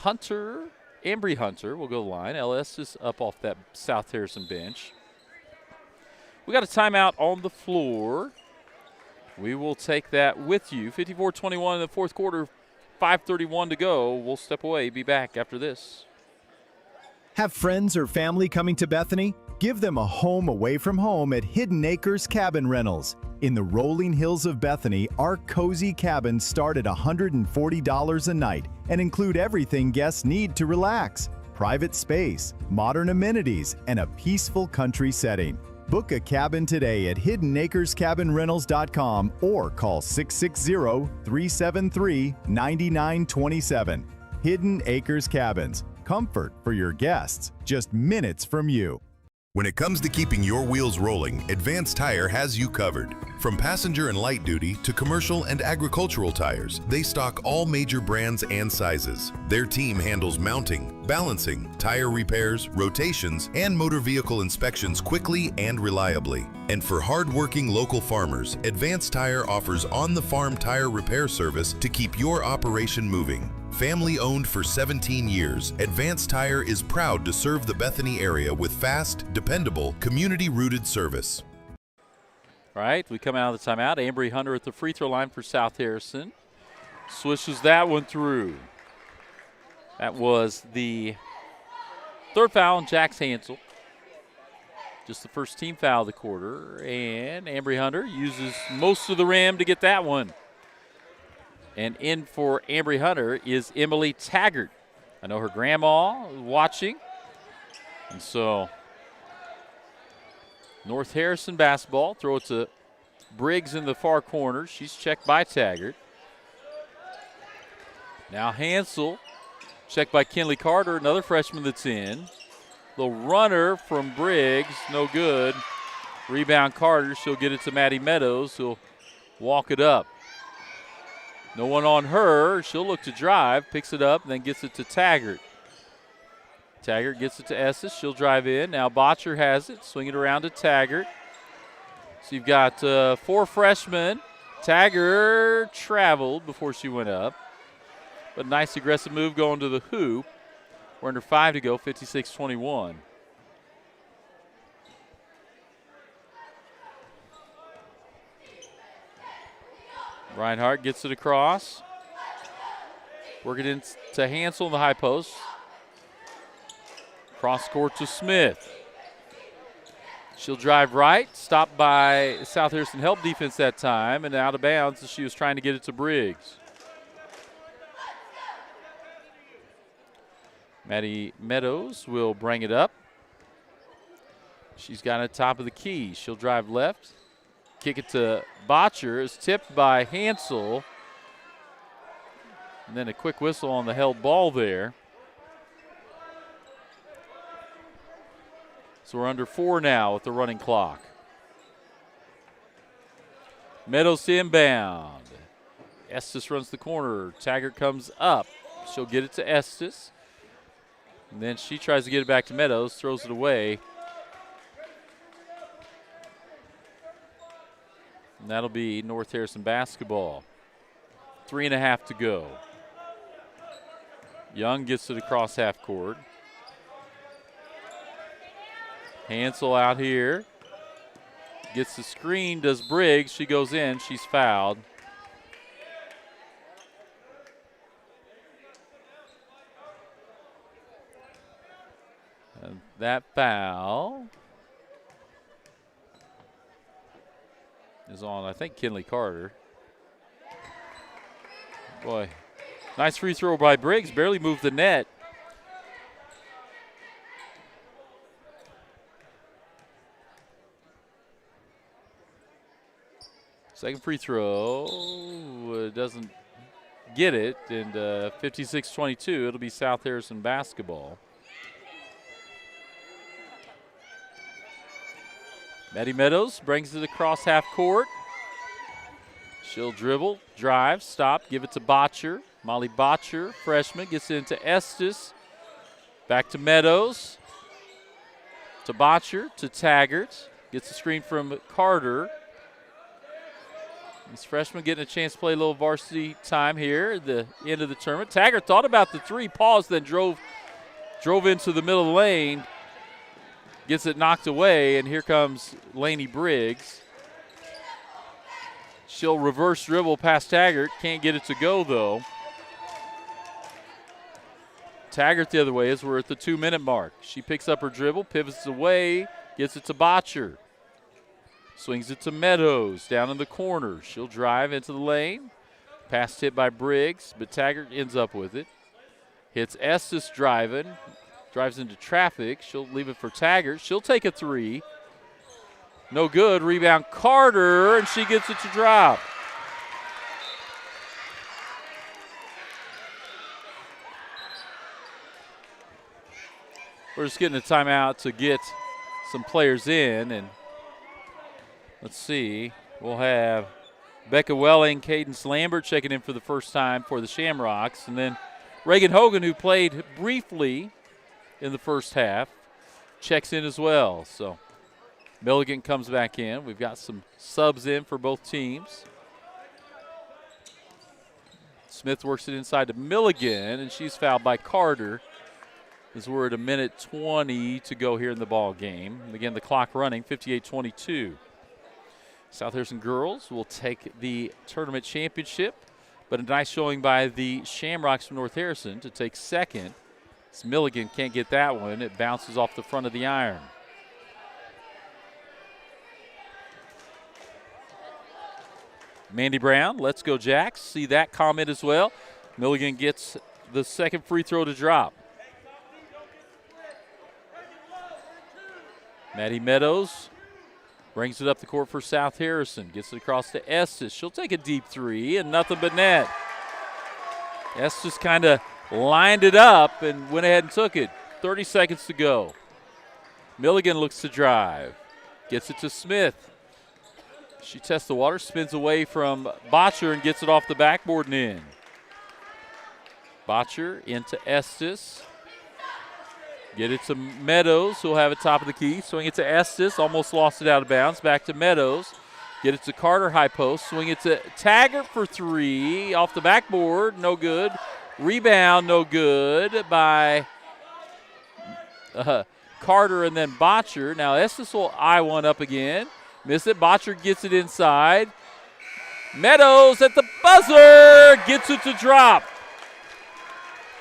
B: Ambry Hunter will go to the line. LS is up off that South Harrison bench. We got a timeout on the floor. We will take that with you. 54-21 in the fourth quarter, 5:31 to go. We'll step away, be back after this.
K: Have friends or family coming to Bethany? Give them a home away from home at Hidden Acres Cabin Rentals. In the rolling hills of Bethany, our cozy cabins start at $140 a night and include everything guests need to relax: private space, modern amenities, and a peaceful country setting. Book a cabin today at hiddenacrescabinrentals.com or call 660-373-9927. Hidden Acres Cabins. Comfort for your guests, just minutes from you.
A: When it comes to keeping your wheels rolling, Advanced Tire has you covered. From passenger and light duty to commercial and agricultural tires, they stock all major brands and sizes. Their team handles mounting, balancing, tire repairs, rotations, and motor vehicle inspections quickly and reliably. And for hard-working local farmers, Advanced Tire offers on-the-farm tire repair service to keep your operation moving. Family-owned for 17 years, Advanced Tire is proud to serve the Bethany area with fast, dependable, community-rooted service.
B: All right, we come out of the timeout. Ambry Hunter at the free throw line for South Harrison. Swishes that one through. That was the third foul on Jax Hansel. Just the first team foul of the quarter. And Ambry Hunter uses most of the rim to get that one. And in for Ambry Hunter is Emily Taggart. I know her grandma is watching. And so North Harrison basketball. Throw it to Briggs in the far corner. She's checked by Taggart. Now Hansel, checked by Kinley Carter, another freshman that's in. Little runner from Briggs, no good. Rebound Carter, she'll get it to Maddie Meadows, who'll walk it up. No one on her, she'll look to drive, picks it up, and then gets it to Taggart. Taggart gets it to Estes, she'll drive in. Now Botcher has it, swing it around to Taggart. So you've got 4 freshmen. Taggart traveled before she went up. But a nice aggressive move going to the hoop. We're under 5 to go, 56-21. Reinhardt gets it across. Working into Hansel in the high post. Cross court to Smith. She'll drive right, stopped by South Harrison help defense that time, and out of bounds as she was trying to get it to Briggs. Maddie Meadows will bring it up. She's got it top of the key. She'll drive left, kick it to Botcher. It's tipped by Hansel. And then a quick whistle on the held ball there. So we're under 4 now with the running clock. Meadows to inbound. Estes runs the corner. Taggart comes up. She'll get it to Estes. And then she tries to get it back to Meadows, throws it away. And that'll be North Harrison basketball. 3.5 to go. Young gets it across half court. Hansel out here. Gets the screen, does Briggs. She goes in, she's fouled. And that foul is on, I think, Kinley Carter. Boy, nice free throw by Briggs. Barely moved the net. Second free throw doesn't get it, and 56-22, it'll be South Harrison basketball. Maddie Meadows brings it across half court. She'll dribble, drive, stop, give it to Botcher. Molly Botcher, freshman, gets it into Estes. Back to Meadows. To Botcher, to Taggart. Gets the screen from Carter. This freshman getting a chance to play a little varsity time here at the end of the tournament. Taggart thought about the three, paused, then drove into the middle of the lane. Gets it knocked away, and here comes Lainey Briggs. She'll reverse dribble past Taggart. Can't get it to go, though. Taggart the other way as we're at the 2-minute mark. She picks up her dribble, pivots away, gets it to Botcher. Swings it to Meadows down in the corner. She'll drive into the lane. Pass hit by Briggs, but Taggart ends up with it. Hits Estes driving. Drives into traffic. She'll leave it for Taggart. She'll take a three. No good. Rebound Carter, and she gets it to drop. We're just getting a timeout to get some players in, and let's see. We'll have Becca Welling, Cadence Lambert checking in for the first time for the Shamrocks, and then Reagan Hogan, who played briefly in the first half. Checks in as well. So Milligan comes back in. We've got some subs in for both teams. Smith works it inside to Milligan, and she's fouled by Carter. As we're at 1:20 to go here in the ball game. Again, the clock running, 58-22. South Harrison girls will take the tournament championship, but a nice showing by the Shamrocks from North Harrison to take second. As Milligan can't get that one. It bounces off the front of the iron. Mandy Brown, let's go Jacks. See that comment as well. Milligan gets the second free throw to drop. Maddie Meadows brings it up the court for South Harrison. Gets it across to Estes. She'll take a deep three and nothing but net. Estes kind of lined it up and went ahead and took it. 30 seconds to go. Milligan looks to drive. Gets it to Smith. She tests the water, spins away from Botcher and gets it off the backboard and in. Botcher into Estes. Get it to Meadows, who'll have it top of the key. Swing it to Estes, almost lost it out of bounds. Back to Meadows. Get it to Carter, high post. Swing it to Taggart for three. Off the backboard, no good. Rebound, no good by Carter and then Botcher. Now Estes will eye one up again. Miss it. Botcher gets it inside. Meadows at the buzzer. Gets it to drop.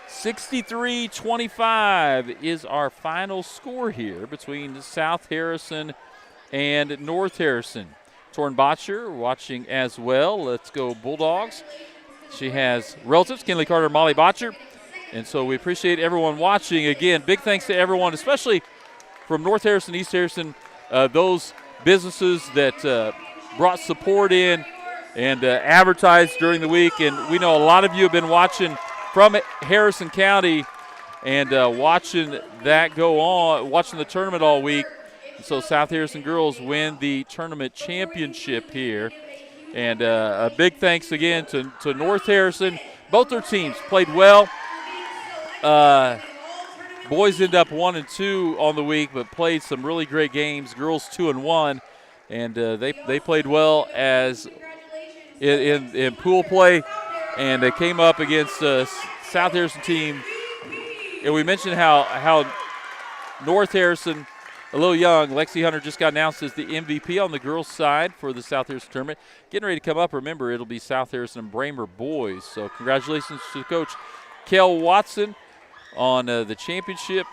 B: 63-25 is our final score here between South Harrison and North Harrison. Torn Botcher watching as well. Let's go Bulldogs. She has relatives, Kinley Carter, Molly Botcher. And so we appreciate everyone watching. Again, big thanks to everyone, especially from North Harrison, East Harrison, those businesses that brought support in and advertised during the week. And we know a lot of you have been watching from Harrison County and watching that go on, watching the tournament all week. And so South Harrison girls win the tournament championship here. And a big thanks again to North Harrison. Both their teams played well. Boys end up 1-2 on the week, but played some really great games. Girls 2-1, and they played well as in pool play, and they came up against a South Harrison team. And we mentioned how North Harrison, a little young, Lexi Hunter just got announced as the MVP on the girls' side for the South Harrison tournament. Getting ready to come up. Remember, it'll be South Harrison and Braymer boys. So congratulations to Coach Kel Watson on the championship,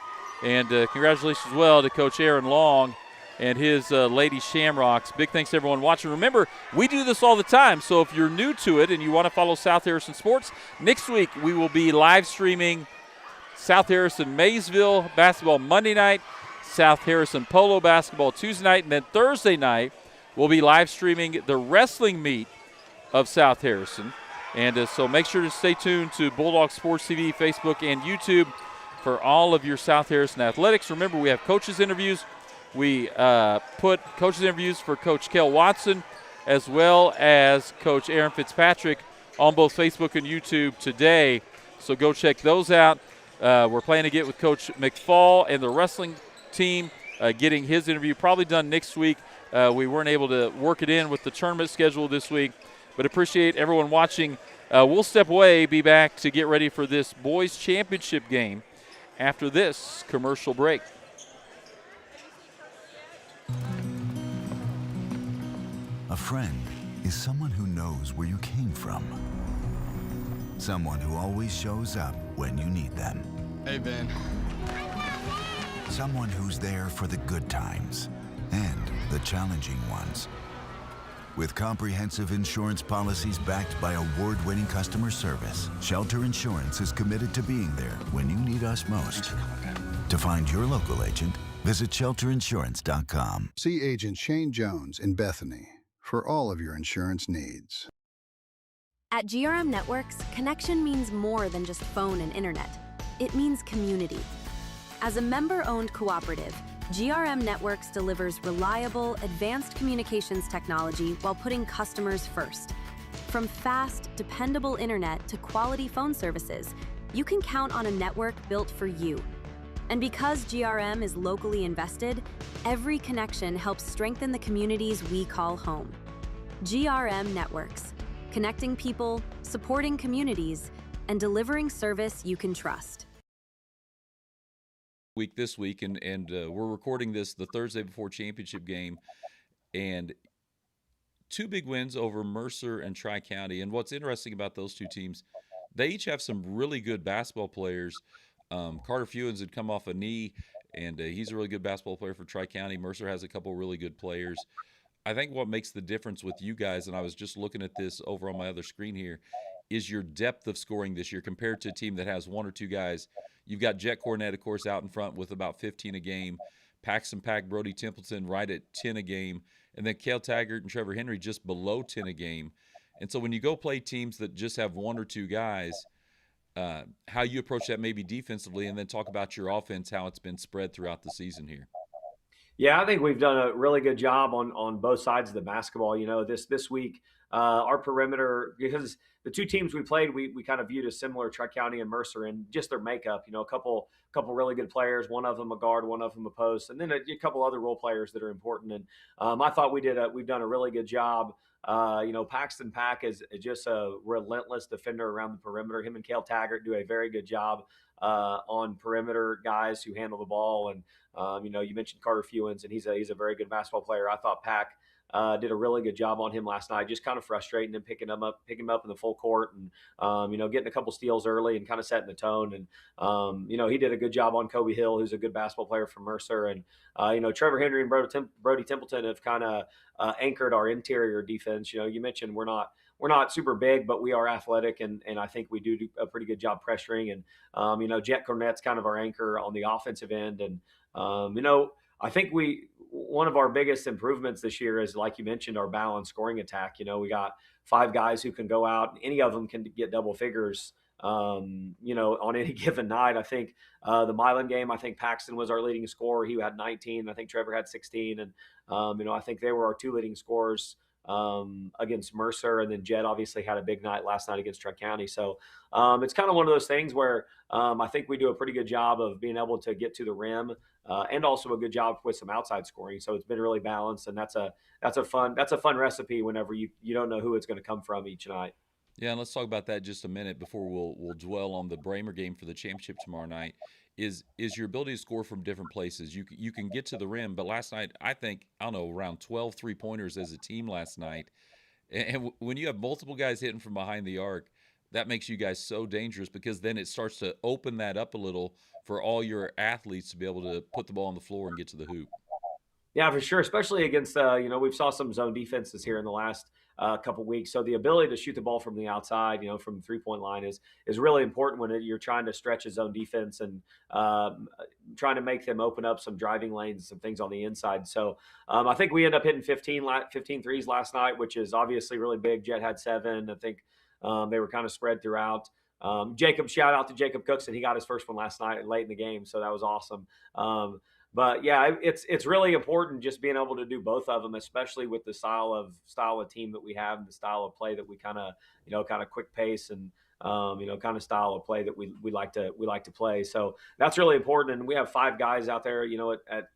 B: and congratulations as well to Coach Aaron Long and his Lady Shamrocks. Big thanks to everyone watching. Remember, we do this all the time, so if you're new to it and you want to follow South Harrison sports, next week we will be live streaming South Harrison Maysville basketball Monday night, South Harrison Polo basketball Tuesday night, and then Thursday night we'll be live streaming the wrestling meet of South Harrison. And so make sure to stay tuned to Bulldog Sports TV, Facebook, and YouTube for all of your South Harrison athletics. Remember, we have coaches interviews. We put coaches interviews for Coach Kel Watson as well as Coach Aaron Fitzpatrick on both Facebook and YouTube today. So go check those out. We're planning to get with Coach McFall and the wrestling team, getting his interview probably done next week. We weren't able to work it in with the tournament schedule this week, but appreciate everyone watching. We'll step away, be back to get ready for this boys championship game after this commercial break.
L: A friend is someone who knows where you came from. Someone who always shows up when you need them.
P: Hey, Ben.
L: Someone who's there for the good times and the challenging ones. With comprehensive insurance policies backed by award-winning customer service, Shelter Insurance is committed to being there when you need us most. To find your local agent, visit shelterinsurance.com.
O: See Agent Shane Jones in Bethany for all of your insurance needs.
C: At GRM Networks, connection means more than just phone and internet. It means community. As a member-owned cooperative, GRM Networks delivers reliable, advanced communications technology while putting customers first. From fast, dependable internet to quality phone services, you can count on a network built for you. And because GRM is locally invested, every connection helps strengthen the communities we call home. GRM Networks, connecting people, supporting communities, and delivering service you can trust.
B: Week this week, and we're recording this the Thursday before championship game, and two big wins over Mercer and Tri-County. And what's interesting about those two teams, they each have some really good basketball players. Carter Fewens had come off a knee, and he's a really good basketball player for Tri-County. Mercer has a couple really good players. I think what makes the difference with you guys, and I was just looking at this over on my other screen here, is your depth of scoring this year compared to a team that has one or two guys. You've got Jet Cornett, of course, out in front with about 15 a game. Paxton Pack, Brody Templeton right at 10 a game. And then Cale Taggart and Trevor Henry just below 10 a game. And so when you go play teams that just have one or two guys, how you approach that maybe defensively, and then talk about your offense, how it's been spread throughout the season here.
P: Yeah, I think we've done a really good job on both sides of the basketball. This week, our perimeter, because the two teams we played, we kind of viewed as similar, Tri-County and Mercer, and just their makeup. A couple really good players, one of them a guard, one of them a post, and then a couple other role players that are important. And I thought we've done a really good job. Paxton Pack is just a relentless defender around the perimeter. Him and Cale Taggart do a very good job on perimeter guys who handle the ball. And you mentioned Carter Fewens, and he's a very good basketball player. I thought Pack did a really good job on him last night, just kind of frustrating him, picking him up in the full court, and getting a couple steals early and kind of setting the tone. And he did a good job on Kobe Hill, who's a good basketball player from Mercer. And Trevor Henry and Brody Templeton have kind of anchored our interior defense. You mentioned we're not super big, but we are athletic, and I think we do a pretty good job pressuring. And Jet Cornett's kind of our anchor on the offensive end. And I think one of our biggest improvements this year is, like you mentioned, our balanced scoring attack. We got 5 guys who can go out, and any of them can get double figures. On any given night. I think the Milan game, I think Paxton was our leading scorer. He had 19. I think Trevor had 16, and I think they were our 2 leading scorers against Mercer, and then Jet obviously had a big night last night against Tri-County. So it's kind of one of those things where I think we do a pretty good job of being able to get to the rim, and also a good job with some outside scoring. So it's been really balanced, and that's a fun recipe whenever you don't know who it's going to come from each night.
B: Yeah, and let's talk about that just a minute before we'll dwell on the Braymer game for the championship tomorrow night. Is your ability to score from different places? You can get to the rim, but last night I think, I don't know, around 12 3-pointers as a team last night. And when you have multiple guys hitting from behind the arc, that makes you guys so dangerous, because then it starts to open that up a little for all your athletes to be able to put the ball on the floor and get to the hoop.
P: Yeah, for sure. Especially against, we've saw some zone defenses here in the last couple weeks. So the ability to shoot the ball from the outside, from the 3-point line is really important when you're trying to stretch a zone defense and trying to make them open up some driving lanes and some things on the inside. So I think we end up hitting 15 threes last night, which is obviously really big. Jet had 7. I think they were kind of spread throughout. Shout out to Jacob Cookson. He got his first one last night late in the game, so that was awesome. But yeah, it's really important just being able to do both of them, especially with the style of team that we have and the style of play that we kind of quick pace and kind of style of play that we like to play. So that's really important. And we have 5 guys out there,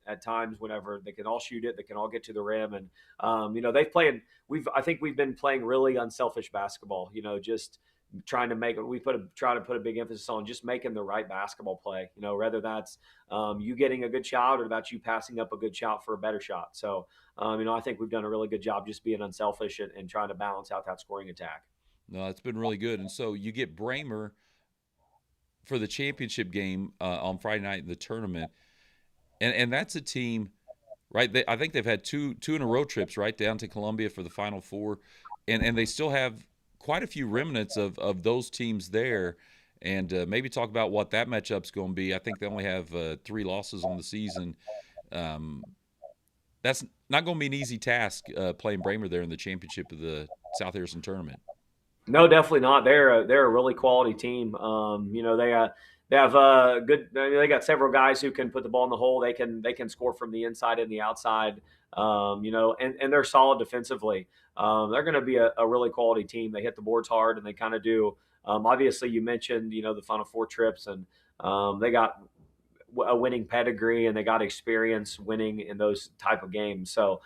P: at times whenever they can all shoot it, they can all get to the rim, and I think we've been playing really unselfish basketball. Just trying to try to put a big emphasis on just making the right basketball play, whether that's you getting a good shot or that's you passing up a good shot for a better shot. So, I think we've done a really good job just being unselfish and trying to balance out that scoring attack.
B: No, it's been really good. And so you get Braymer for the championship game on Friday night in the tournament. And that's a team, right? I think they've had two in a row trips, right, down to Columbia for the Final Four. And they still have quite a few remnants of those teams there, and maybe talk about what that matchup's going to be. I think they only have 3 losses on the season. That's not going to be an easy task playing Braymer there in the championship of the South Harrison tournament.
P: No, definitely not. They're a really quality team. They have good. They got several guys who can put the ball in the hole. They can score from the inside and the outside. And they're solid defensively. They're going to be a really quality team. They hit the boards hard, and they kind of do. Obviously, you mentioned the Final Four trips, and they got a winning pedigree and they got experience winning in those type of games. So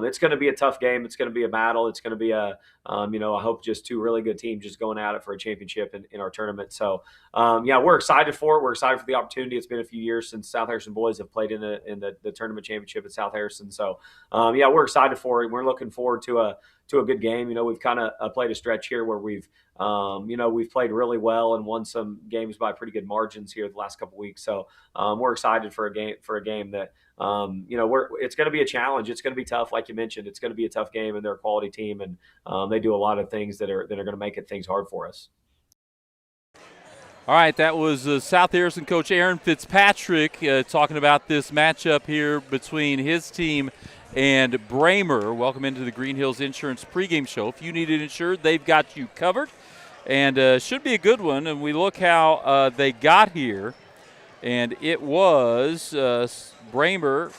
P: it's going to be a tough game. It's going to be a battle. It's going to be I hope just two really good teams just going at it for a championship in our tournament. So we're excited for it. We're excited for the opportunity. It's been a few years since South Harrison boys have played in the tournament championship at South Harrison. So we're excited for it. We're looking forward to a good game. We've kind of played a stretch here where we've played really well and won some games by pretty good margins here the last couple of weeks. So we're excited for a game that it's going to be a challenge. It's going to be tough, like you mentioned. It's going to be a tough game, and they're a quality team, and they do a lot of things that are going to make things hard for us.
B: All right, that was South Harrison coach Aaron Fitzpatrick talking about this matchup here between his team and Braymer. Welcome into the Green Hills Insurance pregame show. If you need it insured, they've got you covered, and should be a good one. And we look how they got here, and it was Braymer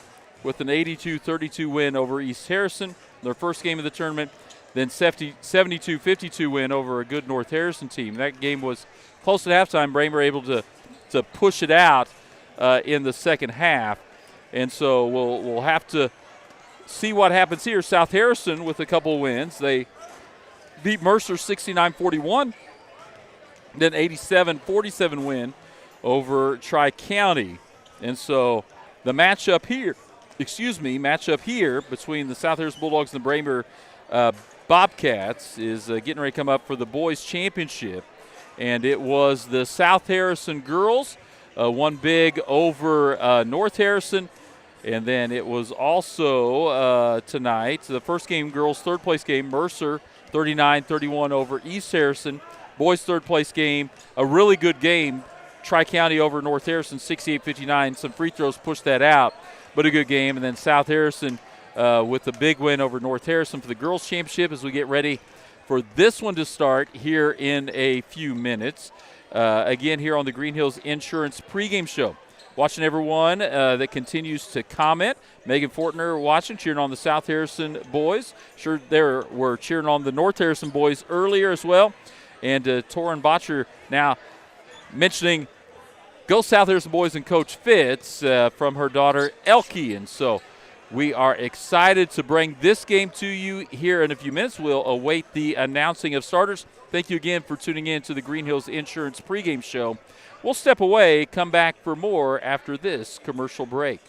B: with an 82-32 win over East Harrison, their first game of the tournament, then 72-52 win over a good North Harrison team. That game was close at halftime. Braymer able to push it out in the second half, and so we'll have to see what happens here. South Harrison with a couple wins. They beat Mercer 69-41, then 87-47 win over Tri-County. And so the matchup here between the South Harrison Bulldogs and the Braymer Bobcats is getting ready to come up for the boys championship. And it was the South Harrison girls won big over North Harrison. And then it was also tonight, the first game, girls' third-place game, Mercer 39-31 over East Harrison. Boys' third-place game, a really good game, Tri-County over North Harrison 68-59. Some free throws pushed that out, but a good game. And then South Harrison with a big win over North Harrison for the girls' championship as we get ready for this one to start here in a few minutes. Again, here on the Green Hills Insurance pregame show. Watching everyone that continues to comment. Megan Fortner watching, cheering on the South Harrison boys. Sure, we're cheering on the North Harrison boys earlier as well. And Torin Botcher now mentioning go South Harrison boys and Coach Fitz from her daughter Elke. And so we are excited to bring this game to you here in a few minutes. We'll await the announcing of starters. Thank you again for tuning in to the Green Hills Insurance pregame show. We'll step away, come back for more after this commercial break.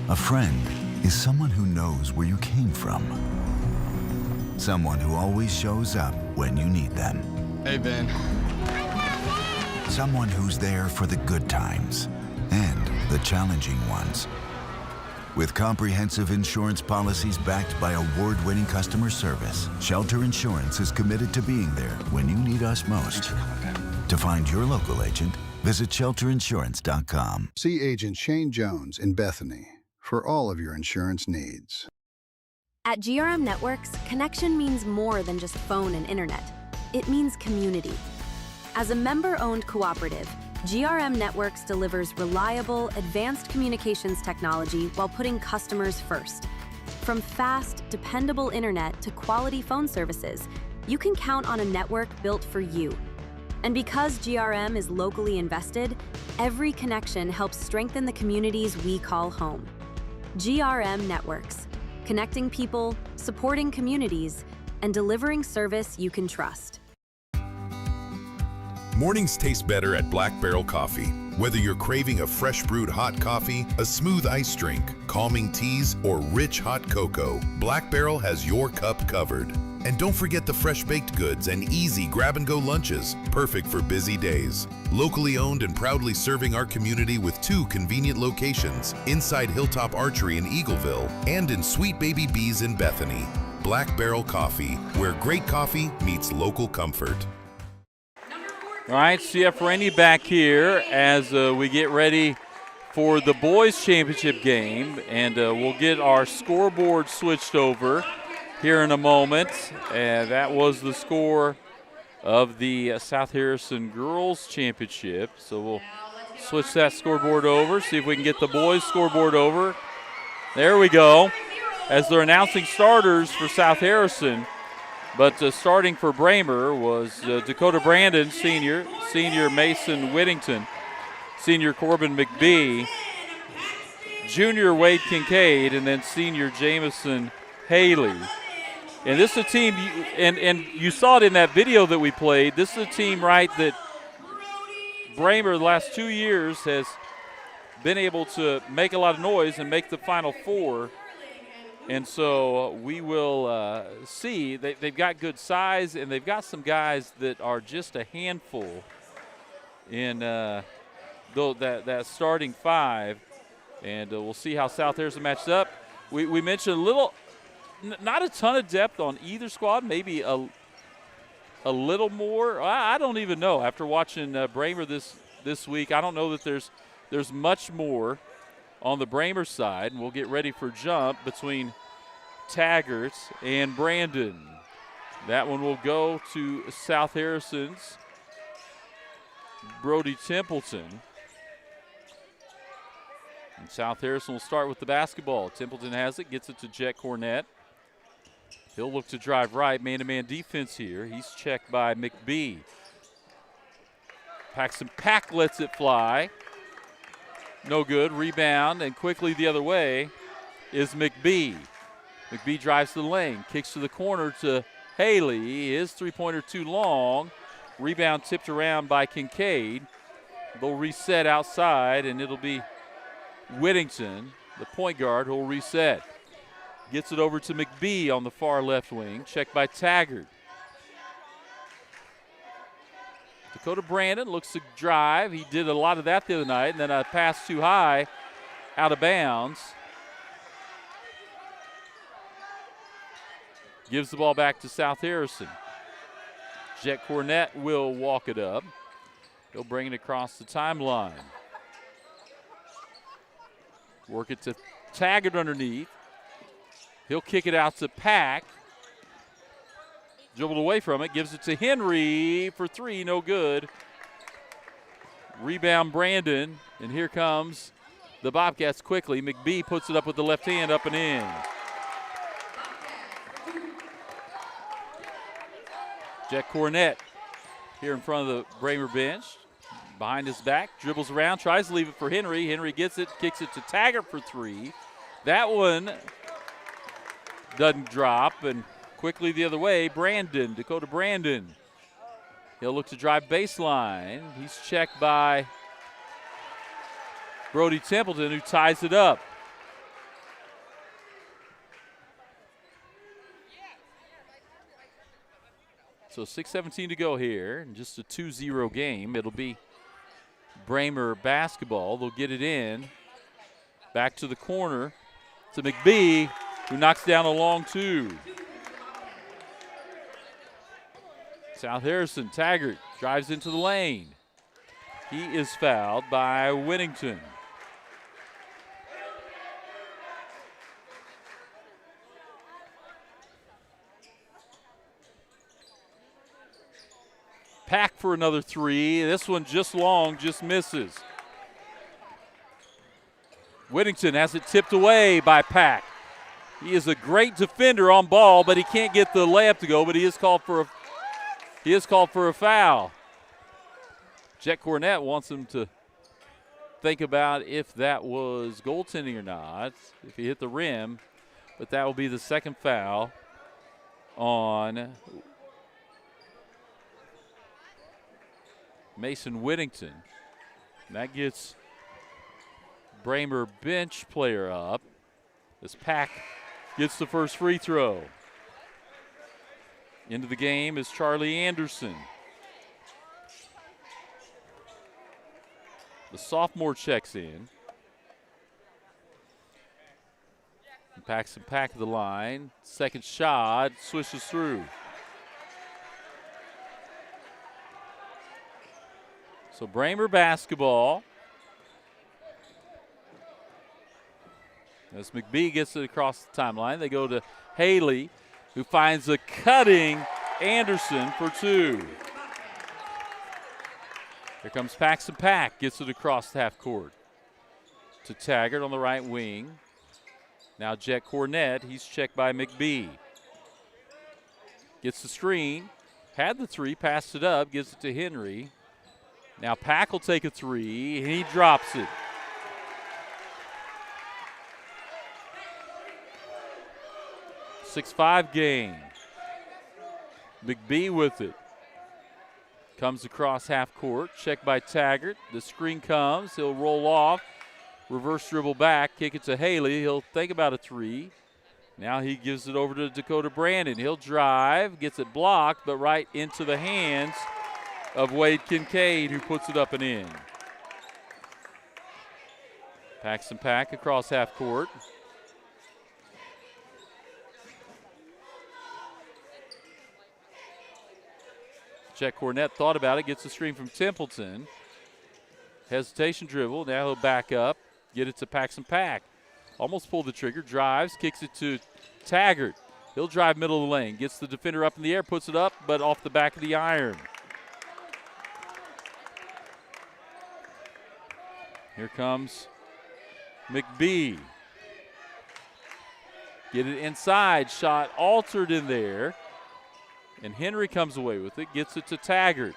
L: A friend is someone who knows where you came from. Someone who always shows up when you need them.
Q: Hey, Ben.
L: Someone who's there for the good times and the challenging ones. With comprehensive insurance policies backed by award-winning customer service, Shelter Insurance is committed to being there when you need us most. To find your local agent, visit shelterinsurance.com.
O: See Agent Shane Jones in Bethany for all of your insurance needs.
C: At GRM Networks, connection means more than just phone and internet. It means community. As a member-owned cooperative, GRM Networks delivers reliable, advanced communications technology while putting customers first. From fast, dependable internet to quality phone services, you can count on a network built for you. And because GRM is locally invested, every connection helps strengthen the communities we call home. GRM Networks, connecting people, supporting communities, and delivering service you can trust.
A: Mornings taste better at Black Barrel Coffee. Whether you're craving a fresh brewed hot coffee, a smooth iced drink, calming teas, or rich hot cocoa, Black Barrel has your cup covered. And don't forget the fresh baked goods and easy grab-and-go lunches, perfect for busy days. Locally owned and proudly serving our community with 2 convenient locations, inside Hilltop Archery in Eagleville and in Sweet Baby Bees in Bethany. Black Barrel Coffee, where great coffee meets local comfort.
B: All right, CF Rainey back here as we get ready for the boys' championship game, and we'll get our scoreboard switched over here in a moment. And that was the score of the South Harrison girls' championship. So we'll switch that scoreboard over, see if we can get the boys' scoreboard over. There we go. As they're announcing starters for South Harrison, But starting for Braymer was Dakota Brandon, senior Mason Whittington, senior Corbin McBee, junior Wade Kincaid, and then senior Jamison Haley. And this is a team, and you saw it in that video that we played, this is a team, right, that Braymer the last 2 years has been able to make a lot of noise and make the Final Four. And so we will see. They've got good size, and they've got some guys that are just a handful in that starting five. And we'll see how South Harrison matches up. We mentioned a little, not a ton of depth on either squad, maybe a little more. I don't even know. After watching Braymer this week, I don't know that there's much more on the Braymer side, and we'll get ready for jump between Taggart and Brandon. That one will go to South Harrison's Brody Templeton. And South Harrison will start with the basketball. Templeton has it, gets it to Jet Cornett. He'll look to drive right, man-to-man defense here. He's checked by McBee. Paxton Pack lets it fly. No good. Rebound, and quickly the other way is McBee. McBee drives to the lane, kicks to the corner to Haley. His three-pointer too long. Rebound tipped around by Kincaid. They'll reset outside, and it'll be Whittington, the point guard, who'll reset. Gets it over to McBee on the far left wing, checked by Taggart. Dakota Brandon looks to drive. He did a lot of that the other night, and then a pass too high, out of bounds. Gives the ball back to South Harrison. Jet Cornett will walk it up. He'll bring it across the timeline. Work it to Taggart underneath. He'll kick it out to Pack. Dribbled away from it, gives it to Henry for three, no good. Rebound Brandon, and here comes the Bobcats quickly. McBee puts it up with the left hand, up and in. Jet Cornett here in front of the Braymer bench. Behind his back, dribbles around, tries to leave it for Henry. Henry gets it, kicks it to Taggart for three. That one doesn't drop, and quickly the other way, Brandon, Dakota Brandon. He'll look to drive baseline. He's checked by Brody Templeton, who ties it up. So 6:17 to go here, and just a 2-0 game. It'll be Braymer basketball. They'll get it in. Back to the corner to McBee, who knocks down a long two. South Harrison, Taggart drives into the lane. He is fouled by Whittington. Pack for another three. This one just long, just misses. Whittington has it tipped away by Pack. He is a great defender on ball, but he can't get the layup to go, but he is called for a foul. Jet Cornett wants him to think about if that was goaltending or not, if he hit the rim, but that will be the second foul on Mason Whittington. And that gets Braymer bench player up as Pack gets the first free throw. Into the game is Charlie Anderson. The sophomore checks in. And Paxton Pack the line. Second shot, swishes through. So Braymer basketball. As McBee gets it across the timeline, they go to Haley, who finds a cutting Anderson for two. Here comes Paxton Pack, gets it across the half court to Taggart on the right wing. Now Jet Cornett, he's checked by McBee. Gets the screen. Had the three, passed it up, gives it to Henry. Now Pack will take a three, and he drops it. Six-5 game. McBee with it. Comes across half court. Check by Taggart. The screen comes. He'll roll off. Reverse dribble back. Kick it to Haley. He'll think about a three. Now he gives it over to Dakota Brandon. He'll drive. Gets it blocked, but right into the hands of Wade Kincaid, who puts it up and in. Paxton Pack across half court. Chet Cornett thought about it, gets the screen from Templeton. Hesitation dribble, now he'll back up, get it to Paxton Pack. Almost pulled the trigger, drives, kicks it to Taggart. He'll drive middle of the lane, gets the defender up in the air, puts it up, but off the back of the iron. Here comes McBee. Get it inside, shot altered in there. And Henry comes away with it, gets it to Taggart.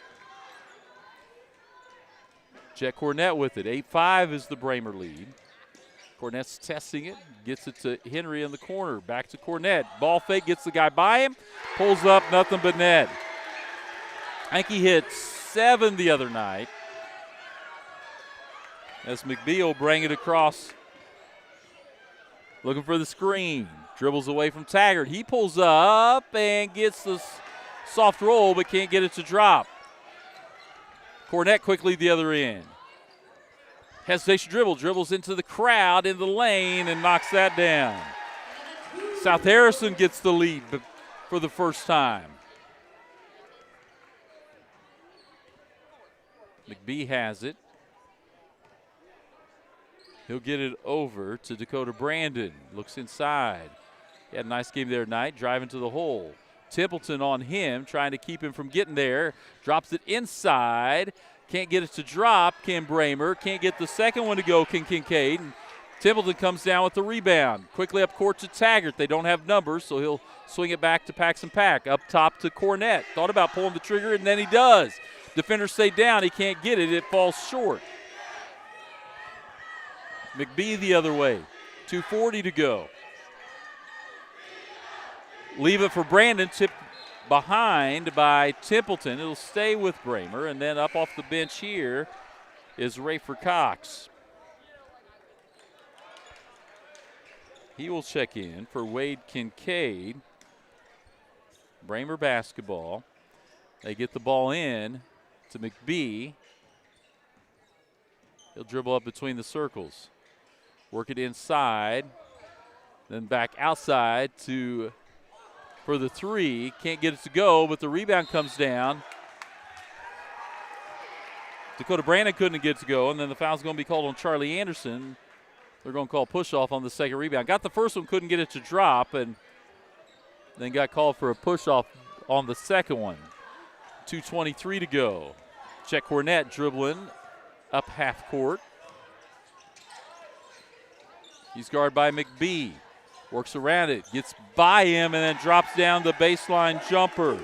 B: Jet Cornett with it. 8-5 is the Braymer lead. Cornett's testing it, gets it to Henry in the corner. Back to Cornett. Ball fake, gets the guy by him, pulls up, nothing but net. I think he hit 7 the other night. As McBee will bring it across. Looking for the screen. Dribbles away from Taggart. He pulls up and gets the soft roll, but can't get it to drop. Cornett quickly the other end. Hesitation dribble, dribbles into the crowd, in the lane, and knocks that down. South Harrison gets the lead for the first time. McBee has it. He'll get it over to Dakota Brandon. Looks inside. He had a nice game there tonight, driving to the hole. Templeton on him, trying to keep him from getting there. Drops it inside. Can't get it to drop, can Braymer. Can't get the second one to go, can Kincaid. And Templeton comes down with the rebound. Quickly up court to Taggart. They don't have numbers, so he'll swing it back to Paxton Pack. Up top to Cornett. Thought about pulling the trigger, and then he does. Defender stayed down. He can't get it. It falls short. McBee the other way. 2:40 to go. Leave it for Brandon, tipped behind by Templeton. It'll stay with Braymer, and then up off the bench here is Rayford Cox. He will check in for Wade Kincaid. Braymer basketball. They get the ball in to McBee. He'll dribble up between the circles. Work it inside, then back outside for the three. Can't get it to go, but the rebound comes down. Dakota Brandon couldn't get it to go, and then the foul's going to be called on Charlie Anderson. They're going to call push-off on the second rebound. Got the first one, couldn't get it to drop, and then got called for a push-off on the second one. 2:23 to go. Chet Cornett dribbling up half court. He's guarded by McBee. Works around it, gets by him, and then drops down the baseline jumper.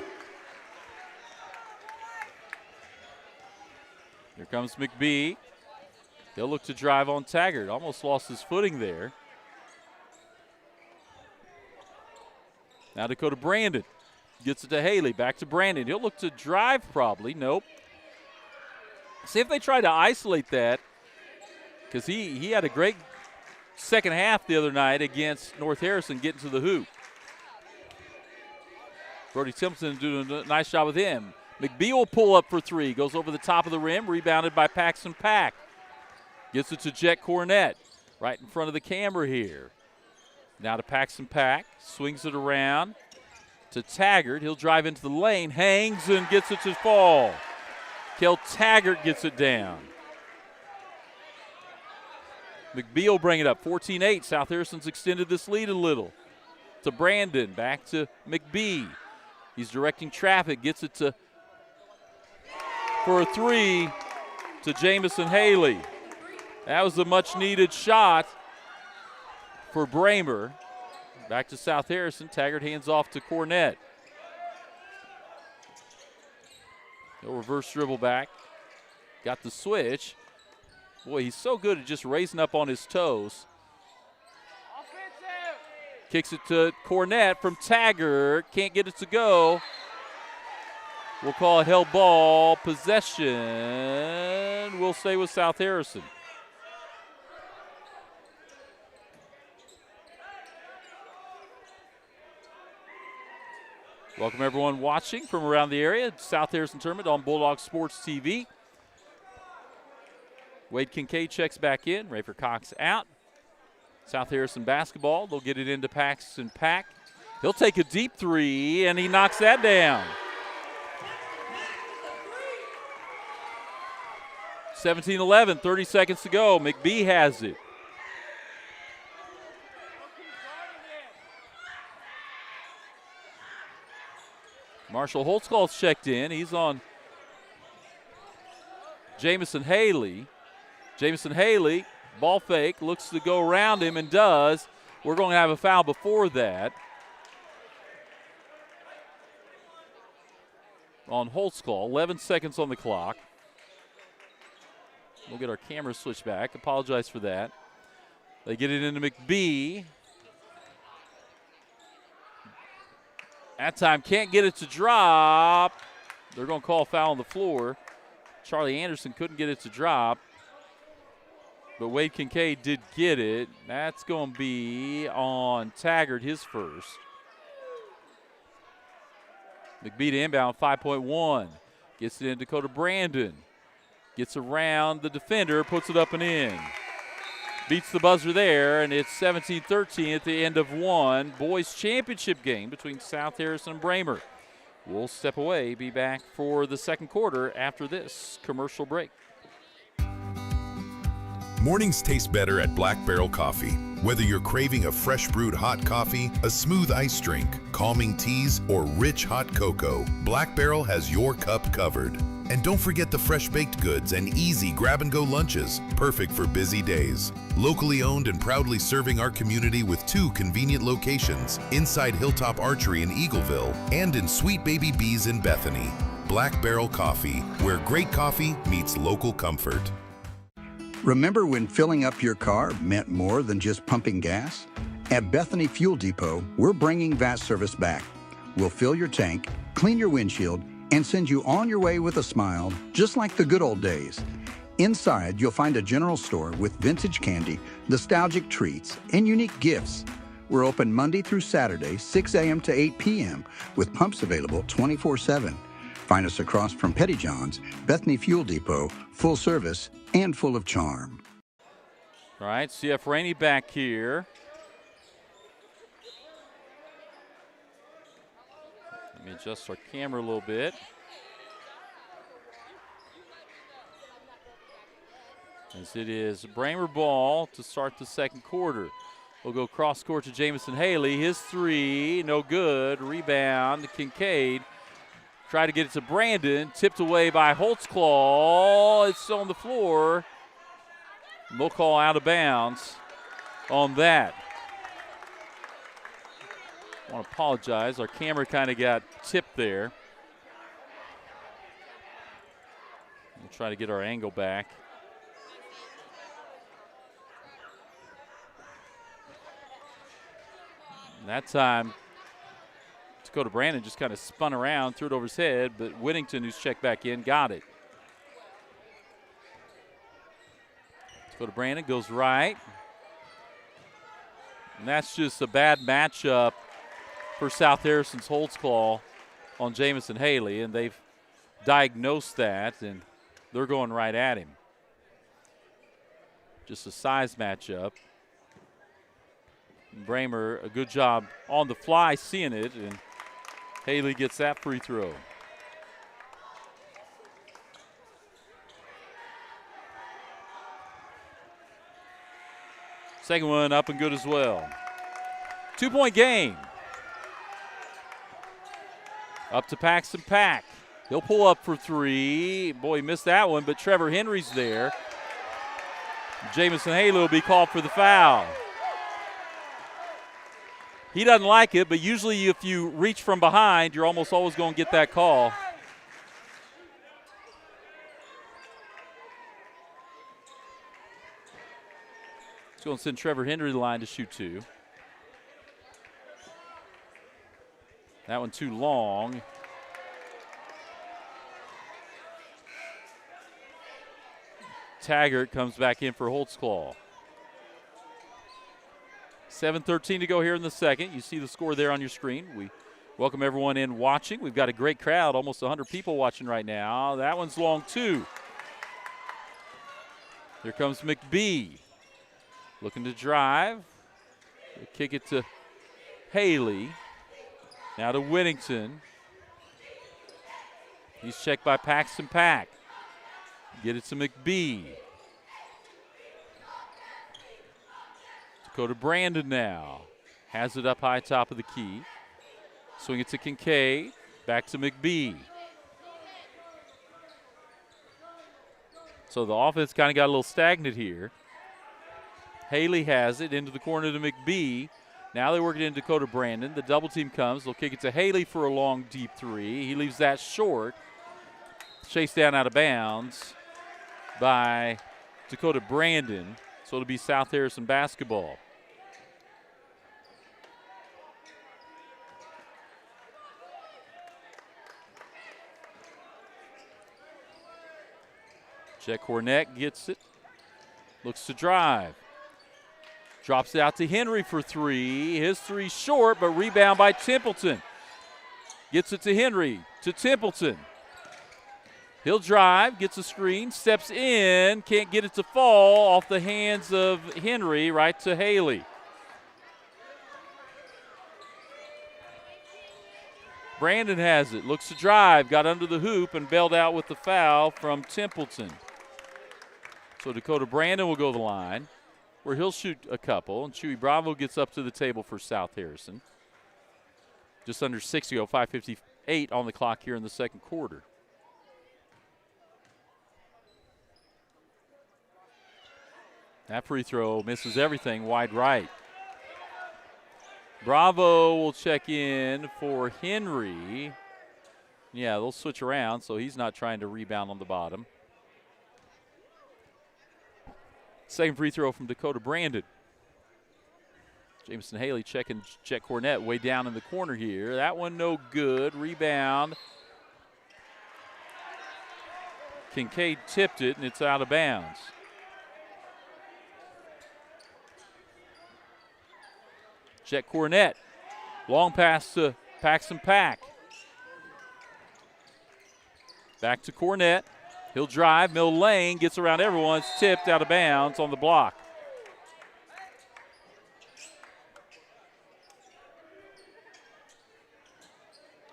B: Here comes McBee. He'll look to drive on Taggart. Almost lost his footing there. Now Dakota Brandon gets it to Haley. Back to Brandon. He'll look to drive probably. Nope. See if they try to isolate that, because he had a great second half the other night against North Harrison getting to the hoop. Brody Simpson doing a nice job with him. McBee will pull up for three. Goes over the top of the rim. Rebounded by Paxton Pack. Gets it to Jet Cornett. Right in front of the camera here. Now to Paxton Pack. Swings it around to Taggart. He'll drive into the lane. Hangs and gets it to fall. Kel Taggart gets it down. McBee will bring it up. 14-8. South Harrison's extended this lead a little. To Brandon. Back to McBee. He's directing traffic. Gets it for a three to Jamison Haley. That was a much-needed shot for Braymer. Back to South Harrison. Taggart hands off to Cornett. He'll reverse dribble back. Got the switch. Boy, he's so good at just raising up on his toes. Kicks it to Cornett from Taggart. Can't get it to go. We'll call it held ball. Possession. We'll stay with South Harrison. Welcome everyone watching from around the area. South Harrison Tournament on Bulldog Sports TV. Wade Kincaid checks back in. Rayford Cox out. South Harrison basketball. They'll get it into Paxton Pack. He'll take a deep three, and he knocks that down. 17-11, 30 seconds to go. McBee has it. Marshall Holtzcall's checked in. He's on Jamison Haley. Jamison Haley, ball fake, looks to go around him and does. We're going to have a foul before that on Holtzcall. 11 seconds on the clock. We'll get our camera switched back. Apologize for that. They get it into McBee. That time can't get it to drop. They're going to call a foul on the floor. Charlie Anderson couldn't get it to drop. But Wade Kincaid did get it. That's going to be on Taggart, his first. McBee to inbound, 5.1. Gets it in Dakota Brandon. Gets around the defender, puts it up and in. Beats the buzzer there, and it's 17-13 at the end of one. Boys championship game between South Harrison and Braymer. We'll step away, be back for the second quarter after this commercial break.
A: Mornings taste better at Black Barrel Coffee. Whether you're craving a fresh brewed hot coffee, a smooth iced drink, calming teas, or rich hot cocoa, Black Barrel has your cup covered. And don't forget the fresh baked goods and easy grab-and-go lunches, perfect for busy days. Locally owned and proudly serving our community with 2 convenient locations, inside Hilltop Archery in Eagleville and in Sweet Baby Bees in Bethany. Black Barrel Coffee, where great coffee meets local comfort.
E: Remember when filling up your car meant more than just pumping gas? At Bethany Fuel Depot, we're bringing that service back. We'll fill your tank, clean your windshield, and send you on your way with a smile, just like the good old days. Inside, you'll find a general store with vintage candy, nostalgic treats, and unique gifts. We're open Monday through Saturday, 6 a.m. to 8 p.m., with pumps available 24/7. Find us across from Petty John's, Bethany Fuel Depot, full service and full of charm.
B: All right, CF Rainey back here. Let me adjust our camera a little bit. As it is Braymer ball to start the second quarter. We'll go cross court to Jamison Haley. His three, no good. Rebound to Kincaid. Try to get it to Brandon. Tipped away by Holtzclaw. It's still on the floor. We'll call out of bounds on that. I want to apologize. Our camera kind of got tipped there. We'll try to get our angle back. And that time, Dakota Brandon just kind of spun around, threw it over his head, but Whittington, who's checked back in, got it. Dakota Brandon goes right. And that's just a bad matchup for South Harrison's Holtzclaw on Jamison Haley, and they've diagnosed that, and they're going right at him. Just a size matchup. And Braymer, a good job on the fly seeing it, and Haley gets that free throw. Second one up and good as well. 2-point game. Up to Paxton Pack. He'll pull up for three. Boy, he missed that one, but Trevor Henry's there. Jamison Haley will be called for the foul. He doesn't like it, but usually if you reach from behind, you're almost always going to get that call. going to send Trevor Henry to the line to shoot 2. That one too long. Taggart comes back in for Holtzclaw. 7:13 to go here in the second. You see the score there on your screen. We welcome everyone in watching. We've got a great crowd, almost 100 people watching right now. That one's long too. Here comes McBee. Looking to drive. They kick it to Haley. Now to Whittington. He's checked by Paxton Pack. Get it to McBee. Dakota Brandon now. Has it up high top of the key. Swing it to Kincaid. Back to McBee. So the offense kind of got a little stagnant here. Haley has it into the corner to McBee. Now they work it in Dakota Brandon. The double team comes. They'll kick it to Haley for a long deep 3. He leaves that short. Chased down out of bounds by Dakota Brandon. So it'll be South Harrison basketball. Jack Cornett gets it. Looks to drive. Drops it out to Henry for 3. His 3 short, but rebound by Templeton. Gets it to Henry, to Templeton. He'll drive, gets a screen, steps in, can't get it to fall off the hands of Henry, right to Haley. Brandon has it, looks to drive, got under the hoop and bailed out with the foul from Templeton. So Dakota Brandon will go to the line, where he'll shoot a couple, and Chewy Bravo gets up to the table for South Harrison. Just under 6 to go, 5:58 on the clock here in the second quarter. That free throw misses everything, wide right. Bravo will check in for Henry. Yeah, they'll switch around, so he's not trying to rebound on the bottom. Second free throw from Dakota Brandon. Jameson Haley checking Chet Cornett way down in the corner here. That one no good. Rebound. Kincaid tipped it, and it's out of bounds. Chet Cornett. Long pass to Paxton Pack. Back to Cornett. He'll drive, middle lane, gets around everyone. It's tipped out of bounds on the block.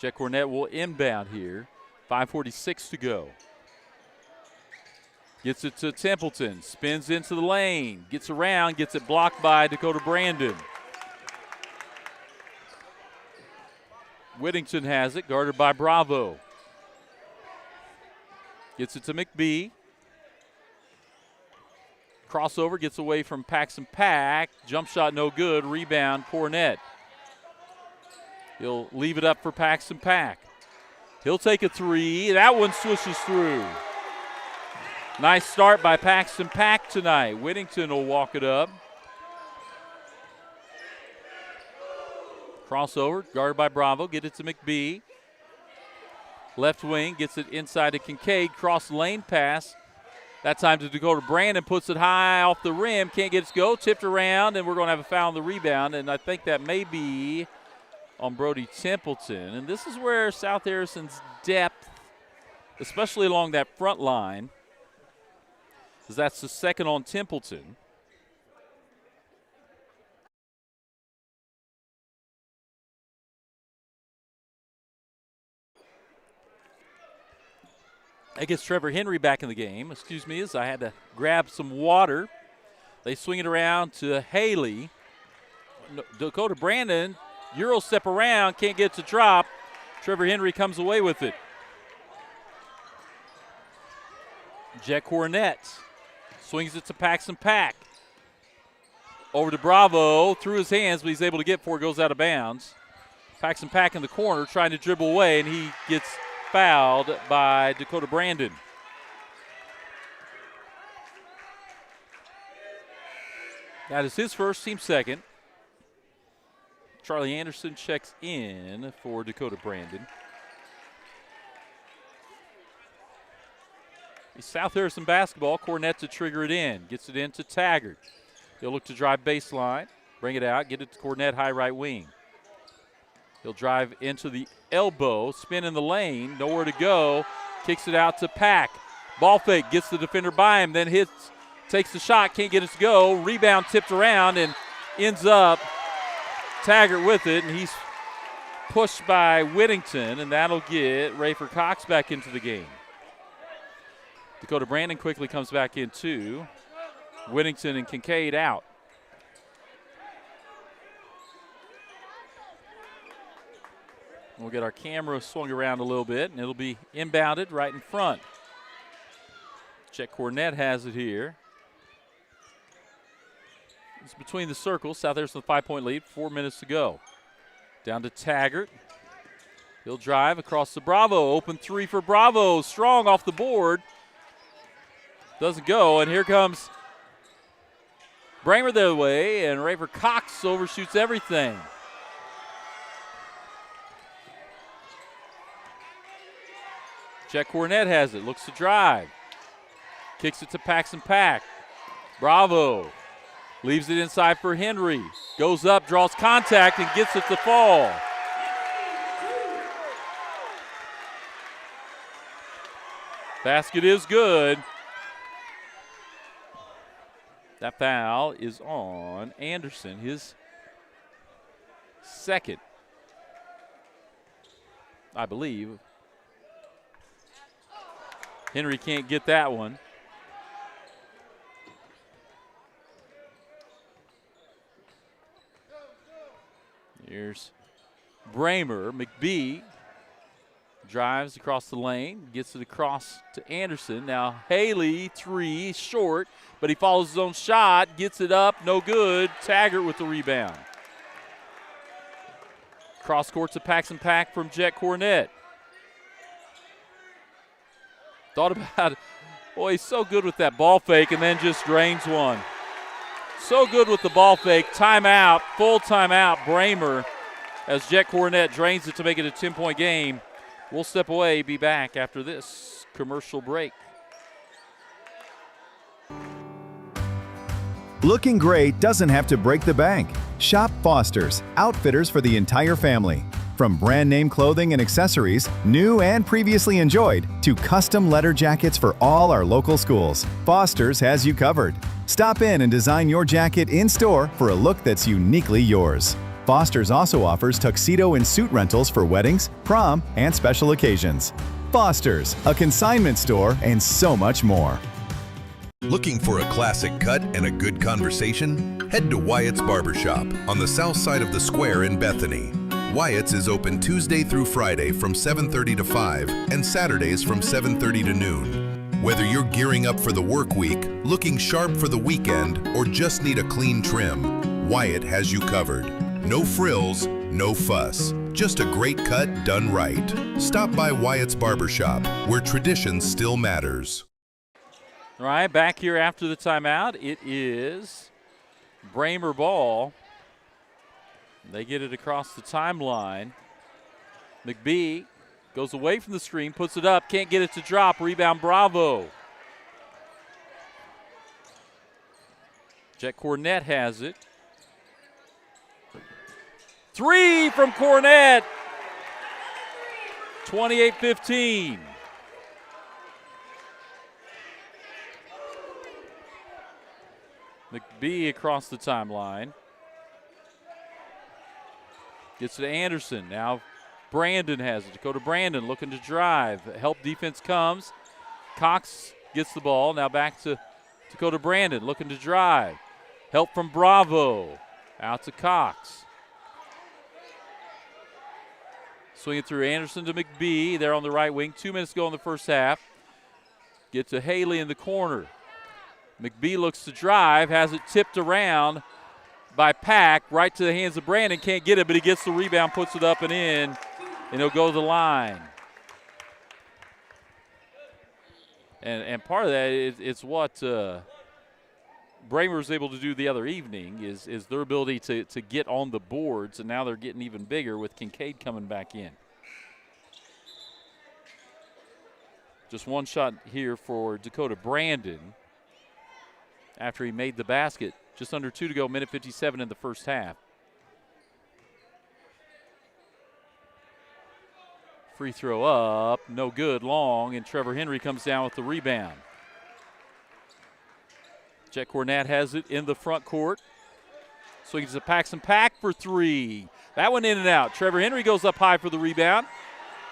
B: Chet Cornett will inbound here. 5:46 to go. Gets it to Templeton. Spins into the lane. Gets around, gets it blocked by Dakota Brandon. Whittington has it, guarded by Bravo. Gets it to McBee. Crossover, gets away from Paxton Pack. Jump shot no good. Rebound, Cornett. He'll leave it up for Paxton Pack. He'll take a 3. That one swishes through. Nice start by Paxton Pack tonight. Whittington will walk it up. Crossover, guarded by Bravo. Get it to McBee. Left wing, gets it inside to Kincaid. Cross lane pass. That time to Dakota Brandon, puts it high off the rim. Can't get it to go. Tipped around, and we're going to have a foul on the rebound. And I think that may be on Brody Templeton. And this is where South Harrison's depth, especially along that front line, because that's the second on Templeton. That gets Trevor Henry back in the game. Excuse me, as I had to grab some water. They swing it around to Haley. Dakota Brandon, Euro step around, can't get it to drop. Trevor Henry comes away with it. Jet Cornett swings it to Paxton Pack. Over to Bravo, through his hands, but he's able to get before it goes out of bounds. Paxton Pack in the corner trying to dribble away, and he gets fouled by Dakota Brandon. That is his first, team second. Charlie Anderson checks in for Dakota Brandon. South Harrison basketball. Cornett to trigger it in. Gets it into Taggart. He'll look to drive baseline. Bring it out. Get it to Cornett, high right wing. He'll drive into the elbow. Spin in the lane. Nowhere to go. Kicks it out to Pack. Ball fake. Gets the defender by him. Then hits. Takes the shot. Can't get it to go. Rebound tipped around and ends up Taggart with it. And he's pushed by Whittington. And that'll get Rayford Cox back into the game. Dakota Brandon quickly comes back in too. Whittington and Kincaid out. We'll get our camera swung around a little bit, and it'll be inbounded right in front. Chet Cornett has it here. It's between the circles. South Harrison with a 5-point lead, 4 minutes to go. Down to Taggart. He'll drive across to Bravo. Open three for Bravo. Strong off the board. Doesn't go, and here comes Braymer the other way, and Rayford Cox overshoots everything. Chet Cornett has it, looks to drive. Kicks it to Paxton Pack. Bravo leaves it inside for Henry. Goes up, draws contact, and gets it to fall. Basket is good. That foul is on Anderson, his second, I believe. Henry can't get that one. Here's Braymer. McBee drives across the lane, gets it across to Anderson. Now Haley, three, short, but he follows his own shot, gets it up, no good. Taggart with the rebound. Cross court to Paxton Pack from Jet Cornett. Thought about it. Boy, he's so good with that ball fake and then just drains one. So good with the ball fake. Timeout, full timeout, Braymer, as Jet Cornett drains it to make it a 10-point game. We'll step away, be back after this commercial break.
K: Looking great doesn't have to break the bank. Shop Foster's, outfitters for the entire family. From brand name clothing and accessories, new and previously enjoyed, to custom letter jackets for all our local schools, Foster's has you covered. Stop in and design your jacket in-store for a look that's uniquely yours. Foster's also offers tuxedo and suit rentals for weddings, prom, and special occasions. Foster's, a consignment store, and so much more.
A: Looking for a classic cut and a good conversation? Head to Wyatt's Barbershop on the south side of the square in Bethany. Wyatt's is open Tuesday through Friday from 7:30 to 5 and Saturdays from 7:30 to noon. Whether you're gearing up for the work week, looking sharp for the weekend, or just need a clean trim, Wyatt has you covered. No frills, no fuss. Just a great cut done right. Stop by Wyatt's Barbershop, where tradition still matters.
B: All right, back here after the timeout. It is Braymer ball. They get it across the timeline. McBee goes away from the screen, puts it up, can't get it to drop. Rebound, Bravo. Jet Cornett has it. Three from Cornett. 28-15. McBee across the timeline. Gets to Anderson. Now Brandon has it. Dakota Brandon looking to drive. Help defense comes. Cox gets the ball. Now back to Dakota Brandon looking to drive. Help from Bravo. Out to Cox. Swinging through Anderson to McBee. There on the right wing. 2 minutes to go in the first half. Get to Haley in the corner. McBee looks to drive. Has it tipped around by Pack, right to the hands of Brandon. Can't get it, but he gets the rebound, puts it up and in, and he'll go to the line. And part of that is it's what Braymer was able to do the other evening is their ability to get on the boards, and now they're getting even bigger with Kincaid coming back in. Just one shot here for Dakota Brandon after he made the basket. Just under 2 to go, minute 57 in the first half. Free throw up, no good, long, and Trevor Henry comes down with the rebound. Jet Cornett has it in the front court. So he's a Paxton Pack for 3. That one in and out. Trevor Henry goes up high for the rebound.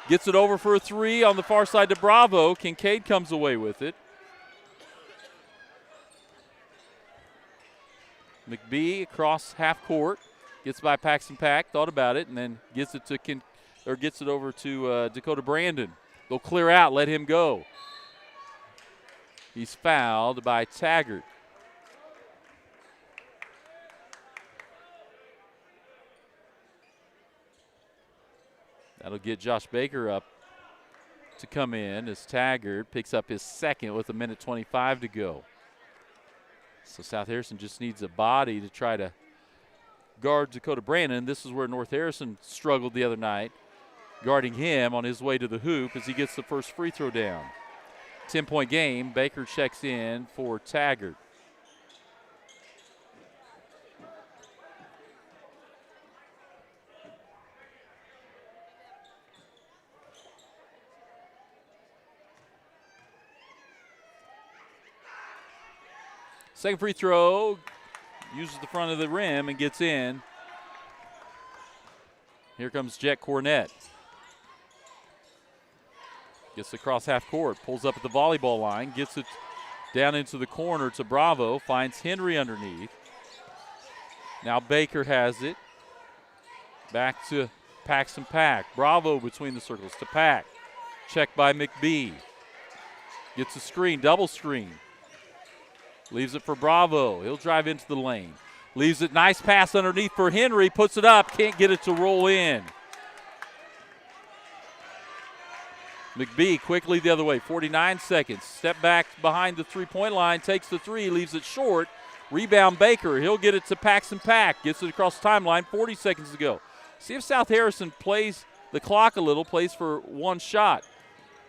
B: Gets it over for a 3 on the far side to Bravo. Kincaid comes away with it. McBee across half court. Gets by Paxton Pack, thought about it, and then gets it over to Dakota Brandon. They'll clear out, let him go. He's fouled by Taggart. That'll get Josh Baker up to come in as Taggart picks up his second with 1:25 to go. So South Harrison just needs a body to try to guard Dakota Brandon. This is where North Harrison struggled the other night, guarding him on his way to the hoop as he gets the first free throw down. 10-point game. Baker checks in for Taggart. Second free throw, uses the front of the rim and gets in. Here comes Jet Cornett. Gets across half court, pulls up at the volleyball line, gets it down into the corner to Bravo, finds Henry underneath. Now Baker has it. Back to Paxton Pack. Bravo between the circles to Pack. Checked by McBee. Gets a screen, double screen. Leaves it for Bravo. He'll drive into the lane. Leaves it, nice pass underneath for Henry. Puts it up, can't get it to roll in. McBee quickly the other way, 49 seconds. Step back behind the three-point line, takes the 3, leaves it short. Rebound Baker. He'll get it to Paxton Pack. Gets it across the timeline, 40 seconds to go. See if South Harrison plays the clock a little, plays for one shot.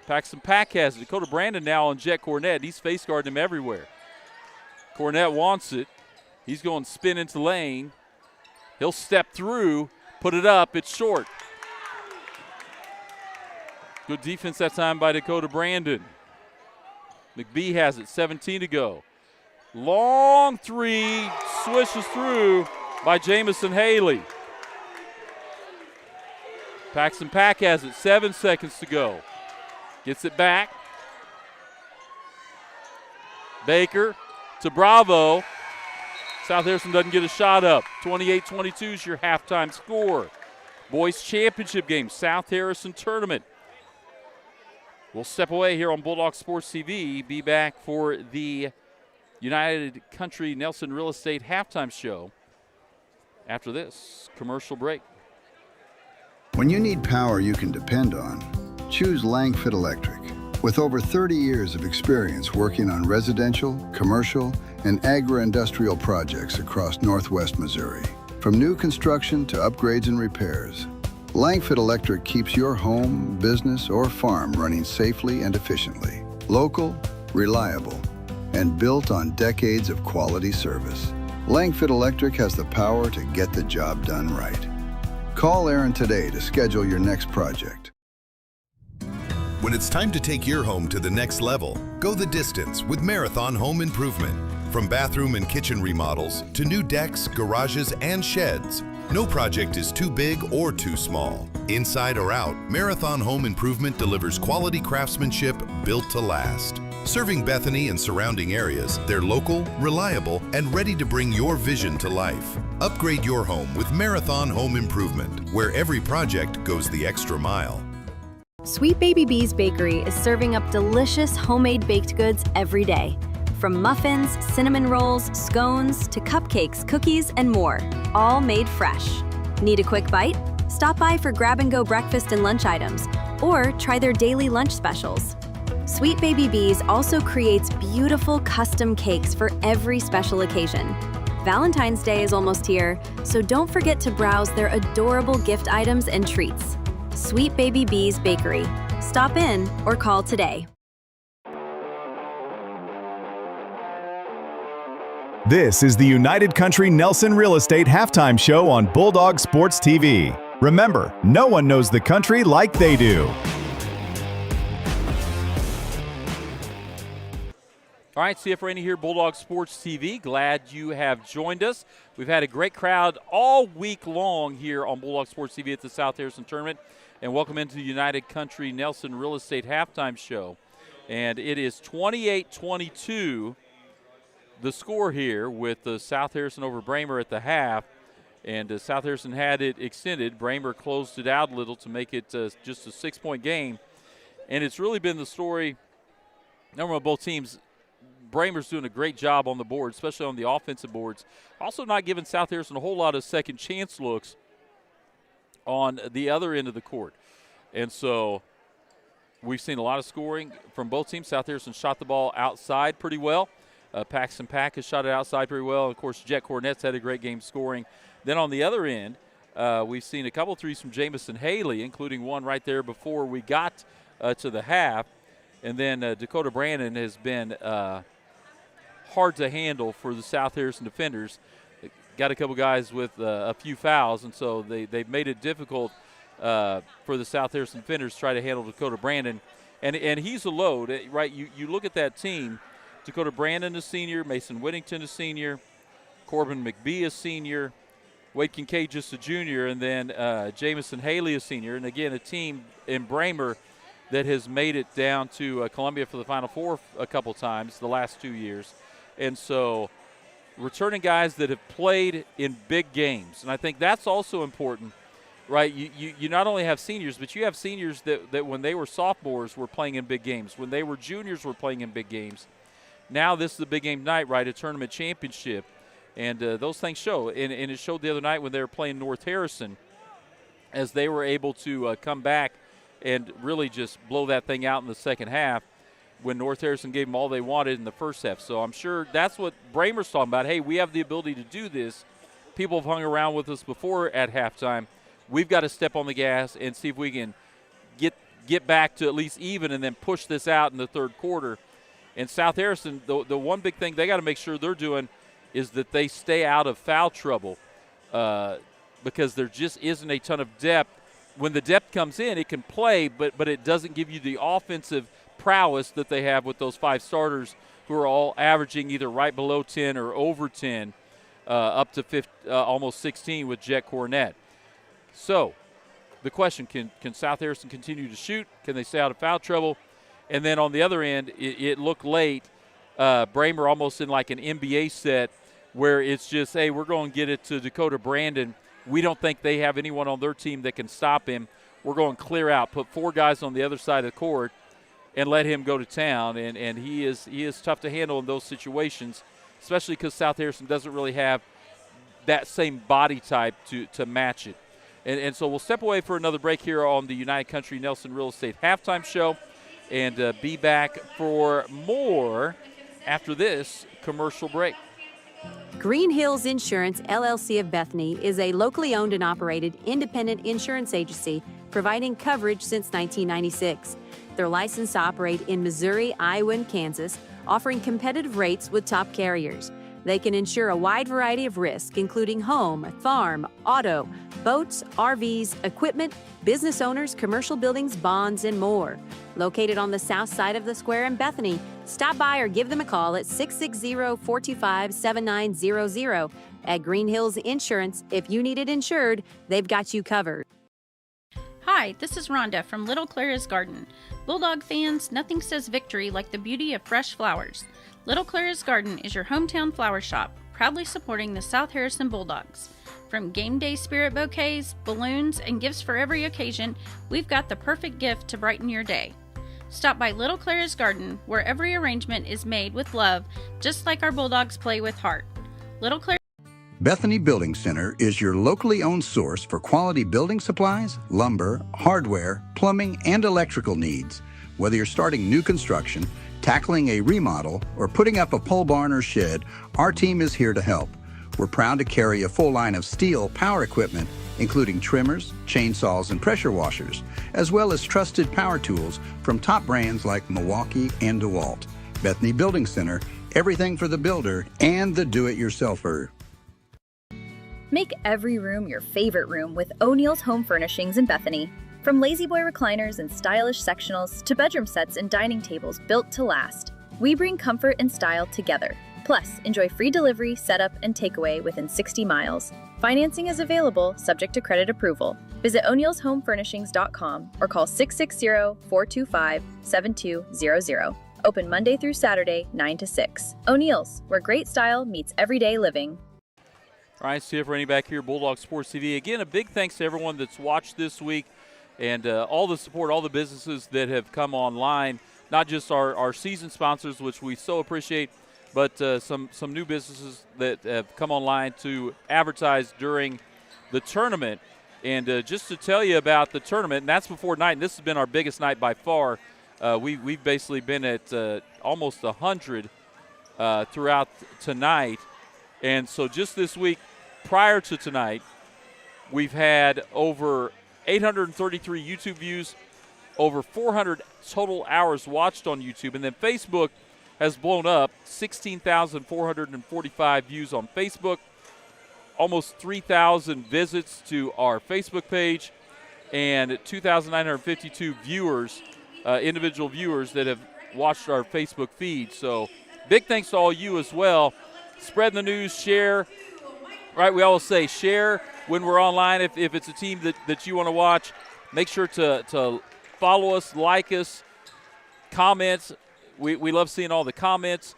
B: Paxton Pack has it. Dakota Brandon now on Jet Cornett. He's face guarding him everywhere. Cornett wants it. He's going to spin into the lane. He'll step through, put it up. It's short. Good defense that time by Dakota Brandon. McBee has it, 17 to go. Long 3, swishes through by Jamison Haley. Paxton Pack has it, 7 seconds to go. Gets it back. Baker to Bravo. South Harrison doesn't get a shot up. 28-22 is your halftime score. Boys championship game, South Harrison tournament. We'll step away here on Bulldog Sports TV. Be back for the United Country Nelson Real Estate halftime show after this commercial break.
O: When you need power you can depend on, choose Langford Electric. With over 30 years of experience working on residential, commercial, and agro-industrial projects across Northwest Missouri. From new construction to upgrades and repairs, Langford Electric keeps your home, business, or farm running safely and efficiently. Local, reliable, and built on decades of quality service. Langford Electric has the power to get the job done right. Call Aaron today to schedule your next project.
A: When it's time to take your home to the next level, go the distance with Marathon Home Improvement. From bathroom and kitchen remodels to new decks, garages, and sheds, no project is too big or too small. Inside or out, Marathon Home Improvement delivers quality craftsmanship built to last. Serving Bethany and surrounding areas, they're local, reliable, and ready to bring your vision to life. Upgrade your home with Marathon Home Improvement, where every project goes the extra mile.
F: Sweet Baby Bee's Bakery is serving up delicious homemade baked goods every day. From muffins, cinnamon rolls, scones, to cupcakes, cookies, and more, all made fresh. Need a quick bite? Stop by for grab-and-go breakfast and lunch items, or try their daily lunch specials. Sweet Baby Bees also creates beautiful custom cakes for every special occasion. Valentine's Day is almost here, so don't forget to browse their adorable gift items and treats. Sweet Baby Bees Bakery. Stop in or call today.
I: This is the United Country Nelson Real Estate Halftime Show on Bulldog Sports TV. Remember, no one knows the country like they do.
B: All right, CF Rainey here, Bulldog Sports TV. Glad you have joined us. We've had a great crowd all week long here on Bulldog Sports TV at the South Harrison Tournament. And welcome into the United Country Nelson Real Estate Halftime Show. And it is 28-22, the score here with the South Harrison over Braymer at the half. And South Harrison had it extended. Braymer closed it out a little to make it just a 6-point game. And it's really been the story, number of both teams. Braymer's doing a great job on the board, especially on the offensive boards. Also not giving South Harrison a whole lot of second chance looks on the other end of the court. And so we've seen a lot of scoring from both teams. South Harrison shot the ball outside pretty well. Paxton Pack has shot it outside pretty well. Of course, Jet Cornette's had a great game scoring. Then on the other end, we've seen a couple threes from Jamison Haley, including one right there before we got to the half. And then Dakota Brandon has been hard to handle for the South Harrison defenders. Got a couple guys with a few fouls, and so they've made it difficult for the South Harrison defenders to try to handle Dakota Brandon. And he's a load, right? You look at that team, Dakota Brandon is senior, Mason Whittington is senior, Corbin McBee is senior, Wade Kincaid just a junior, and then Jamison Haley is senior. And again, a team in Braymer that has made it down to Columbia for the Final Four a couple times the last 2 years. And so returning guys that have played in big games. And I think that's also important, right? You not only have seniors, but you have seniors that when they were sophomores were playing in big games. When they were juniors were playing in big games. Now this is a big game night, right, a tournament championship. And those things show. And it showed the other night when they were playing North Harrison as they were able to come back and really just blow that thing out in the second half when North Harrison gave them all they wanted in the first half. So I'm sure that's what Braymer's talking about. Hey, we have the ability to do this. People have hung around with us before at halftime. We've got to step on the gas and see if we can get back to at least even and then push this out in the third quarter. And South Harrison, the one big thing they got to make sure they're doing is that they stay out of foul trouble because there just isn't a ton of depth. When the depth comes in, it can play, but it doesn't give you the offensive prowess that they have with those five starters who are all averaging either right below 10 or over 10, up to almost 16 with Jet Cornette. So the question, can South Harrison continue to shoot? Can they stay out of foul trouble? And then on the other end, it looked late. Braymer almost in like an NBA set where it's just, hey, we're going to get it to Dakota Brandon. We don't think they have anyone on their team that can stop him. We're going to clear out, put four guys on the other side of the court, and let him go to town. And he is tough to handle in those situations, especially because South Harrison doesn't really have that same body type to match it. And so we'll step away for another break here on the United Country Nelson Real Estate Halftime Show and be back for more after this commercial break.
C: Green Hills Insurance, LLC of Bethany is a locally owned and operated independent insurance agency providing coverage since 1996. They're licensed to operate in Missouri, Iowa, and Kansas, offering competitive rates with top carriers. They can insure a wide variety of risks, including home, farm, auto, boats, RVs, equipment, business owners, commercial buildings, bonds, and more. Located on the south side of the square in Bethany, stop by or give them a call at 660-425-7900. At Green Hills Insurance, if you need it insured, they've got you covered.
D: Hi, this is Rhonda from Little Clara's Garden. Bulldog fans, nothing says victory like the beauty of fresh flowers. Little Clara's Garden is your hometown flower shop, proudly supporting the South Harrison Bulldogs. From game day spirit bouquets, balloons, and gifts for every occasion, we've got the perfect gift to brighten your day. Stop by Little Clara's Garden, where every arrangement is made with love, just like our Bulldogs play with heart. Little Clara.
E: Bethany Building Center is your locally owned source for quality building supplies, lumber, hardware, plumbing, and electrical needs. Whether you're starting new construction, tackling a remodel, or putting up a pole barn or shed, our team is here to help. We're proud to carry a full line of steel power equipment, including trimmers, chainsaws, and pressure washers, as well as trusted power tools from top brands like Milwaukee and DeWalt. Bethany Building Center, everything for the builder and the do-it-yourselfer.
F: Make every room your favorite room with O'Neill's Home Furnishings in Bethany. From lazy boy recliners and stylish sectionals to bedroom sets and dining tables built to last, we bring comfort and style together. Plus, enjoy free delivery, setup, and takeaway within 60 miles. Financing is available, subject to credit approval. Visit o'neillshomefurnishings.com or call 660-425-7200. Open Monday through Saturday, 9 to 6. O'Neill's, where great style meets everyday living.
B: All right, Steve Rainey back here, Bulldog Sports TV. Again, a big thanks to everyone that's watched this week and all the support, all the businesses that have come online, not just our season sponsors, which we so appreciate, but some new businesses that have come online to advertise during the tournament. And just to tell you about the tournament, and that's before night, and this has been our biggest night by far. We've basically been at almost 100 throughout tonight. And so just this week, prior to tonight, we've had over 833 YouTube views, over 400 total hours watched on YouTube, and then Facebook has blown up, 16,445 views on Facebook, almost 3,000 visits to our Facebook page, and 2,952 viewers, individual viewers that have watched our Facebook feed. So big thanks to all you as well. Spread the news, share. Right, we always say share when we're online. If it's a team that you want to watch, make sure to follow us, like us, comments. We love seeing all the comments.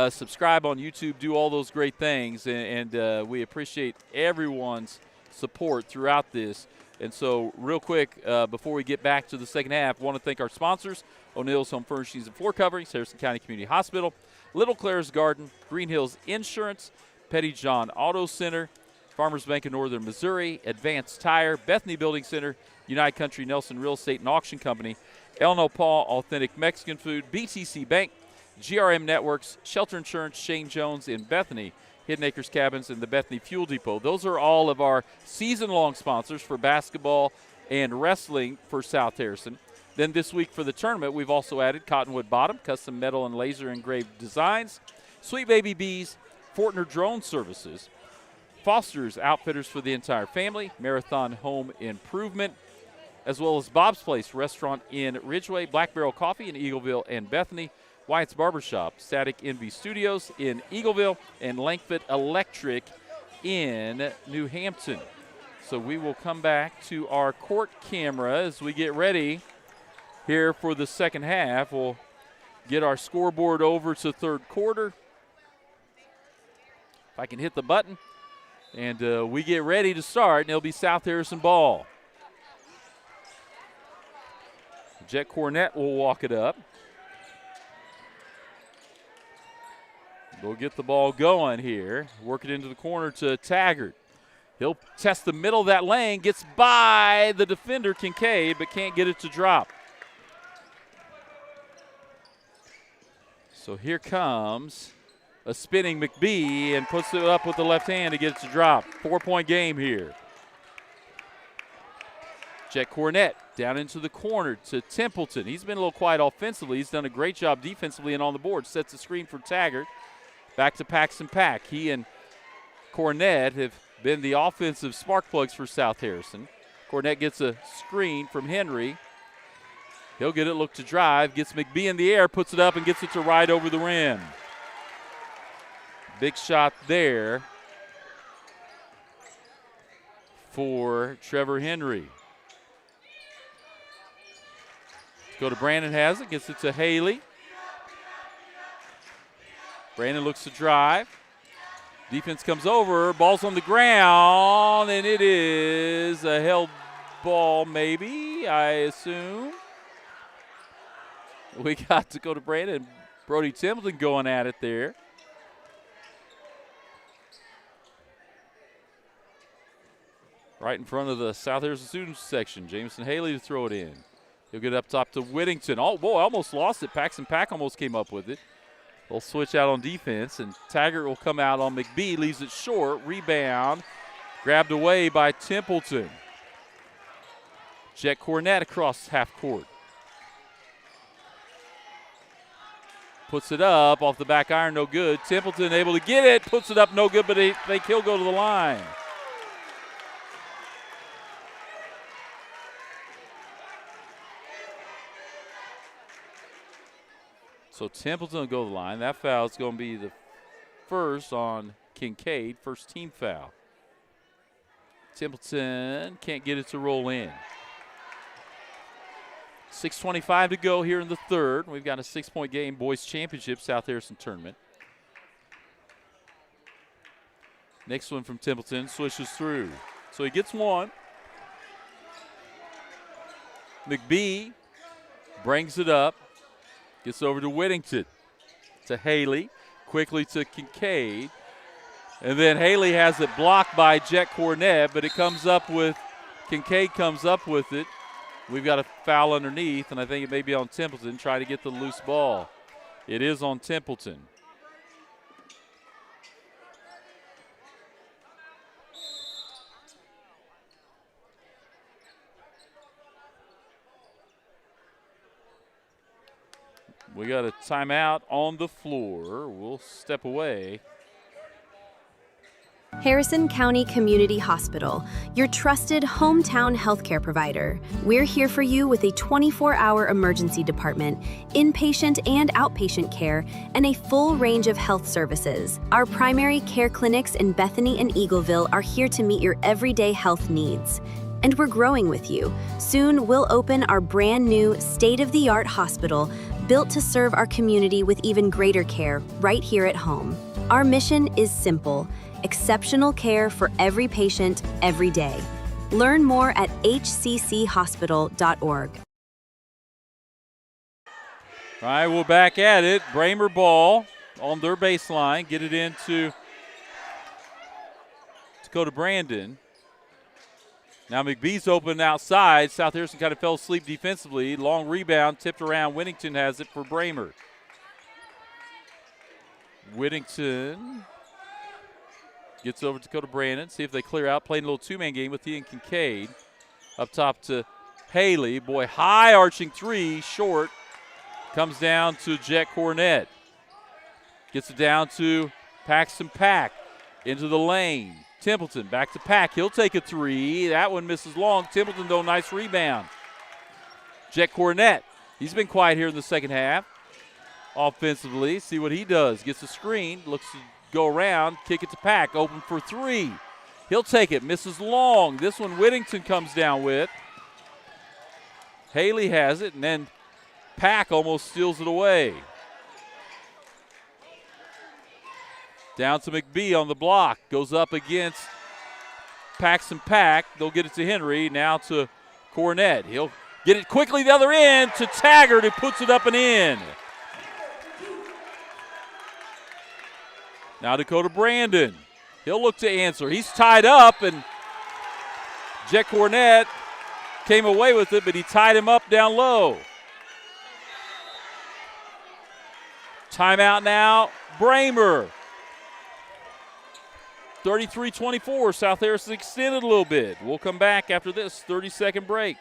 B: Subscribe on YouTube, do all those great things, and we appreciate everyone's support throughout this. And so real quick, before we get back to the second half, I want to thank our sponsors, O'Neill's Home Furnishings and Floor Coverings, Harrison County Community Hospital, Little Claire's Garden, Green Hills Insurance, Petty John Auto Center, Farmers Bank of Northern Missouri, Advanced Tire, Bethany Building Center, United Country Nelson Real Estate and Auction Company, El No Paul Authentic Mexican Food, BTC Bank, GRM Networks, Shelter Insurance, Shane Jones in Bethany, Hidden Acres Cabins, and the Bethany Fuel Depot. Those are all of our season-long sponsors for basketball and wrestling for South Harrison. Then this week for the tournament, we've also added Cottonwood Bottom, custom metal and laser engraved designs, Sweet Baby Bees, Fortner Drone Services, Foster's Outfitters for the entire family, Marathon Home Improvement, as well as Bob's Place Restaurant in Ridgeway, Black Barrel Coffee in Eagleville and Bethany, Wyatt's Barbershop, Static Envy Studios in Eagleville, and Langford Electric in New Hampton. So we will come back to our court camera as we get ready here for the second half. We'll get our scoreboard over to third quarter. If I can hit the button. And we get ready to start, and it'll be South Harrison ball. Jet Cornett will walk it up. We'll get the ball going here. Work it into the corner to Taggart. He'll test the middle of that lane, gets by the defender, Kincaid, but can't get it to drop. So here comes a spinning McBee and puts it up with the left hand to get it to drop. 4-point game here. Jet Cornett down into the corner to Templeton. He's been a little quiet offensively. He's done a great job defensively and on the board. Sets the screen for Taggart. Back to Paxton Pack. He and Cornett have been the offensive spark plugs for South Harrison. Cornett gets a screen from Henry. He'll get it, look to drive, gets McBee in the air, puts it up, and gets it to right over the rim. Big shot there for Trevor Henry. Let's go to Brandon, has it, gets it to Haley. Brandon looks to drive. Defense comes over, ball's on the ground, and it is a held ball maybe, I assume. We got to go to Brandon. Brody Templeton going at it there. Right in front of the South Harrison students section. Jameson Haley to throw it in. He'll get it up top to Whittington. Oh, boy, almost lost it. Paxton Pack almost came up with it. They'll switch out on defense, and Taggart will come out on McBee. Leaves it short. Rebound. Grabbed away by Templeton. Jet Cornett across half court. Puts it up off the back iron, no good. Templeton able to get it. Puts it up, no good, but they think he'll go to the line. So Templeton will go to the line. That foul is going to be the first on Kincaid, first team foul. Templeton can't get it to roll in. 6:25 to go here in the third. We've got a 6-point game, boys championship, South Harrison tournament. Next one from Templeton, swishes through. So he gets one. McBee brings it up. Gets over to Whittington, to Haley, quickly to Kincaid. And then Haley has it blocked by Jet Cornett, but it comes up with, Kincaid comes up with it. We've got a foul underneath, and I think it may be on Templeton, trying to get the loose ball. It is on Templeton. We got a timeout on the floor. We'll step away.
C: Harrison County Community Hospital, your trusted hometown healthcare provider. We're here for you with a 24-hour emergency department, inpatient and outpatient care, and a full range of health services. Our primary care clinics in Bethany and Eagleville are here to meet your everyday health needs. And we're growing with you. Soon, we'll open our brand new state-of-the-art hospital built to serve our community with even greater care right here at home. Our mission is simple: exceptional care for every patient, every day. Learn more at hcchospital.org.
B: All right, we're back at it. Braymer ball on their baseline. Get it into Dakota Brandon. Now McBee's open outside. South Harrison kind of fell asleep defensively. Long rebound, tipped around. Whittington has it for Braymer. Whittington gets over to Dakota Brandon. See if they clear out. Playing a little two-man game with Ian Kincaid. Up top to Haley. Boy, high arching three, short. Comes down to Jet Cornett. Gets it down to Paxton Pack. Into the lane. Templeton back to Pack. He'll take a three. That one misses long. Templeton, though, nice rebound. Jet Cornett. He's been quiet here in the second half. Offensively, see what he does. Gets a screen. Looks to go around. Kick it to Pack. Open for three. He'll take it. Misses long. This one Whittington comes down with. Haley has it, and then Pack almost steals it away. Down to McBee on the block. Goes up against Paxton Pack. They'll get it to Henry. Now to Cornett. He'll get it quickly the other end to Taggart, who puts it up and in. Now Dakota Brandon. He'll look to answer. He's tied up, and Jet Cornett came away with it, but he tied him up down low. Timeout now, Braymer. 33-24, South Harrison extended a little bit. We'll come back after this 30-second break.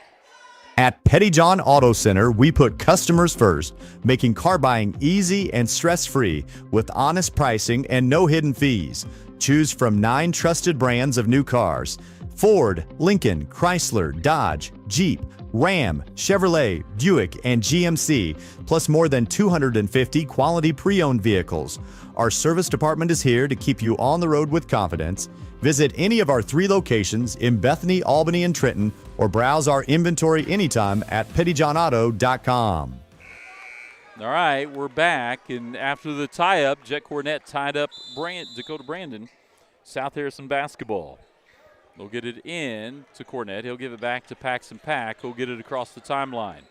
G: At Pettyjohn Auto Center, we put customers first, making car buying easy and stress-free with honest pricing and no hidden fees. Choose from 9 trusted brands of new cars: Ford, Lincoln, Chrysler, Dodge, Jeep, Ram, Chevrolet, Buick, and GMC, plus more than 250 quality pre-owned vehicles. Our service department is here to keep you on the road with confidence. Visit any of our 3 locations in Bethany, Albany, and Trenton, or browse our inventory anytime at pettyjohnauto.com.
B: All right, we're back, and after the tie-up, Jet Cornett tied up Dakota Brandon, South Harrison basketball. They'll get it in to Cornett. He'll give it back to Paxton Pack, who'll get it across the timeline.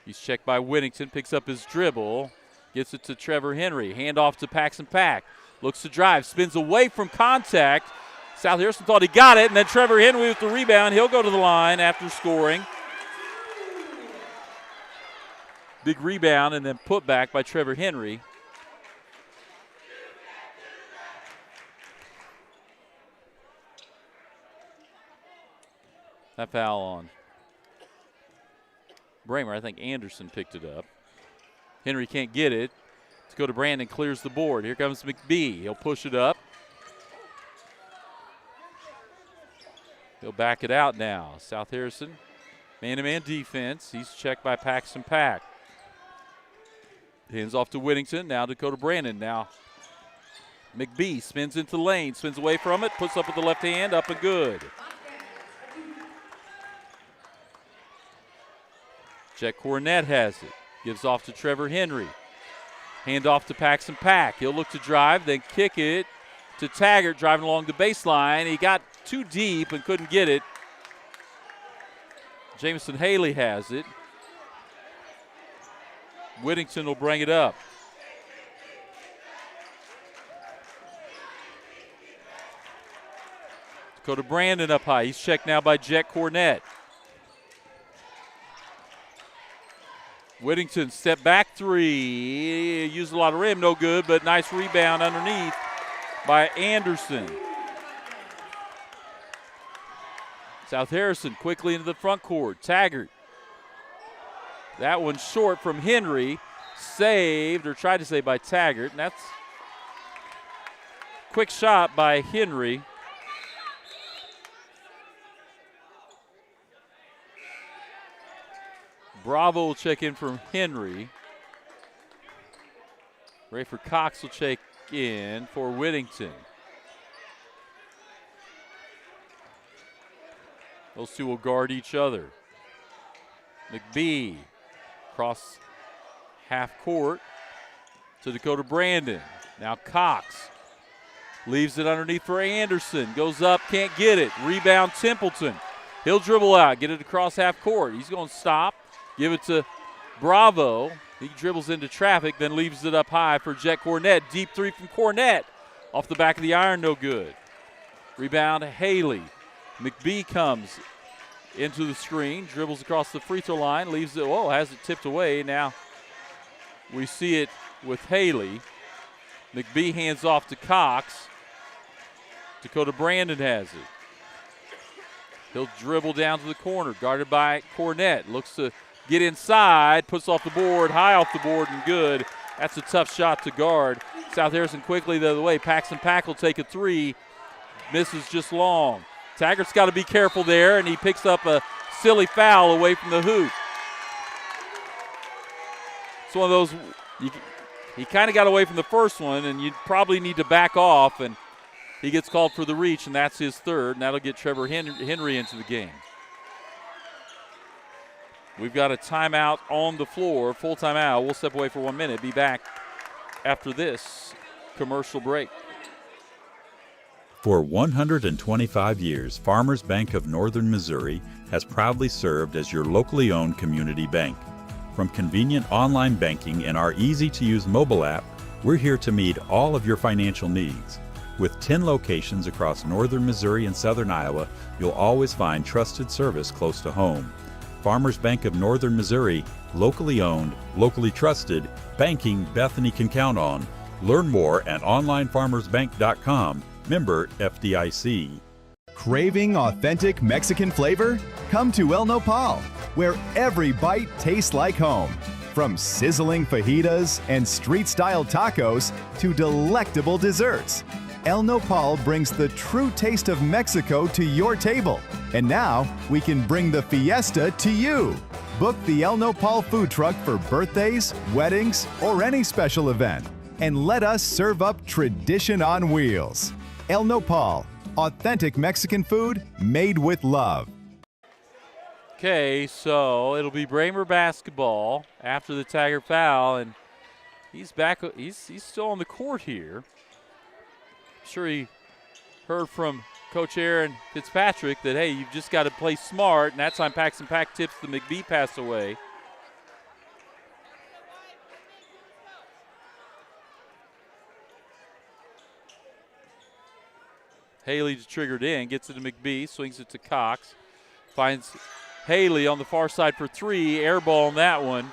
B: He's checked by Whittington, picks up his dribble, gets it to Trevor Henry. Hand off to Paxton Pack. Looks to drive, spins away from contact. South Harrison thought he got it, and then Trevor Henry with the rebound. He'll go to the line after scoring. Big rebound and then put back by Trevor Henry. That foul on Braymer. I think Anderson picked it up. Henry can't get it. Let's go to Brandon, clears the board. Here comes McBee. He'll push it up. He'll back it out now. South Harrison, man-to-man defense. He's checked by Paxton Pack. Hands off to Whittington. Now Dakota Brandon. Now McBee spins into the lane, spins away from it, puts up with the left hand, up and good. Jet Cornett has it. Gives off to Trevor Henry. Hand off to Paxton Pack. He'll look to drive, then kick it to Taggart driving along the baseline. He got too deep and couldn't get it. Jamison Haley has it. Whittington will bring it up. Go to Brandon up high. He's checked now by Jet Cornett. Whittington step back three. Used a lot of rim, no good, but nice rebound underneath by Anderson. South Harrison quickly into the front court. Taggart. That one short from Henry. Saved, or tried to save by Taggart. And that's quick shot by Henry. Bravo will check in from Henry. Rayford Cox will check in for Whittington. Those two will guard each other. McBee cross half court to Dakota Brandon. Now Cox leaves it underneath for Anderson. Goes up, can't get it. Rebound Templeton. He'll dribble out, get it across half court. He's going to stop, give it to Bravo. He dribbles into traffic, then leaves it up high for Jet Cornett. Deep three from Cornett. Off the back of the iron, no good. Rebound Haley. McBee comes into the screen, dribbles across the free throw line, leaves it, has it tipped away. Now we see it with Haley. McBee hands off to Cox. Dakota Brandon has it. He'll dribble down to the corner, guarded by Cornett. Looks to get inside, puts off the board, high off the board, and good. That's a tough shot to guard. South Harrison quickly the other way. Paxton Pack will take a three. Misses just long. Taggart's got to be careful there, and he picks up a silly foul away from the hoop. It's one of those, he kind of got away from the first one, and you probably need to back off, and he gets called for the reach, and that's his third, and that'll get Trevor Henry into the game. We've got a timeout on the floor, full timeout. We'll step away for 1 minute. Be back after this commercial break.
H: For 125 years, Farmers Bank of Northern Missouri has proudly served as your locally owned community bank. From convenient online banking and our easy-to-use mobile app, we're here to meet all of your financial needs. With 10 locations across northern Missouri and southern Iowa, you'll always find trusted service close to home. Farmers Bank of Northern Missouri, locally owned, locally trusted, banking Bethany can count on. Learn more at onlinefarmersbank.com. Member FDIC.
I: Craving authentic Mexican flavor? Come to El Nopal, where every bite tastes like home. From sizzling fajitas and street-style tacos to delectable desserts, El Nopal brings the true taste of Mexico to your table. And now, we can bring the fiesta to you. Book the El Nopal food truck for birthdays, weddings, or any special event. And let us serve up tradition on wheels. El Nopal, authentic Mexican food made with love.
B: Okay, so it'll be Braymer basketball after the Taggart foul, and he's back. He's still on the court here. I'm sure he heard from Coach Aaron Fitzpatrick that, hey, you've just got to play smart, and that time Paxton Pack tips the McBee pass away. Haley's triggered in, gets it to McBee, swings it to Cox, finds Haley on the far side for three, air ball on that one.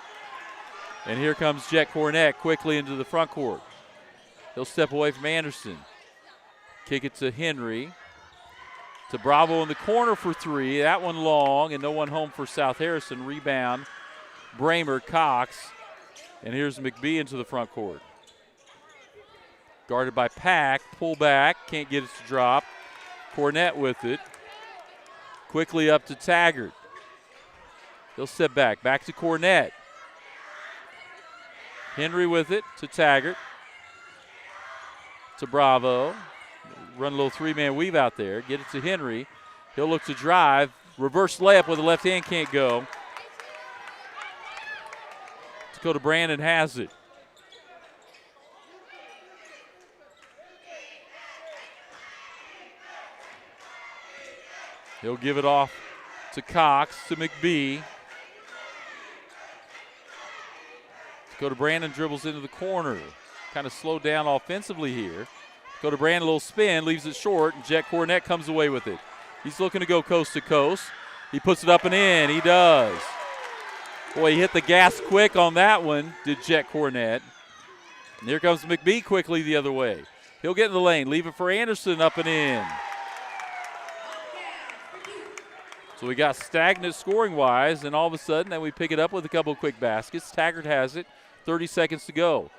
B: And here comes Jet Cornett quickly into the front court. He'll step away from Anderson. Kick it to Henry. To Bravo in the corner for three. That one long, and no one home for South Harrison. Rebound, Braymer, Cox. And here's McBee into the front court. Guarded by Pack. Pull back. Can't get it to drop. Cornett with it. Quickly up to Taggart. He'll step back. Back to Cornett. Henry with it to Taggart. To Bravo. Run a little three-man weave out there. Get it to Henry. He'll look to drive. Reverse layup with the left hand, can't go. Dakota Brandon has it. He'll give it off to Cox, to McBee. Dakota Brandon dribbles into the corner. Kind of slowed down offensively here. Dakota Brandon, a little spin, leaves it short, and Jet Cornett comes away with it. He's looking to go coast to coast. He puts it up and in. He does. Boy, he hit the gas quick on that one, did Jet Cornett. And here comes McBee quickly the other way. He'll get in the lane, leave it for Anderson, up and in. So we got stagnant scoring-wise, and all of a sudden, then we pick it up with a couple of quick baskets. Taggart has it, 30 seconds to go.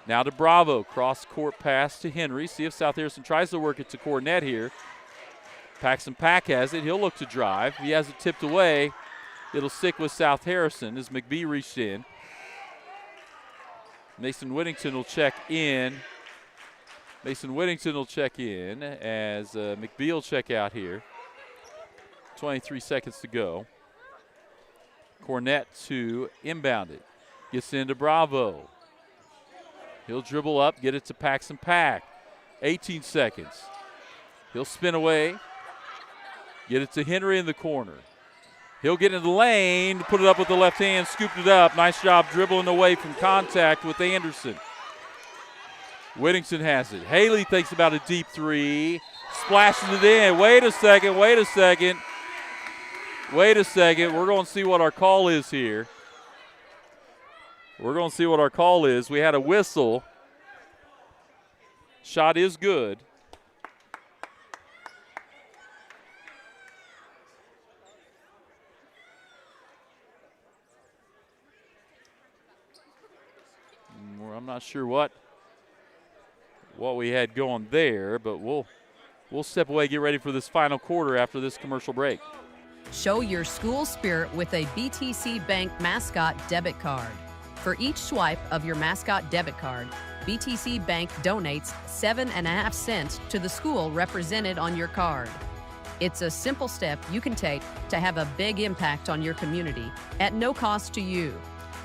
B: Now to Bravo, cross-court pass to Henry. See if South Harrison tries to work it to Cornett here. Paxton Pack has it. He'll look to drive. He has it tipped away. It'll stick with South Harrison as McBee reached in. Mason Whittington will check in. Mason Whittington will check in as McBee will check out here. 23 seconds to go. Cornett to inbound it. Gets into Bravo. He'll dribble up, get it to Paxton Pack. 18 seconds. He'll spin away. Get it to Henry in the corner. He'll get in the lane, put it up with the left hand, scooped it up. Nice job dribbling away from contact with Anderson. Whittington has it. Haley thinks about a deep three. Splashes it in. Wait a second. We're going to see what our call is here. We had a whistle. Shot is good. I'm not sure what we had going there, but we'll step away, get ready for this final quarter after this commercial break.
J: Show your school spirit with a BTC Bank Mascot debit card. For each swipe of your Mascot debit card, BTC Bank donates 7.5 cents to the school represented on your card. It's a simple step you can take to have a big impact on your community at no cost to you.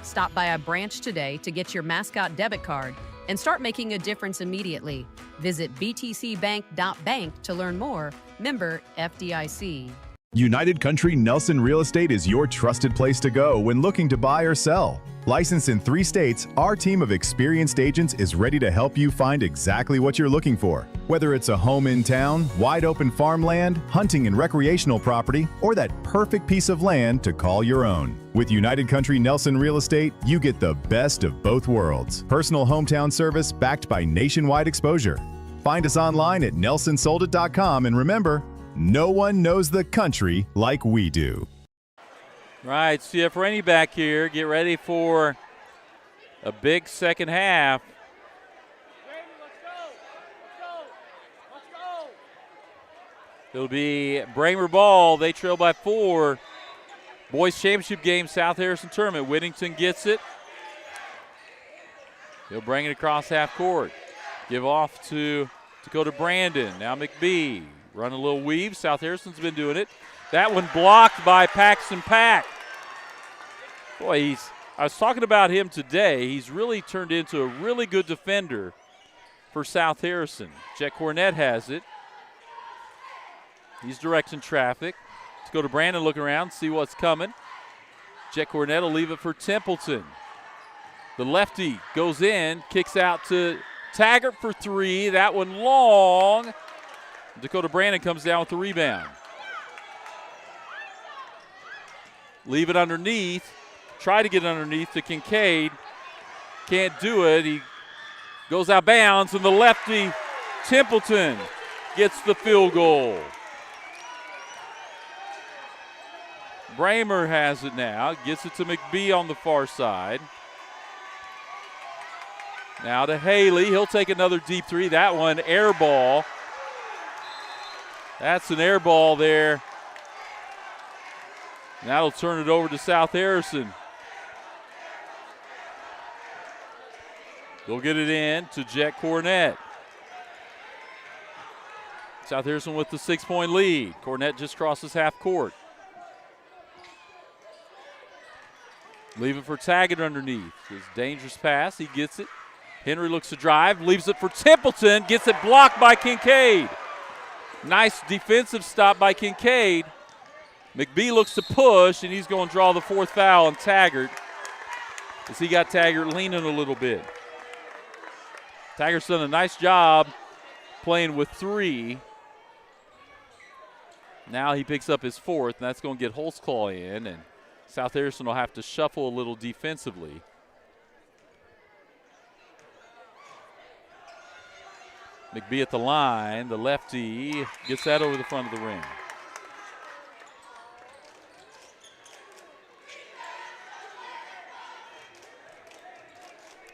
J: Stop by a branch today to get your Mascot debit card and start making a difference immediately. Visit btcbank.bank to learn more. Member FDIC.
I: United Country Nelson Real Estate is your trusted place to go when looking to buy or sell. Licensed in 3 states, our team of experienced agents is ready to help you find exactly what you're looking for. Whether it's a home in town, wide open farmland, hunting and recreational property, or that perfect piece of land to call your own. With United Country Nelson Real Estate, you get the best of both worlds. Personal hometown service backed by nationwide exposure. Find us online at nelsonsoldit.com, and remember, no one knows the country like we do.
B: Right, CF Rainey back here. Get ready for a big second half. It'll be Braymer ball. They trail by 4. Boys championship game, South Harrison tournament. Whittington gets it. He'll bring it across half court. Give off to Dakota Brandon. Now McBee. Run a little weave. South Harrison's been doing it. That one blocked by Paxton Pack. Boy, I was talking about him today. He's really turned into a really good defender for South Harrison. Jet Cornett has it. He's directing traffic. Let's go to Brandon, look around, see what's coming. Jet Cornett will leave it for Templeton. The lefty goes in, kicks out to Taggart for 3. That one long. Dakota Brandon comes down with the rebound. Leave it underneath. Try to get underneath to Kincaid. Can't do it. He goes out bounds, and the lefty Templeton gets the field goal. Braymer has it now. Gets it to McBee on the far side. Now to Haley. He'll take another deep three. That one, air ball. That's an air ball there. And that'll turn it over to South Harrison. They'll get it in to Jet Cornett. South Harrison with the 6-point lead. Cornett just crosses half court. Leave it for Taggart underneath. His dangerous pass, he gets it. Henry looks to drive, leaves it for Templeton, gets it blocked by Kincaid. Nice defensive stop by Kincaid. McBee looks to push, and he's going to draw the fourth foul on Taggart, as he got Taggart leaning a little bit. Taggart's done a nice job playing with 3. Now he picks up his 4th, and that's going to get Holtzclaw in, and South Harrison will have to shuffle a little defensively. McBee at the line. The lefty gets that over the front of the ring.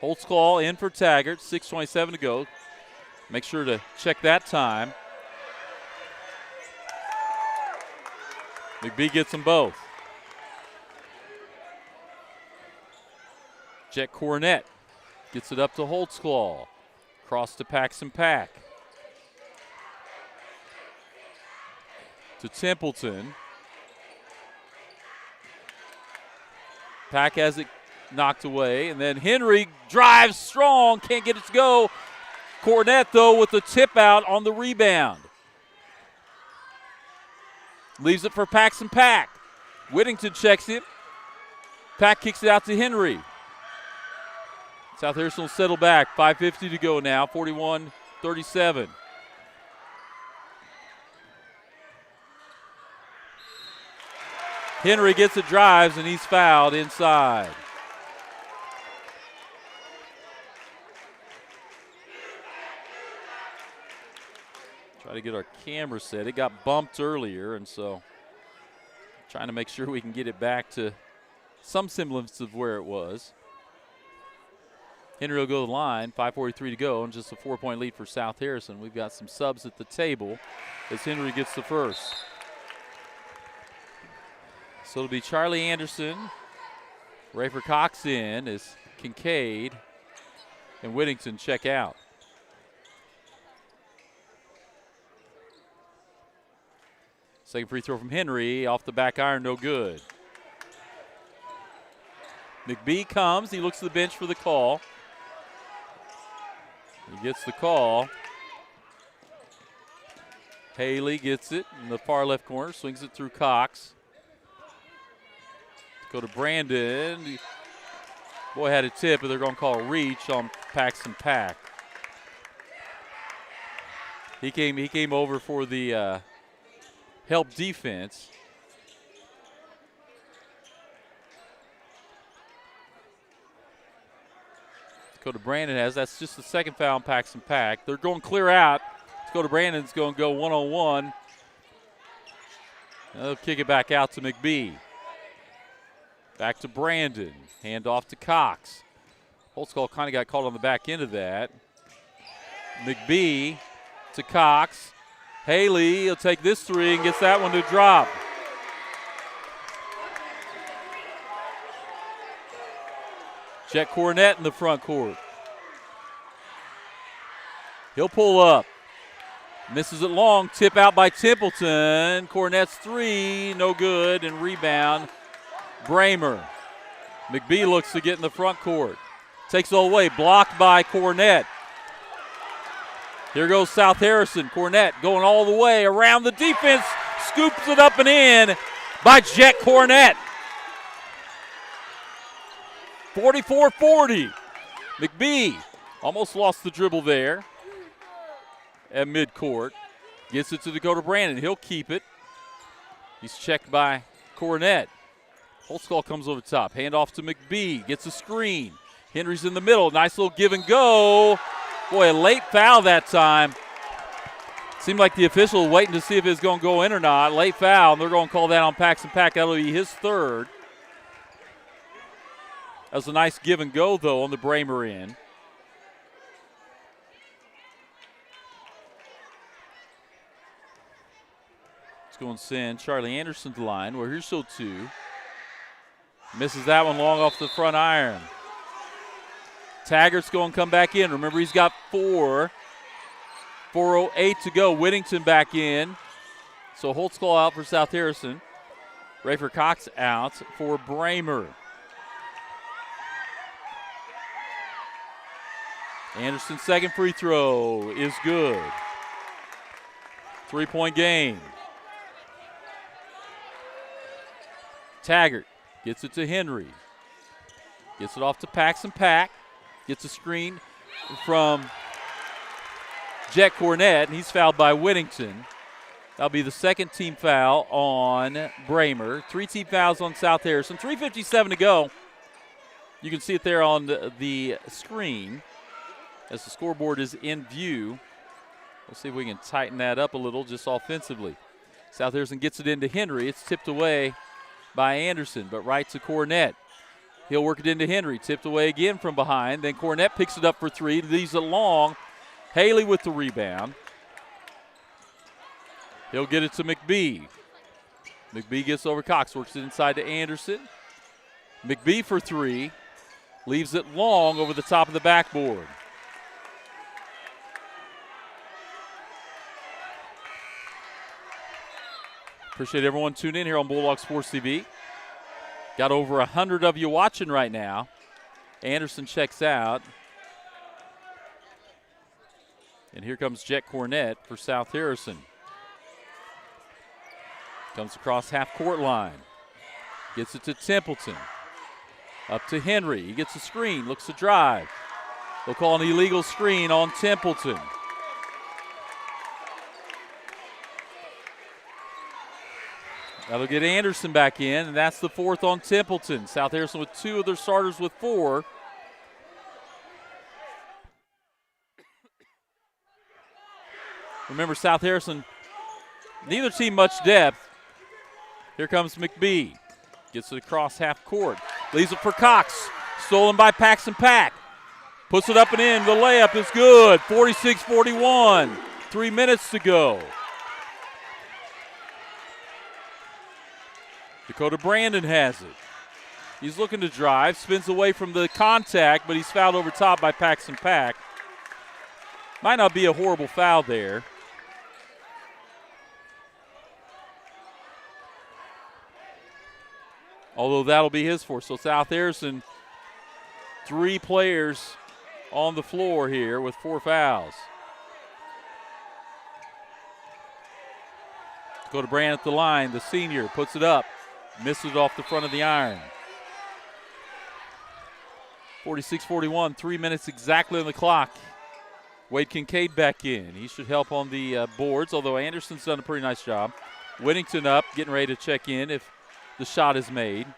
B: Holtzclaw in for Taggart. 6:27 to go. Make sure to check that time. McBee gets them both. Jet Cornett gets it up to Holtzclaw. Cross to Paxton Pack. To Templeton. Pack has it knocked away, and then Henry drives strong, can't get it to go. Cornett, though, with the tip out on the rebound. Leaves it for Paxton Pack. Whittington checks it. Pack kicks it out to Henry. South Harrison will settle back. 5:50 to go now, 41-37. Henry gets it, drives, and he's fouled inside. Try to get our camera set. It got bumped earlier, and so trying to make sure we can get it back to some semblance of where it was. Henry will go to the line, 5:43 to go, and just a 4-point lead for South Harrison. We've got some subs at the table as Henry gets the first. So it'll be Charlie Anderson, Rayford Cox in as Kincaid and Whittington check out. Second free throw from Henry, off the back iron, no good. McBee comes, he looks to the bench for the call. He gets the call. Haley gets it in the far left corner, swings it through Cox. Go to Brandon. Boy had a tip, but they're going to call a reach on Paxton Pack. He came over for the help defense. Dakota Brandon has. That's just the second foul on Paxton Pack. They're going clear out. Dakota Brandon's going to go one-on-one. They'll kick it back out to McBee. Back to Brandon. Hand off to Cox. Holtzclaw kind of got caught on the back end of that. McBee to Cox. Haley will take this three and gets that one to drop. Jet Cornett in the front court. He'll pull up. Misses it long. Tip out by Templeton. Cornett's three, no good, and rebound. Braymer. McBee looks to get in the front court. Takes it all away. Blocked by Cornett. Here goes South Harrison. Cornett going all the way around the defense. Scoops it up and in by Jet Cornett. 44-40. McBee almost lost the dribble there at midcourt. Gets it to Dakota Brandon. He'll keep it. He's checked by Cornett. Holtzclaw comes over top. Hand off to McBee. Gets a screen. Henry's in the middle. Nice little give and go. Boy, a late foul that time. Seemed like the official was waiting to see if it was going to go in or not. Late foul, and they're going to call that on Paxton Pack. That'll be his third. That was a nice give and go, though, on the Braymer end. It's going to send Charlie Anderson to the line. Well, here's still 2. Misses that one long off the front iron. Taggart's going to come back in. Remember, he's got 4. 4:08 to go. Whittington back in. So Holtzclaw out for South Harrison. Rayford Cox out for Braymer. Anderson's second free throw is good. 3-point game. Taggart gets it to Henry. Gets it off to Paxton Pack. Gets a screen from Jet Cornett, and he's fouled by Whittington. That'll be the second team foul on Braymer. 3 team fouls on South Harrison. 3:57 to go. You can see it there on the screen as the scoreboard is in view. Let's see if we can tighten that up a little just offensively. South Harrison gets it into Henry. It's tipped away by Anderson, but right to Cornett. He'll work it into Henry. Tipped away again from behind. Then Cornett picks it up for 3. Leaves it long. Haley with the rebound. He'll get it to McBee. McBee gets over Cox. Works it inside to Anderson. McBee for 3. Leaves it long over the top of the backboard. Appreciate everyone tuning in here on Bulldog Sports TV. Got over 100 of you watching right now. Anderson checks out. And here comes Jet Cornett for South Harrison. Comes across half-court line. Gets it to Templeton. Up to Henry. He gets a screen, looks to drive. They'll call an illegal screen on Templeton. That'll get Anderson back in, and that's the 4th on Templeton. South Harrison with 2 of their starters with 4. Remember, South Harrison, neither team much depth. Here comes McBee. Gets it across half court. Leaves it for Cox. Stolen by Paxton Pack. Puts it up and in. The layup is good. 46-41. 3 minutes to go. Dakota Brandon has it. He's looking to drive. Spins away from the contact, but he's fouled over top by Paxton Pack. Might not be a horrible foul there. Although that'll be his fourth. So South Harrison, 3 players on the floor here with 4 fouls. Dakota Brand at the line, the senior, puts it up. Misses it off the front of the iron. 46-41, 3 minutes exactly on the clock. Wade Kincaid back in. He should help on the boards, although Anderson's done a pretty nice job. Whittington up, getting ready to check in if the shot is made.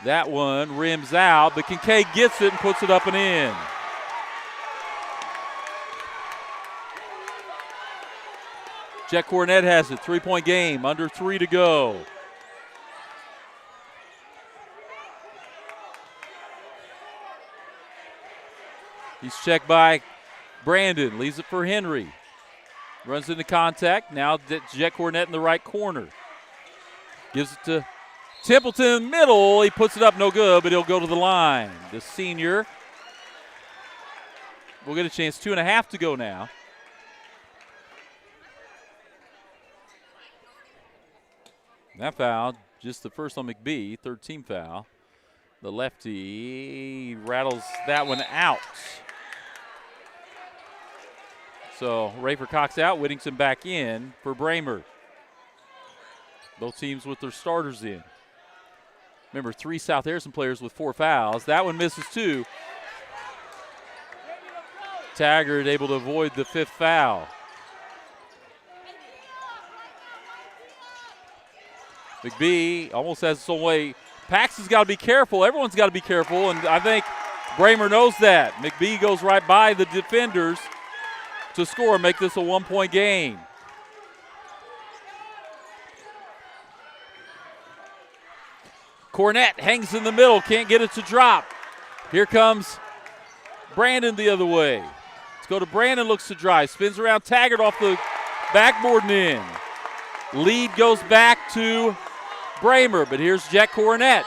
B: That one rims out, but Kincaid gets it and puts it up and in. Jet Cornett has it, 3-point game, under 3 to go. He's checked by Brandon, leaves it for Henry. Runs into contact, now Jet Cornett in the right corner. Gives it to Templeton in the middle, he puts it up, no good, but he'll go to the line. The senior will get a chance, 2.5 to go now. That foul, just the first on McBee, 3rd team foul. The lefty rattles that one out. So Rayford Cox out, Whittington back in for Braymer. Both teams with their starters in. Remember, 3 South Harrison players with 4 fouls. That one misses 2. Taggart able to avoid the 5th foul. McBee almost has his own way, Paxton's got to be careful. Everyone's got to be careful, and I think Braymer knows that. McBee goes right by the defenders to score and make this a 1-point game. Cornett hangs in the middle, can't get it to drop. Here comes Brandon the other way. Let's go to Brandon, looks to drive, spins around Taggart off the backboard and in. Lead goes back to Braymer, but here's Jack Cornett.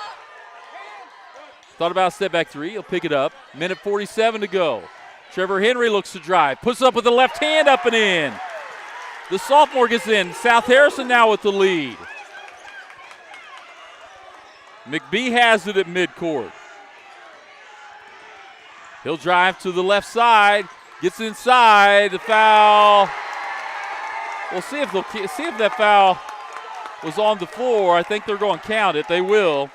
B: Thought about a step back three, he'll pick it up. Minute 47 to go. Trevor Henry looks to drive, puts up with the left hand up and in. The sophomore gets in. South Harrison now with the lead. McBee has it at midcourt. He'll drive to the left side, gets inside, the foul. We'll see if that foul was on the floor. I think they're going to count it. They will.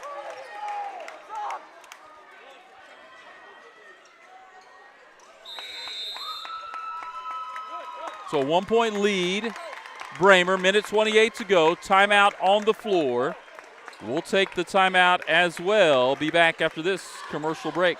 B: So a 1-point lead. Braymer, minute 28 to go. Timeout on the floor. We'll take the timeout as well. Be back after this commercial break.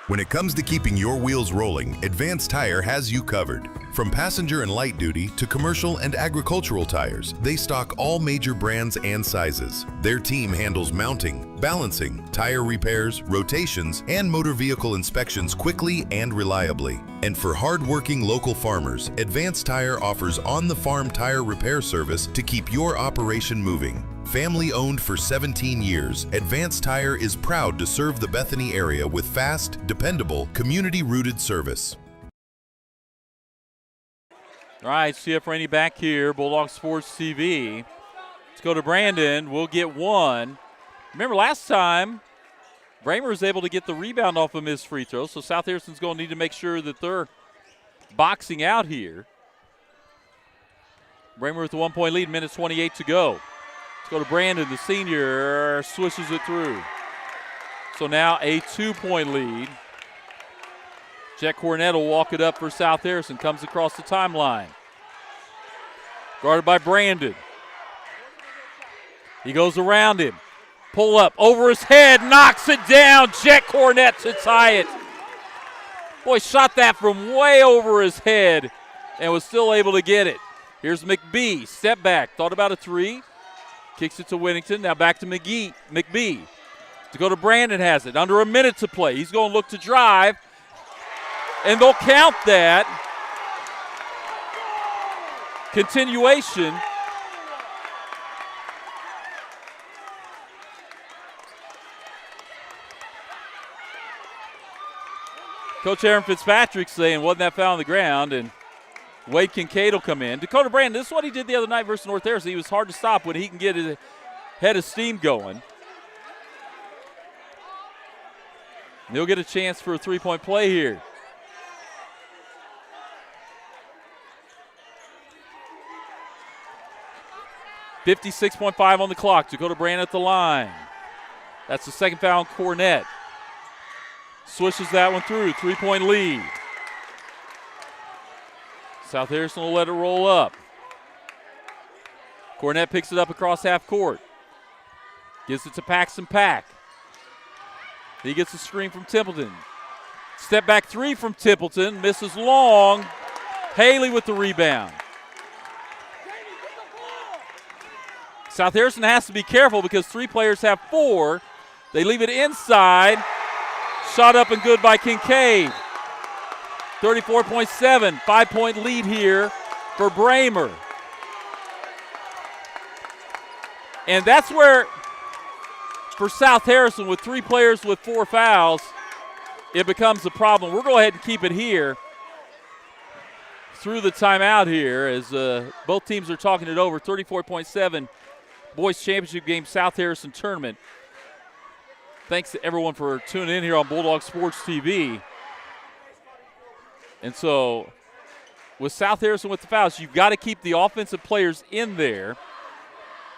A: When it comes to keeping your wheels rolling, Advanced Tire has you covered. From passenger and light duty to commercial and agricultural tires, they stock all major brands and sizes. Their team handles mounting, balancing, tire repairs, rotations, and motor vehicle inspections quickly and reliably. And for hard-working local farmers, Advanced Tire offers on-the-farm tire repair service to keep your operation moving. Family owned for 17 years, Advanced Tire is proud to serve the Bethany area with fast, dependable, community-rooted service.
B: All right, CF Rainey back here, Bulldog Sports TV. Let's go to Brandon. We'll get one. Remember last time, Braymer was able to get the rebound off of his free throw, so South Harrison's going to need to make sure that they're boxing out here. Braymer with the 1-point lead, minute 28 to go. Let's go to Brandon, the senior, swishes it through. So now a 2-point lead. Jack Cornett will walk it up for South Harrison, comes across the timeline. Guarded by Brandon. He goes around him. Pull up, over his head, knocks it down. Jack Cornett to tie it. Boy, shot that from way over his head and was still able to get it. Here's McBee, step back, thought about a three. Kicks it to Whittington, now back to McBee. To go to Brandon has it, under a minute to play. He's going to look to drive, and they'll count that. Continuation. Coach Aaron Fitzpatrick saying, wasn't that foul on the ground? And Wade Kincaid will come in. Dakota Brandon, this is what he did the other night versus North Harrison. He was hard to stop when he can get his head of steam going. And he'll get a chance for a three-point play here. .5 on the clock. Dakota Brandon at the line. That's the second foul on Cornett. Swishes that one through. 3-point lead. South Harrison will let it roll up. Cornett picks it up across half court. Gives it to Paxton Pack. He gets a screen from Templeton. Step back three from Templeton. Misses long. Haley with the rebound. South Harrison has to be careful because three players have four. They leave it inside. Shot up and good by Kincaid. 34.7, 5-point lead here for Braymer. And that's where, for South Harrison, with three players with four fouls, it becomes a problem. We'll go ahead and keep it here through the timeout here as both teams are talking it over. 34.7 boys championship game, South Harrison tournament. Thanks to everyone for tuning in here on Bulldog Sports TV. And so with South Harrison with the fouls, you've got to keep the offensive players in there,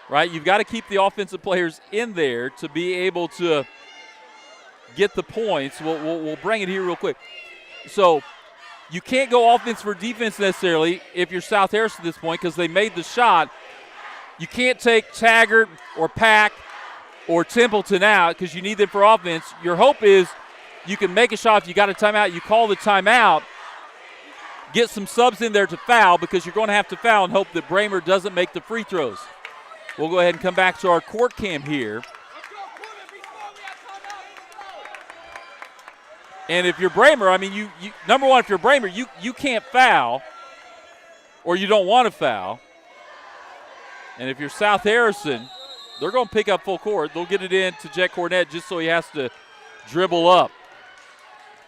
B: right? You've got to keep the offensive players in there to be able to get the points. We'll bring it here real quick. So you can't go offense for defense necessarily if you're South Harrison at this point because they made the shot. You can't take Taggart or Pack or Templeton out because you need them for offense. Your hope is you can make a shot. If you got a timeout, you call the timeout, get some subs in there to foul because you're going to have to foul and hope that Braymer doesn't make the free throws. We'll go ahead and come back to our court cam here. And if you're Braymer, I mean, you number one, if you're Braymer, you can't foul or you don't want to foul. And if you're South Harrison, they're going to pick up full court. They'll get it in to Jet Cornett just so he has to dribble up.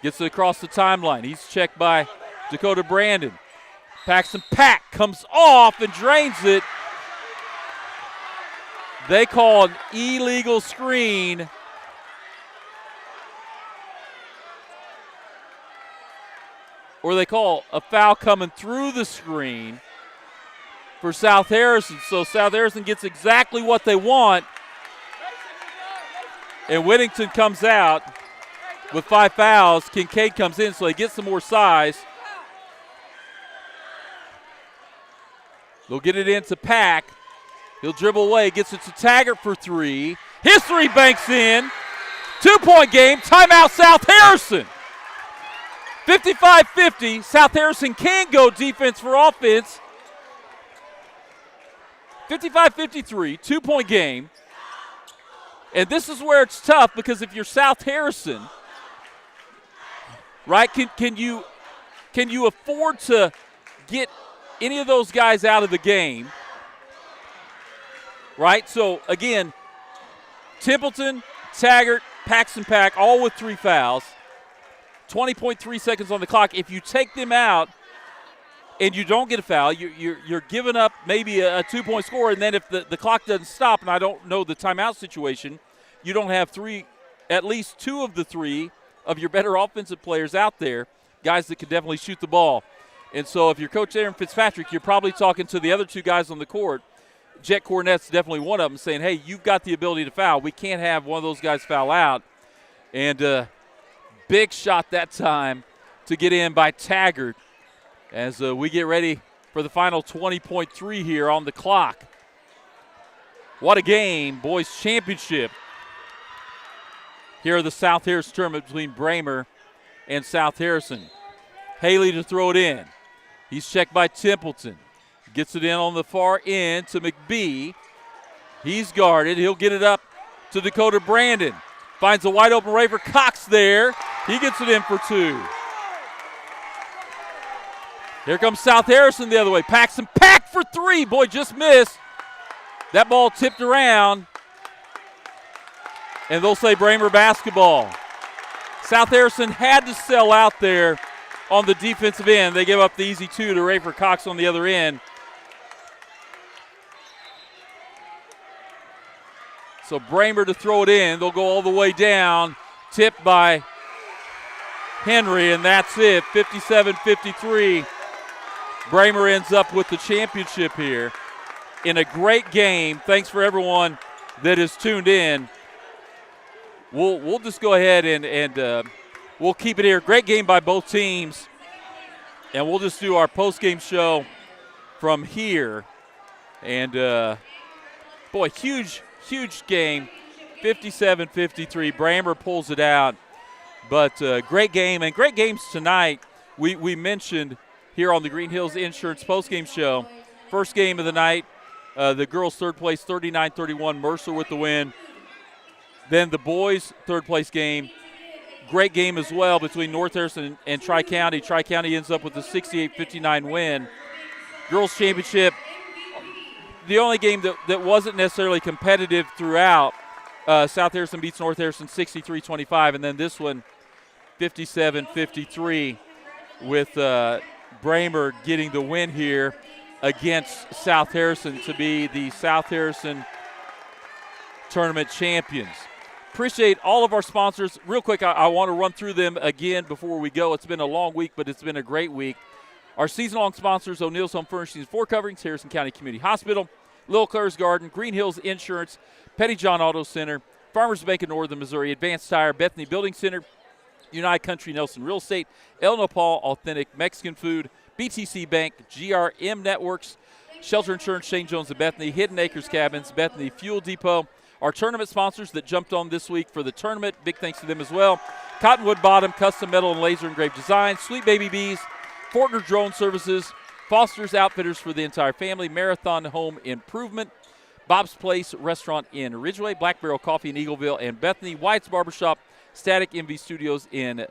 B: Gets it across the timeline. He's checked by Dakota Brandon. Paxton Pack comes off and drains it. They call an illegal screen. Or they call a foul coming through the screen for South Harrison. So South Harrison gets exactly what they want. And Whittington comes out with 5 fouls. Kincaid comes in, so they get some more size. They'll get it into Pack. He'll dribble away, gets it to Taggart for 3. His 3 banks in. 2-point game, timeout South Harrison. 55-50, South Harrison can go defense for offense. 55-53, 2-point game. And this is where it's tough because if you're South Harrison, right, can you afford to get any of those guys out of the game? Right, so again, Templeton, Taggart, Paxton Pack, all with 3 fouls. 20.3 seconds on the clock. If you take them out and you don't get a foul, you're giving up maybe a 2-point score, and then if the clock doesn't stop, and I don't know the timeout situation, you don't have at least 2 of the 3 of your better offensive players out there, guys that can definitely shoot the ball. And so if you're Coach Aaron Fitzpatrick, you're probably talking to the other 2 guys on the court. Jet Cornett's definitely one of them, saying, hey, you've got the ability to foul. We can't have one of those guys foul out. And big shot that time to get in by Taggart as we get ready for the final 20.3 here on the clock. What a game, boys championship. Here are the South Harrison tournament between Braymer and South Harrison. Haley to throw it in. He's checked by Templeton. Gets it in on the far end to McBee. He's guarded. He'll get it up to Dakota Brandon. Finds a wide open Rayford Cox there. He gets it in for 2. Here comes South Harrison the other way. Paxton Pack for 3. Boy, just missed. That ball tipped around. And they'll say Braymer basketball. South Harrison had to sell out there on the defensive end. They give up the easy 2 to Rayford Cox on the other end. So Braymer to throw it in. They'll go all the way down. Tipped by Henry, and that's it. 57-53. Braymer ends up with the championship here in a great game. Thanks for everyone that has tuned in. We'll just go ahead and we'll keep it here. Great game by both teams. And we'll just do our post-game show from here. And, boy, huge game. 57-53. Braymer pulls it out. But great game, and great games tonight. We mentioned here on the Green Hills Insurance postgame show. First game of the night, the girls' third place, 39-31. Mercer with the win. Then the boys' third place game. Great game as well between North Harrison and Tri-County. Tri-County ends up with a 68-59 win. Girls' championship, the only game that wasn't necessarily competitive throughout. South Harrison beats North Harrison 63-25, and then this one 57-53 with Braymer getting the win here against South Harrison to be the South Harrison tournament champions. Appreciate all of our sponsors. Real quick, I want to run through them again before we go. It's been a long week, but it's been a great week. Our season-long sponsors, O'Neill's Home Furnishings, Floor Coverings, Harrison County Community Hospital, Little Claire's Garden, Green Hills Insurance, Petty John Auto Center, Farmers Bank of Northern Missouri, Advanced Tire, Bethany Building Center, United Country Nelson Real Estate, El Nopal Authentic Mexican Food, BTC Bank, GRM Networks, Shelter Insurance, Shane Jones of Bethany, Hidden Acres Cabins, Bethany Fuel Depot, Our tournament sponsors that jumped on this week for the tournament, big thanks to them as well. Cottonwood Bottom, Custom Metal and Laser Engraved Design, Sweet Baby Bees, Fortner Drone Services, Foster's Outfitters for the entire family, Marathon Home Improvement, Bob's Place Restaurant in Ridgeway, Black Barrel Coffee in Eagleville and Bethany, White's Barbershop, Static MV Studios in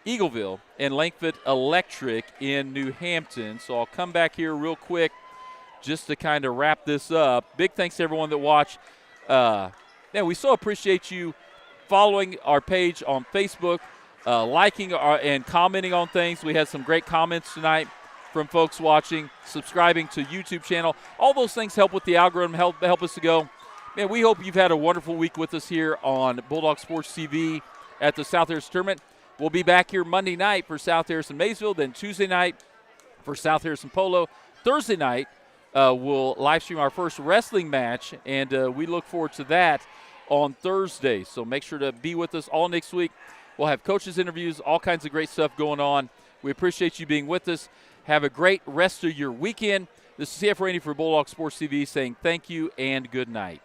B: Eagleville, and Langford Electric in New Hampton. So I'll come back here real quick just to kind of wrap this up. Big thanks to everyone that watched. We so appreciate you following our page on Facebook, liking and commenting on things. We had some great comments tonight from folks watching, subscribing to YouTube channel. All those things help with the algorithm, help us to go. Man, we hope you've had a wonderful week with us here on Bulldog Sports TV at the South Harrison Tournament. We'll be back here Monday night for South Harrison Maysville, then Tuesday night for South Harrison Polo. Thursday night, we'll live stream our first wrestling match, and we look forward to that on Thursday. So make sure to be with us all next week. We'll have coaches interviews, all kinds of great stuff going on. We appreciate you being with us. Have a great rest of your weekend. This is CF Rainey for Bulldog Sports TV saying thank you and good night.